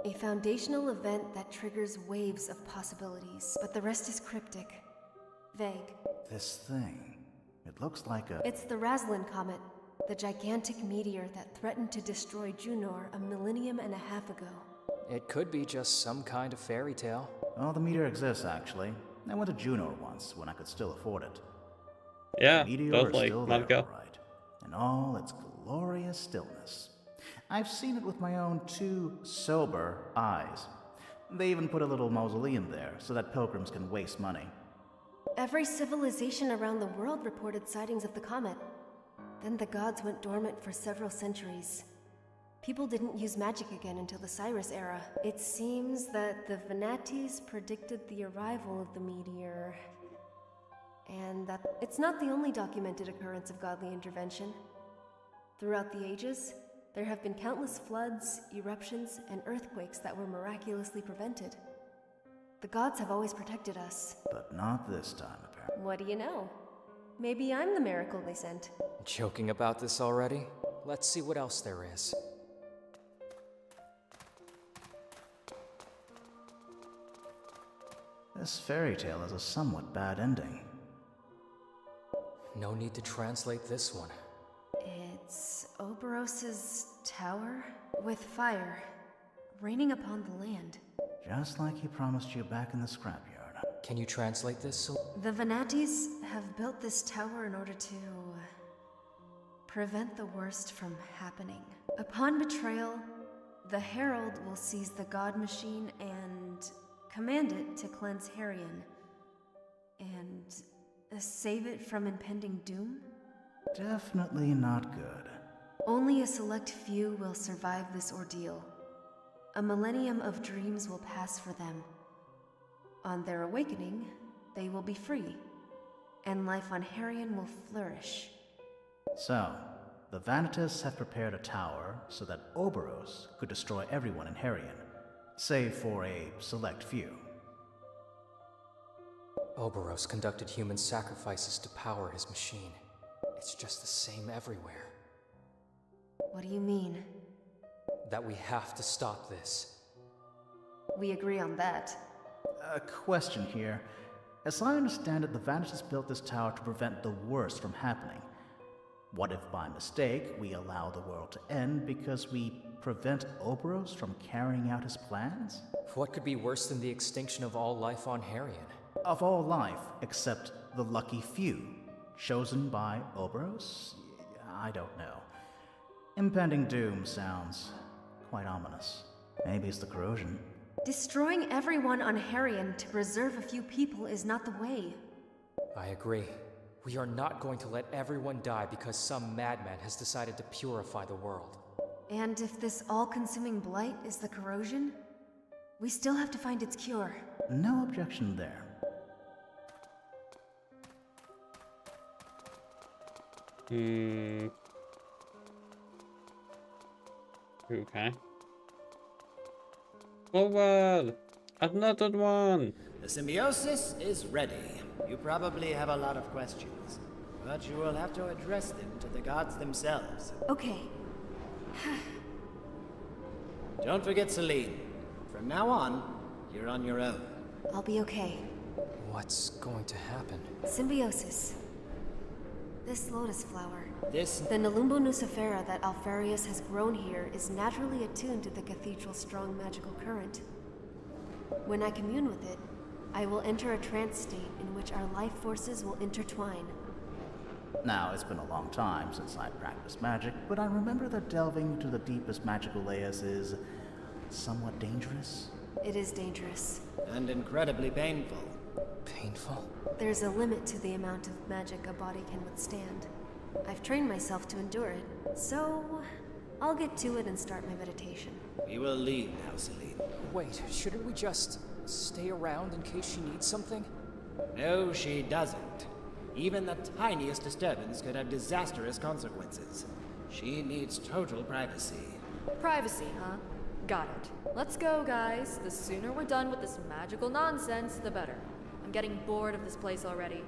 A foundational event that triggers waves of possibilities, but the rest is cryptic, vague. This thing, it looks like a... It's the Raslin Comet, the gigantic meteor that threatened to destroy Junor 1.5 millennium ago. It could be just some kind of fairy tale. Oh, the meteor exists, actually. I went to Junor once, when I could still afford it. Yeah, the meteor both is like still there, Marco. all right. In all its glorious stillness. I've seen it with my own 2 sober eyes. They even put a little mausoleum there, so that pilgrims can waste money. Every civilization around the world reported sightings of the comet. Then the gods went dormant for several centuries. People didn't use magic again until the Cyrus era. It seems that the Venatis predicted the arrival of the meteor, and that it's not the only documented occurrence of godly intervention. Throughout the ages, there have been countless floods, eruptions, and earthquakes that were miraculously prevented. The gods have always protected us. But not this time, apparently. What do you know? Maybe I'm the miracle they sent. Joking about this already? Let's see what else there is. This fairy tale has a somewhat bad ending. No need to translate this one. It's Oberos's tower with fire raining upon the land. Just like he promised you back in the scrapyard. Can you translate this? The Venatis have built this tower in order to prevent the worst from happening. Upon betrayal, the Herald will seize the God Machine and command it to cleanse Harrion and save it from impending doom? Definitely not good. Only a select few will survive this ordeal. A millennium of dreams will pass for them. On their awakening, they will be free, and life on Harrion will flourish. So, the Vanitas have prepared a tower so that Oberos could destroy everyone in Harrion, save for a select few. Oberos conducted human sacrifices to power his machine. It's just the same everywhere. What do you mean? That we have to stop this. We agree on that. A question here. As I understand it, the Vanitas built this tower to prevent the worst from happening. What if by mistake we allow the world to end because we prevent Oberos from carrying out his plans? What could be worse than the extinction of all life on Harrion? Of all life, except the lucky few. Chosen by Oberos? I don't know. Impending doom sounds quite ominous. Maybe it's the corrosion. Destroying everyone on Harrion to preserve a few people is not the way. I agree. We are not going to let everyone die because some madman has decided to purify the world. And if this all-consuming blight is the corrosion, we still have to find its cure. No objection there. Okay. Forward! Another one! The symbiosis is ready. You probably have a lot of questions, but you will have to address them to the gods themselves. Okay. Don't forget Celine. From now on, you're on your own. I'll be okay. What's going to happen? Symbiosis. This lotus flower. The Nelumbo nucifera that Alfarius has grown here is naturally attuned to the cathedral's strong magical current. When I commune with it, I will enter a trance state in which our life forces will intertwine. Now, it's been a long time since I practiced magic, but I remember that delving into the deepest magical layers is somewhat dangerous. It is dangerous. And incredibly painful. Painful? There's a limit to the amount of magic a body can withstand. I've trained myself to endure it, so I'll get to it and start my meditation. We will leave now, Celine. Wait, shouldn't we just stay around in case she needs something? No, she doesn't. Even the tiniest disturbance could have disastrous consequences. She needs total privacy. Privacy, huh? Got it. Let's go, guys. The sooner we're done with this magical nonsense, the better. I'm getting bored of this place already.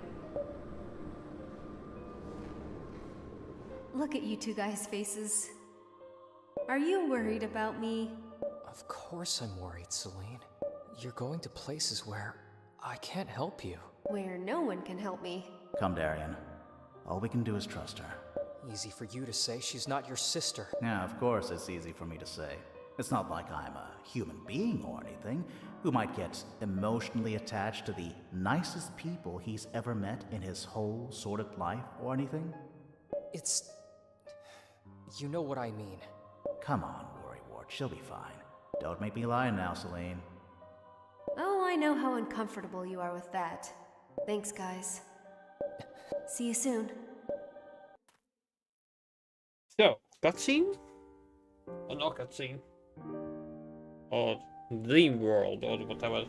Look at you two guys' faces. Are you worried about me? Of course I'm worried, Celine. You're going to places where I can't help you. Where no one can help me. Come, Darian. All we can do is trust her. Easy for you to say she's not your sister. Yeah, of course it's easy for me to say. It's not like I'm a human being or anything who might get emotionally attached to the nicest people he's ever met in his whole sordid life or anything. It's... You know what I mean. Come on, Worrywart, she'll be fine. Don't make me lie now, Celine. Oh, I know how uncomfortable you are with that. Thanks, guys. See you soon. So, cutscene? Or not cutscene? Or dream world, or whatever.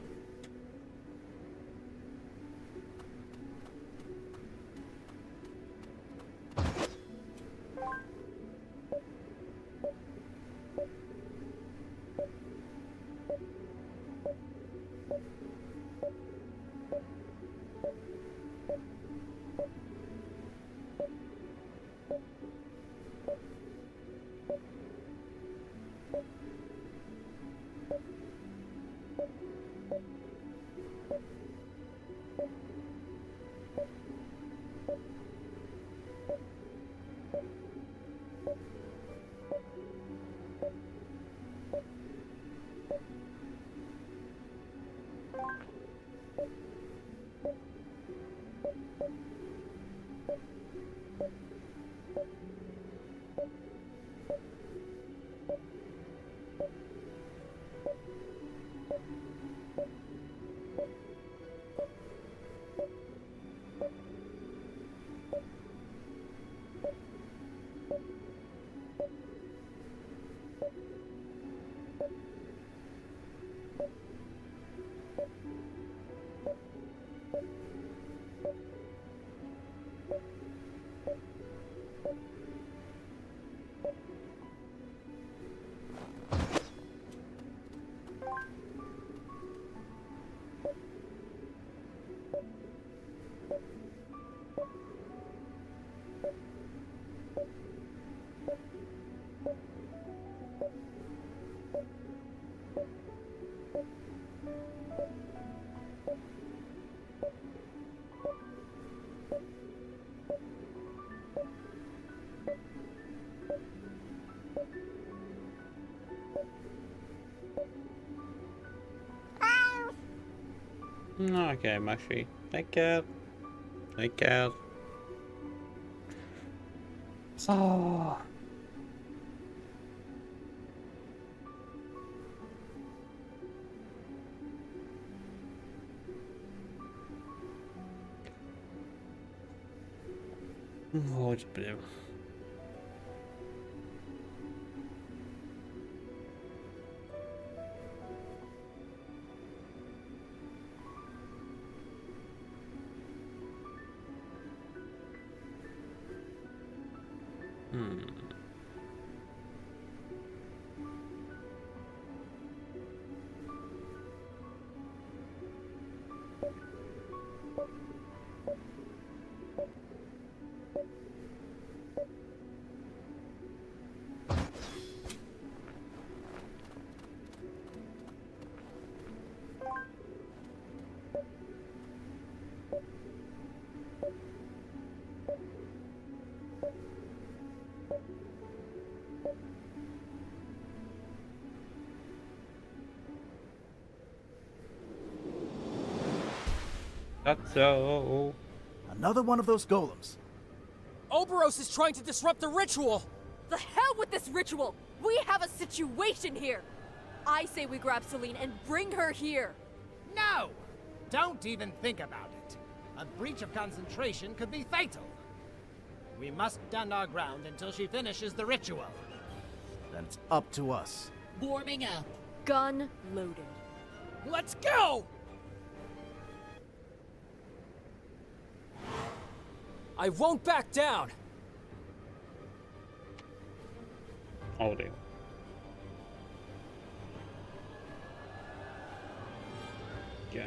Okay, Mushy. Take care. Take care. So... What's blue? That's so. Another one of those golems. Oberos is trying to disrupt the ritual! The hell with this ritual! We have a situation here! I say we grab Celine and bring her here! No! Don't even think about it. A breach of concentration could be fatal. We must stand our ground until she finishes the ritual. Then it's up to us. Warming up. Gun loaded. Let's go! I won't back down! Oh dear. Yeah.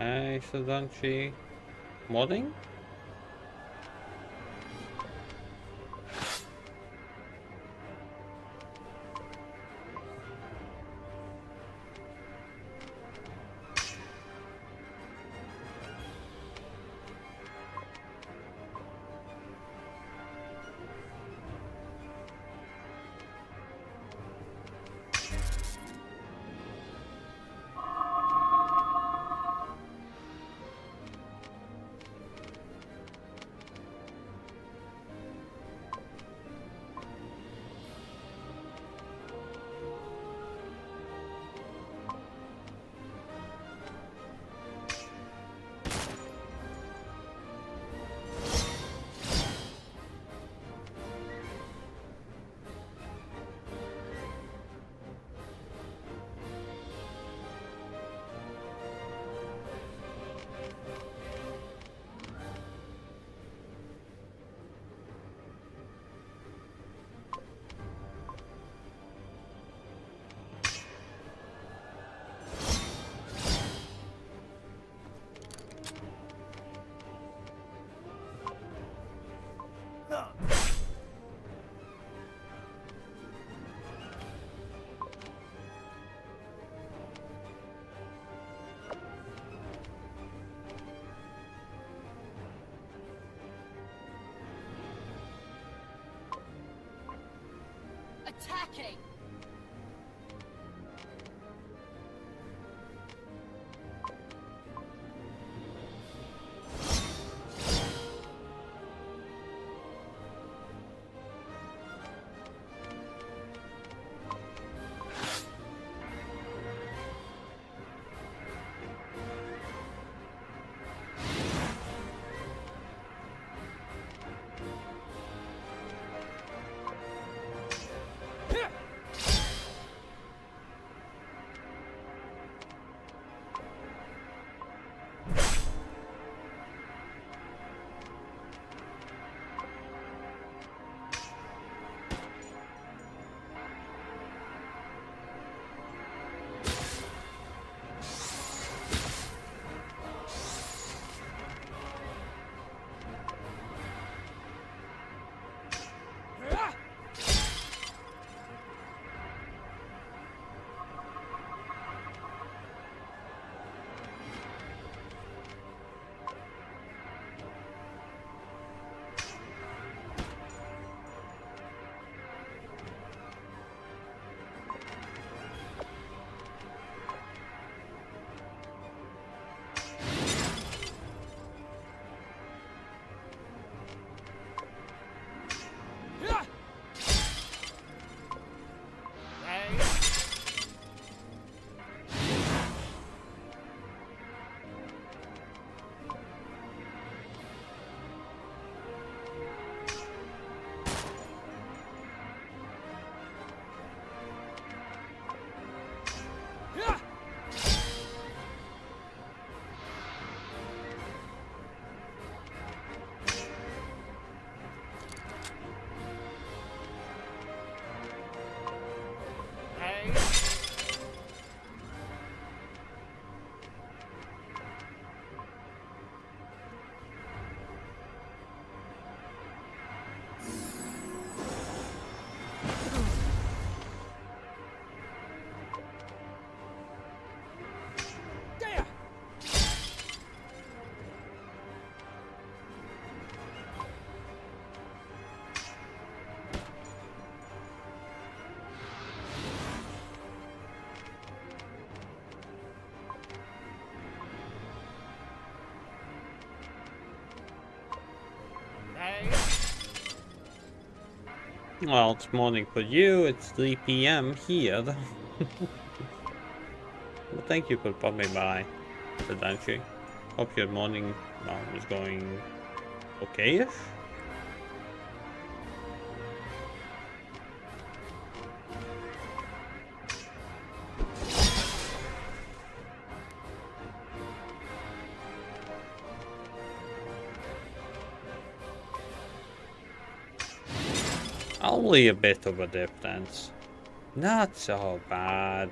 Okay, so don't she modding? Attacking! Well, it's morning for you, it's 3 PM here. But thank you for popping by, Sadanshi. Hope your morning is going okay-ish. Only a bit of a difference. Not so bad.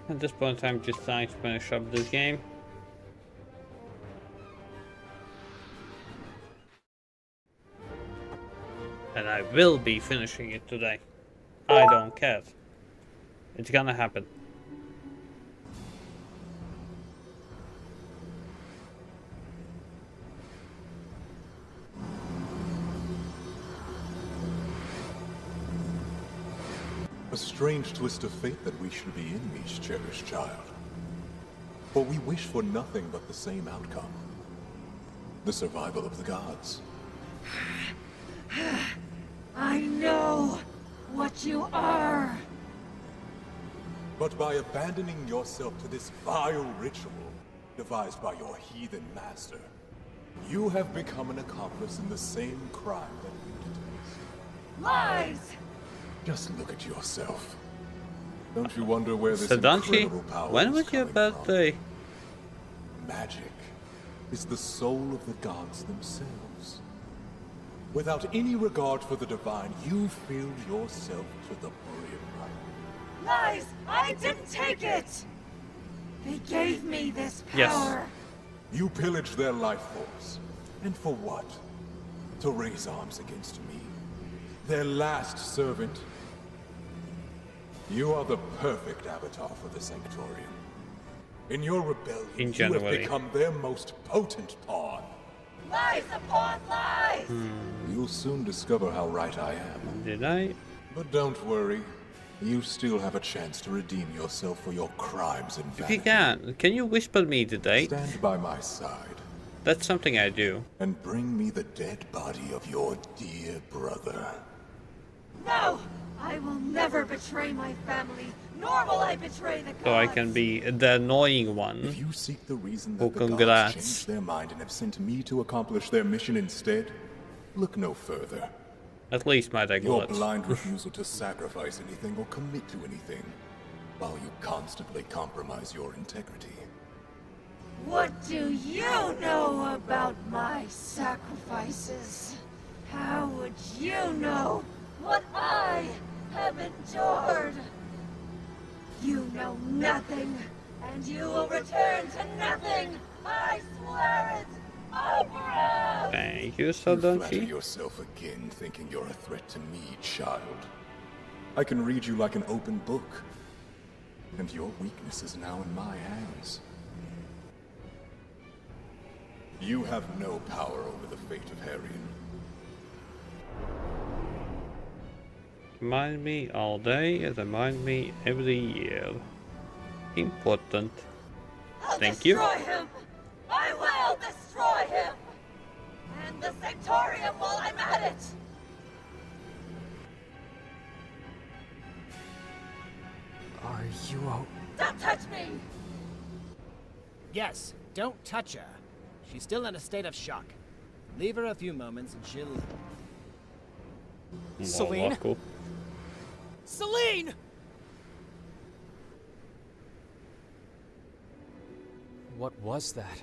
At this point, I'm just trying to finish up this game. And I will be finishing it today. I don't care. It's gonna happen. A strange twist of fate that we should be in, Mish, cherished child. For we wish for nothing but the same outcome. The survival of the gods. I know what you are. But by abandoning yourself to this vile ritual devised by your heathen master, you have become an accomplice in the same crime that we detest. Lies! Just look at yourself. Don't you wonder where this Sadanshi, incredible power when is was your coming birthday? from? Magic is the soul of the gods themselves. Without any regard for the divine, you filled yourself to the brim. Lies! I didn't take it! They gave me this power. Yes. You pillaged their life force. And for what? To raise arms against me. Their last servant. You are the perfect avatar for the Sanctorium. In your rebellion, you have become their most potent pawn. Lies upon lies! You'll soon discover how right I am. Did I? But don't worry. You still have a chance to redeem yourself for your crimes and If you can you whisper me the date? Stand by my side. That's something I do. And bring me the dead body of your dear brother. No! I will never betray my family, nor will I betray the gods. So I can be the annoying one. If you seek the reason Oh, that the gods congrats. changed their mind and have sent me to accomplish their mission instead, look no further. At least my Your regrets. blind refusal to sacrifice anything or commit to anything, while you constantly compromise your integrity. What do you know about my sacrifices? How would you know what I have endured? You know nothing, and you will return to nothing. I swear it. Oberon! Thank you, You flatter Sadanshi. yourself again, thinking you're a threat to me, child. I can read you like an open book. And your weakness is now in my hands. You have no power over the fate of Harrion. Remind me all day, remind me every year. Important. Thank you. Destroy him! I will destroy him! And the Sanctorium while I'm at it! Are you Don't touch me! Yes, don't touch her. She's still in a state of shock. Leave her a few moments and she'll... Celine? Cool. Celine! What was that?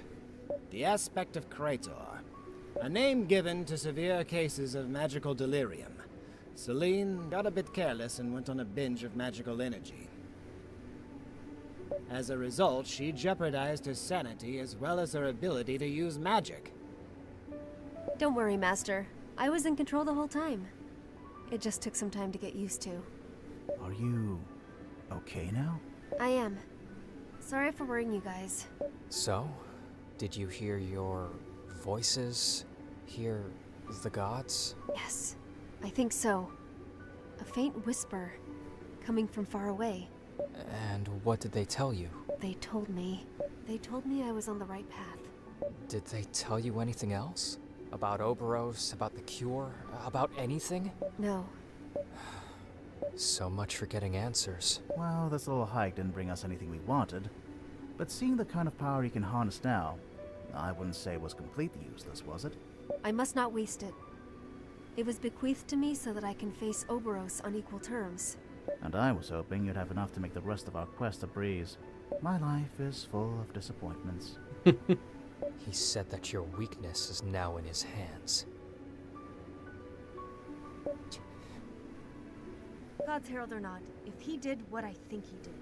The aspect of Krator. A name given to severe cases of magical delirium. Celine got a bit careless and went on a binge of magical energy. As a result, she jeopardized her sanity as well as her ability to use magic. Don't worry, Master. I was in control the whole time. It just took some time to get used to. Are you okay now? I am. Sorry for worrying you guys. So, did you hear your voices? Hear the gods? Yes, I think so. A faint whisper, coming from far away. And what did they tell you? They told me I was on the right path. Did they tell you anything else? About Oberos, about the cure, about anything? No. So much for getting answers. Well, this little hike didn't bring us anything we wanted. But seeing the kind of power he can harness now, I wouldn't say it was completely useless, was it? I must not waste it. It was bequeathed to me so that I can face Oberos on equal terms. And I was hoping you'd have enough to make the rest of our quest a breeze. My life is full of disappointments. He said that your weakness is now in his hands. God's Herald or not, if he did what I think he did,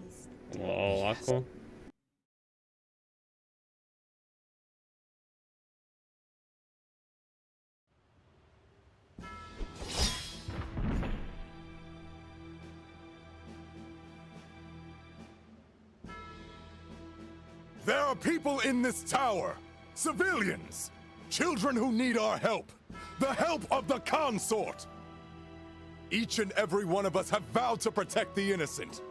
he's... Whoa, cool. There are people in this tower! Civilians! Children who need our help! The help of the consort! Each and every one of us have vowed to protect the innocent.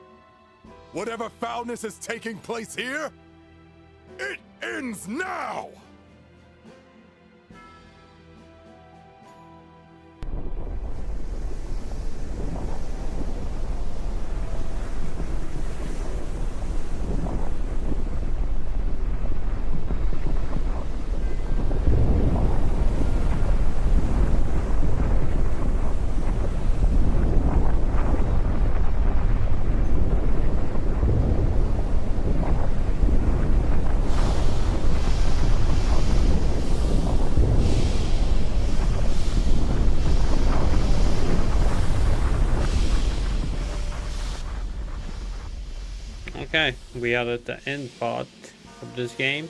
Whatever foulness is taking place here, it ends now! Okay, we are at the end part of this game.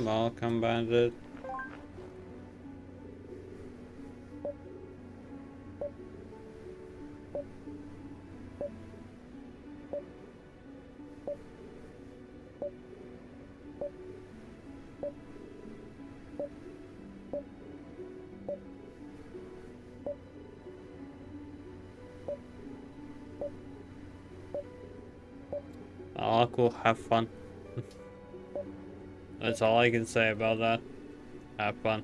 Welcome, bandit. Cool, have fun. That's all I can say about that. Have fun.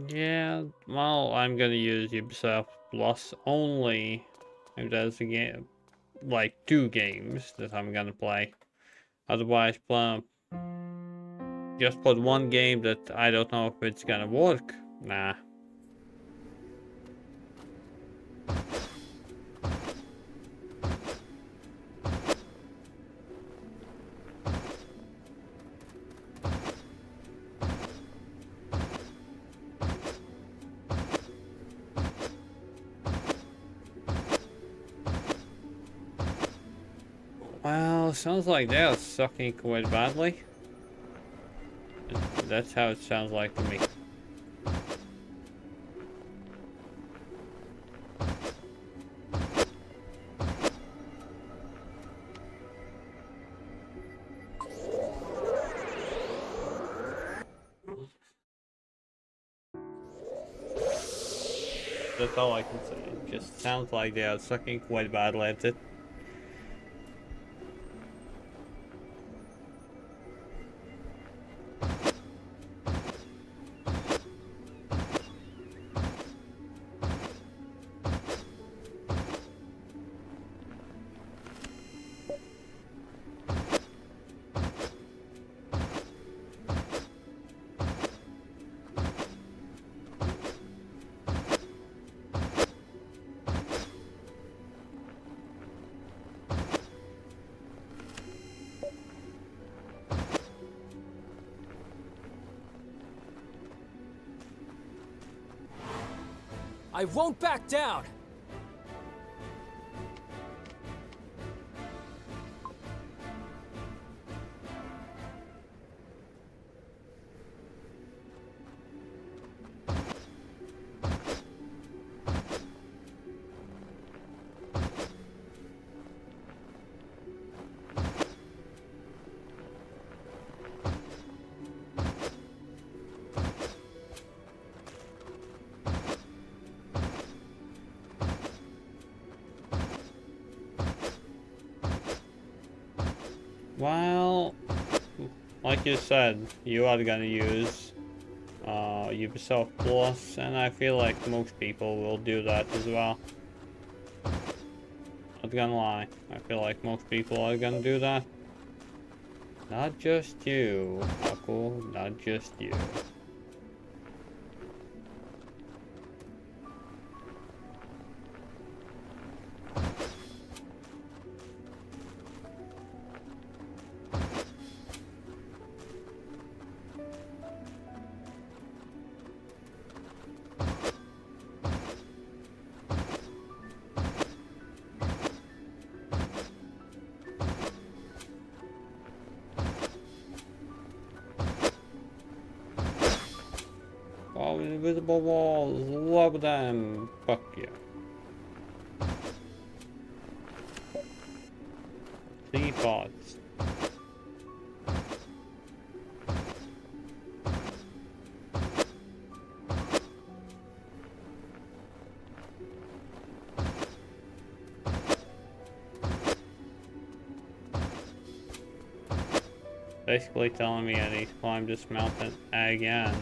Yeah, well, I'm gonna use Ubisoft Plus only if there's a game, like 2 games that I'm gonna play. Otherwise, just put 1 game that I don't know if it's gonna work. Nah. Well, sounds like they are sucking quite badly. That's how it sounds like to me. That's all I can say. It just sounds like they are sucking quite badly at it. I won't back down! Well, like you said, you are gonna use Ubisoft Plus, and I feel like most people will do that as well. Not gonna lie, I feel like most people are gonna do that. Not just you, Aku, not just you. Oh, invisible walls, love them. Fuck yeah. Sea pods. Basically telling me I need to climb this mountain again.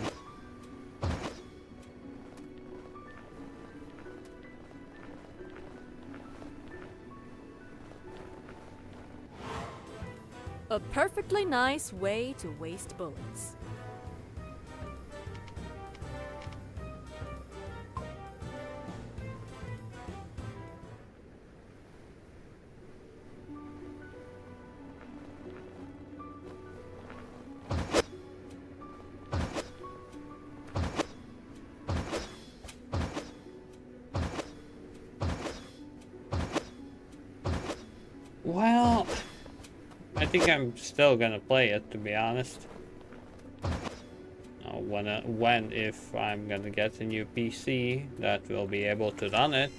A perfectly nice way to waste bullets. Well, I think I'm still gonna play it, to be honest. When if I'm gonna get a new PC that will be able to run it.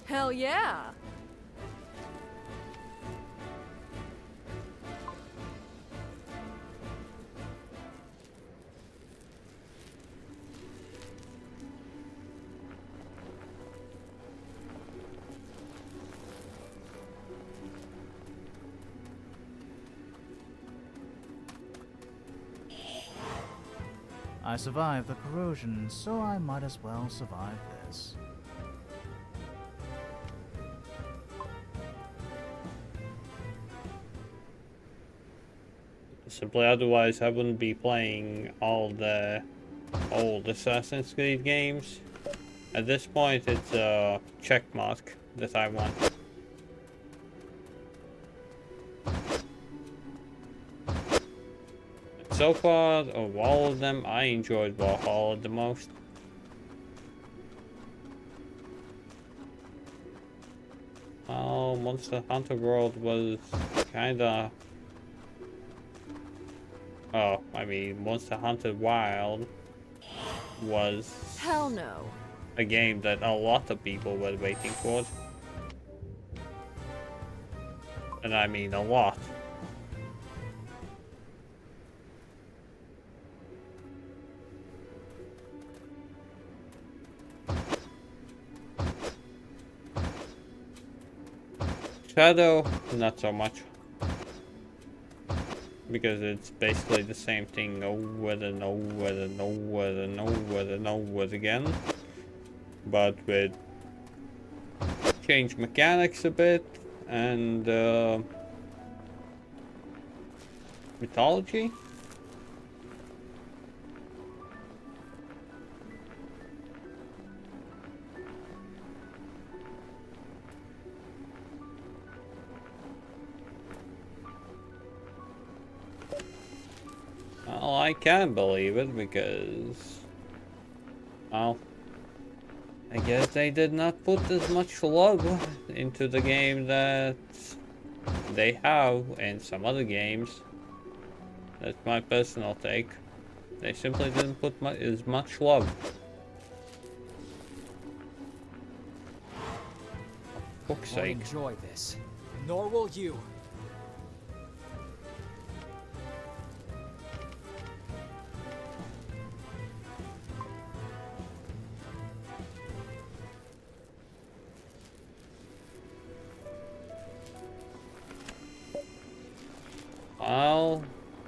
Hell yeah! I survived the corrosion, so I might as well survive this. Simply otherwise I wouldn't be playing all the old Assassin's Creed games. At this point it's a check mark that I want. So far, of all of them, I enjoyed Valhalla the most. Well, Monster Hunter World was kinda... Oh, I mean, Monster Hunter Wild was... Hell no. A game that a lot of people were waiting for. And I mean a lot. Shadow, not so much. Because it's basically the same thing over and over and over and over and over again. But with changed mechanics a bit and mythology. Well, I can't believe it because, well, I guess they did not put as much love into the game that they have in some other games. That's my personal take. They simply didn't put as much love. For fuck's Won't sake. enjoy this, nor will you. Well,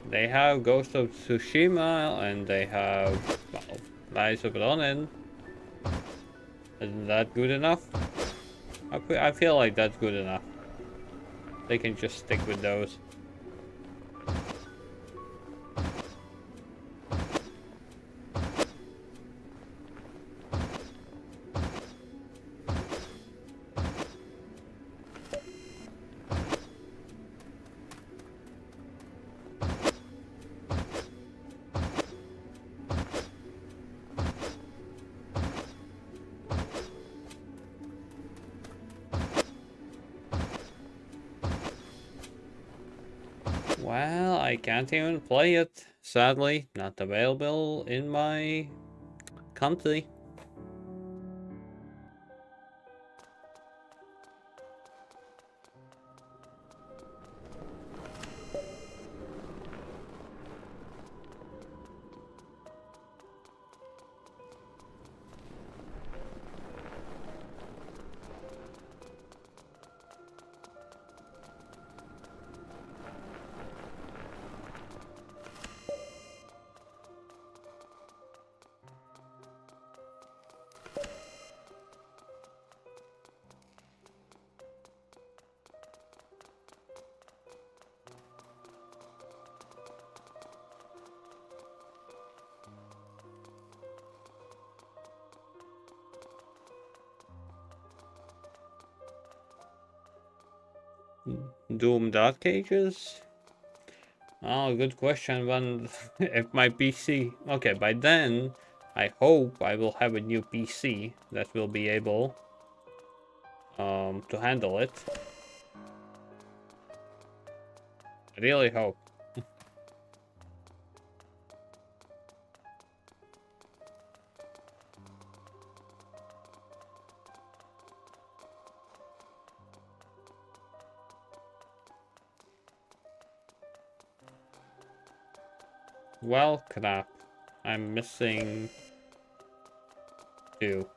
they have Ghost of Tsushima and they have, well, Rise of Ronin. Isn't that good enough? I feel like that's good enough. They can just stick with those. Well, I can't even play it. Sadly, not available in my country. Doom Dark Ages? Oh, good question. When if my PC... Okay, by then, I hope I will have a new PC that will be able to handle it. I really hope. Well, crap. I'm missing 2.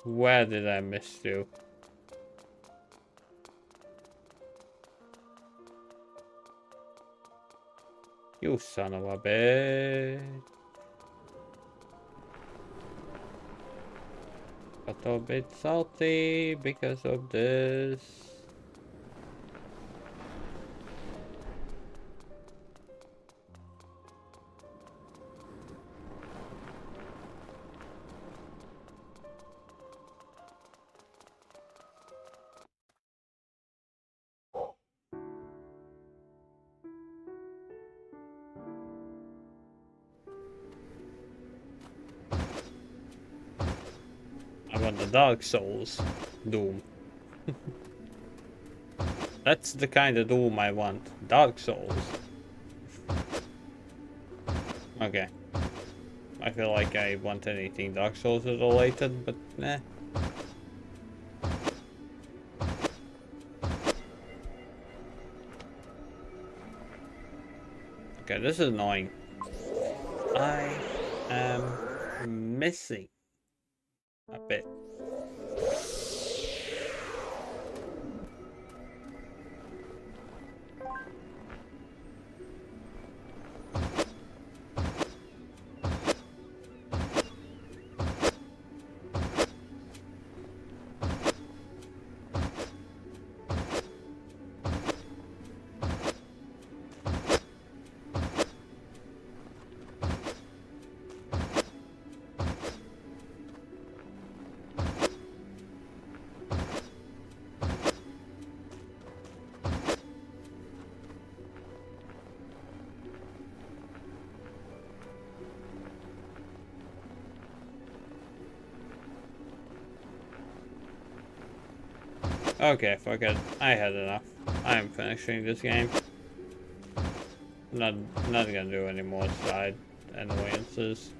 Where did I miss 2? You son of a bitch. Got a bit salty because of this. I want the Dark Souls Doom. That's the kind of Doom I want. Dark Souls. Okay. I feel like I want anything Dark Souls related, but nah. Okay, this is annoying. I am missing a bit. Okay, fuck it. I had enough. I am finishing this game. Not gonna do any more side annoyances.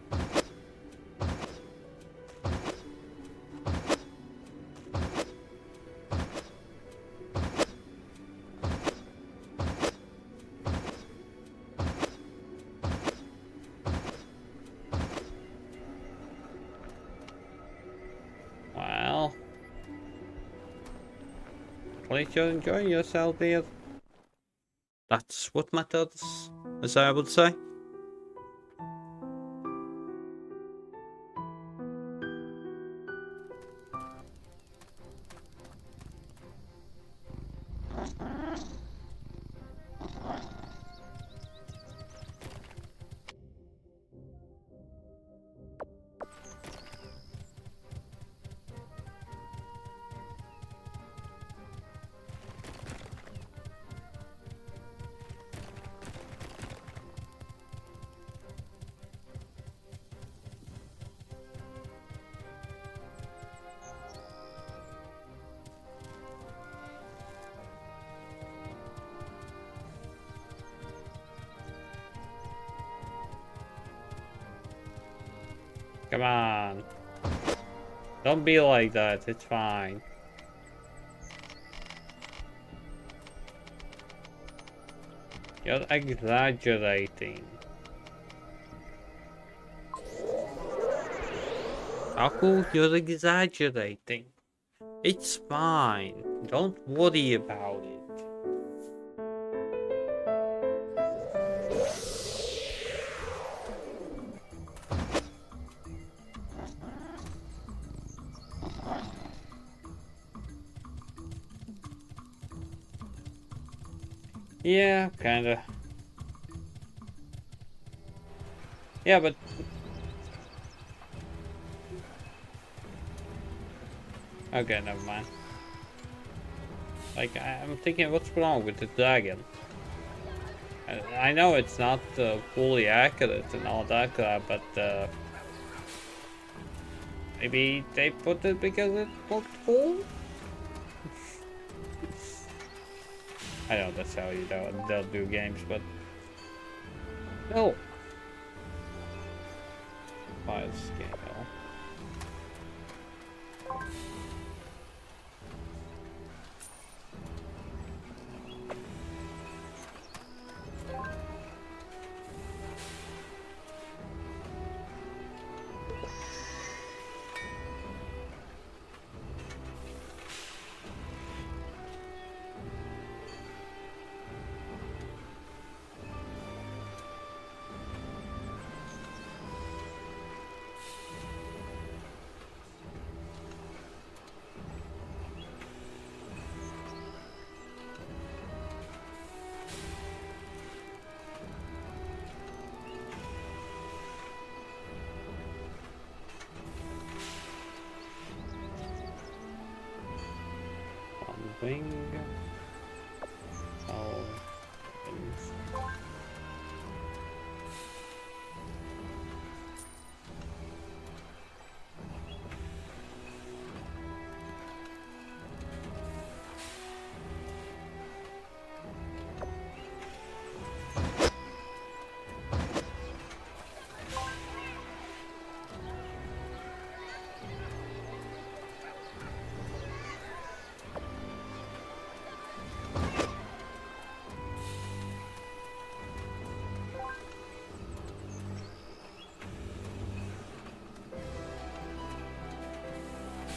Well, at least you're enjoying yourself, dear. That's what matters, as I would say. Come on. Don't be like that, it's fine. You're exaggerating. Aku, you're exaggerating. It's fine. Don't worry about it. Yeah, kinda. Yeah, but... Okay, never mind. Like, I'm thinking, what's wrong with the dragon? I know it's not fully accurate and all that crap, but maybe they put it because it looked cool? I know that's how you know they'll do games, but no. File scale. thing. Oh, goodness.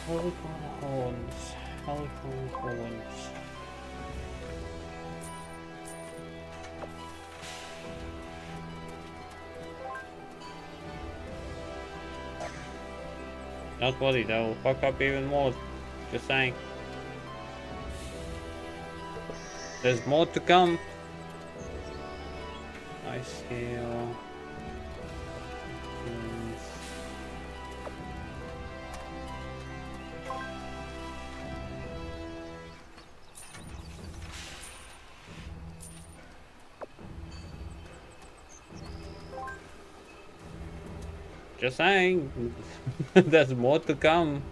Holy horns. Holy horns. Not worry, they'll fuck up even more. Just saying. There's more to come. Ice scale. Just saying. There's more to come.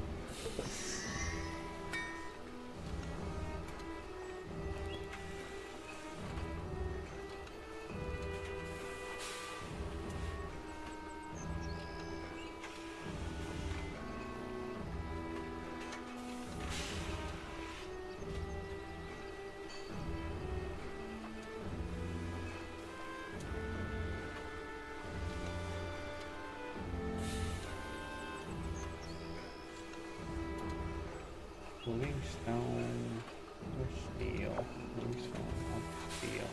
Stone or steel? Stone or steel?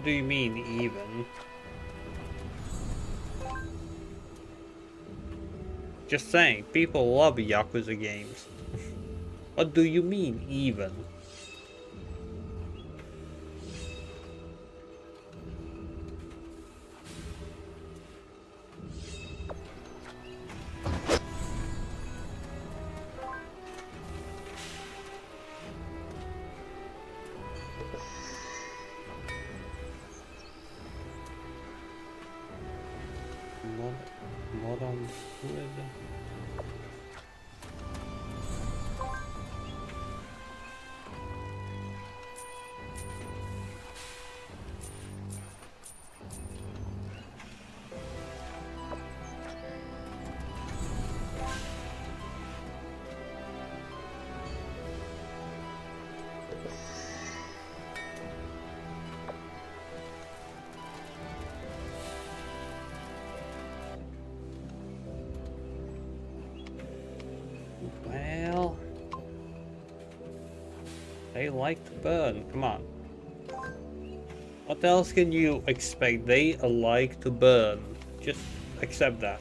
What do you mean, even? Just saying, people love Yakuza games. What do you mean, even? Not on good. Well, they like to burn. Come on. What else can you expect? They like to burn. Just accept that.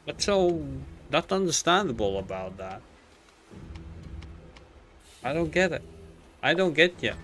What's so not understandable about that? I don't get it. I don't get you.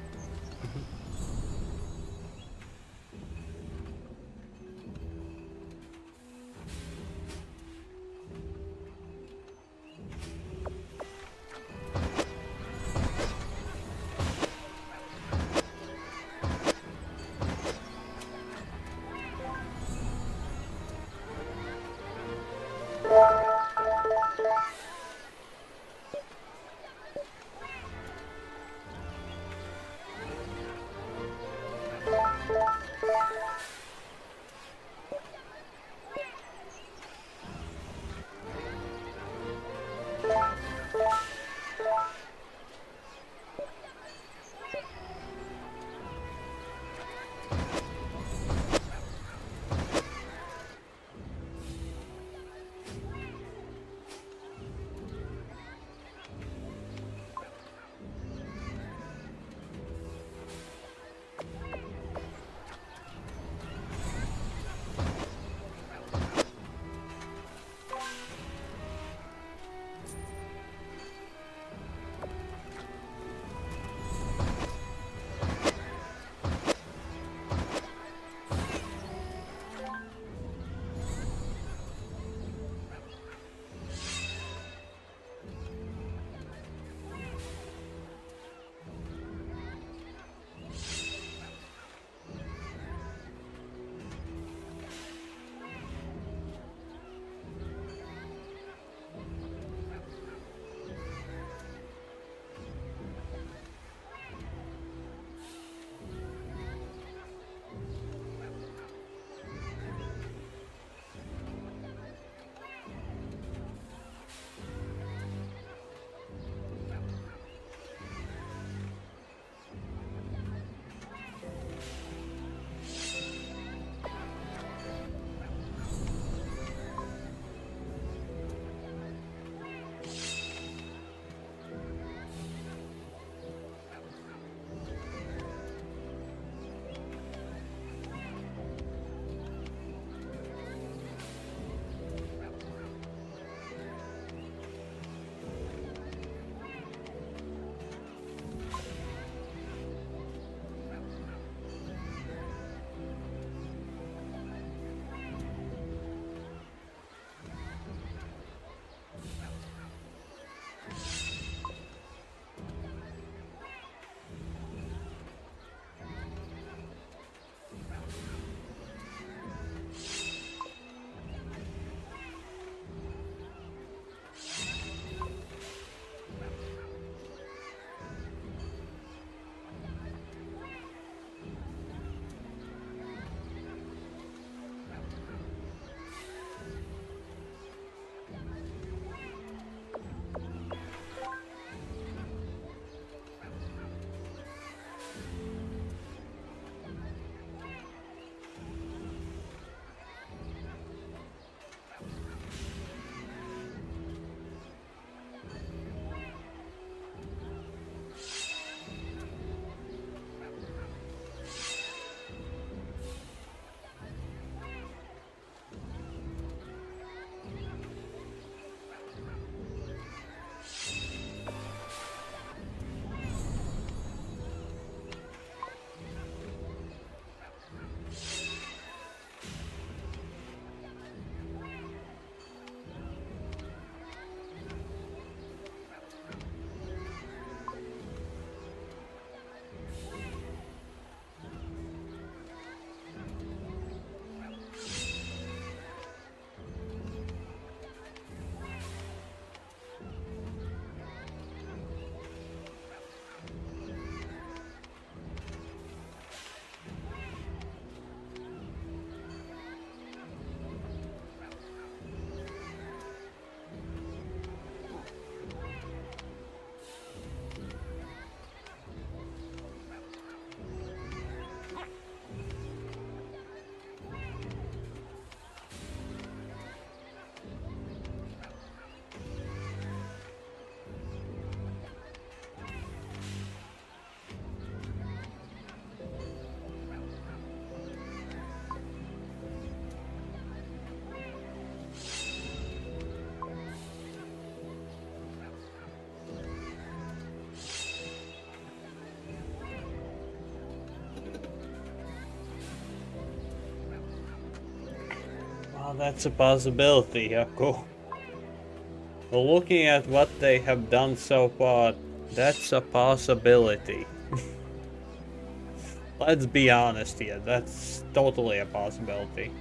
Well, that's a possibility, Yoko. Looking at what they have done so far, that's a possibility. Let's be honest here, that's totally a possibility.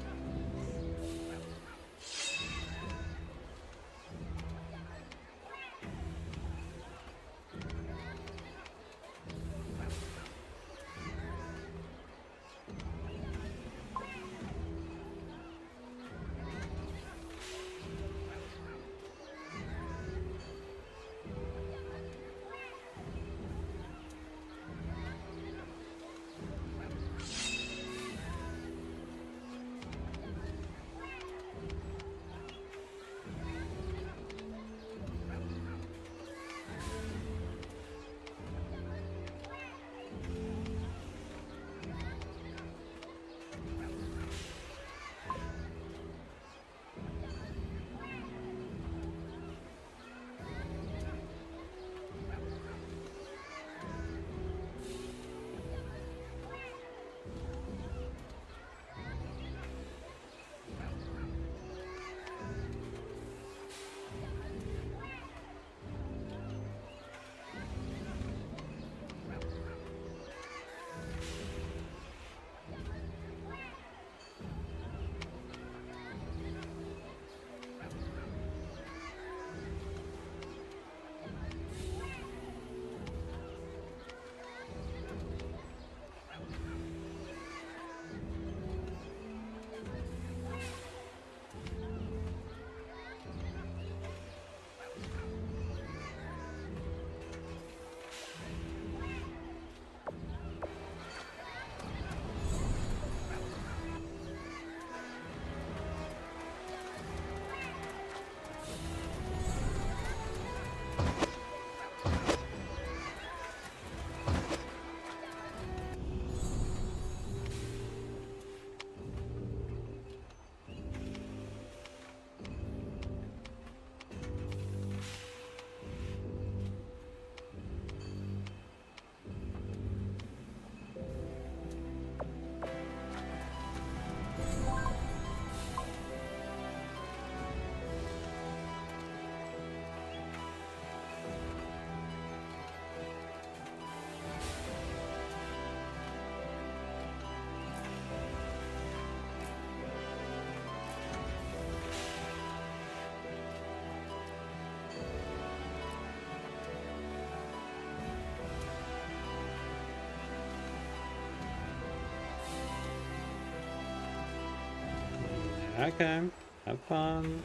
Okay, have fun.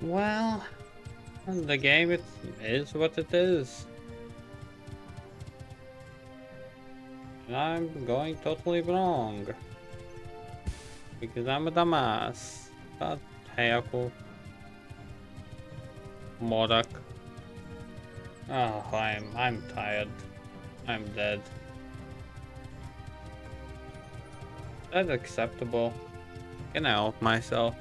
Well, the game is what it is. And I'm going totally wrong. Because I'm a dumbass. But hey, Aku. Modak. Oh, I'm tired. I'm dead. That's acceptable. Can I help myself?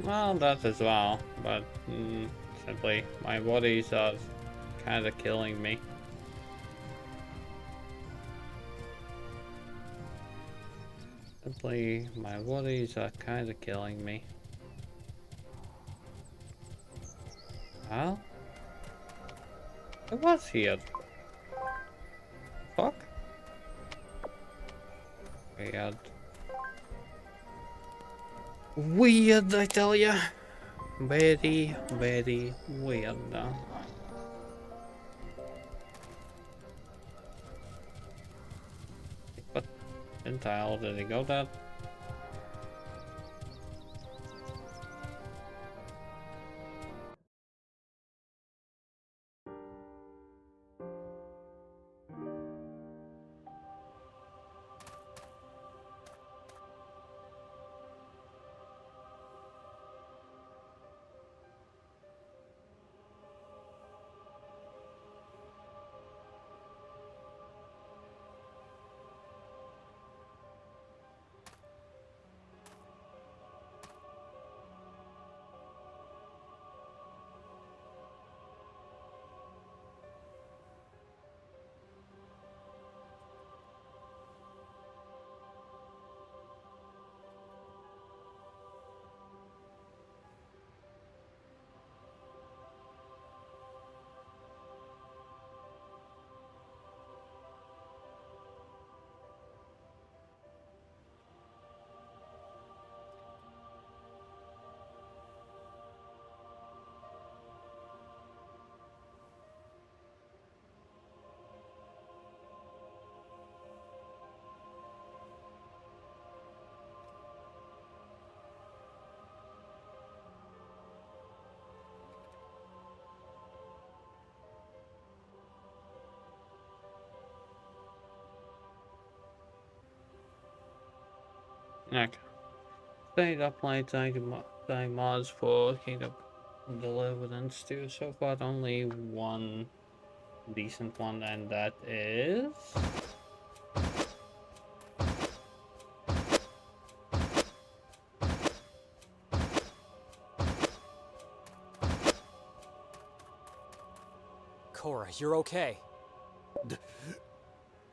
Well, that as well, but simply my worries are kind of killing me. Simply, my worries are kind of killing me. Well, it was here. Fuck. Weird. Weird, I tell ya. Very, very weird. But didn't I already go that? Okay. Stayed up late thank mods for Kingdom Deliverance too. So far, only one decent one, and that is. Cora, you're okay.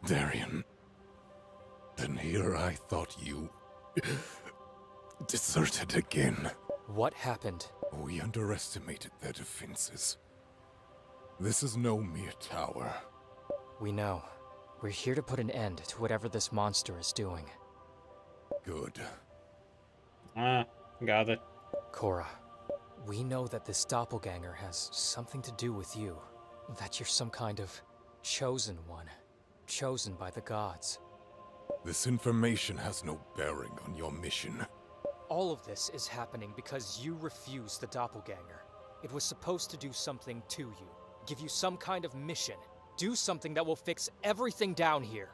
Darian. Then here I thought you deserted again. What happened? We underestimated their defenses. This is no mere tower. We know. We're here to put an end to whatever this monster is doing. Good. Got it. Cora, we know that this doppelganger has something to do with you. That you're some kind of chosen one. Chosen by the gods. This information has no bearing on your mission. All of this is happening because you refused the doppelganger. It was supposed to do something to you. Give you some kind of mission. Do something that will fix everything down here.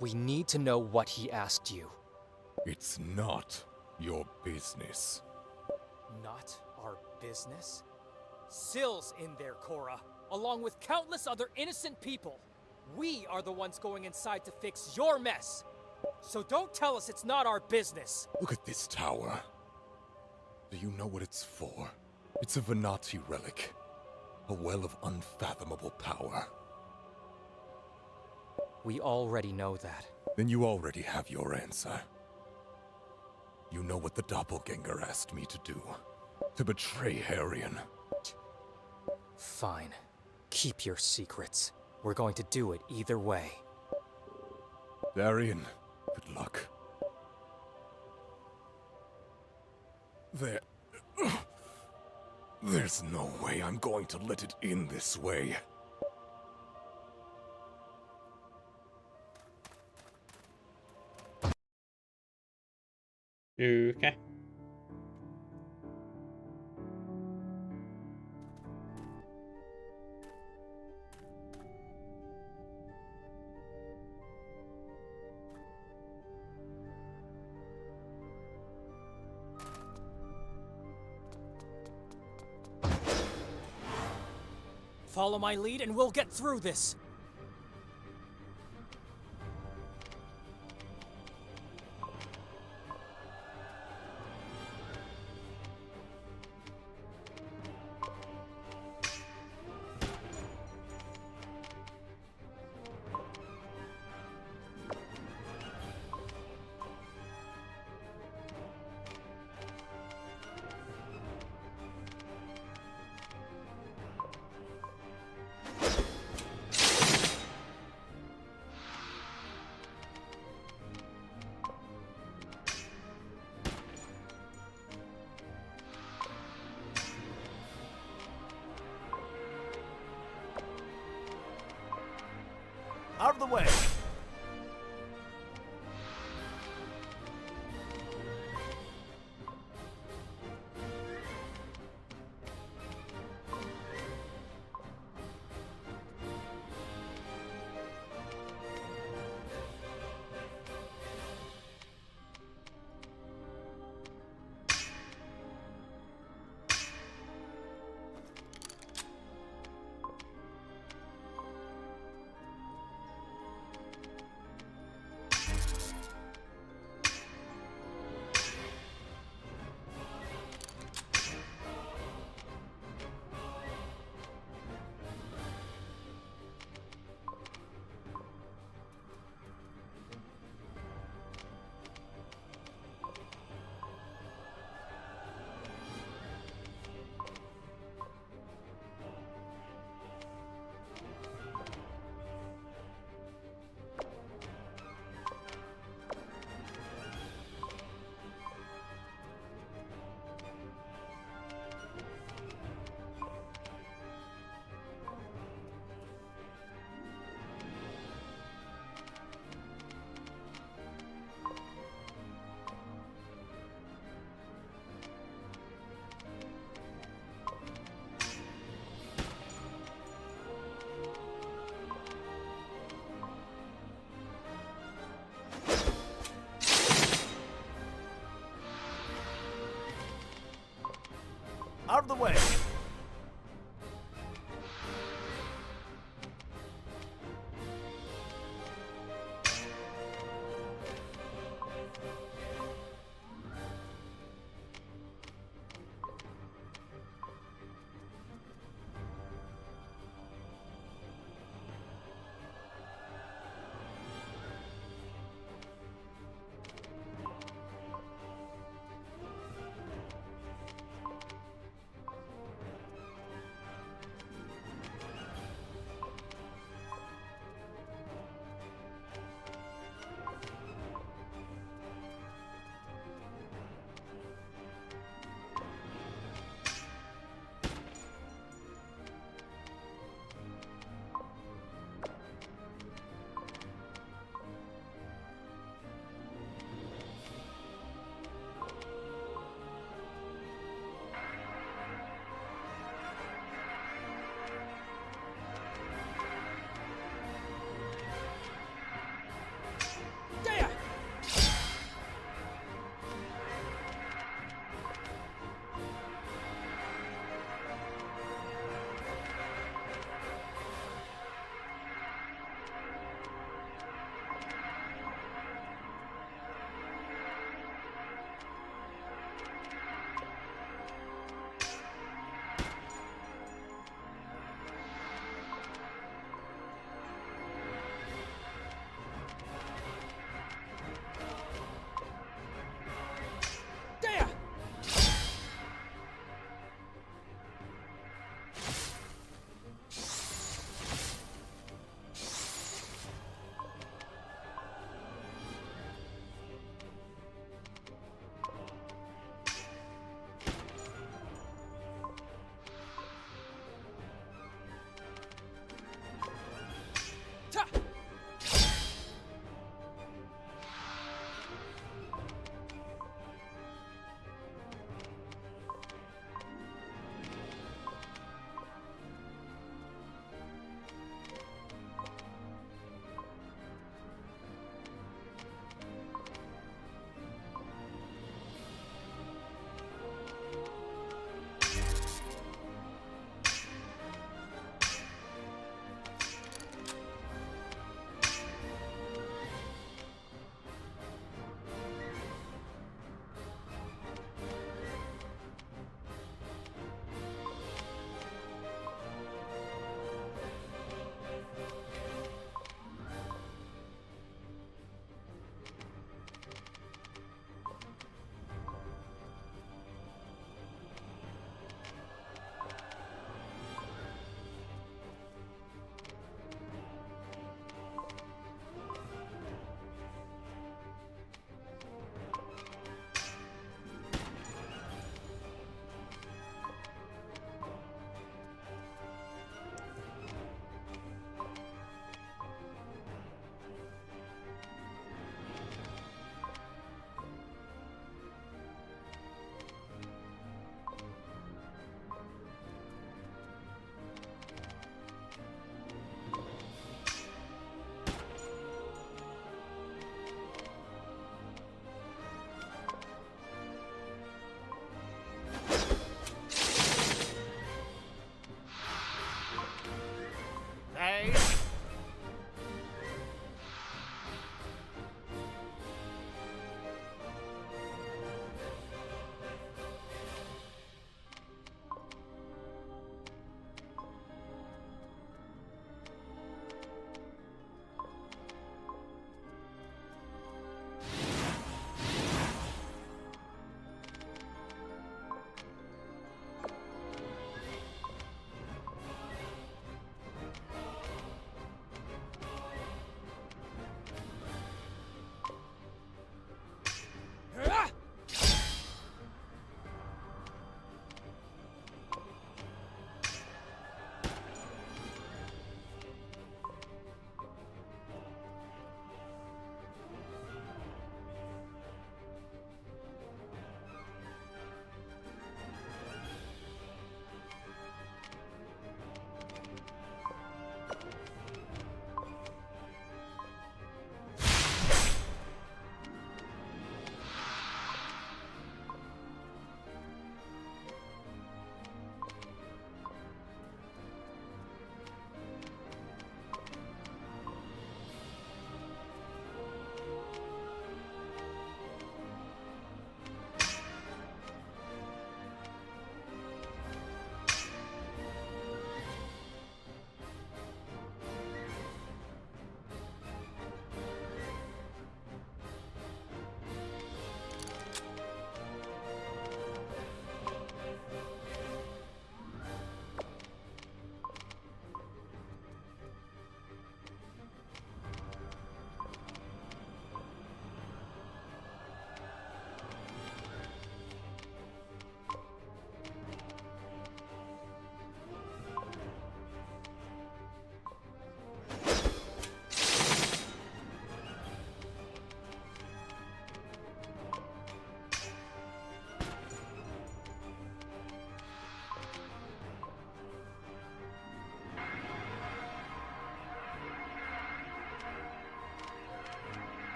We need to know what he asked you. It's not your business. Not our business? Sill's in there, Cora, along with countless other innocent people. We are the ones going inside to fix your mess. So don't tell us it's not our business. Look at this tower. Do you know what it's for? It's a Venati relic. A well of unfathomable power. We already know that. Then you already have your answer. You know what the doppelganger asked me to do. To betray Harrion. Fine. Keep your secrets. We're going to do it either way. Darian, good luck. There's no way I'm going to let it end this way. Okay. Follow my lead and we'll get through this. Out of the way!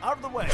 Out of the way!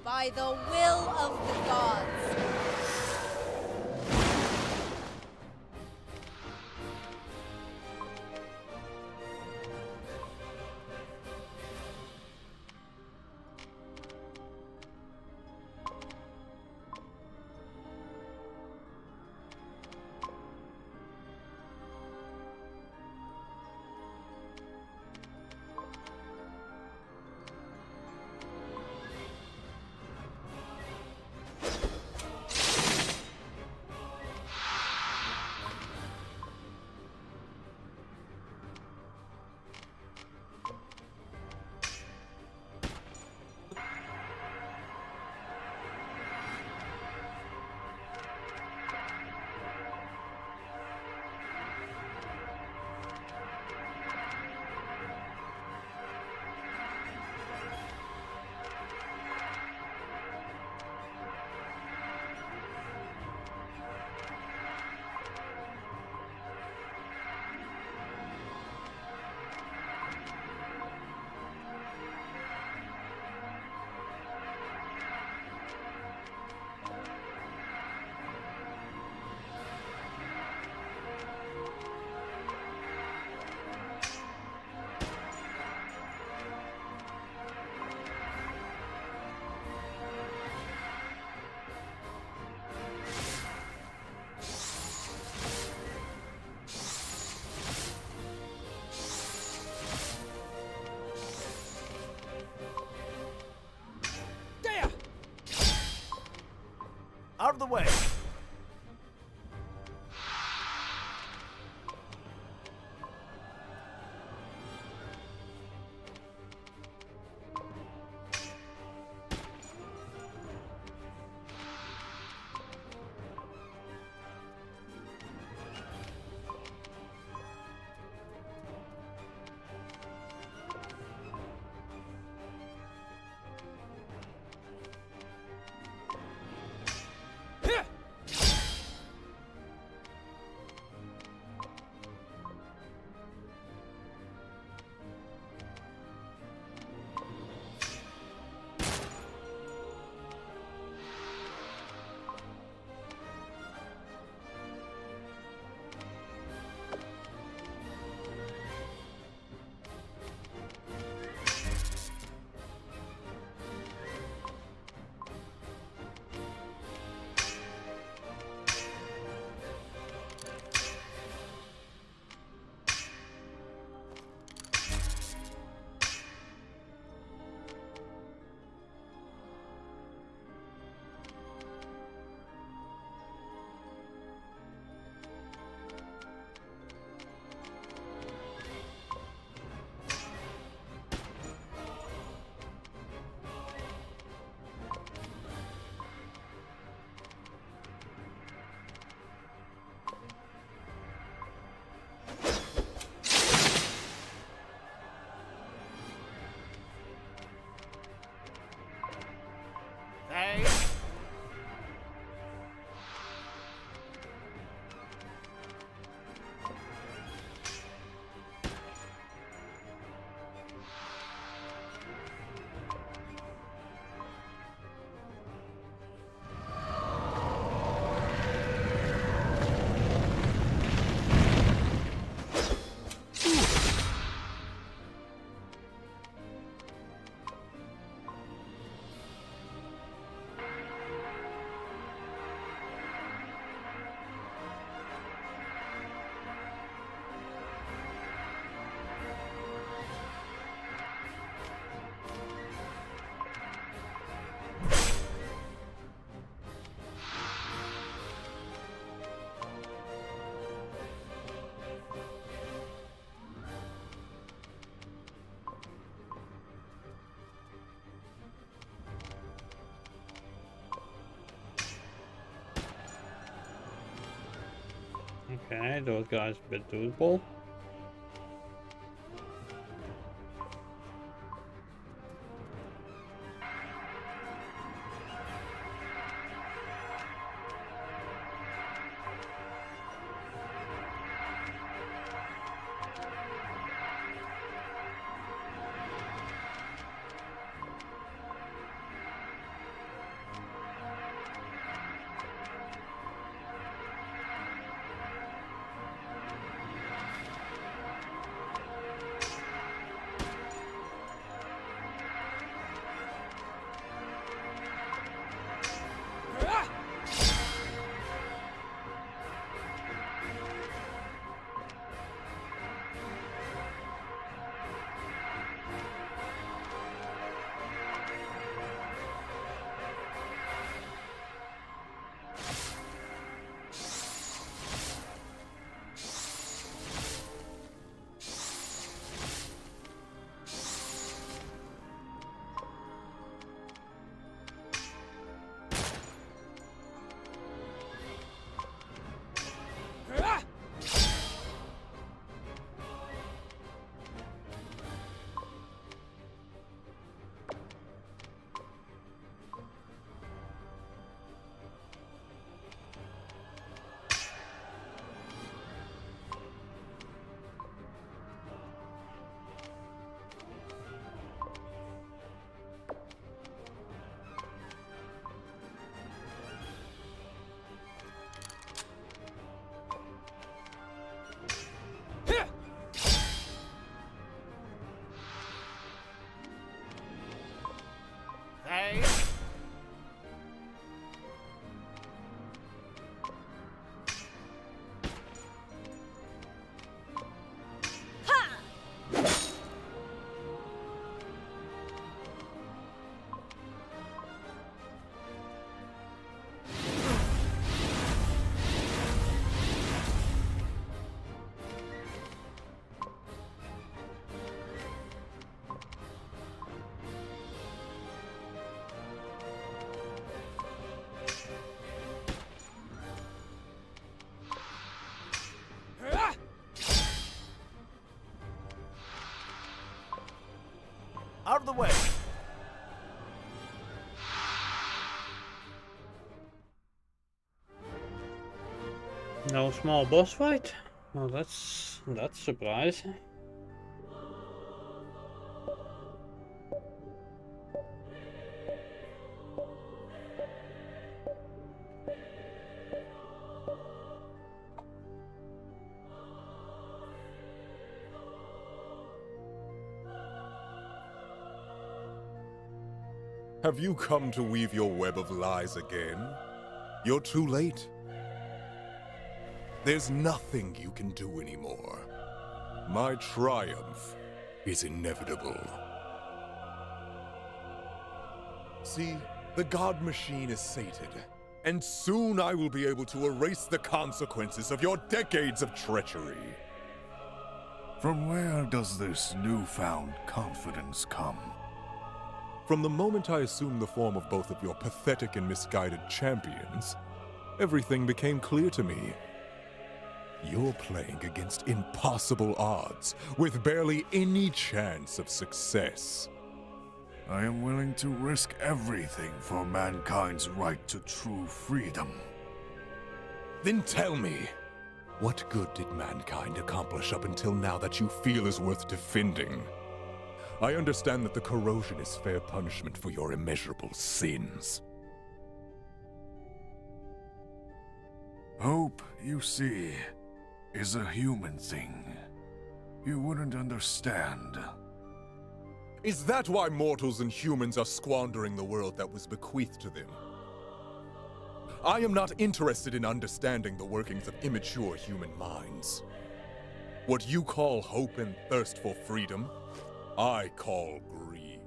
By the will of the gods. Out of the way! Okay, those guys a bit doable. Out of the way! No small boss fight? Well, that's a surprise. Have you come to weave your web of lies again? You're too late. There's nothing you can do anymore. My triumph is inevitable. See, the God Machine is sated, and soon I will be able to erase the consequences of your decades of treachery. From where does this newfound confidence come? From the moment I assumed the form of both of your pathetic and misguided champions, everything became clear to me. You're playing against impossible odds, with barely any chance of success. I am willing to risk everything for mankind's right to true freedom. Then tell me, what good did mankind accomplish up until now that you feel is worth defending? I understand that the corrosion is fair punishment for your immeasurable sins. Hope, you see, is a human thing. You wouldn't understand. Is that why mortals and humans are squandering the world that was bequeathed to them? I am not interested in understanding the workings of immature human minds. What you call hope and thirst for freedom, I call greed.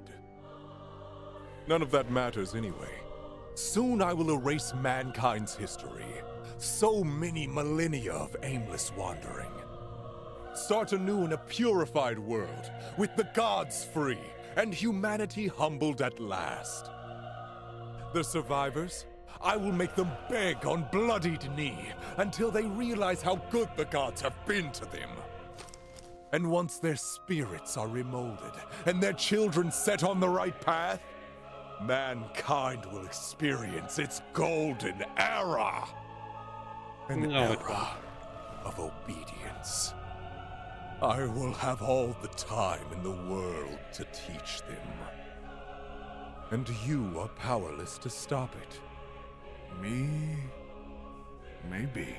None of that matters anyway. Soon I will erase mankind's history. So many millennia of aimless wandering. Start anew in a purified world, with the gods free, and humanity humbled at last. The survivors, I will make them beg on bloodied knee until they realize how good the gods have been to them. And once their spirits are remolded and their children set on the right path, mankind will experience its golden era. An era of obedience. I will have all the time in the world to teach them. And you are powerless to stop it. Me? Maybe.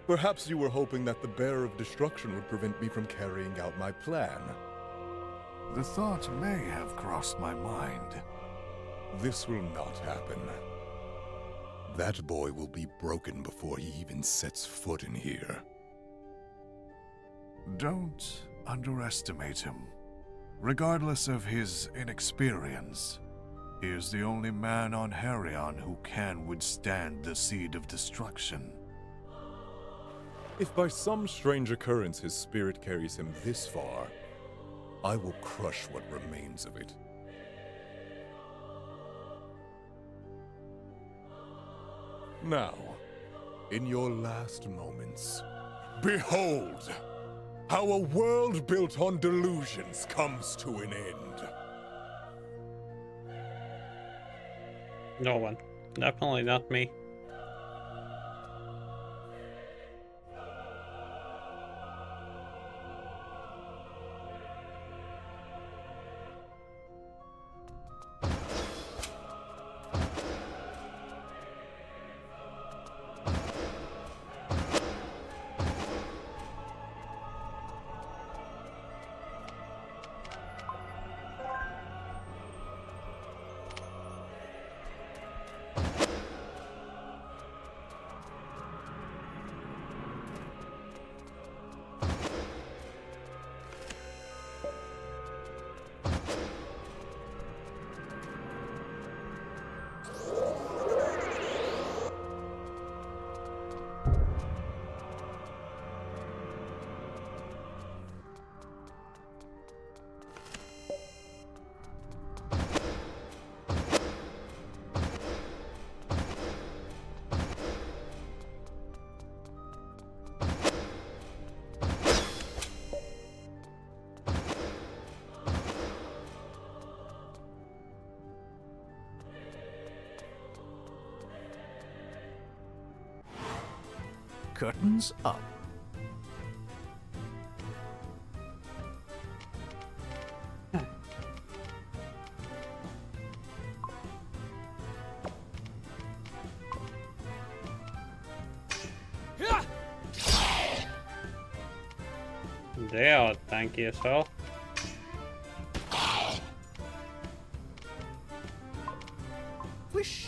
Perhaps you were hoping that the Bearer of Destruction would prevent me from carrying out my plan. The thought may have crossed my mind. This will not happen. That boy will be broken before he even sets foot in here. Don't underestimate him. Regardless of his inexperience, he is the only man on Herion who can withstand the Seed of Destruction. If by some strange occurrence his spirit carries him this far, I will crush what remains of it. Now, in your last moments, behold how a world built on delusions comes to an end. No one. Definitely not me. Curtains up. There, thank you, sir. Whoosh!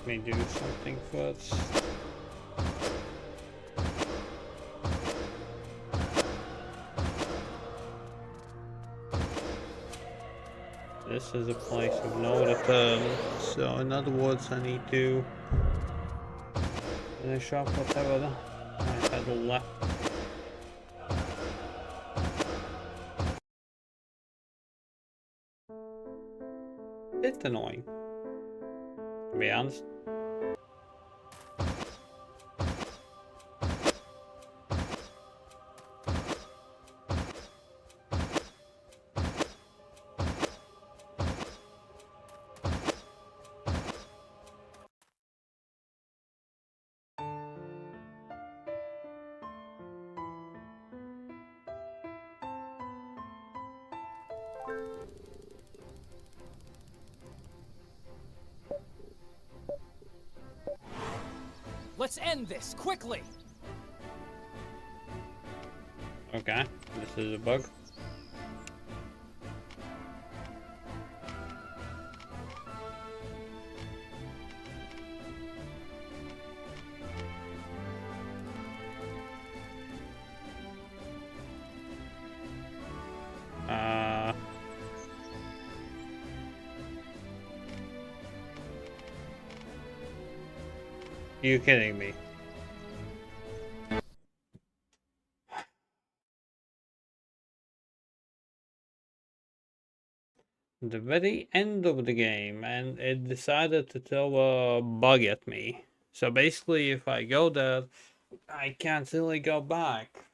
me do something first. This is a place of no return, so in other words I need to finish up whatever I had left. It's annoying, to be honest. Let's end this, quickly! Okay, this is a bug. You kidding me? The very end of the game, and it decided to throw a bug at me. So basically, if I go there, I can't really go back.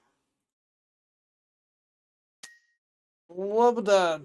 Love that.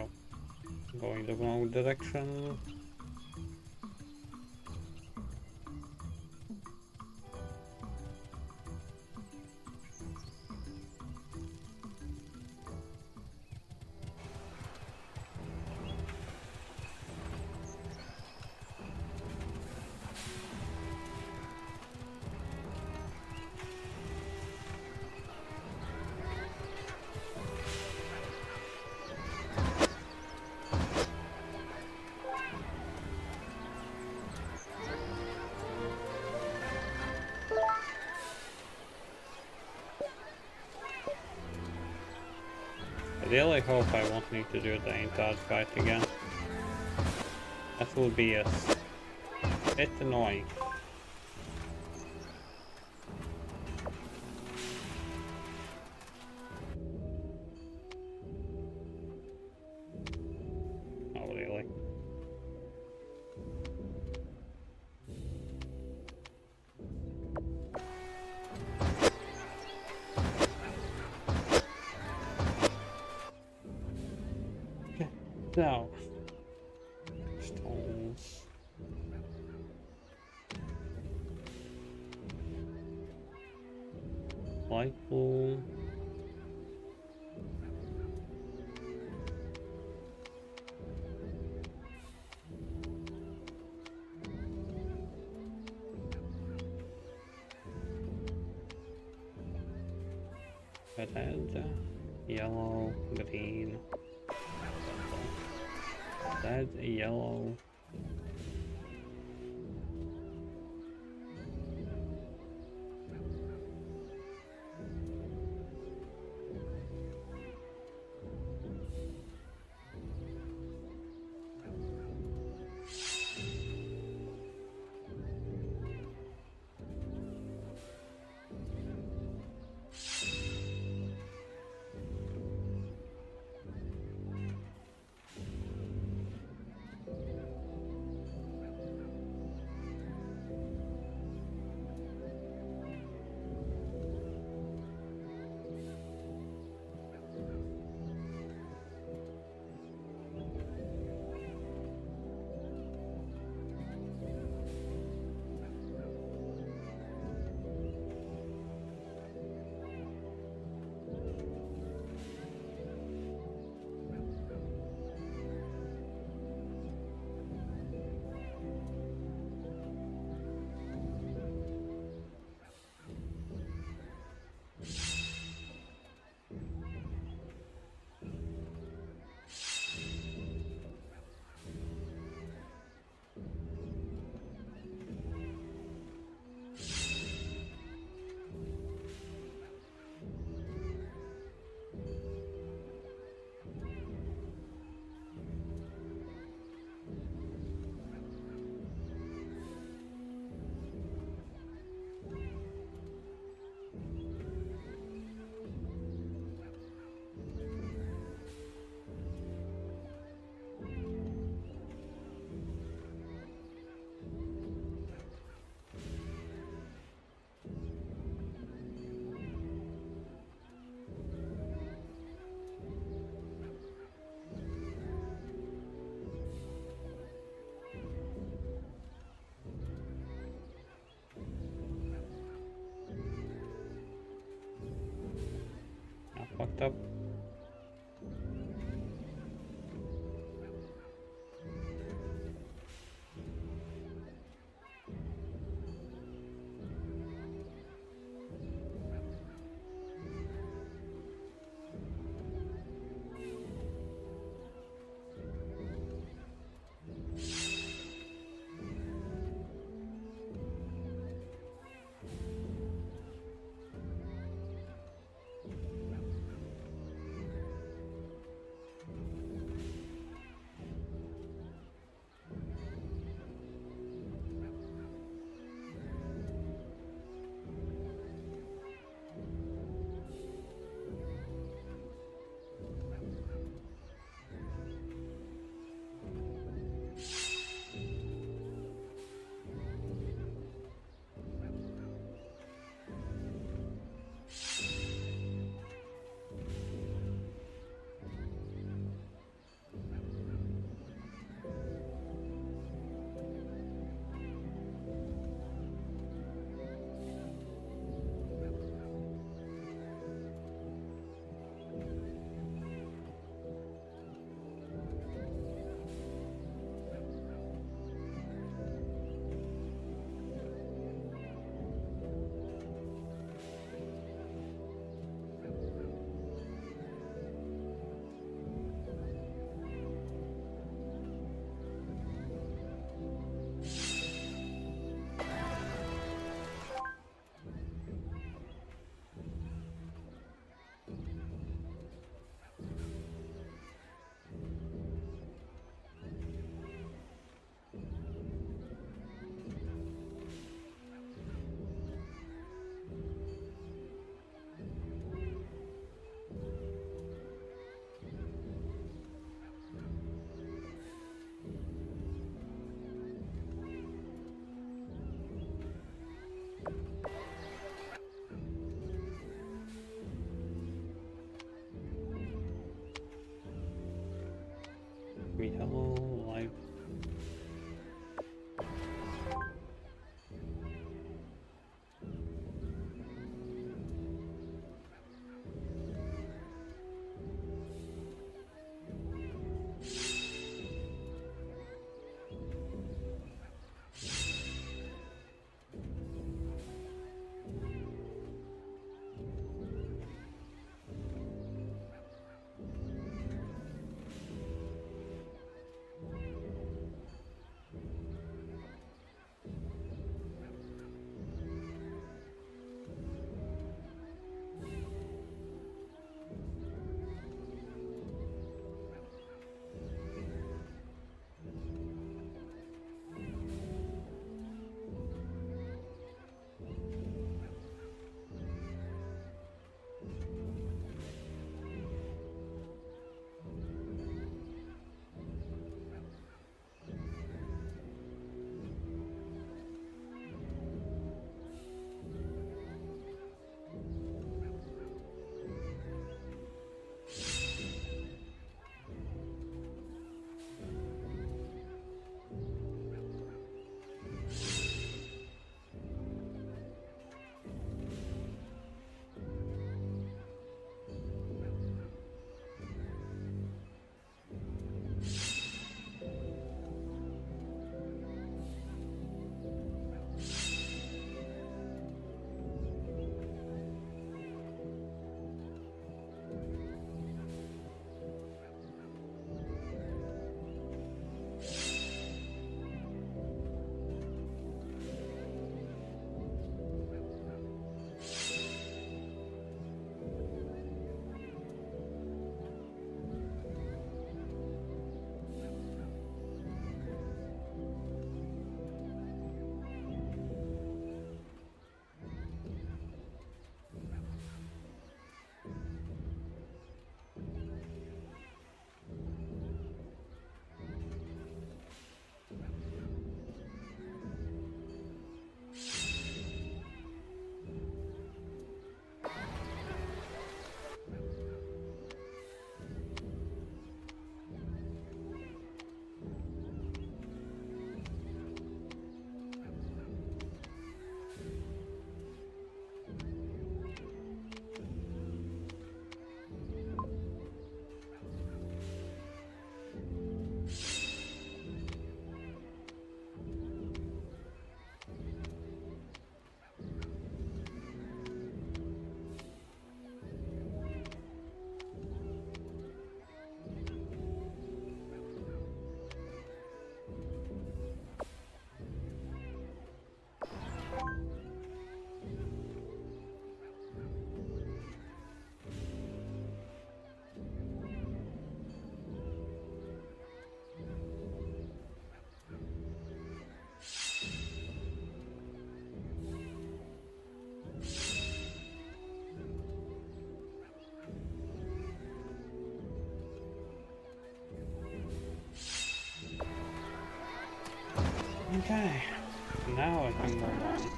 Oh, going the wrong direction. I really hope I won't need to do the entire fight again. That will be a bit annoying. Oh, really? Okay, now. Stones. Light blue. Red, yellow, green, red, yellow. Stop. Okay, now I can move on.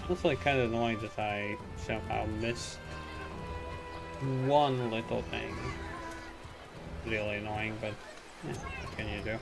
It's like kind of annoying that I somehow missed one little thing. Really annoying, but yeah, what can you do?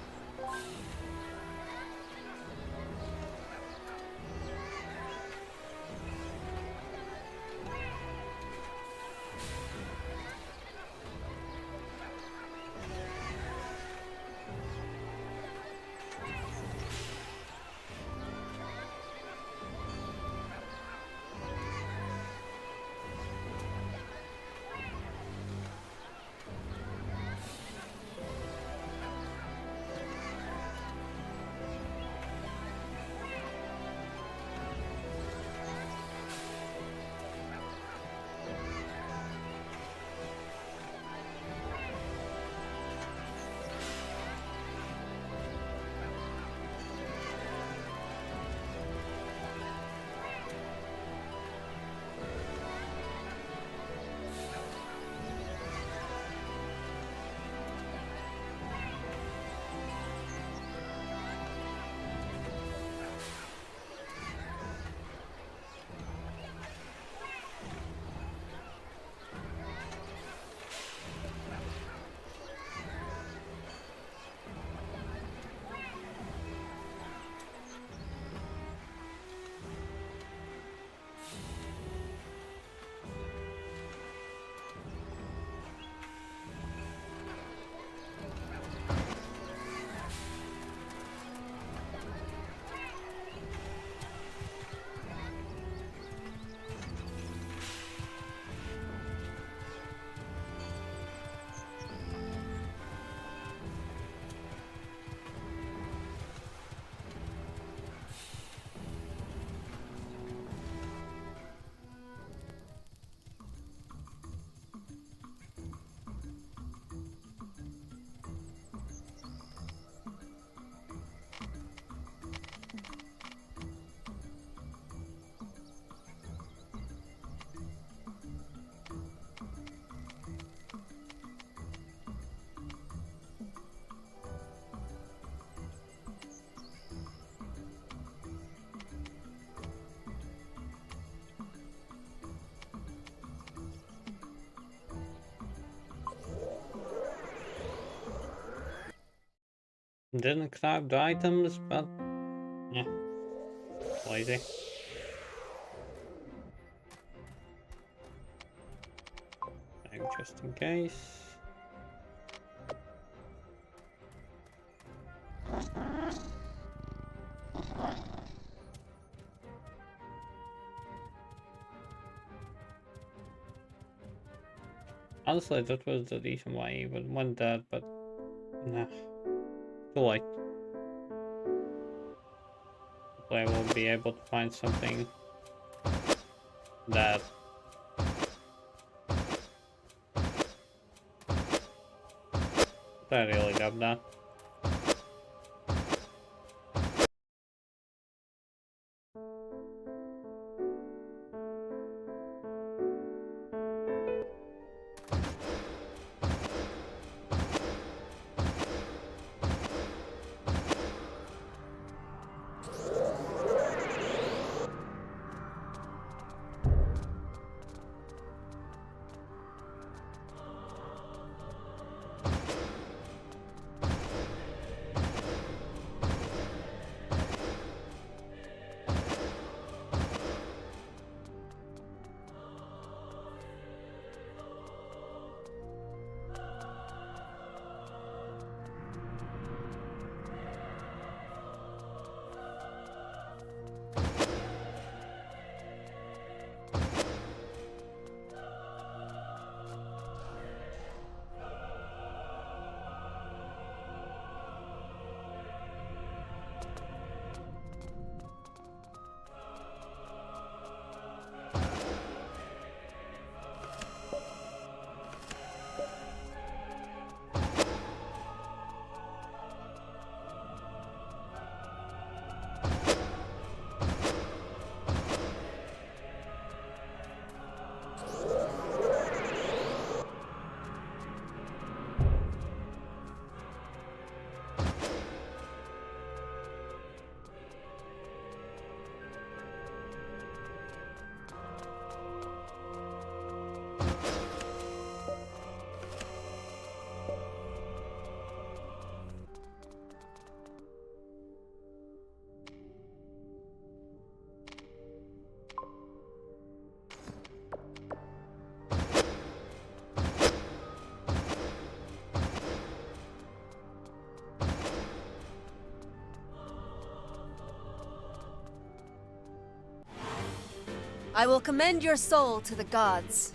Didn't grab the items, but yeah, lazy. Just in case. Honestly, that was the reason why I even went that, but nah, too late. Hopefully I will be able to find something that I really love that. I will commend your soul to the gods.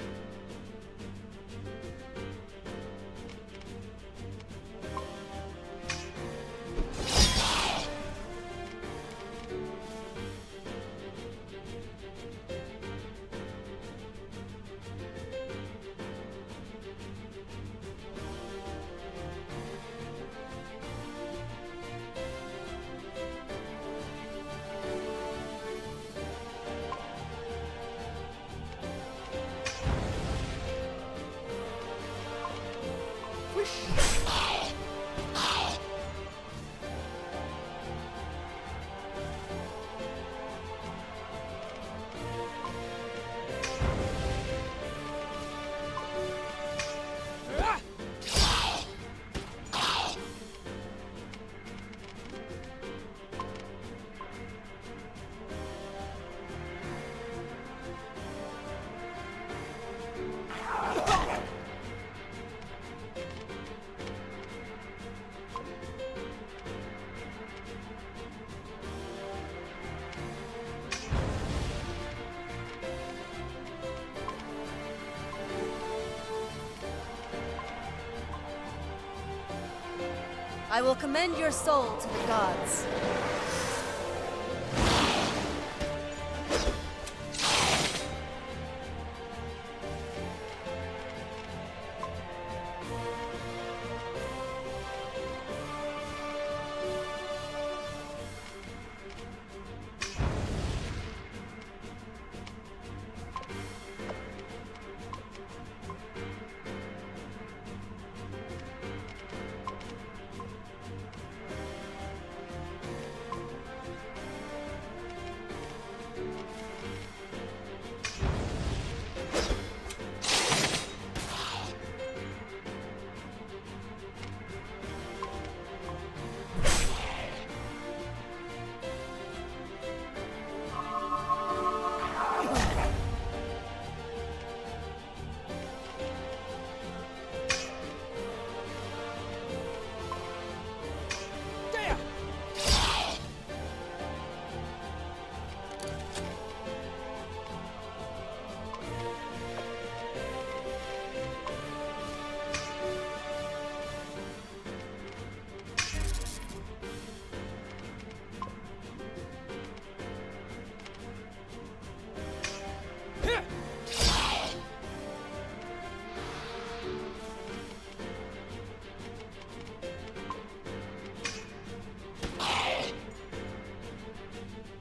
I will commend your soul to the gods.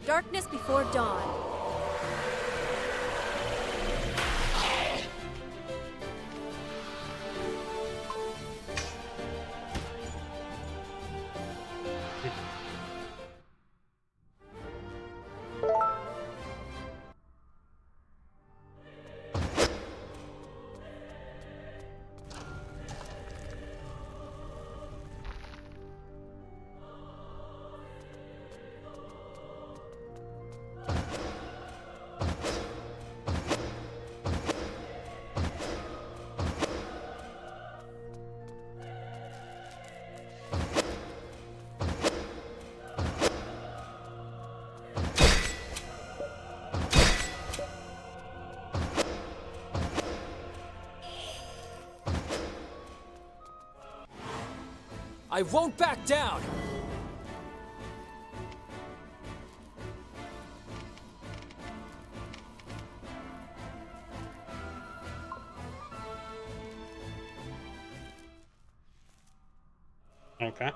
Darkness before dawn. I won't back down! Okay.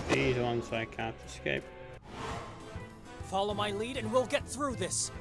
These ones I can't escape. Follow my lead and we'll get through this.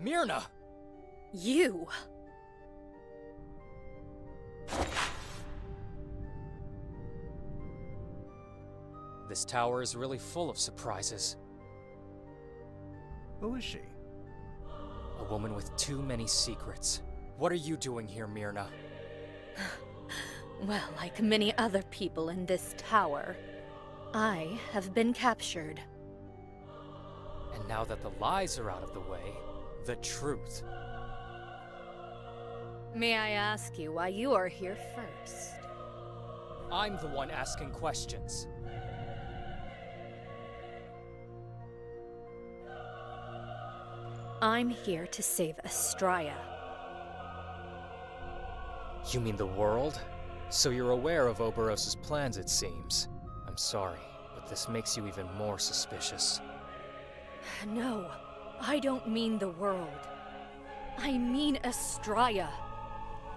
Myrna! You! This tower is really full of surprises. Who is she? A woman with too many secrets. What are you doing here, Myrna? Well, like many other people in this tower, I have been captured. And now that the lies are out of the way, the truth. May I ask you why you are here first? I'm the one asking questions. I'm here to save Astraea. You mean the world? So you're aware of Oberos's plans, it seems. I'm sorry, but this makes you even more suspicious. No, I don't mean the world. I mean Astraea.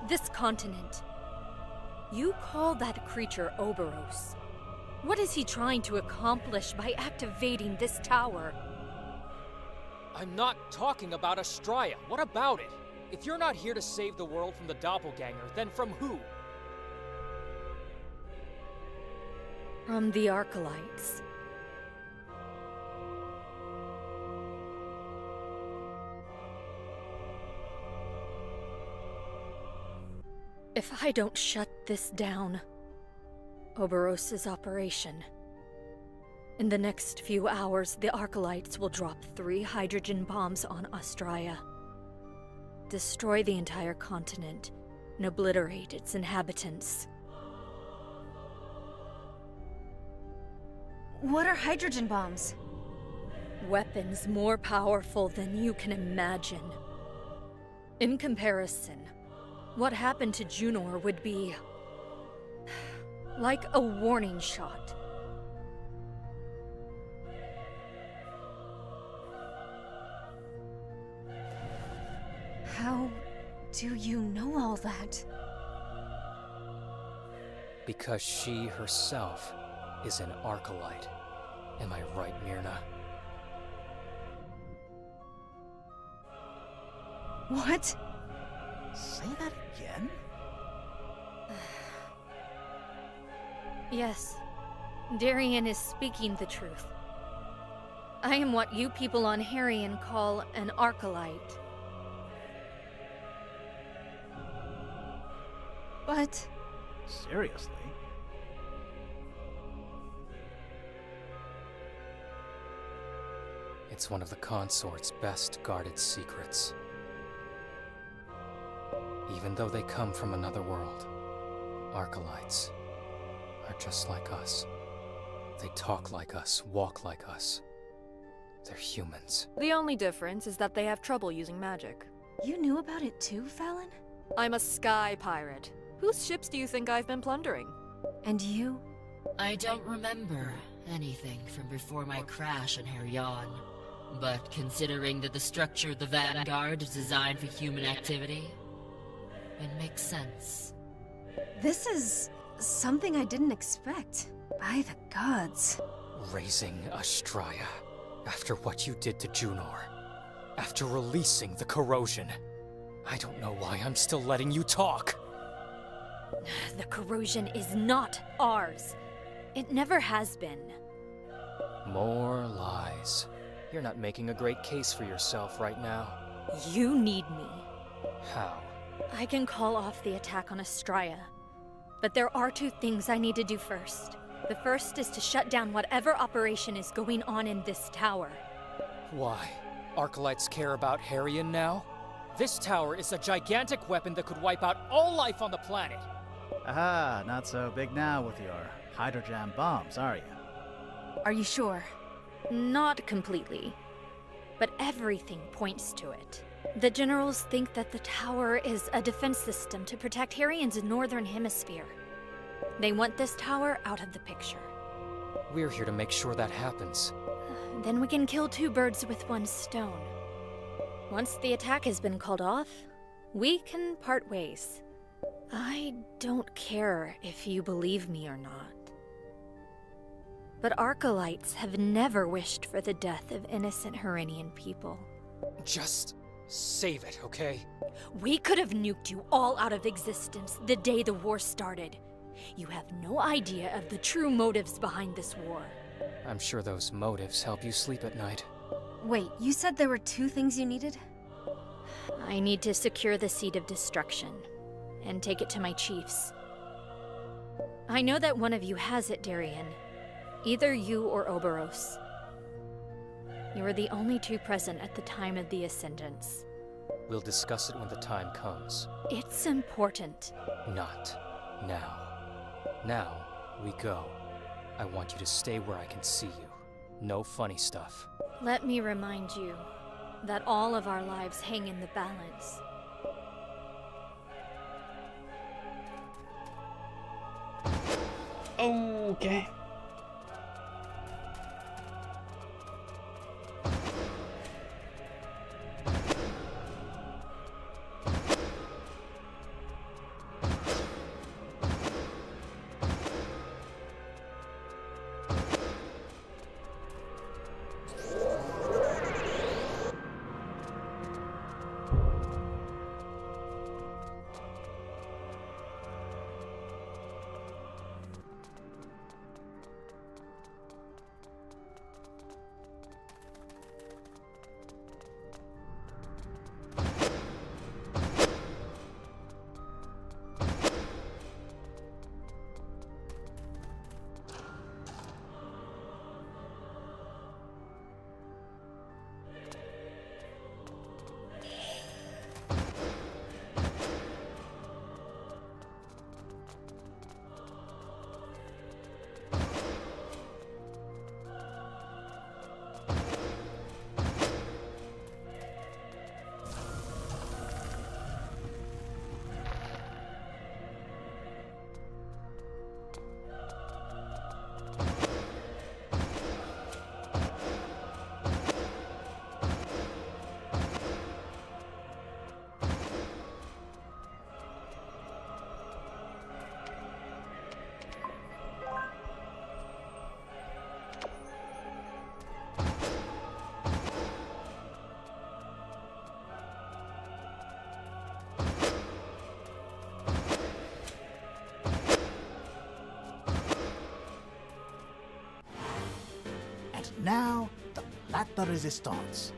This continent. You call that creature Oberos. What is he trying to accomplish by activating this tower? I'm not talking about Astraea. What about it? If you're not here to save the world from the doppelganger, then from who? From the Arcalites. If I don't shut this down, Oberos's operation, in the next few hours, the Arcalites will drop 3 hydrogen bombs on Astraea, destroy the entire continent, and obliterate its inhabitants. What are hydrogen bombs? Weapons more powerful than you can imagine. In comparison, what happened to Junor would be like a warning shot. How do you know all that? Because she herself is an Arcalite. Am I right, Myrna? What? Say that again? Yes, Darien is speaking the truth. I am what you people on Harrion call an Arcalite. But... Seriously? It's one of the consort's best guarded secrets. Even though they come from another world, Arcalites are just like us. They talk like us, walk like us. They're humans. The only difference is that they have trouble using magic. You knew about it too, Fallon? I'm a sky pirate. Whose ships do you think I've been plundering? And you? I don't remember anything from before my crash in Harrion. But considering that the structure of the Vanguard is designed for human activity, it makes sense. This is something I didn't expect. By the gods. Raising Astraea. After what you did to Junor. After releasing the corrosion. I don't know why I'm still letting you talk. The corrosion is not ours. It never has been. More lies. You're not making a great case for yourself right now. You need me. How? I can call off the attack on Astraea. But there are 2 things I need to do first. The first is to shut down whatever operation is going on in this tower. Why? Arcalites care about Harrion now? This tower is a gigantic weapon that could wipe out all life on the planet. Aha, not so big now with your hydrogen bombs, are you? Are you sure? Not completely. But everything points to it. The generals think that the tower is a defense system to protect Harrion's northern hemisphere. They want this tower out of the picture. We're here to make sure that happens. Then we can kill 2 birds with 1 stone. Once the attack has been called off, we can part ways. I don't care if you believe me or not. But Arcalites have never wished for the death of innocent Harrenian people. Just Save it, okay? We could have nuked you all out of existence the day the war started. You have no idea of the true motives behind this war. I'm sure those motives help you sleep at night. Wait, you said there were 2 things you needed? I need to secure the Seed of Destruction and take it to my chiefs. I know that one of you has it, Darien. Either you or Oberos. You were the only 2 present at the time of the Ascendance. We'll discuss it when the time comes. It's important. Not now. Now, we go. I want you to stay where I can see you. No funny stuff. Let me remind you that all of our lives hang in the balance. Okay. Now, the Plata Resistance.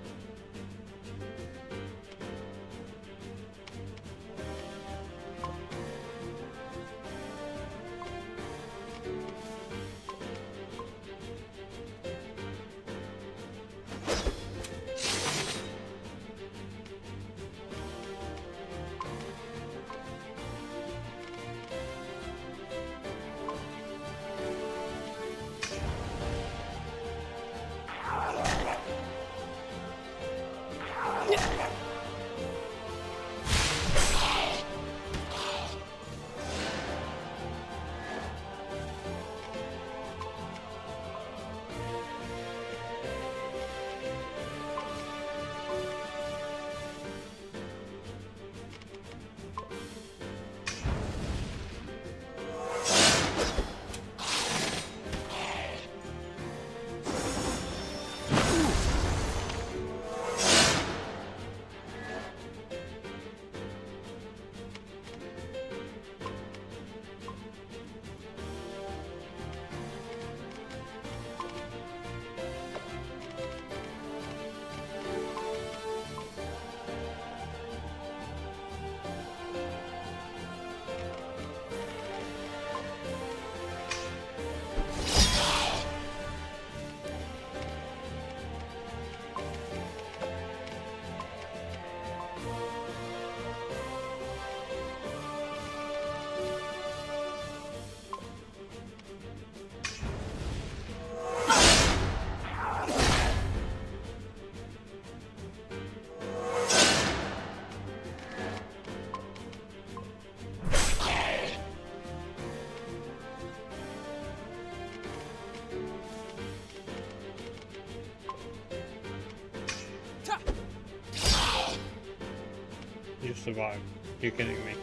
You survived. You're kidding me.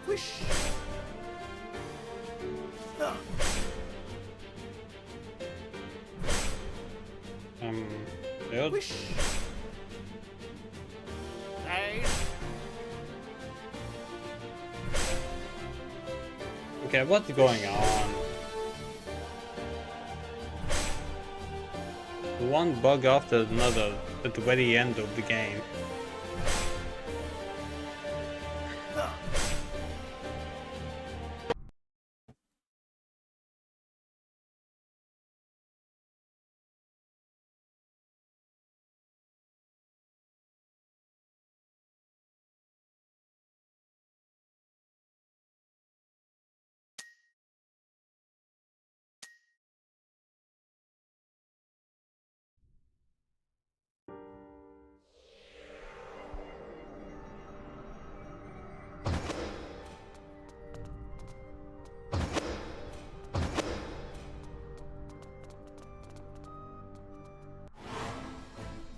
Wish. Good. Wish. Okay, what's going on? One bug after another at the very end of the game.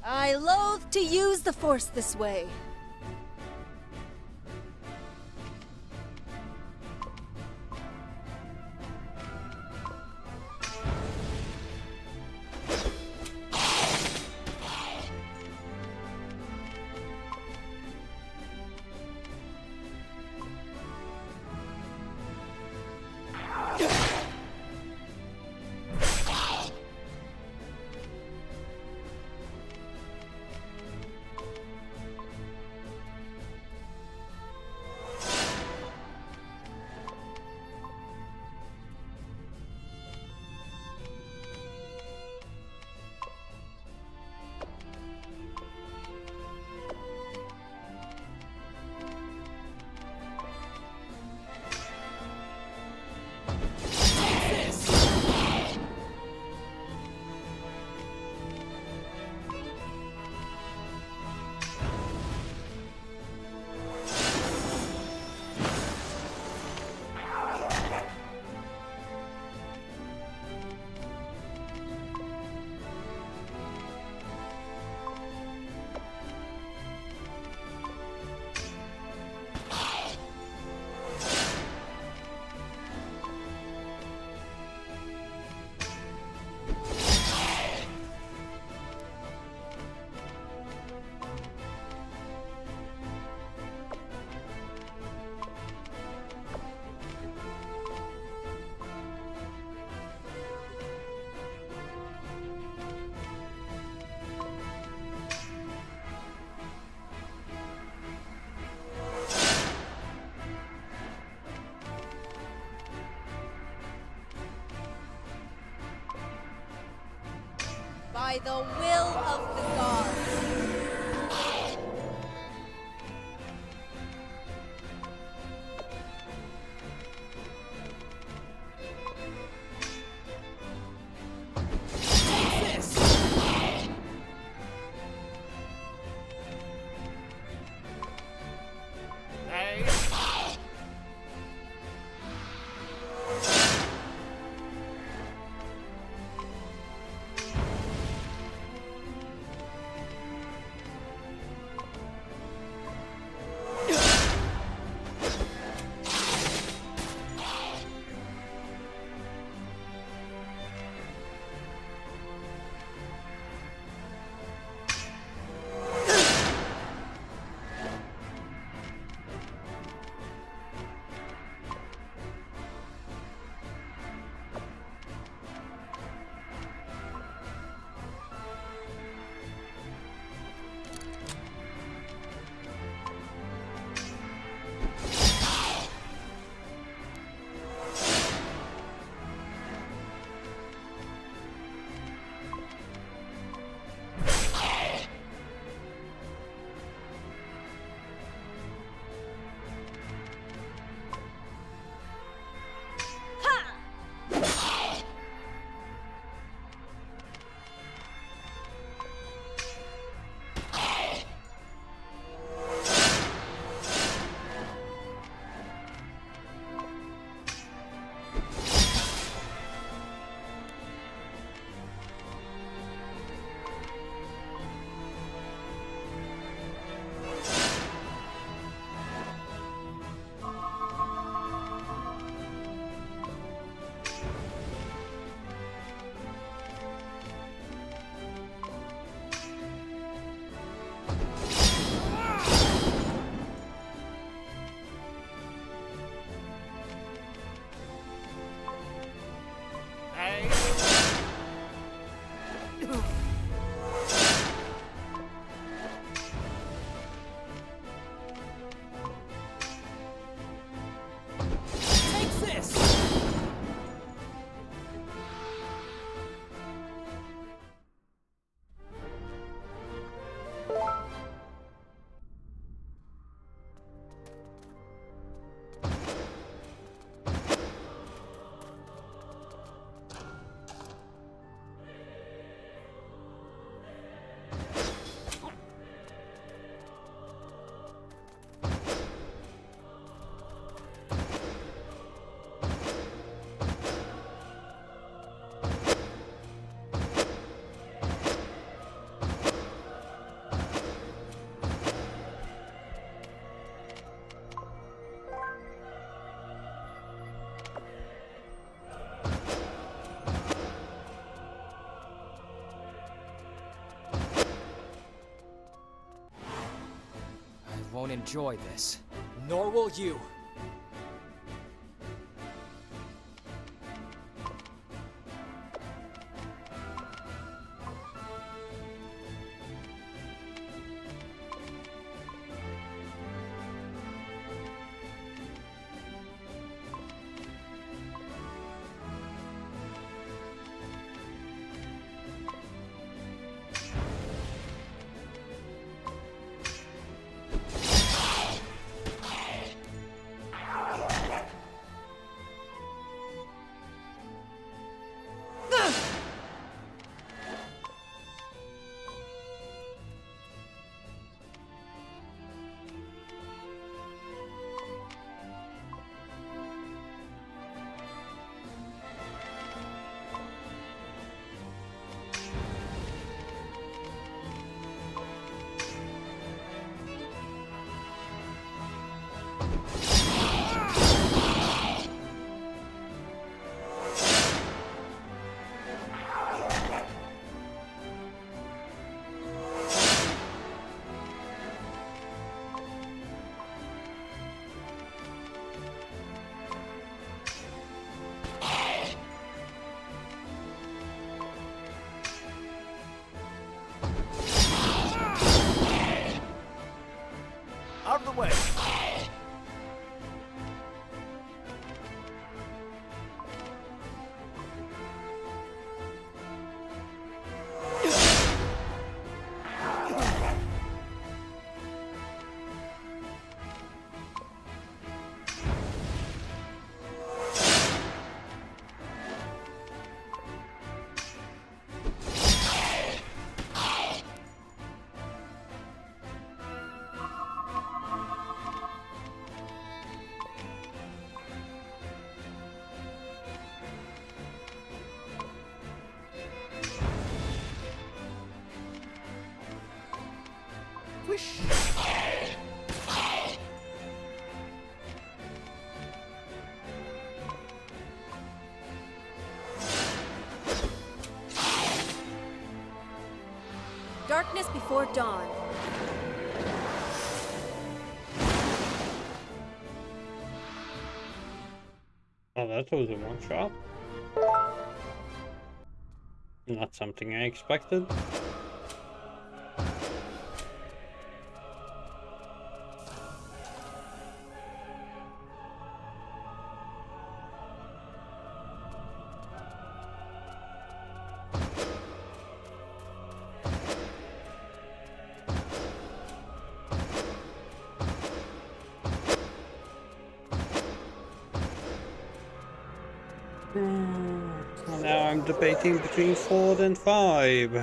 I loathe to use the Force this way. By the will of the gods. won't enjoy this. Nor will you. Out of the way! Wish. Darkness before dawn. Oh, that was a one shot. Not something I expected. Now I'm debating between 4 and 5.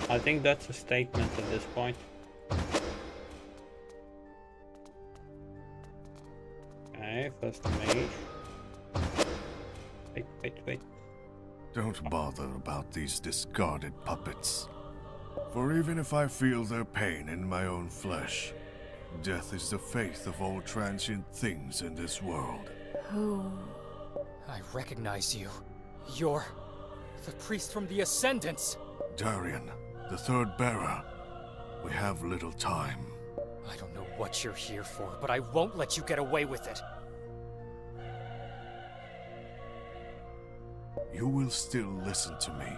I think that's a statement at this point. Okay, first the mage. Wait. Don't bother about these discarded puppets. For even if I feel their pain in my own flesh, death is the faith of all transient things in this world. Who? I recognize you. You're the priest from the Ascendants. Darian, the third bearer. We have little time. I don't know what you're here for, but I won't let you get away with it. You will still listen to me.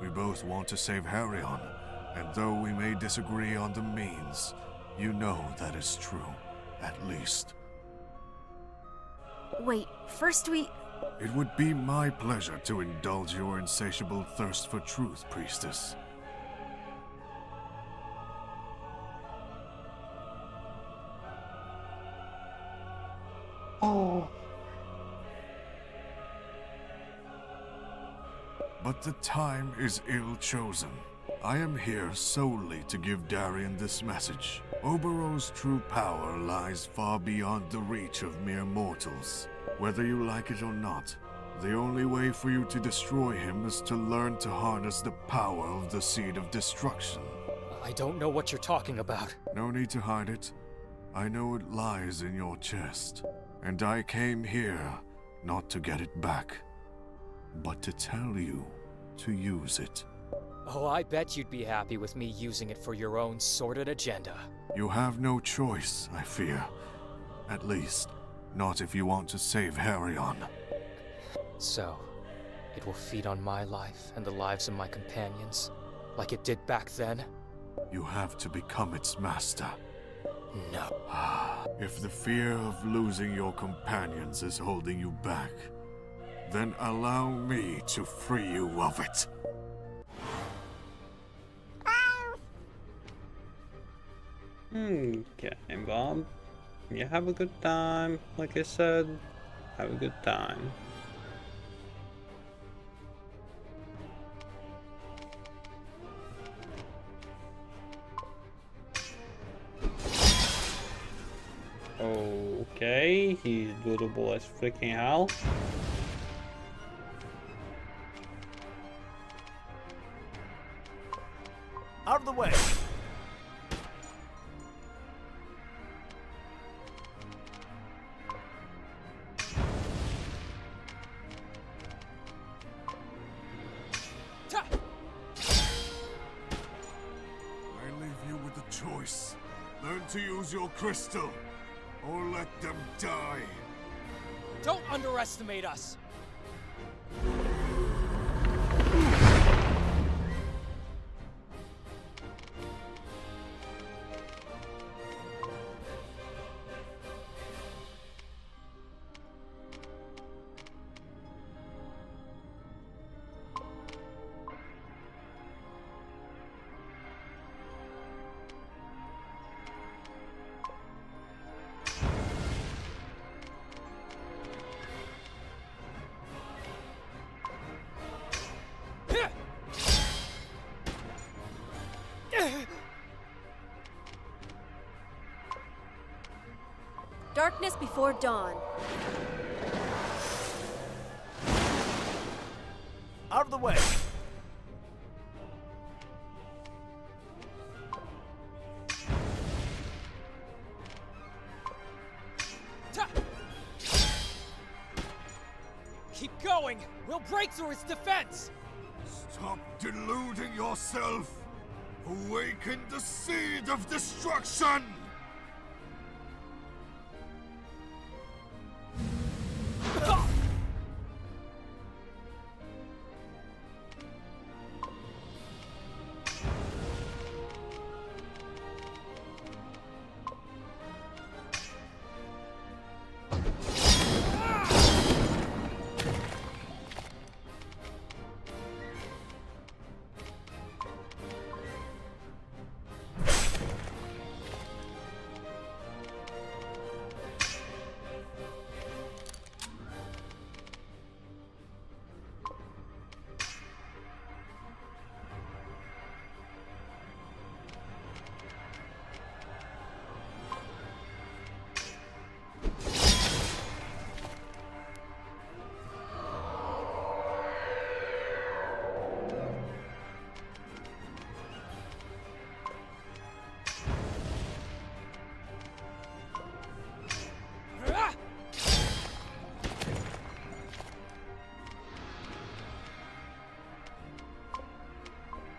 We both want to save Harion, and though we may disagree on the means, you know that is true, at least. Wait, first we... It would be my pleasure to indulge your insatiable thirst for truth, priestess. Oh. But the time is ill chosen. I am here solely to give Darian this message. Oberon's true power lies far beyond the reach of mere mortals. Whether you like it or not, the only way for you to destroy him is to learn to harness the power of the Seed of Destruction. I don't know what you're talking about. No need to hide it. I know it lies in your chest. And I came here not to get it back, but to tell you to use it. Oh, I bet you'd be happy with me using it for your own sordid agenda. You have no choice, I fear. At least, not if you want to save Harion. So, it will feed on my life and the lives of my companions, like it did back then? You have to become its master. No. If the fear of losing your companions is holding you back, then allow me to free you of it. Okay, Bob. You have a good time. Like I said, have a good time. Okay, he's durable as freaking hell. Out of the way! I leave you with the choice. Learn to use your crystal, or let them die. Don't underestimate us! Darkness before dawn. Out of the way! Keep going! We'll break through its defense! Stop deluding yourself! Awaken the seed of destruction!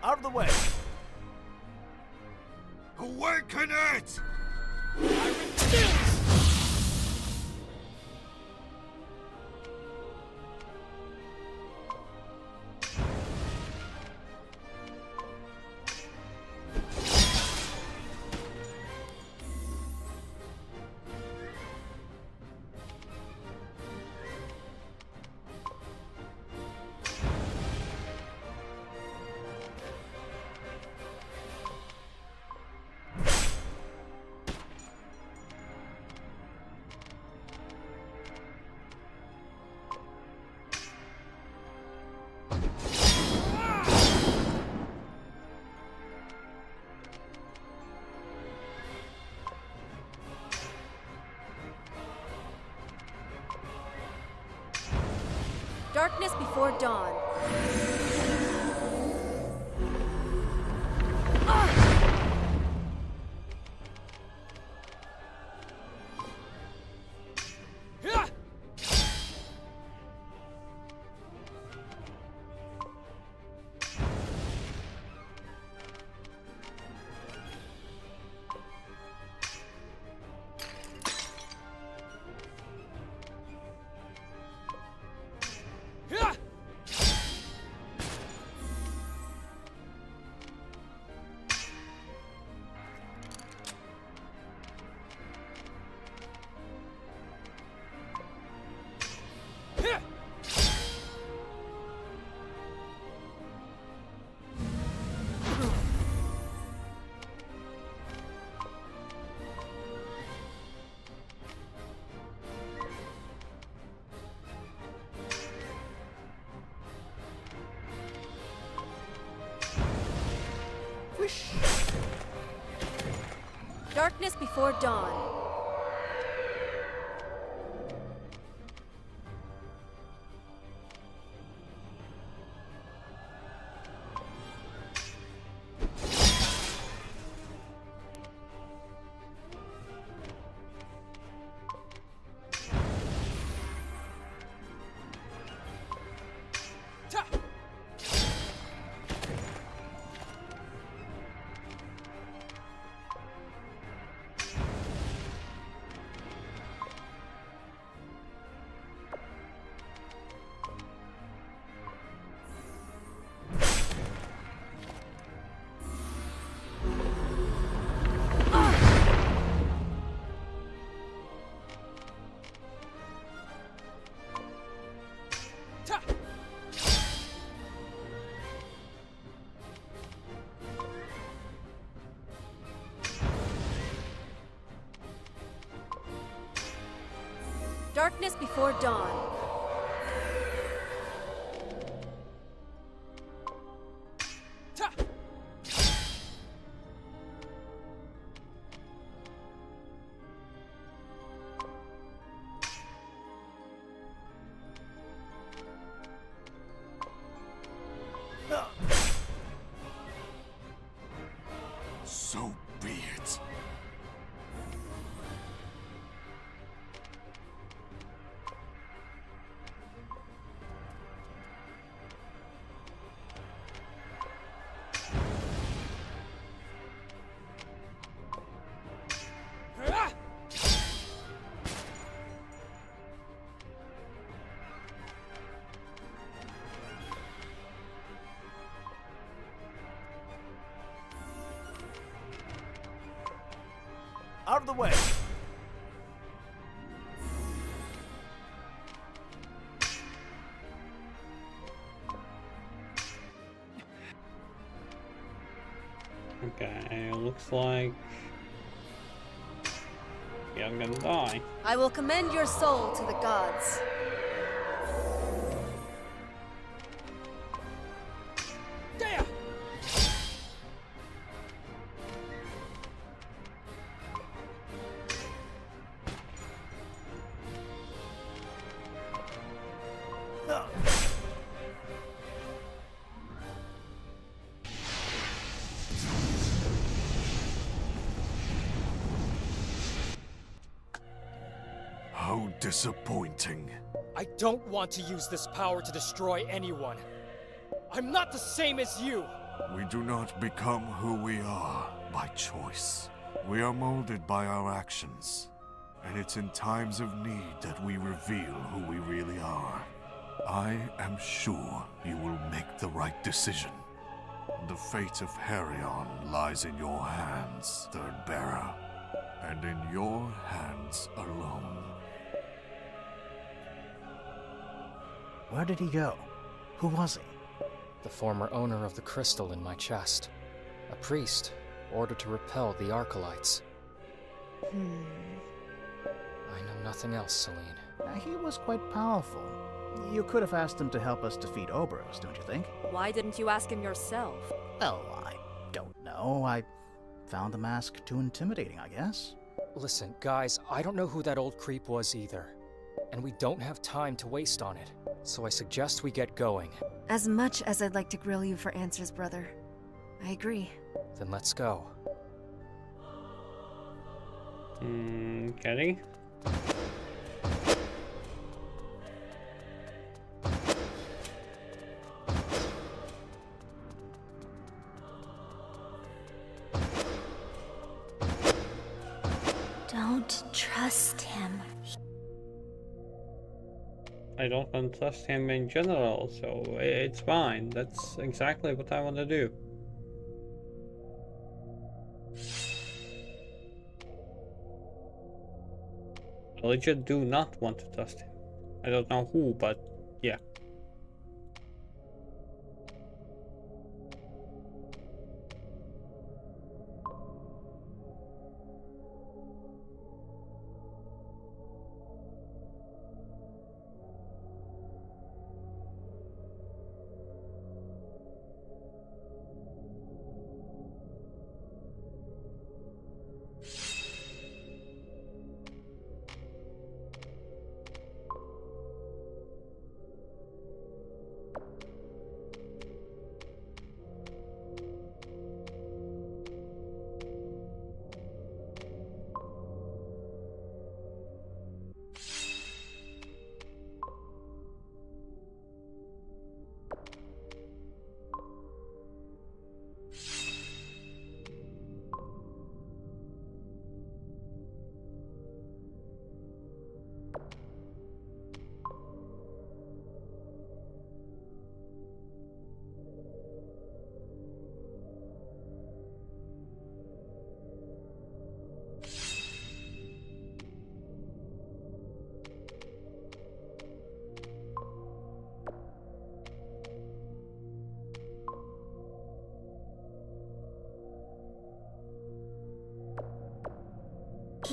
Out of the way! Awaken it! Darkness before dawn. Darkness before dawn. Darkness before dawn. So be it. Out of the way! Okay, looks like... yeah, I'm gonna die. I will commend your soul to the gods. How disappointing. I don't want to use this power to destroy anyone. I'm not the same as you! We do not become who we are by choice. We are molded by our actions. And it's in times of need that we reveal who we really are. I am sure you will make the right decision. The fate of Herion lies in your hands, Third Bearer. And in your hands alone. Where did he go? Who was he? The former owner of the crystal in my chest. A priest, ordered to repel the Arcalites. I know nothing else, Celine. He was quite powerful. You could have asked him to help us defeat Oberos, don't you think? Why didn't you ask him yourself? Well, I don't know. I found the mask too intimidating, I guess. Listen, guys, I don't know who that old creep was either. And we don't have time to waste on it. So I suggest we get going. As much as I'd like to grill you for answers, brother, I agree. Then let's go. Kenny? Don't trust him. I don't want to trust him in general, so it's fine. That's exactly what I want to do. I legit do not want to trust him. I don't know who, but yeah.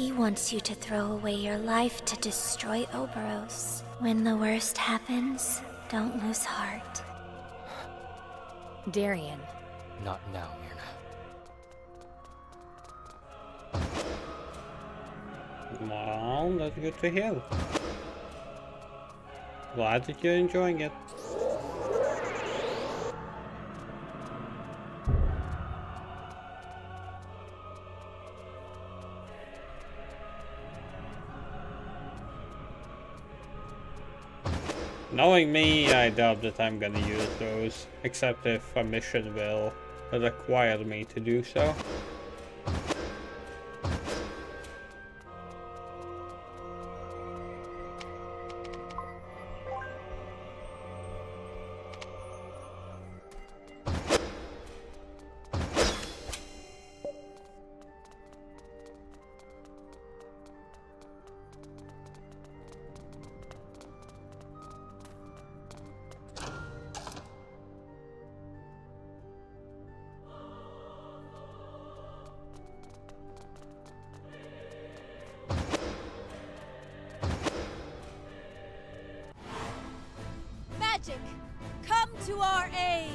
He wants you to throw away your life to destroy Oberos. When the worst happens, don't lose heart. Darian. Not now, Mirna. Well, that's good to hear. Glad that you're enjoying it. Knowing me, I doubt that I'm gonna use those, except if a mission will require me to do so. Magic, come to our aid!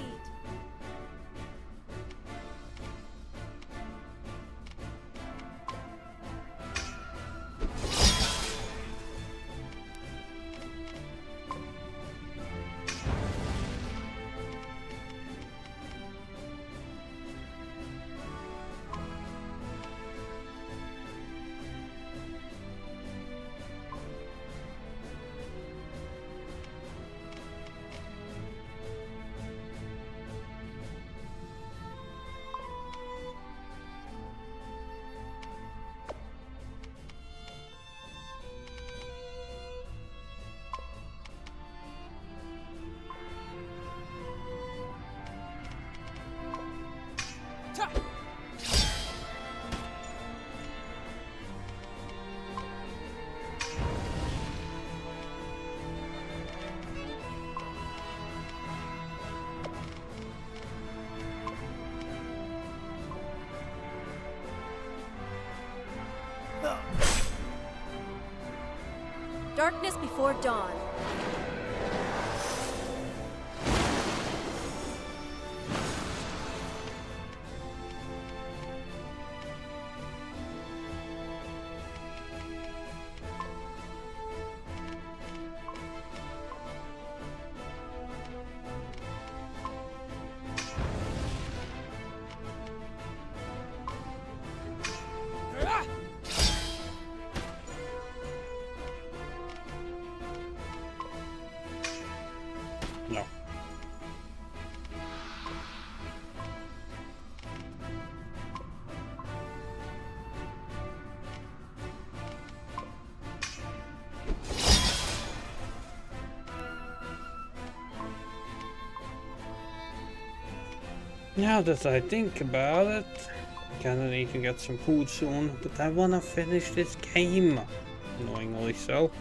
Darkness before dawn. No. Now that I think about it, kinda need to get some food soon, but I wanna finish this game. Annoyingly so.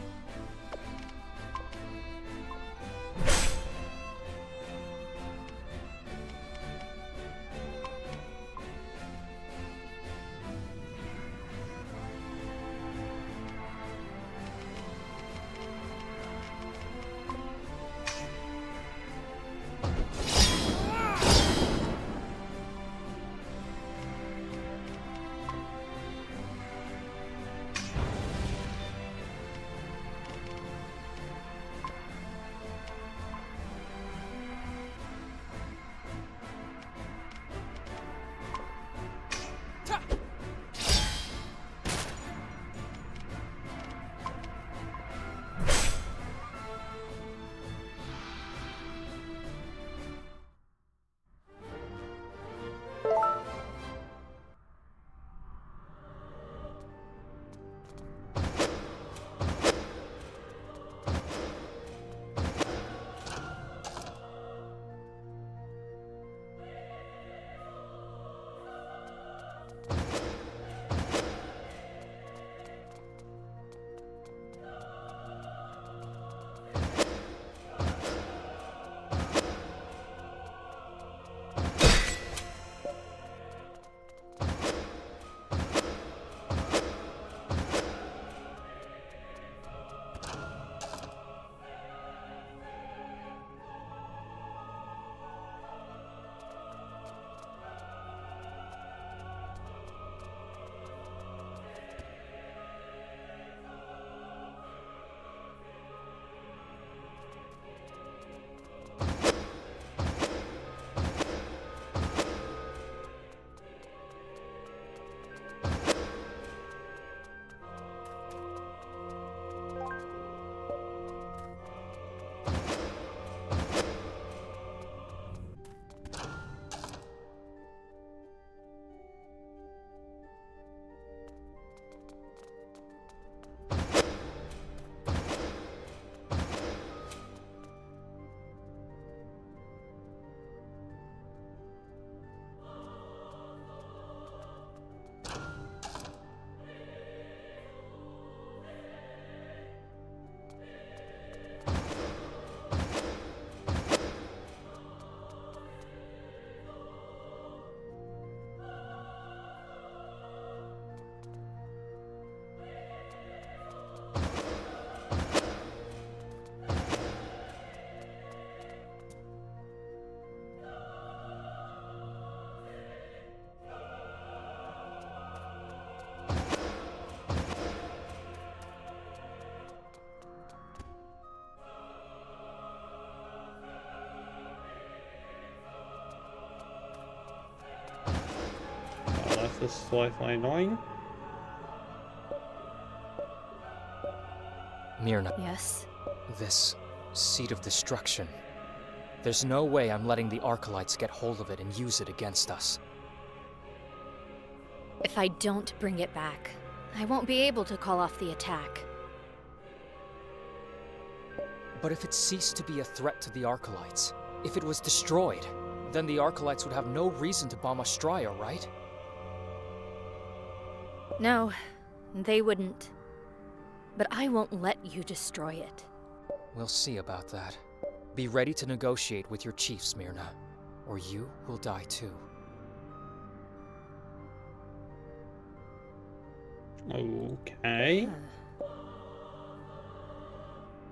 This is slightly annoying. Myrna. Yes? This seed of destruction. There's no way I'm letting the Arcalites get hold of it and use it against us. If I don't bring it back, I won't be able to call off the attack. But if it ceased to be a threat to the Arcalites, if it was destroyed, then the Arcalites would have no reason to bomb Australia, right? No, they wouldn't. But I won't let you destroy it. We'll see about that. Be ready to negotiate with your chiefs, Myrna, or you will die too. Okay.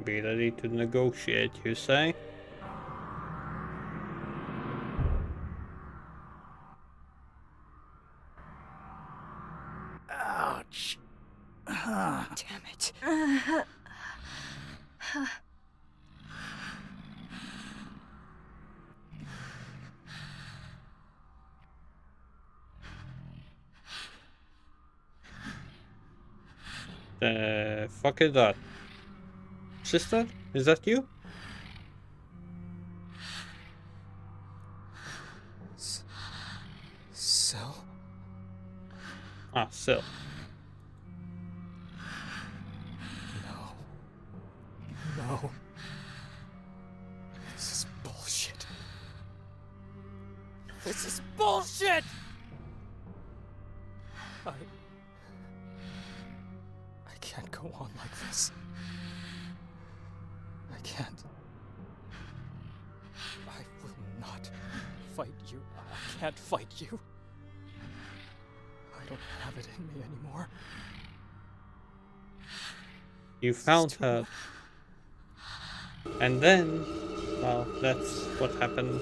Be ready to negotiate, you say? Ouch. Damn it. The fuck is that? Sister? Is that you? Sil? Ah, Sil. No. This is bullshit. This is bullshit! I can't go on like this. I can't. I will not fight you. I can't fight you. I don't have it in me anymore. You found her. And then, well, that's what happened.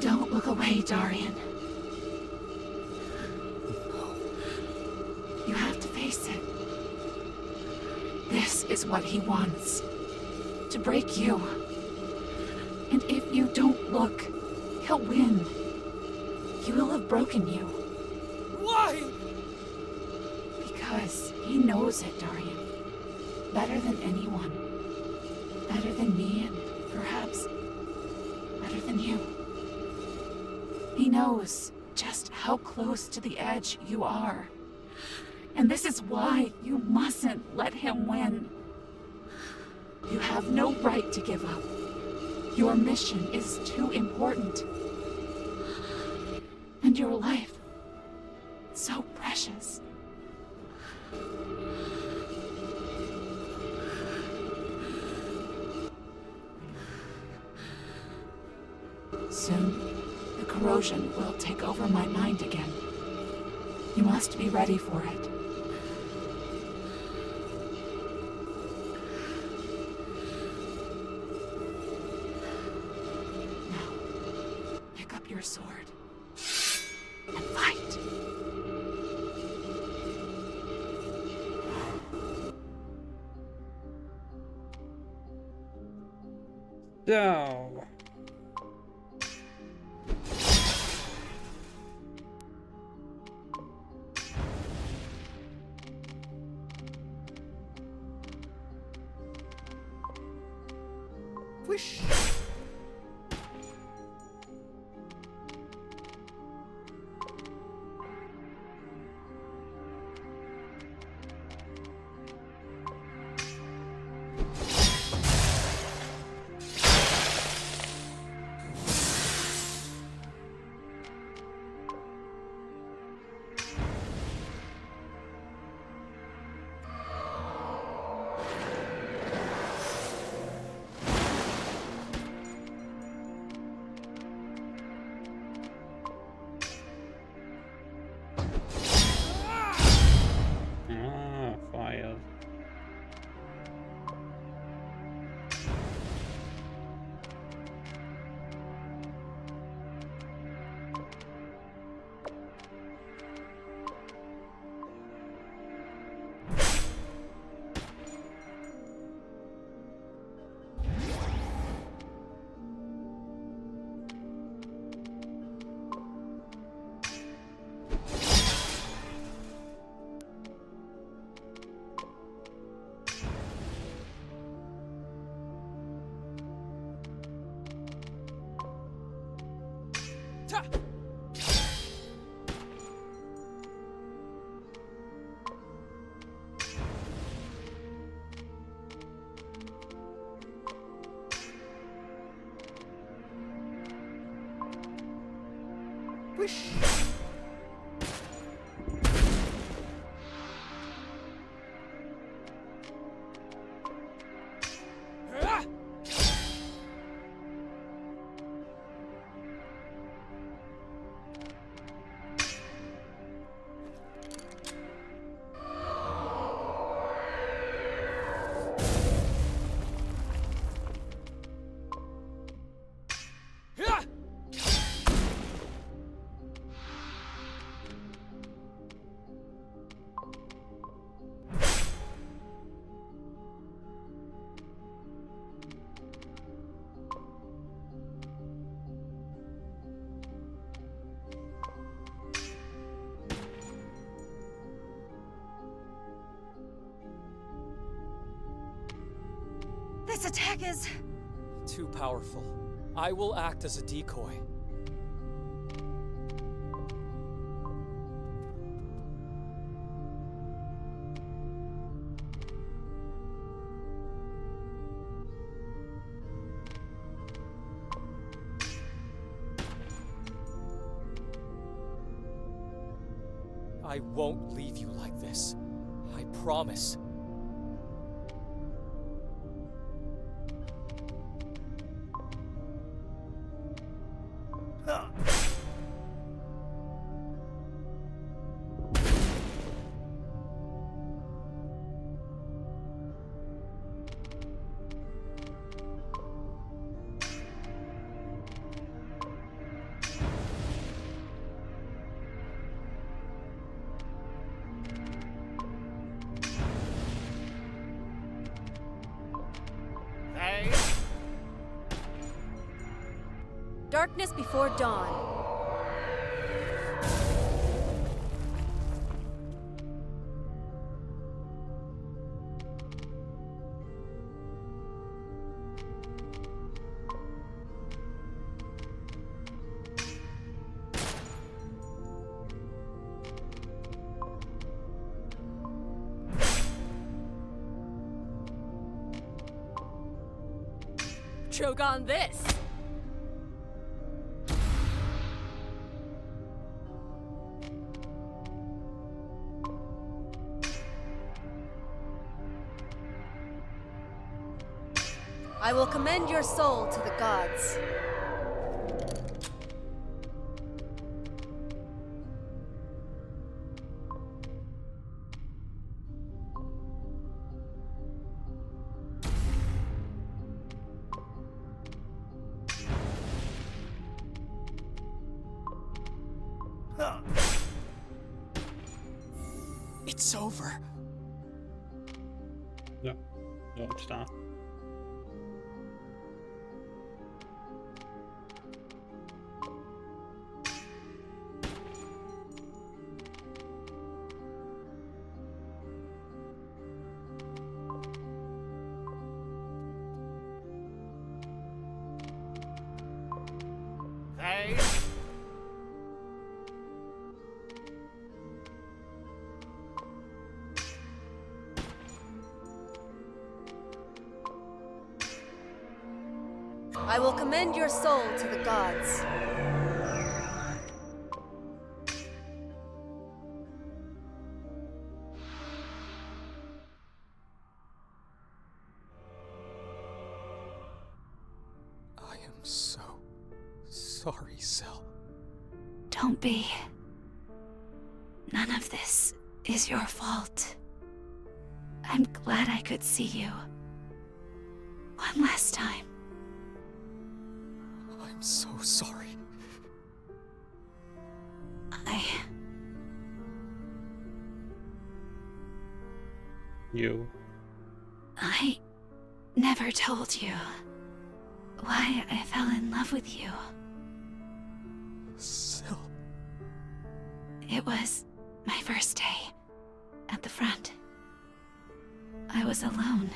Don't look away, Darian. You have to face it. This is what he wants. To break you. And if you don't look, he'll win. He will have broken you. Why? Because he knows it, Darian. Better than anyone. Better than me, and perhaps better than you. He knows just how close to the edge you are. And this is why you mustn't let him win. You have no right to give up. Your mission is too important. And your life, so precious. Soon, the corrosion will take over my mind again. You must be ready for it. Now, pick up your sword. And fight. So... Wish. This attack is... Too powerful. I will act as a decoy. I won't leave you like this. I promise. Darkness before dawn. Choke on this! I will commend your soul to the gods. It's over. Ja, ik sta. I will commend your soul to the gods. I am so sorry, Cell. Don't be. None of this is your fault. I'm glad I could see you. One last time. I'm so sorry. I never told you why I fell in love with you. Still. It was my first day at the front. I was alone,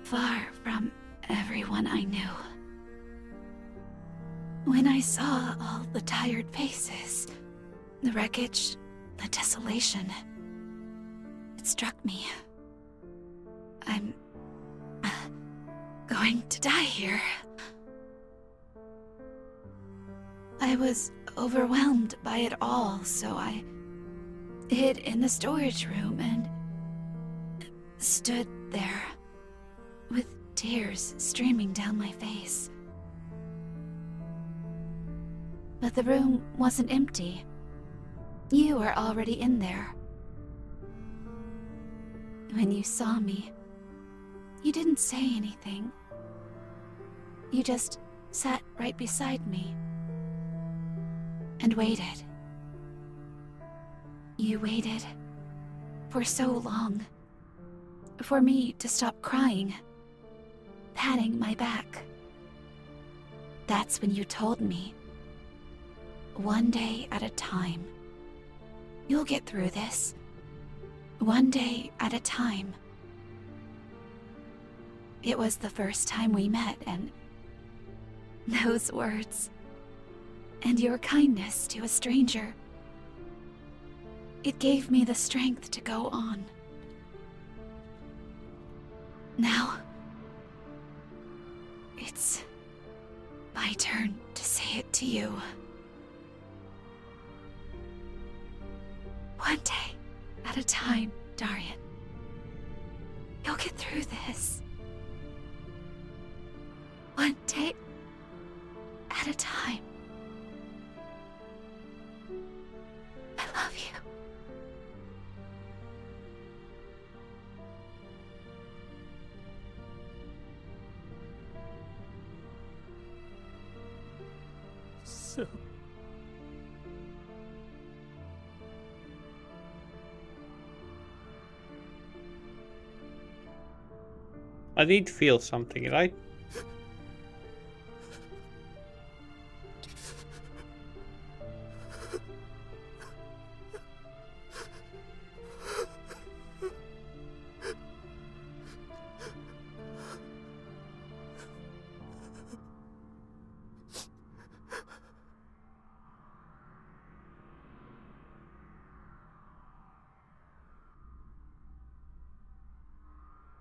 far from everyone I knew. When I saw all the tired faces, the wreckage, the desolation, it struck me. I'm going to die here. I was overwhelmed by it all, so I hid in the storage room and stood there with tears streaming down my face. But the room wasn't empty. You were already in there. When you saw me, you didn't say anything. You just sat right beside me and waited. You waited for so long for me to stop crying, patting my back. That's when you told me, one day at a time. You'll get through this. One day at a time. It was the first time we met, and those words, and your kindness to a stranger, it gave me the strength to go on. Now, it's my turn to say it to you. One day at a time, Darian. You'll get through this. One day at a time. I love you. So... I need to feel something, right?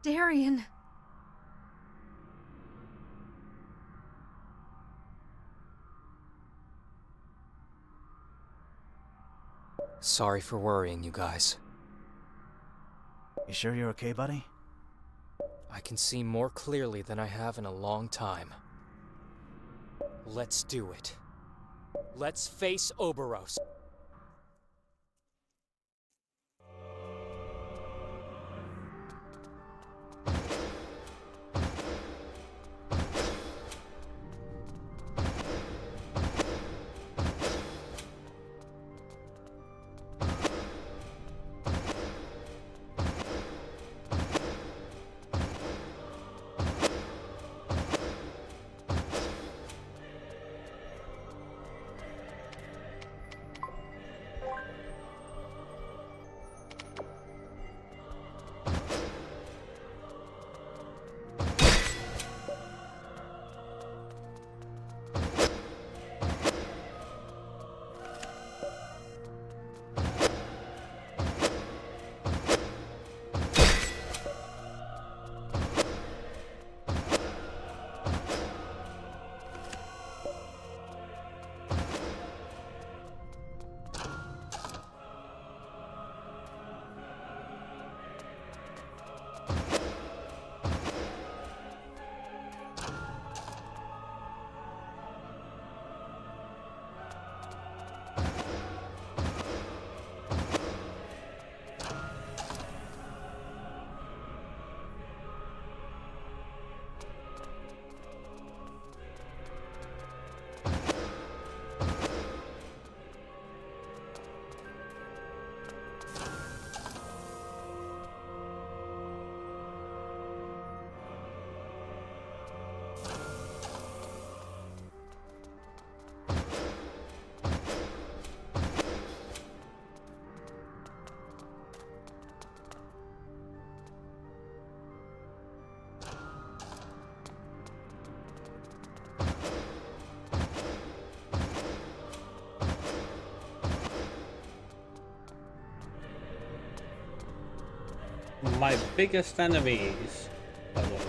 Darian. Sorry for worrying you guys. You sure you're okay, buddy? I can see more clearly than I have in a long time. Let's do it. Let's face Oberos. my biggest enemies are those.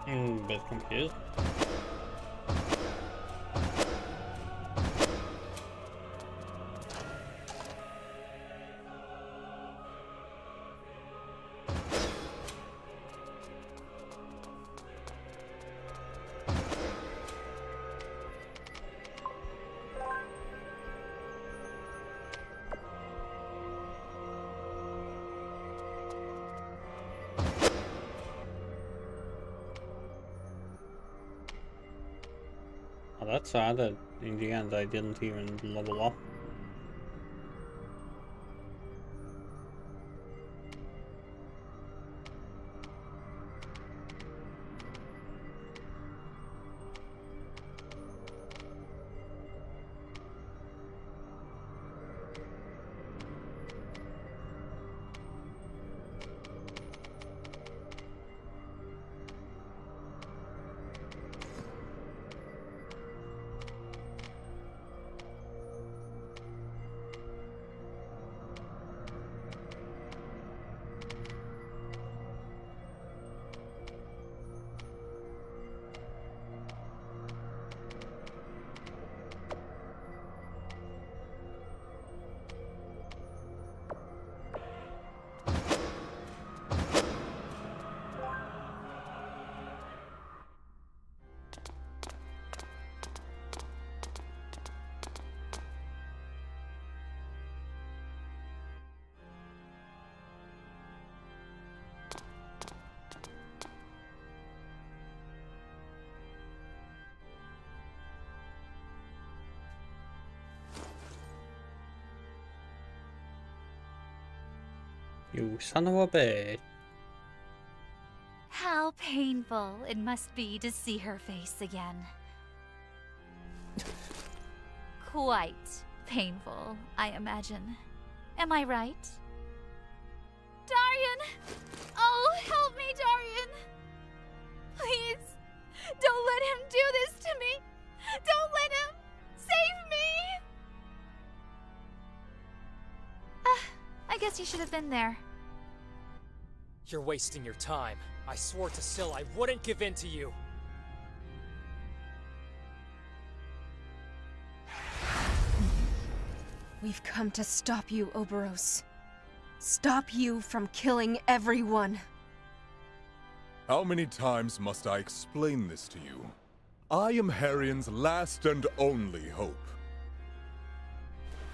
A bit confused. Oh, that's sad that in the end I didn't even level up. You son of a bitch. How painful it must be to see her face again. Quite painful, I imagine. Am I right? Darian! Oh, help me, Darian! Please, don't let him do this to me! Don't let him! Save me! I guess you should have been there. You're wasting your time. I swore to Syl I wouldn't give in to you. We've come to stop you, Oberos. Stop you from killing everyone. How many times must I explain this to you? I am Harion's last and only hope.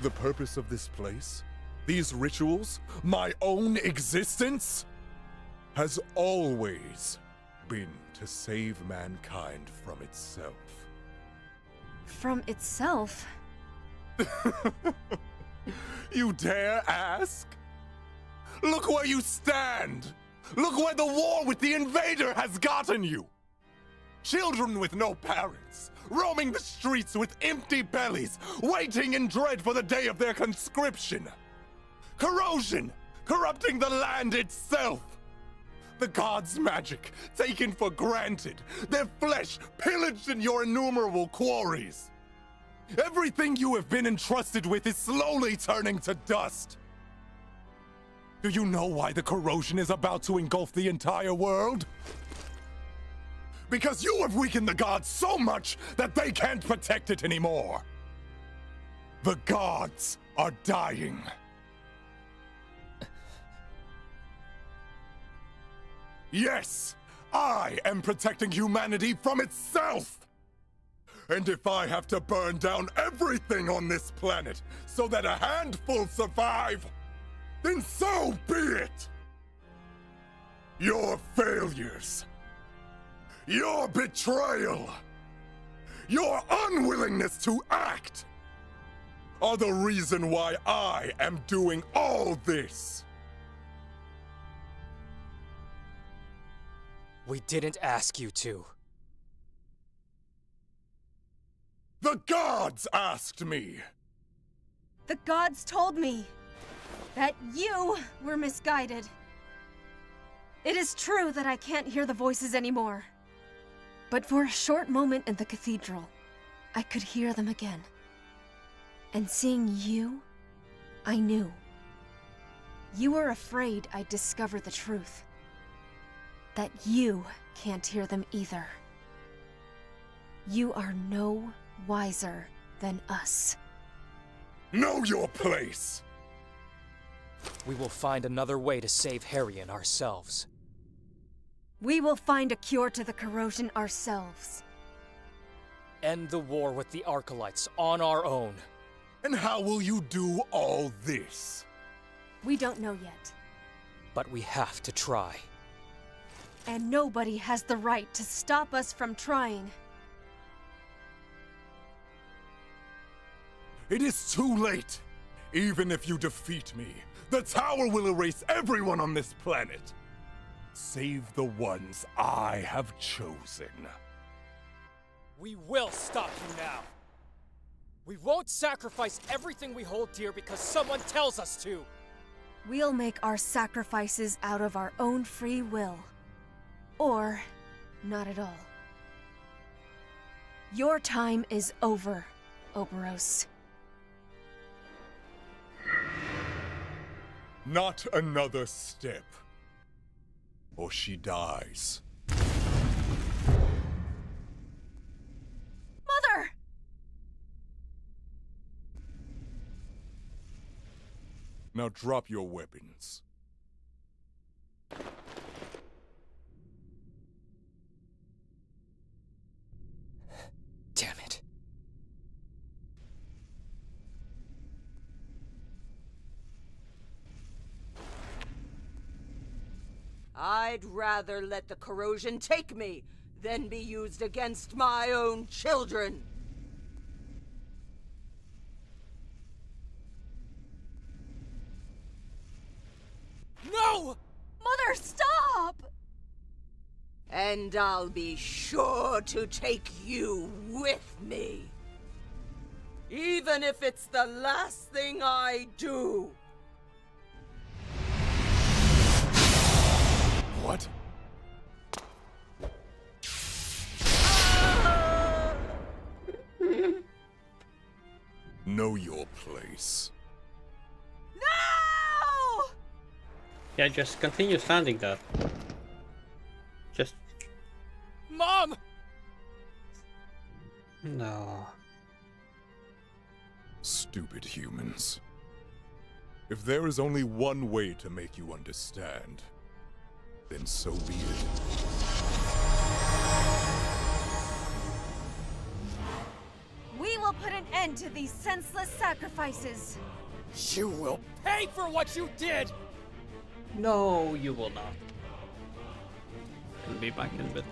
The purpose of this place, these rituals, my own existence, has always been to save mankind from itself. From itself? You dare ask? Look where you stand! Look where the war with the invader has gotten you! Children with no parents, roaming the streets with empty bellies, waiting in dread for the day of their conscription. Corrosion, corrupting the land itself. The gods' magic taken for granted, their flesh pillaged in your innumerable quarries. Everything you have been entrusted with is slowly turning to dust. Do you know why the corrosion is about to engulf the entire world? Because you have weakened the gods so much that they can't protect it anymore. The gods are dying. Yes, I am protecting humanity from itself! And if I have to burn down everything on this planet so that a handful survive, then so be it! Your failures, your betrayal, Your unwillingness to act are the reason why I am doing all this. We didn't ask you to. The gods asked me. The gods told me that you were misguided. It is true that I can't hear the voices anymore. But for a short moment in the cathedral, I could hear them again. And seeing you, I knew. You were afraid I'd discover the truth. That you can't hear them either. You are no wiser than us. Know your place! We will find another way to save Harrion ourselves. We will find a cure to the corrosion ourselves. End the war with the Arcalites on our own. And how will you do all this? We don't know yet. But we have to try. And nobody has the right to stop us from trying. It is too late. Even if you defeat me, the tower will erase everyone on this planet. Save the ones I have chosen. We will stop you now. We won't sacrifice everything we hold dear because someone tells us to. We'll make our sacrifices out of our own free will. Or not at all. Your time is over, Oberos. Not another step, or she dies. Mother! Now drop your weapons. Damn it. I'd rather let the corrosion take me than be used against my own children. No! Mother, stop! And I'll be sure to take you with me. Even if it's the last thing I do. What? Know your place. No! Yeah, just continue standing there. Just... Mom! No. Stupid humans. If there is only one way to make you understand, then so be it. We will put an end to these senseless sacrifices. You will pay for what you did! No, you will not. I'll be back in a bit.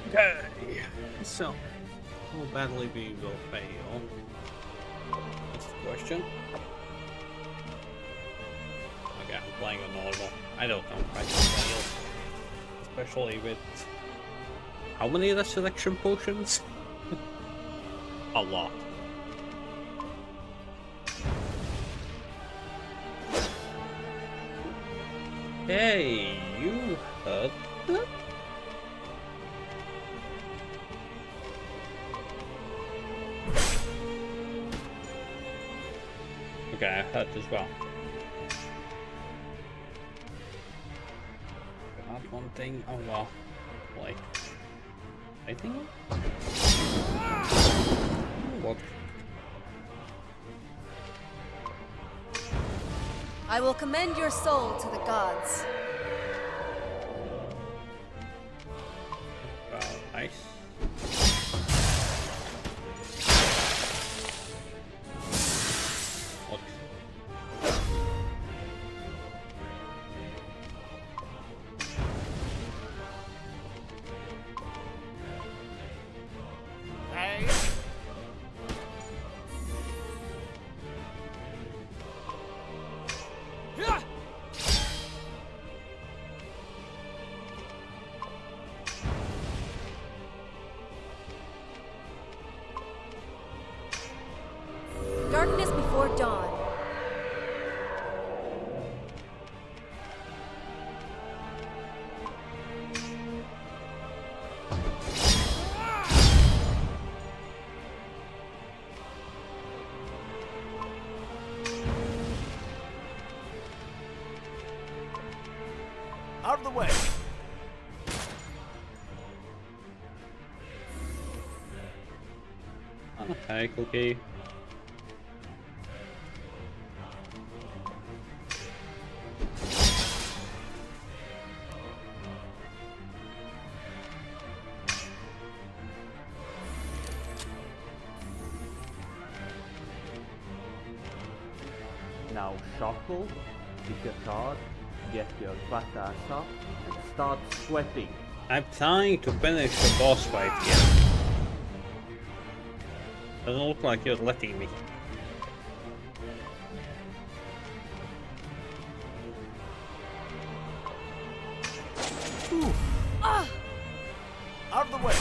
Okay, so how badly we will fail? That's the question. Okay, I'm playing on normal. I don't know if I can fail. Especially with... How many resurrection potions? A lot. Hey, you hurt that? Okay, I hurt as well. Not one thing. Oh well. Like, I think. What? I will commend your soul to the gods. Well, nice. What? Hey! Darkness before dawn. Out of the way! Okay, Cookie. Now shuffle, pick a card, get your fat ass up, and start sweating. I'm trying to finish the boss fight here. Doesn't look like you're letting me. Ooh. Ah! Out of the way!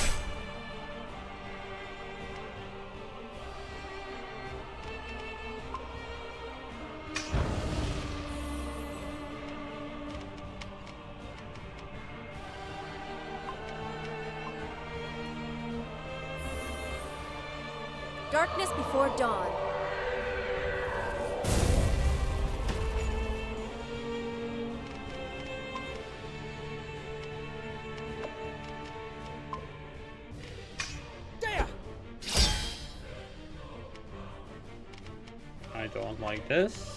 Darkness before dawn. I don't like this.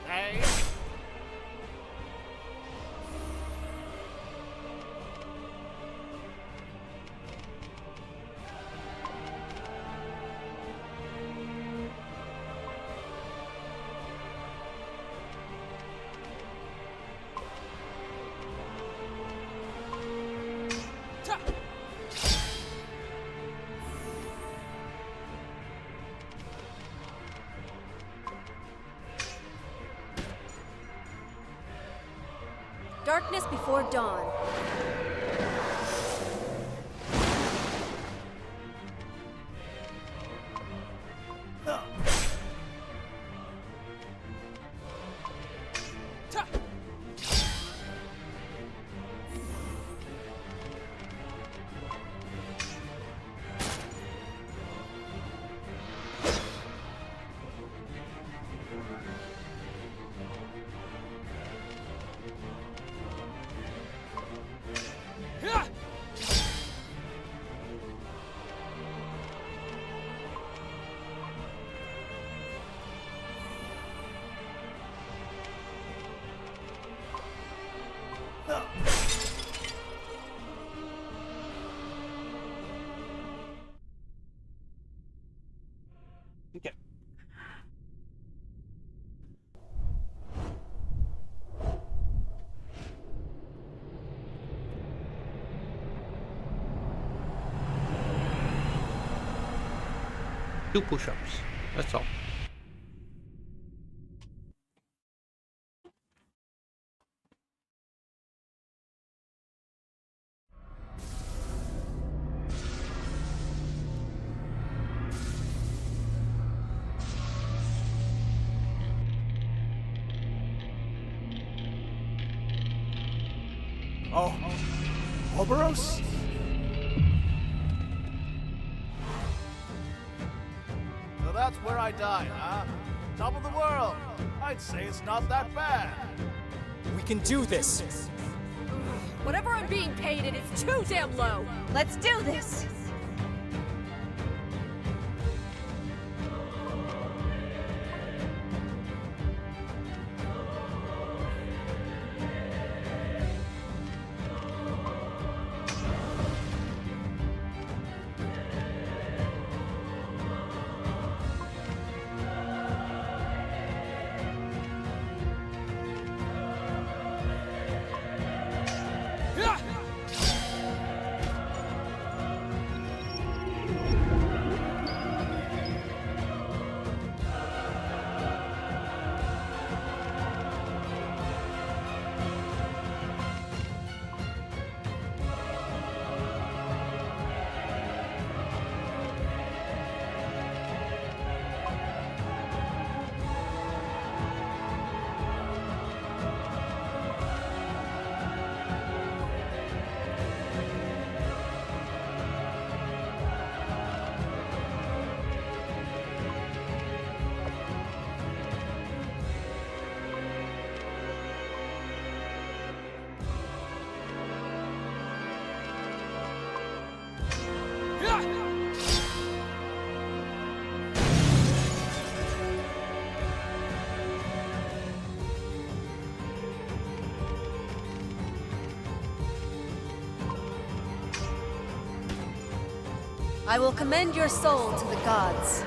Hey! Darkness before dawn. Okay. Two push-ups. That's all. Oh, Oberos? So that's where I died, huh? Top of the world. I'd say it's not that bad. We can do this! Whatever I'm being paid, it is too damn low! Let's do this! I will commend your soul to the gods.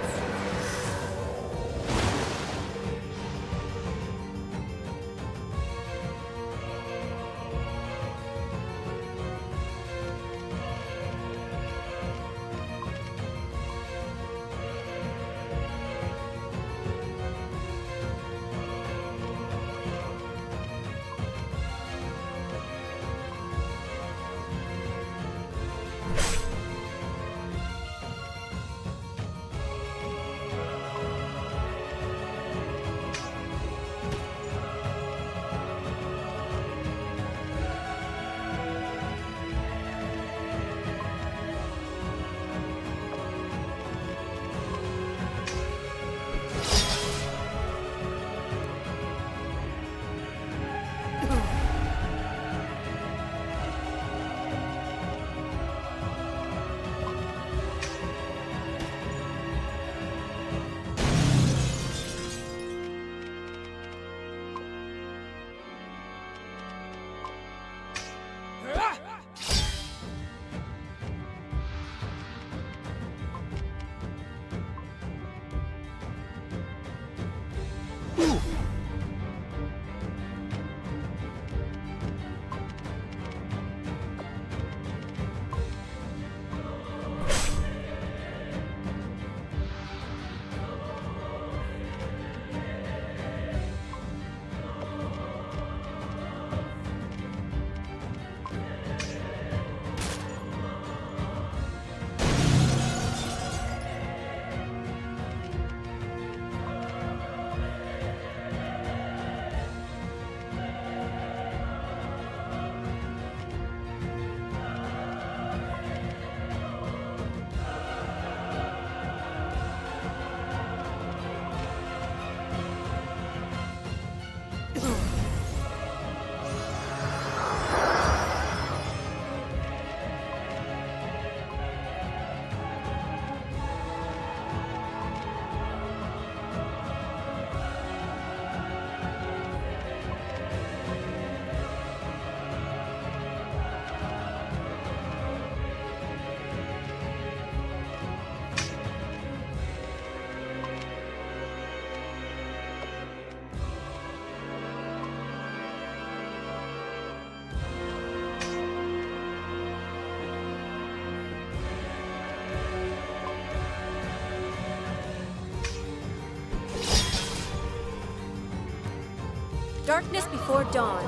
Darkness before dawn.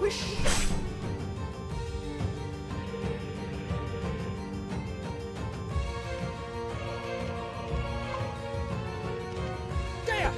Wish. There!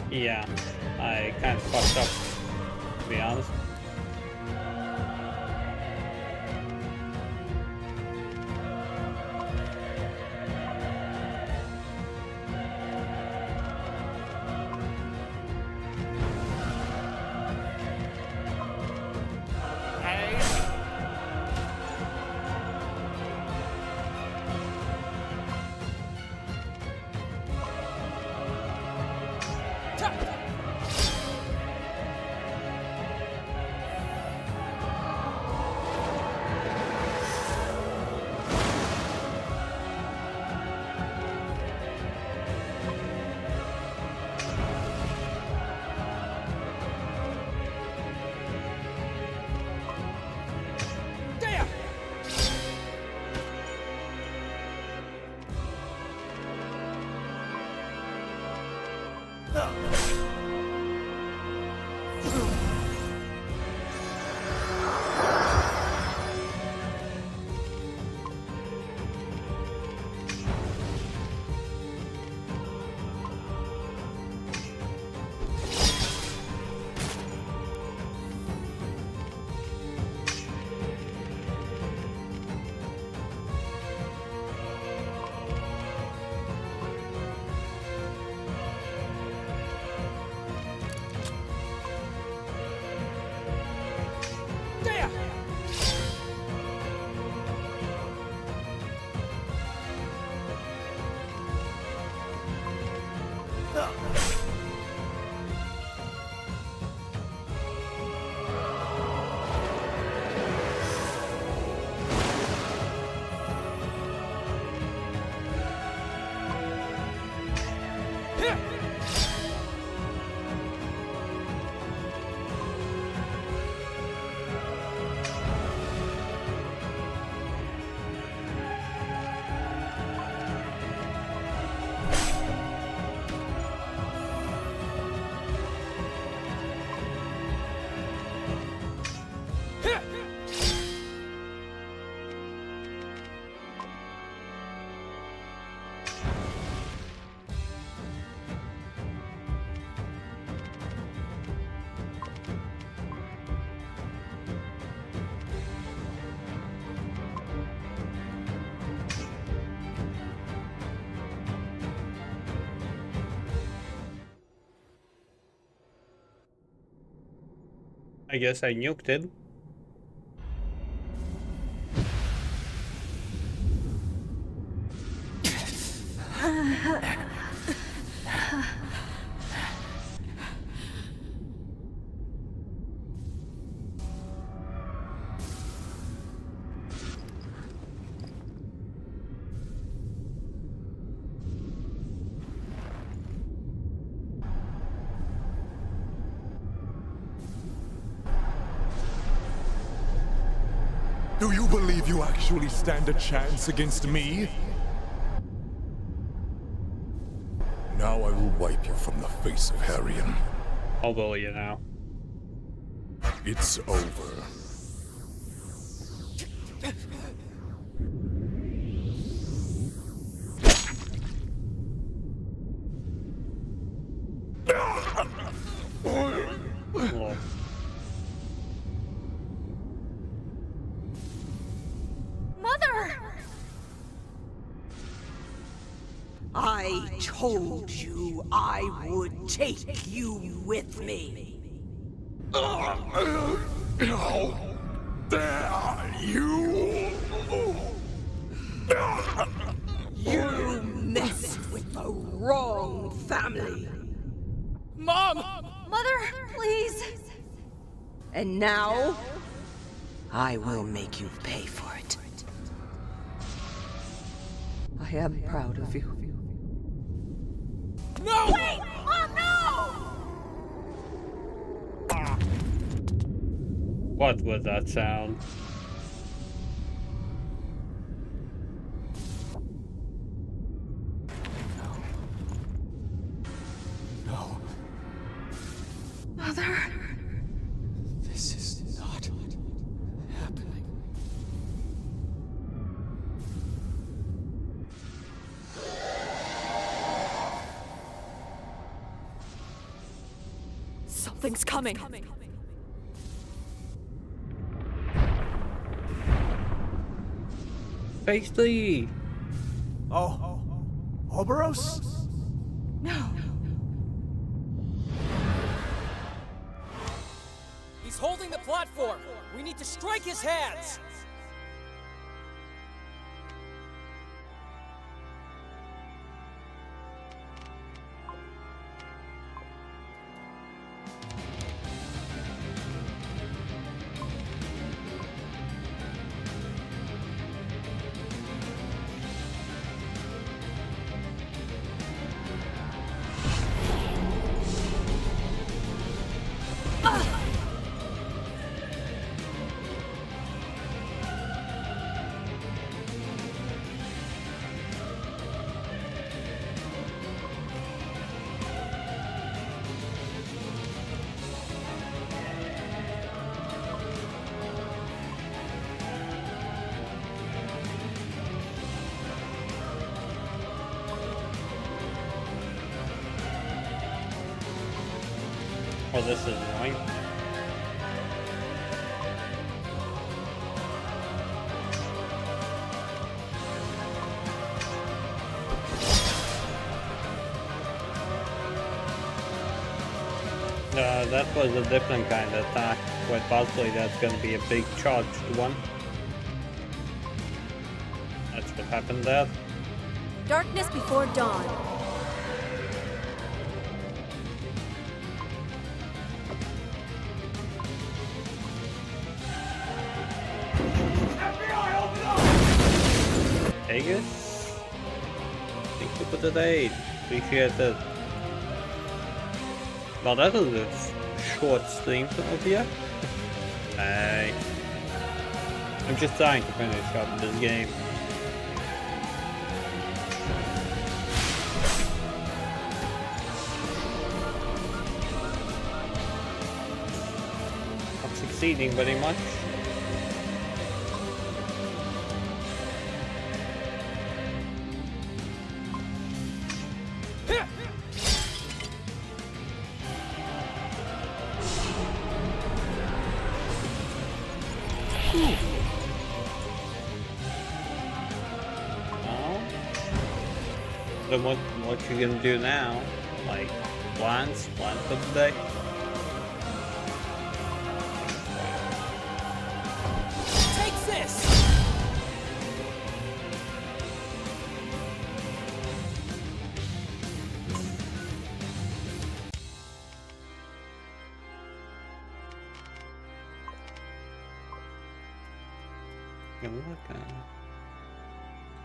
Yeah, I kind of fucked up, to be honest. I guess I nuked it. Do you believe you actually stand a chance against me? Now I will wipe you from the face of Harrion. I'll bully you now. It's over. Oh. Mother! I told you I would take you with me. How dare you! You messed with the wrong family. Mom! Mother, please! And now, I will make you pay for it. I am proud of you. No! Wait! Mom, no! What was that sound? No. Mother? This is not happening. Something's coming. Pasty! Oh, Oberos? No. He's holding the platform. We need to strike his hands. Oh, this is annoying. That was a different kind of attack. Quite possibly that's gonna be a big charged one. That's what happened there. Darkness before dawn. Vegas? Thank you for the aid. Appreciate it. Well, that was a short stream of you. Hey. I'm just trying to finish up this game. I'm succeeding very much. Then what you gonna do now? Like, plans for today? Take this!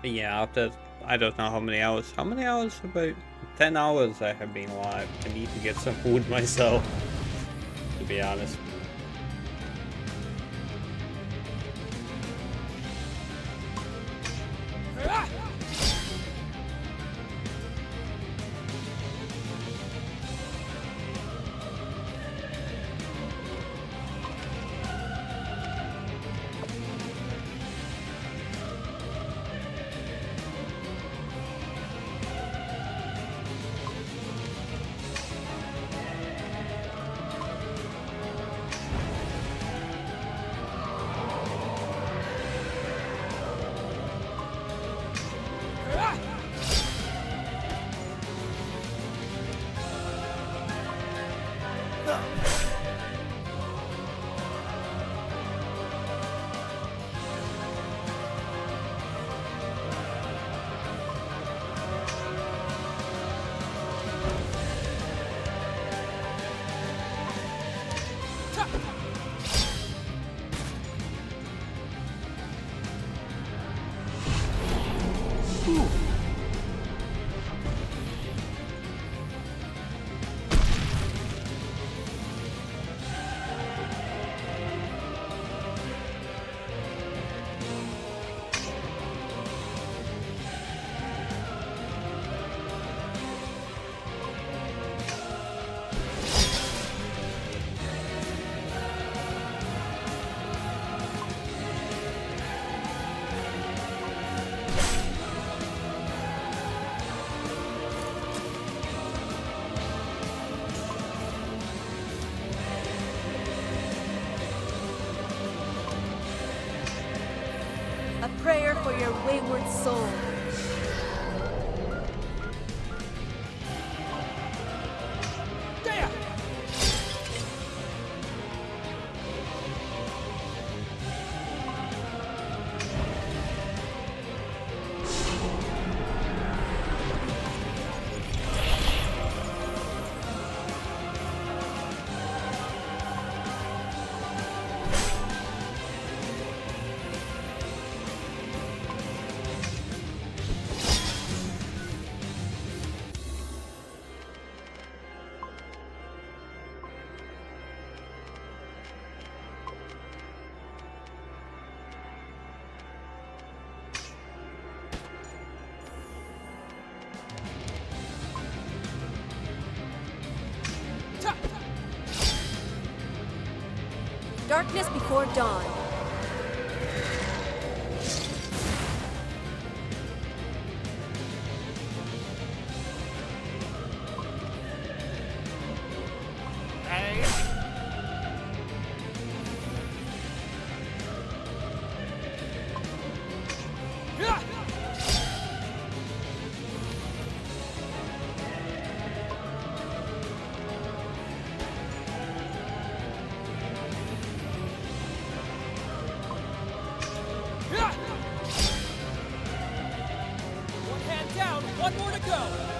Yeah, after I don't know how many hours. How many hours? About 10 hours I have been live. I need to get some food myself, to be honest. fool. A prayer for your wayward soul. Darkness before dawn. One hand down, one more to go!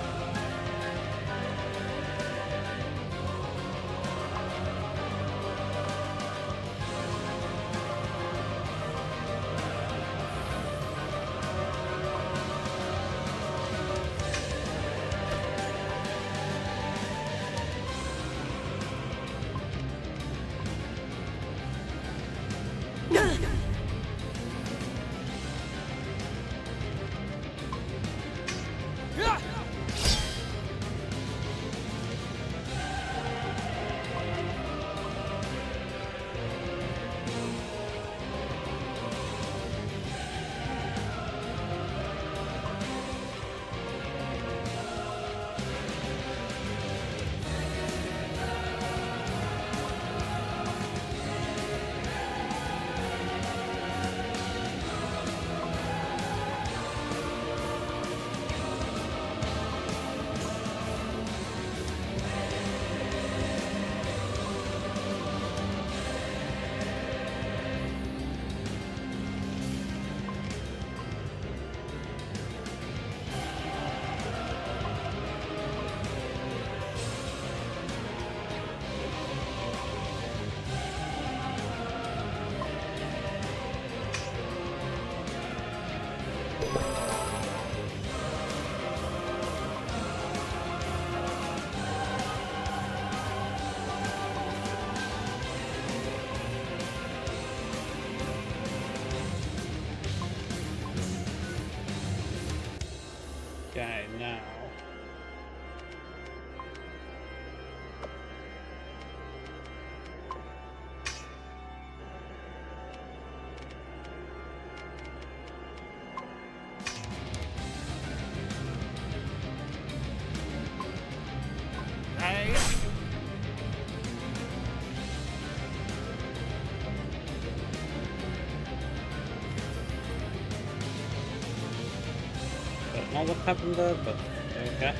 Okay, now. Hey! Don't know what happened there, but okay.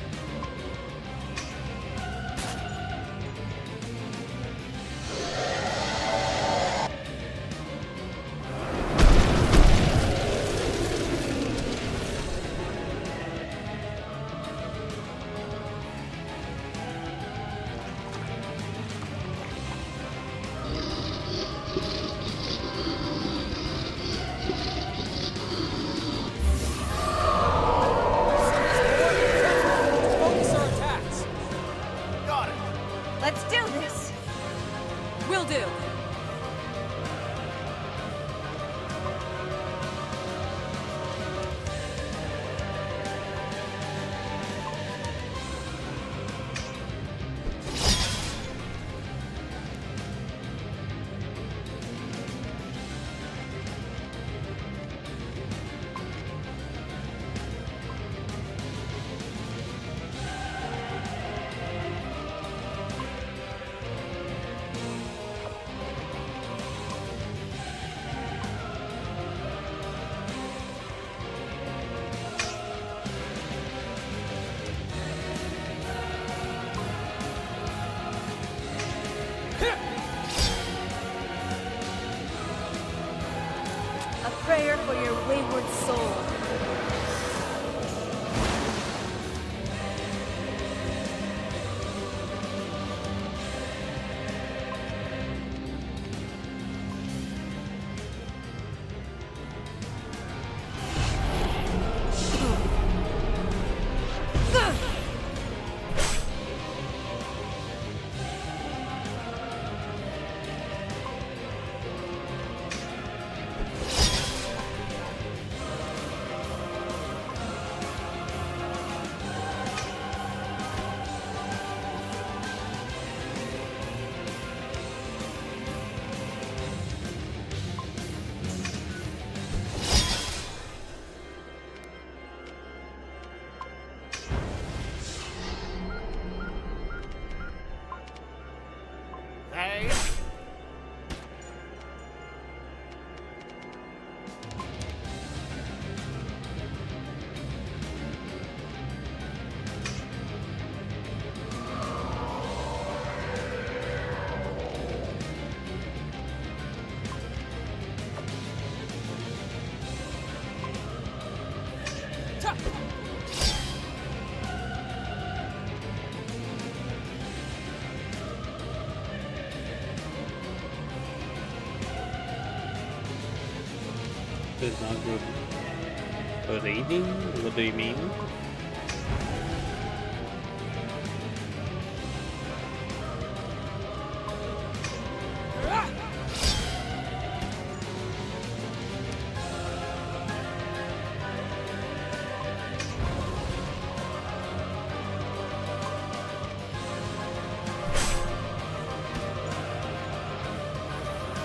It's not good reading? What do you mean?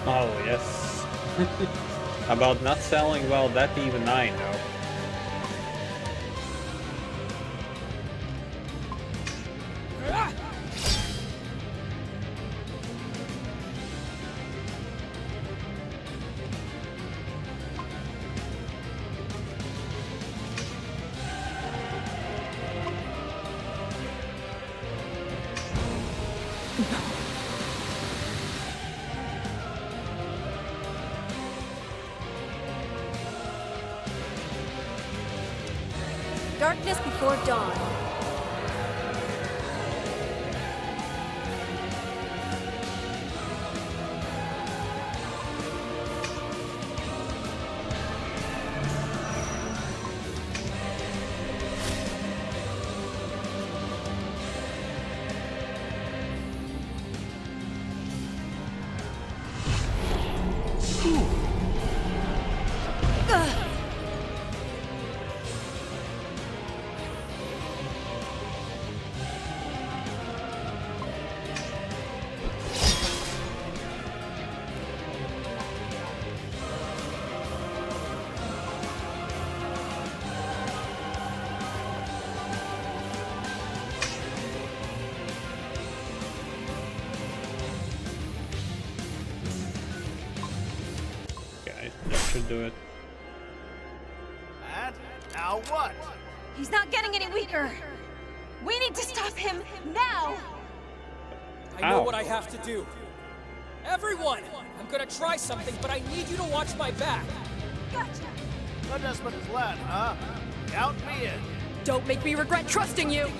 Oh, yes. About not selling, well, that even I know. Darkness before dawn. That should do it. And now what? He's not getting any weaker. We need to stop him now. I know what I have to do. Everyone! I'm gonna try something, but I need you to watch my back. Gotcha. A desperate plan, huh? Count me in. Don't make me regret trusting you!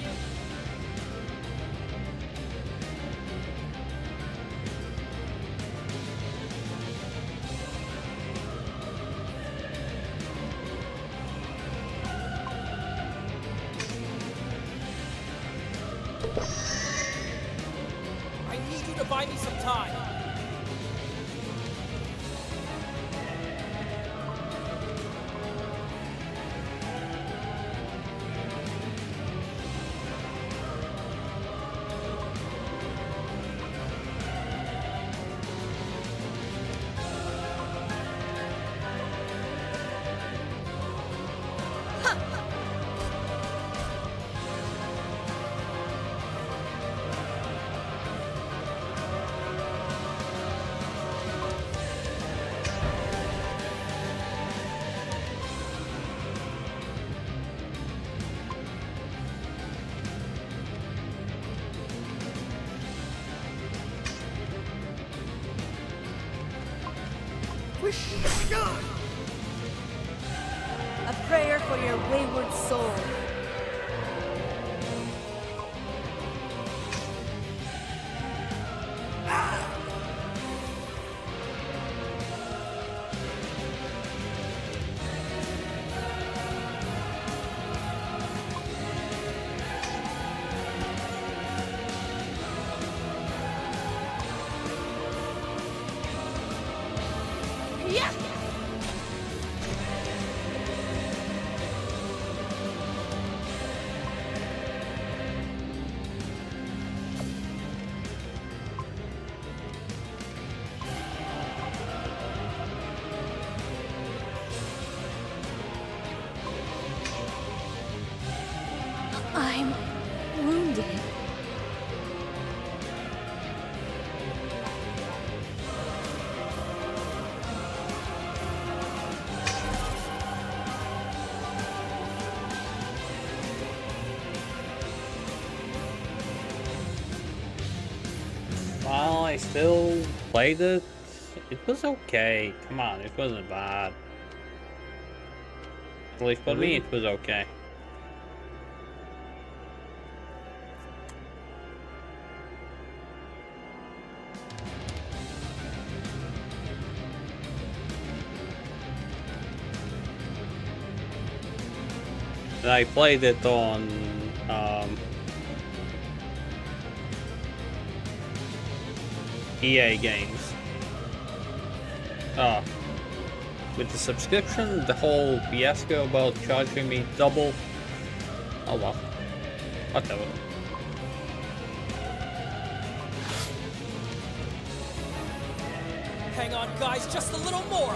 I need you to buy me some time. A prayer for your wayward soul. Yeah. I'm wounded. Well, I still played it. It was okay. Come on, it wasn't bad. At least for me, it was okay. And I played it on EA games. With the subscription, the whole fiasco about charging me double. Oh well. Whatever. Hang on, guys, just a little more.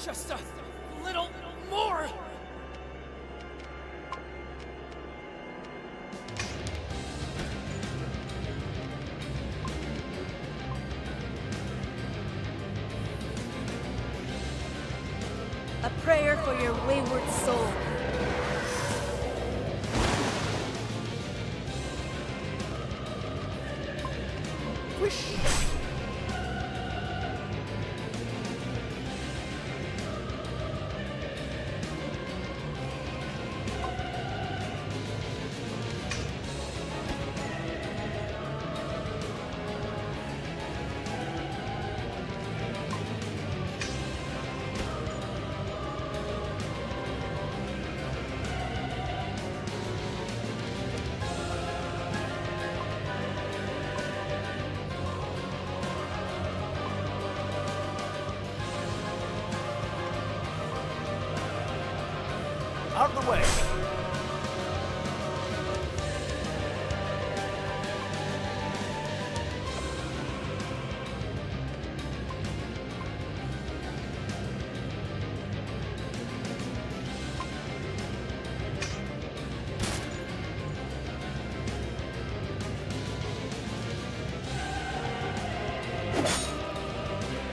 Just a little more! A prayer for your wayward soul. Wish. Out of the way.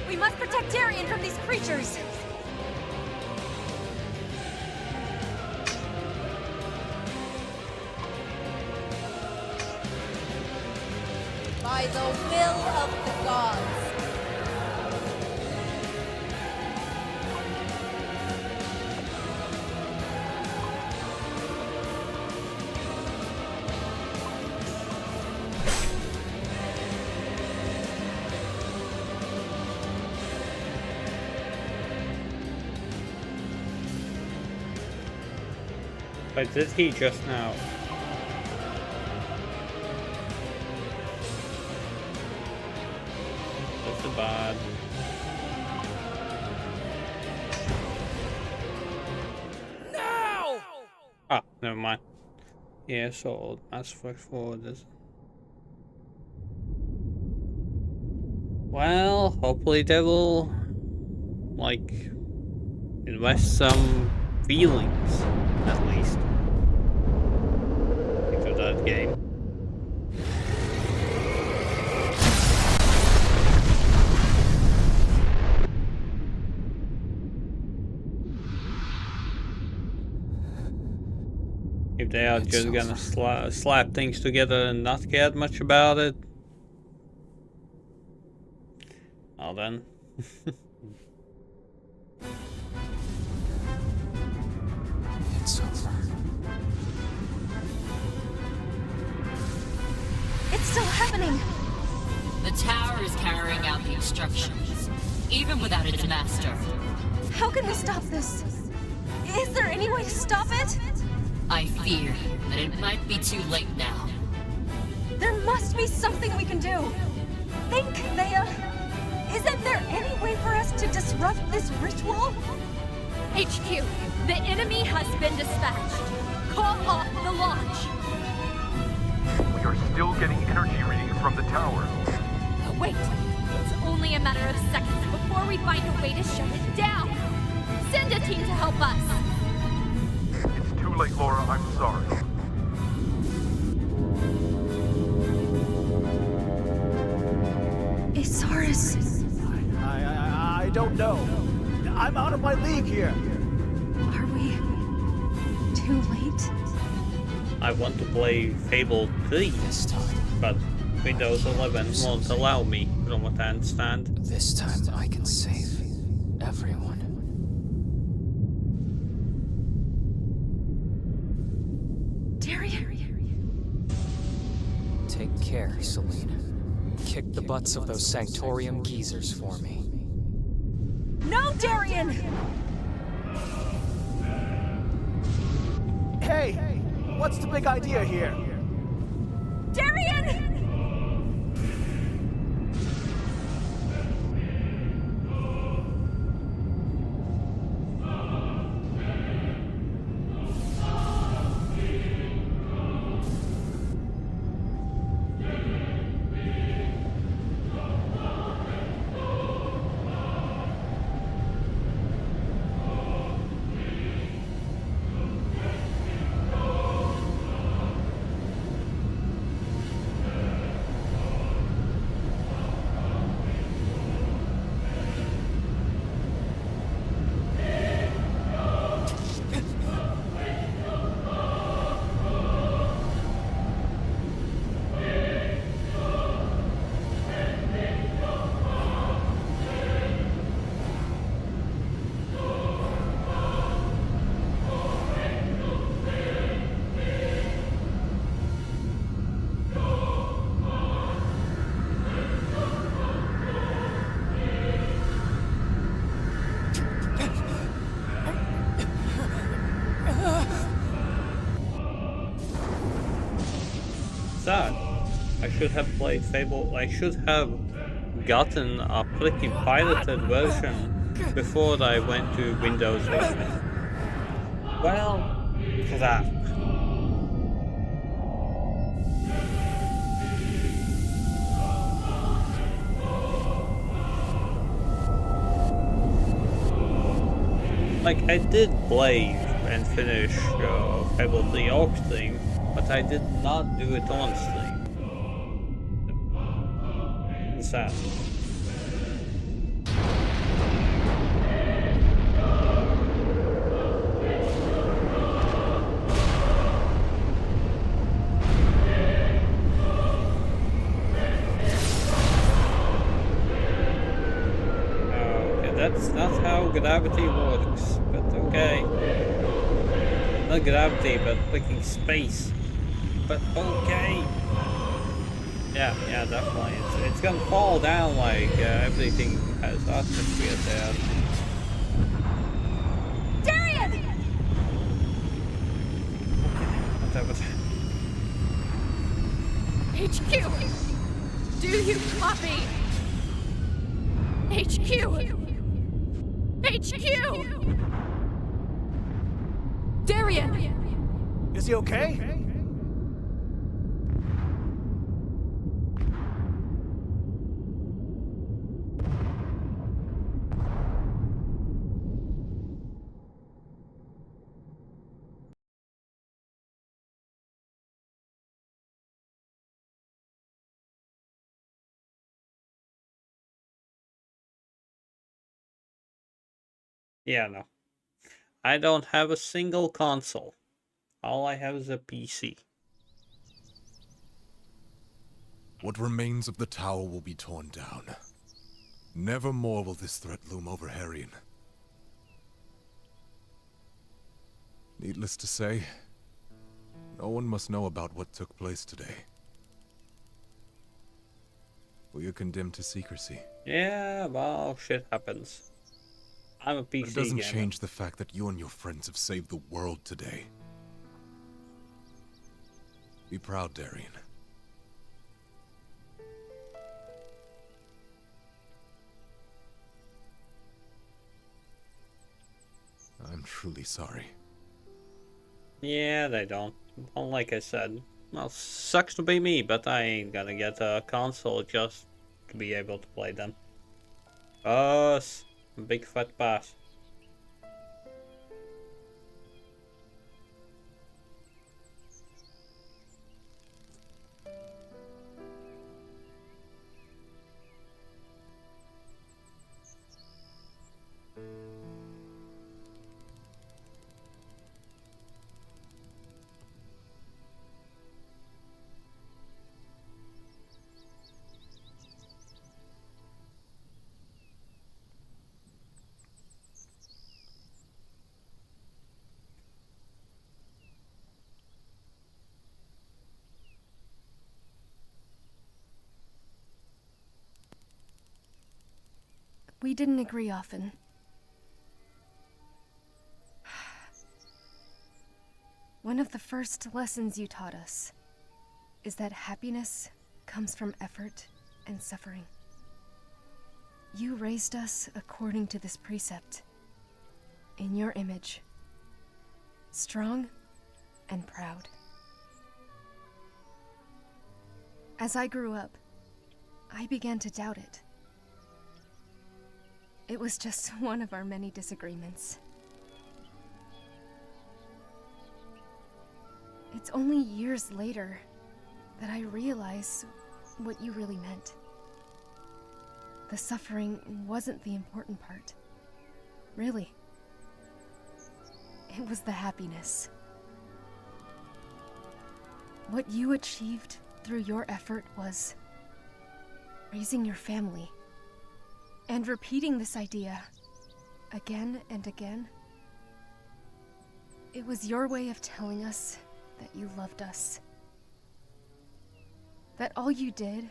We must protect Darien from these creatures! By the will of the gods. But did he just now? That's a bad. Now! Ah, never mind. Yeah, so as for this. Well, hopefully they will like invest some feelings, at least, into that game. If they are just gonna slap things together and not care much about it, well then. It's over. It's still happening! The tower is carrying out the instructions, even without its master. How can we stop this? Is there any way to stop it? I fear that it might be too late now. There must be something we can do! Think, Thea! Isn't there any way for us to disrupt this ritual? HQ, the enemy has been dispatched. Call off the launch. We are still getting energy readings from the tower. Wait, it's only a matter of seconds before we find a way to shut it down. Send a team to help us. It's too late, Laura. I'm sorry. Isaurus. I don't know. I'm out of my league here. Are we too late? I want to play Fable 3 this time, but Windows 11 won't allow me, from what I understand. This time I can save everyone. Darian. Take care, Celine. Kick the butts of those Sanctorium geezers for me. No, Darian! Hey! What's the big idea here? Darian! Sad. I should have played Fable. I should have gotten a pretty piloted version before I went to Windows 11. Well, crap. Like, I did play and finish Fable 3 Orc thing, but I did not do it honestly. It's sad. Okay, that's not how gravity works, but okay. Not gravity, but freaking space. But okay. Yeah, definitely. It's gonna fall down like everything has atmosphere there. Darian! Whatever. HQ! Do you copy? HQ! HQ! Darian! Is he okay? Yeah, no. I don't have a single console. All I have is a PC. What remains of the tower will be torn down. Never more will this threat loom over Harrion. Needless to say, no one must know about what took place today. We are condemned to secrecy. Yeah, well, shit happens. I'm a PC But it doesn't gamer. change the fact that you and your friends have saved the world today. Be proud, Darien. I'm truly sorry. Yeah, they don't. Well, like I said, well, sucks to be me, but I ain't gonna get a console just to be able to play them. Big fat pass. We didn't agree often. One of the first lessons you taught us is that happiness comes from effort and suffering. You raised us according to this precept, in your image, strong and proud. As I grew up, I began to doubt it. It was just one of our many disagreements. It's only years later that I realize what you really meant. The suffering wasn't the important part. Really. It was the happiness. What you achieved through your effort was raising your family and repeating this idea again and again. It was your way of telling us that you loved us. That all you did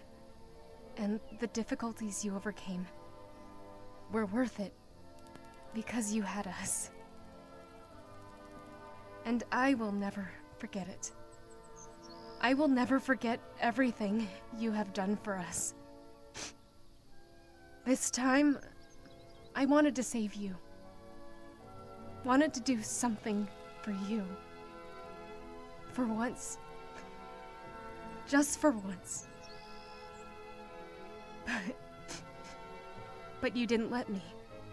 and the difficulties you overcame were worth it because you had us. And I will never forget it. I will never forget everything you have done for us. This time, I wanted to save you. Wanted to do something for you. For once. Just for once. But you didn't let me,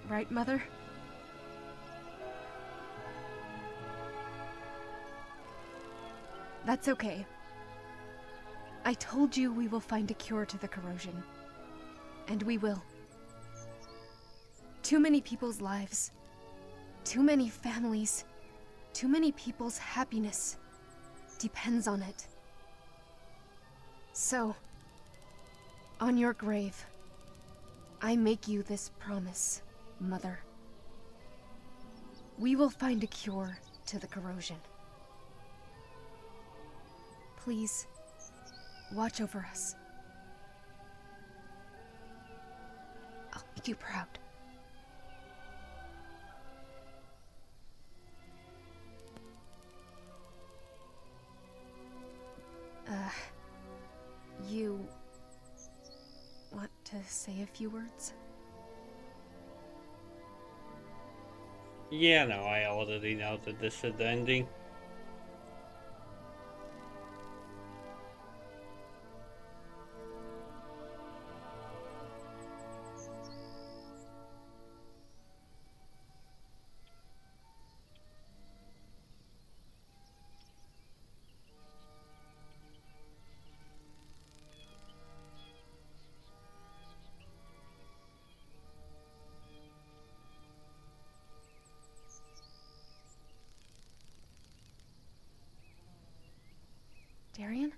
right, Mother? That's okay. I told you we will find a cure to the corrosion. And we will. Too many people's lives, too many families, too many people's happiness depends on it. So, on your grave, I make you this promise, Mother. We will find a cure to the corrosion. Please, watch over us. I'll make you proud. You want to say a few words? Yeah, no, I already know that this is the ending. Darian?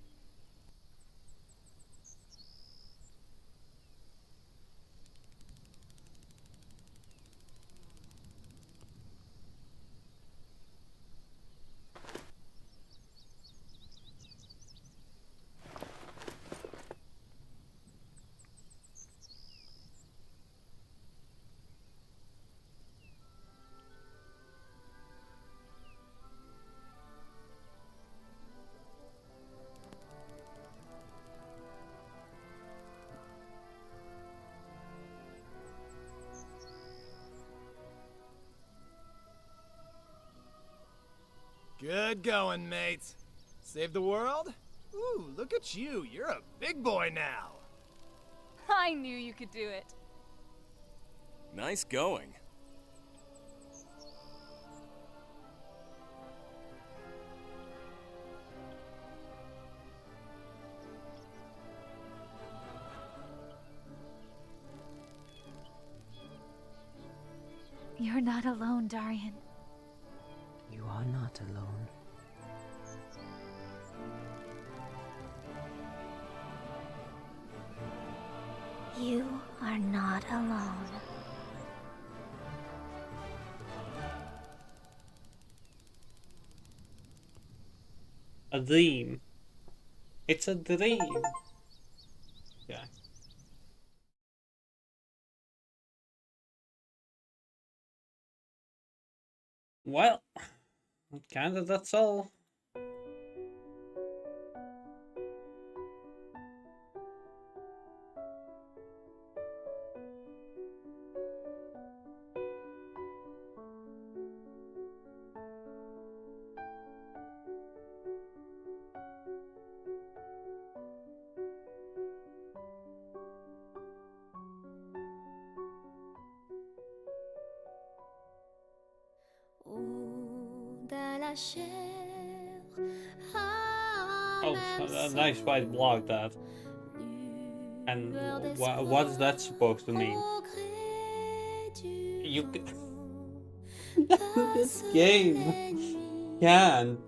Good going, mate. Save the world? Ooh, look at you. You're a big boy now. I knew you could do it. Nice going. You're not alone, Darian. You are not alone. You are not alone. A dream. It's a dream. Yeah. Well, kinda that's all. Oh, a nice white block that. And what's that supposed to mean? You this game can't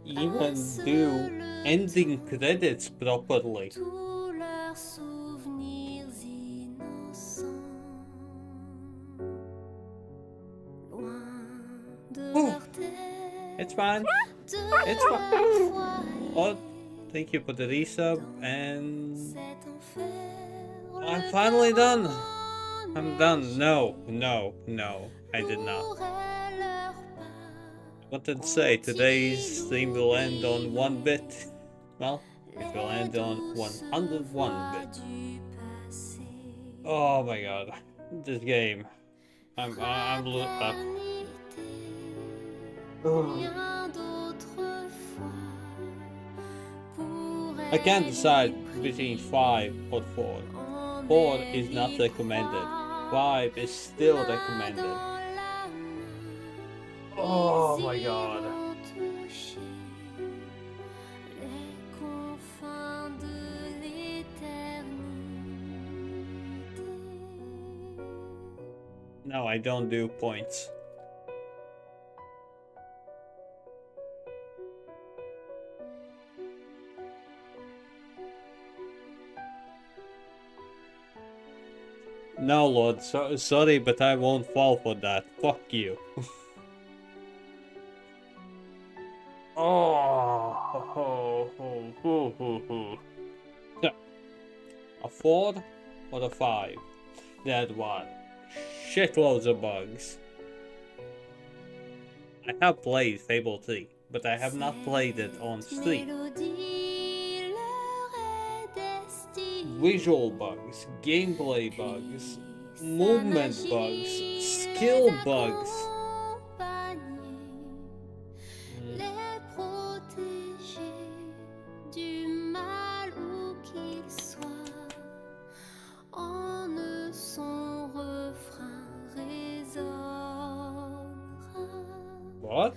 even do ending credits properly. It's fine. It's fine. Oh, thank you for the resub, and I'm finally done. I'm done. No, I did not. I wanted to say today's stream will end on 1 bit. Well, it will end on 101 bit. Oh my god, this game. I'm I can't decide between 5 or 4. 4 is not recommended. 5 is still recommended. Oh my god. No, I don't do points. No, Lord, sorry, but I won't fall for that. Fuck you. So, a 4 or a 5? That one. Shitloads of bugs. I have played Fable 3, but I have not played it on stream. Visual bugs, gameplay bugs, movement bugs, skill bugs. What?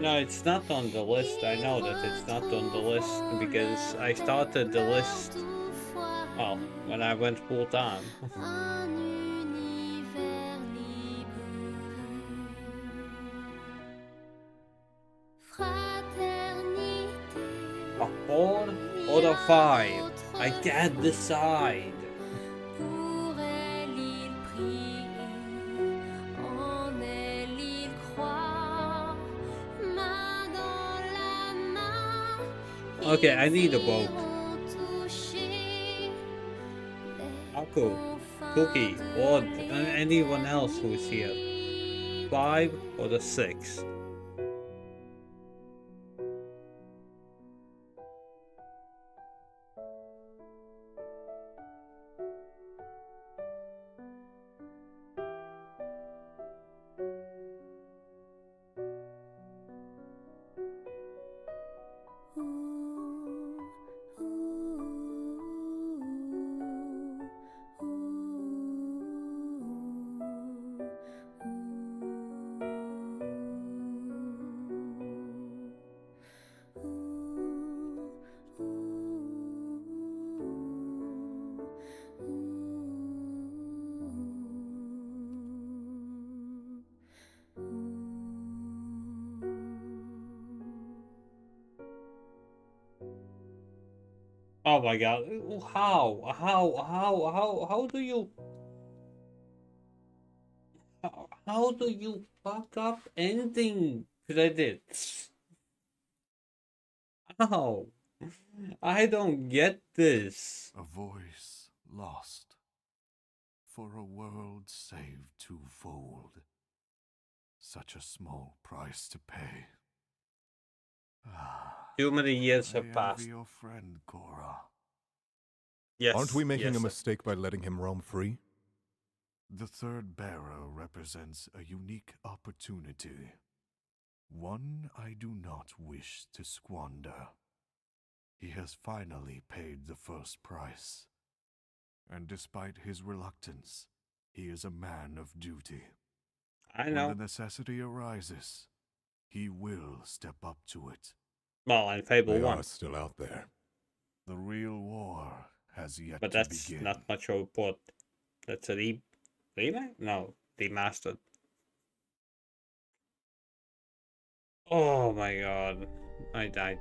No, it's not on the list. I know that it's not on the list because I started the list, well, when I went full time. A 4 or a 5? I can't decide. Okay, I need a vote. Aku, Cookie, Ward, and anyone else who's here. 5 or the 6? Oh my god, how do you... How do you fuck up ending credits? How? I don't get this. A voice lost for a world saved twofold. Such a small price to pay. Too many years have I passed. envy your friend, Cora. Yes. Aren't we making yes, a mistake by letting him roam free? The third bearer represents a unique opportunity. One I do not wish to squander. He has finally paid the first price. And despite his reluctance, he is a man of duty. I know. When the necessity arises, he will step up to it. Well, and Fable They 1. are still out there. The real war has yet But to that's begin. not much of a report. That's a remake? No, remastered. Oh my god. I died.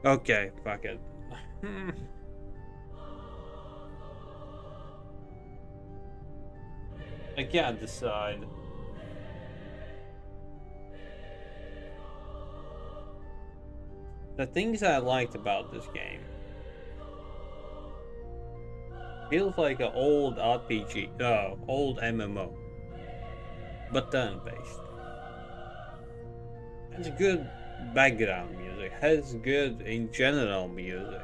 Okay, fuck it. I can't decide. The things I liked about this game feels like an old RPG, old MMO, but turn-based. Has good background music, has good in general music.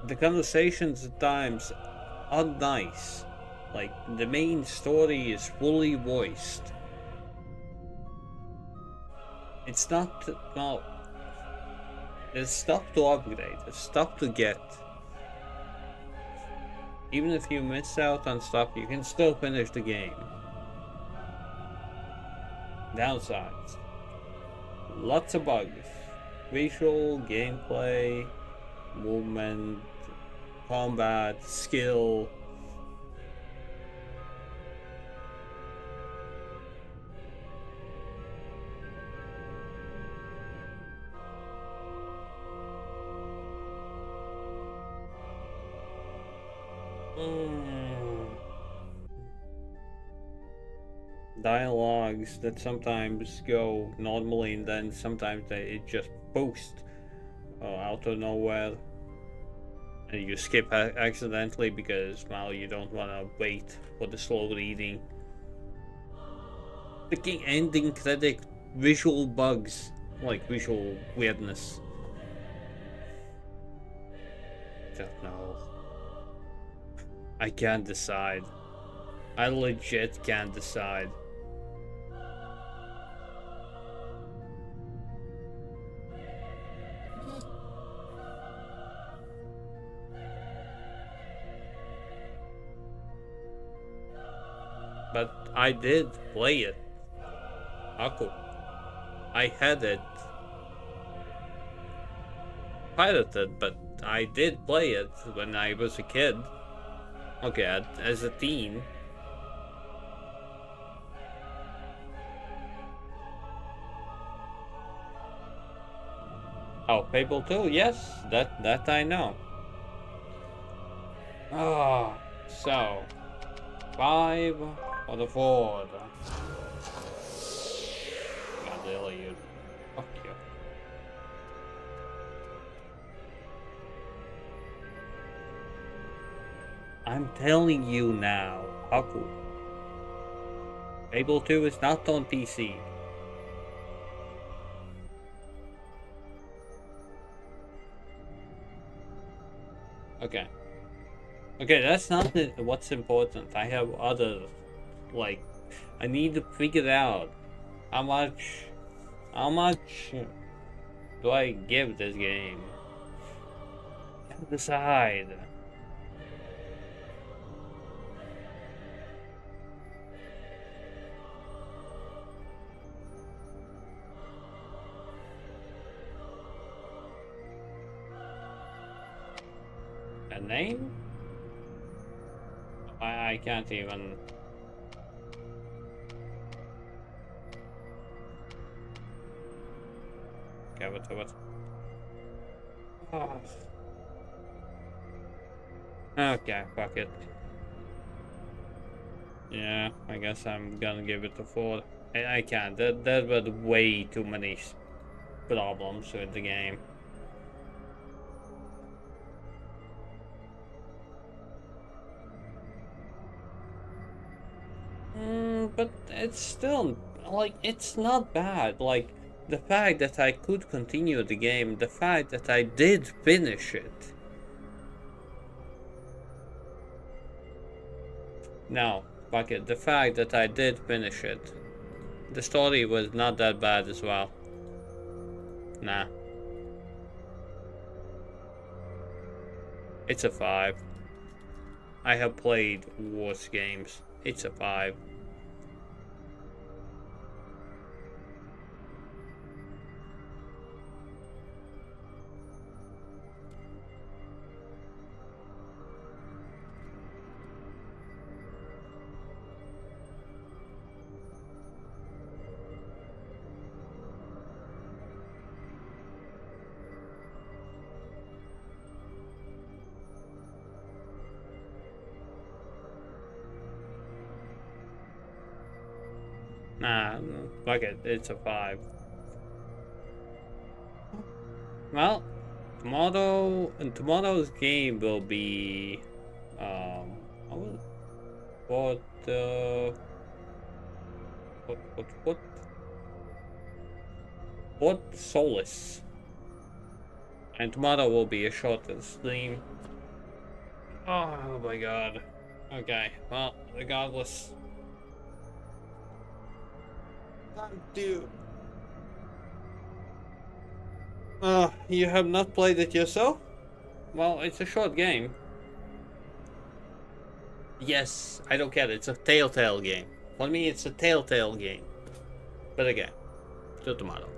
The conversations at times are nice. Like, the main story is fully voiced. It's not, well, there's stuff to upgrade, there's stuff to get. Even if you miss out on stuff, you can still finish the game. Downsides. Lots of bugs. Visual, gameplay, movement, combat, skill. Dialogues that sometimes go normally and then sometimes it just posts out of nowhere and you skip accidentally because, well, you don't want to wait for the slow reading. Freaking ending credit, visual bugs, like visual weirdness. Don't know. I can't decide. I legit can't decide. But I did play it. Aku. I had it pirated, but I did play it when I was a kid. Okay, as a teen. Oh, Fable 2, yes, that I know. Ah, so 5 for the Ford. God damn you. Fuck you. I'm telling you now, Haku. Fable 2 is not on PC. Okay. Okay, that's not what's important. I have other, like, I need to figure out how much do I give this game? I have to decide. A name? I can't even. Okay, what? Oh. Okay, fuck it. Yeah, I guess I'm gonna give it a 4. I can't. There were way too many problems with the game. But it's still, like, it's not bad. Like, the fact that I could continue the game, the fact that I did finish it. No, fuck it. The fact that I did finish it. The story was not that bad as well. Nah. It's a 5. I have played worse games. It's a 5. Nah, fuck it, it's a 5. Well, tomorrow's game will be what what Solace, and tomorrow will be a shorter stream. Oh my god. Okay, well, regardless. Dude. You have not played it yourself? Well, it's a short game. Yes, I don't care. It's a Telltale game. For me, it's a Telltale game. But again, till tomorrow.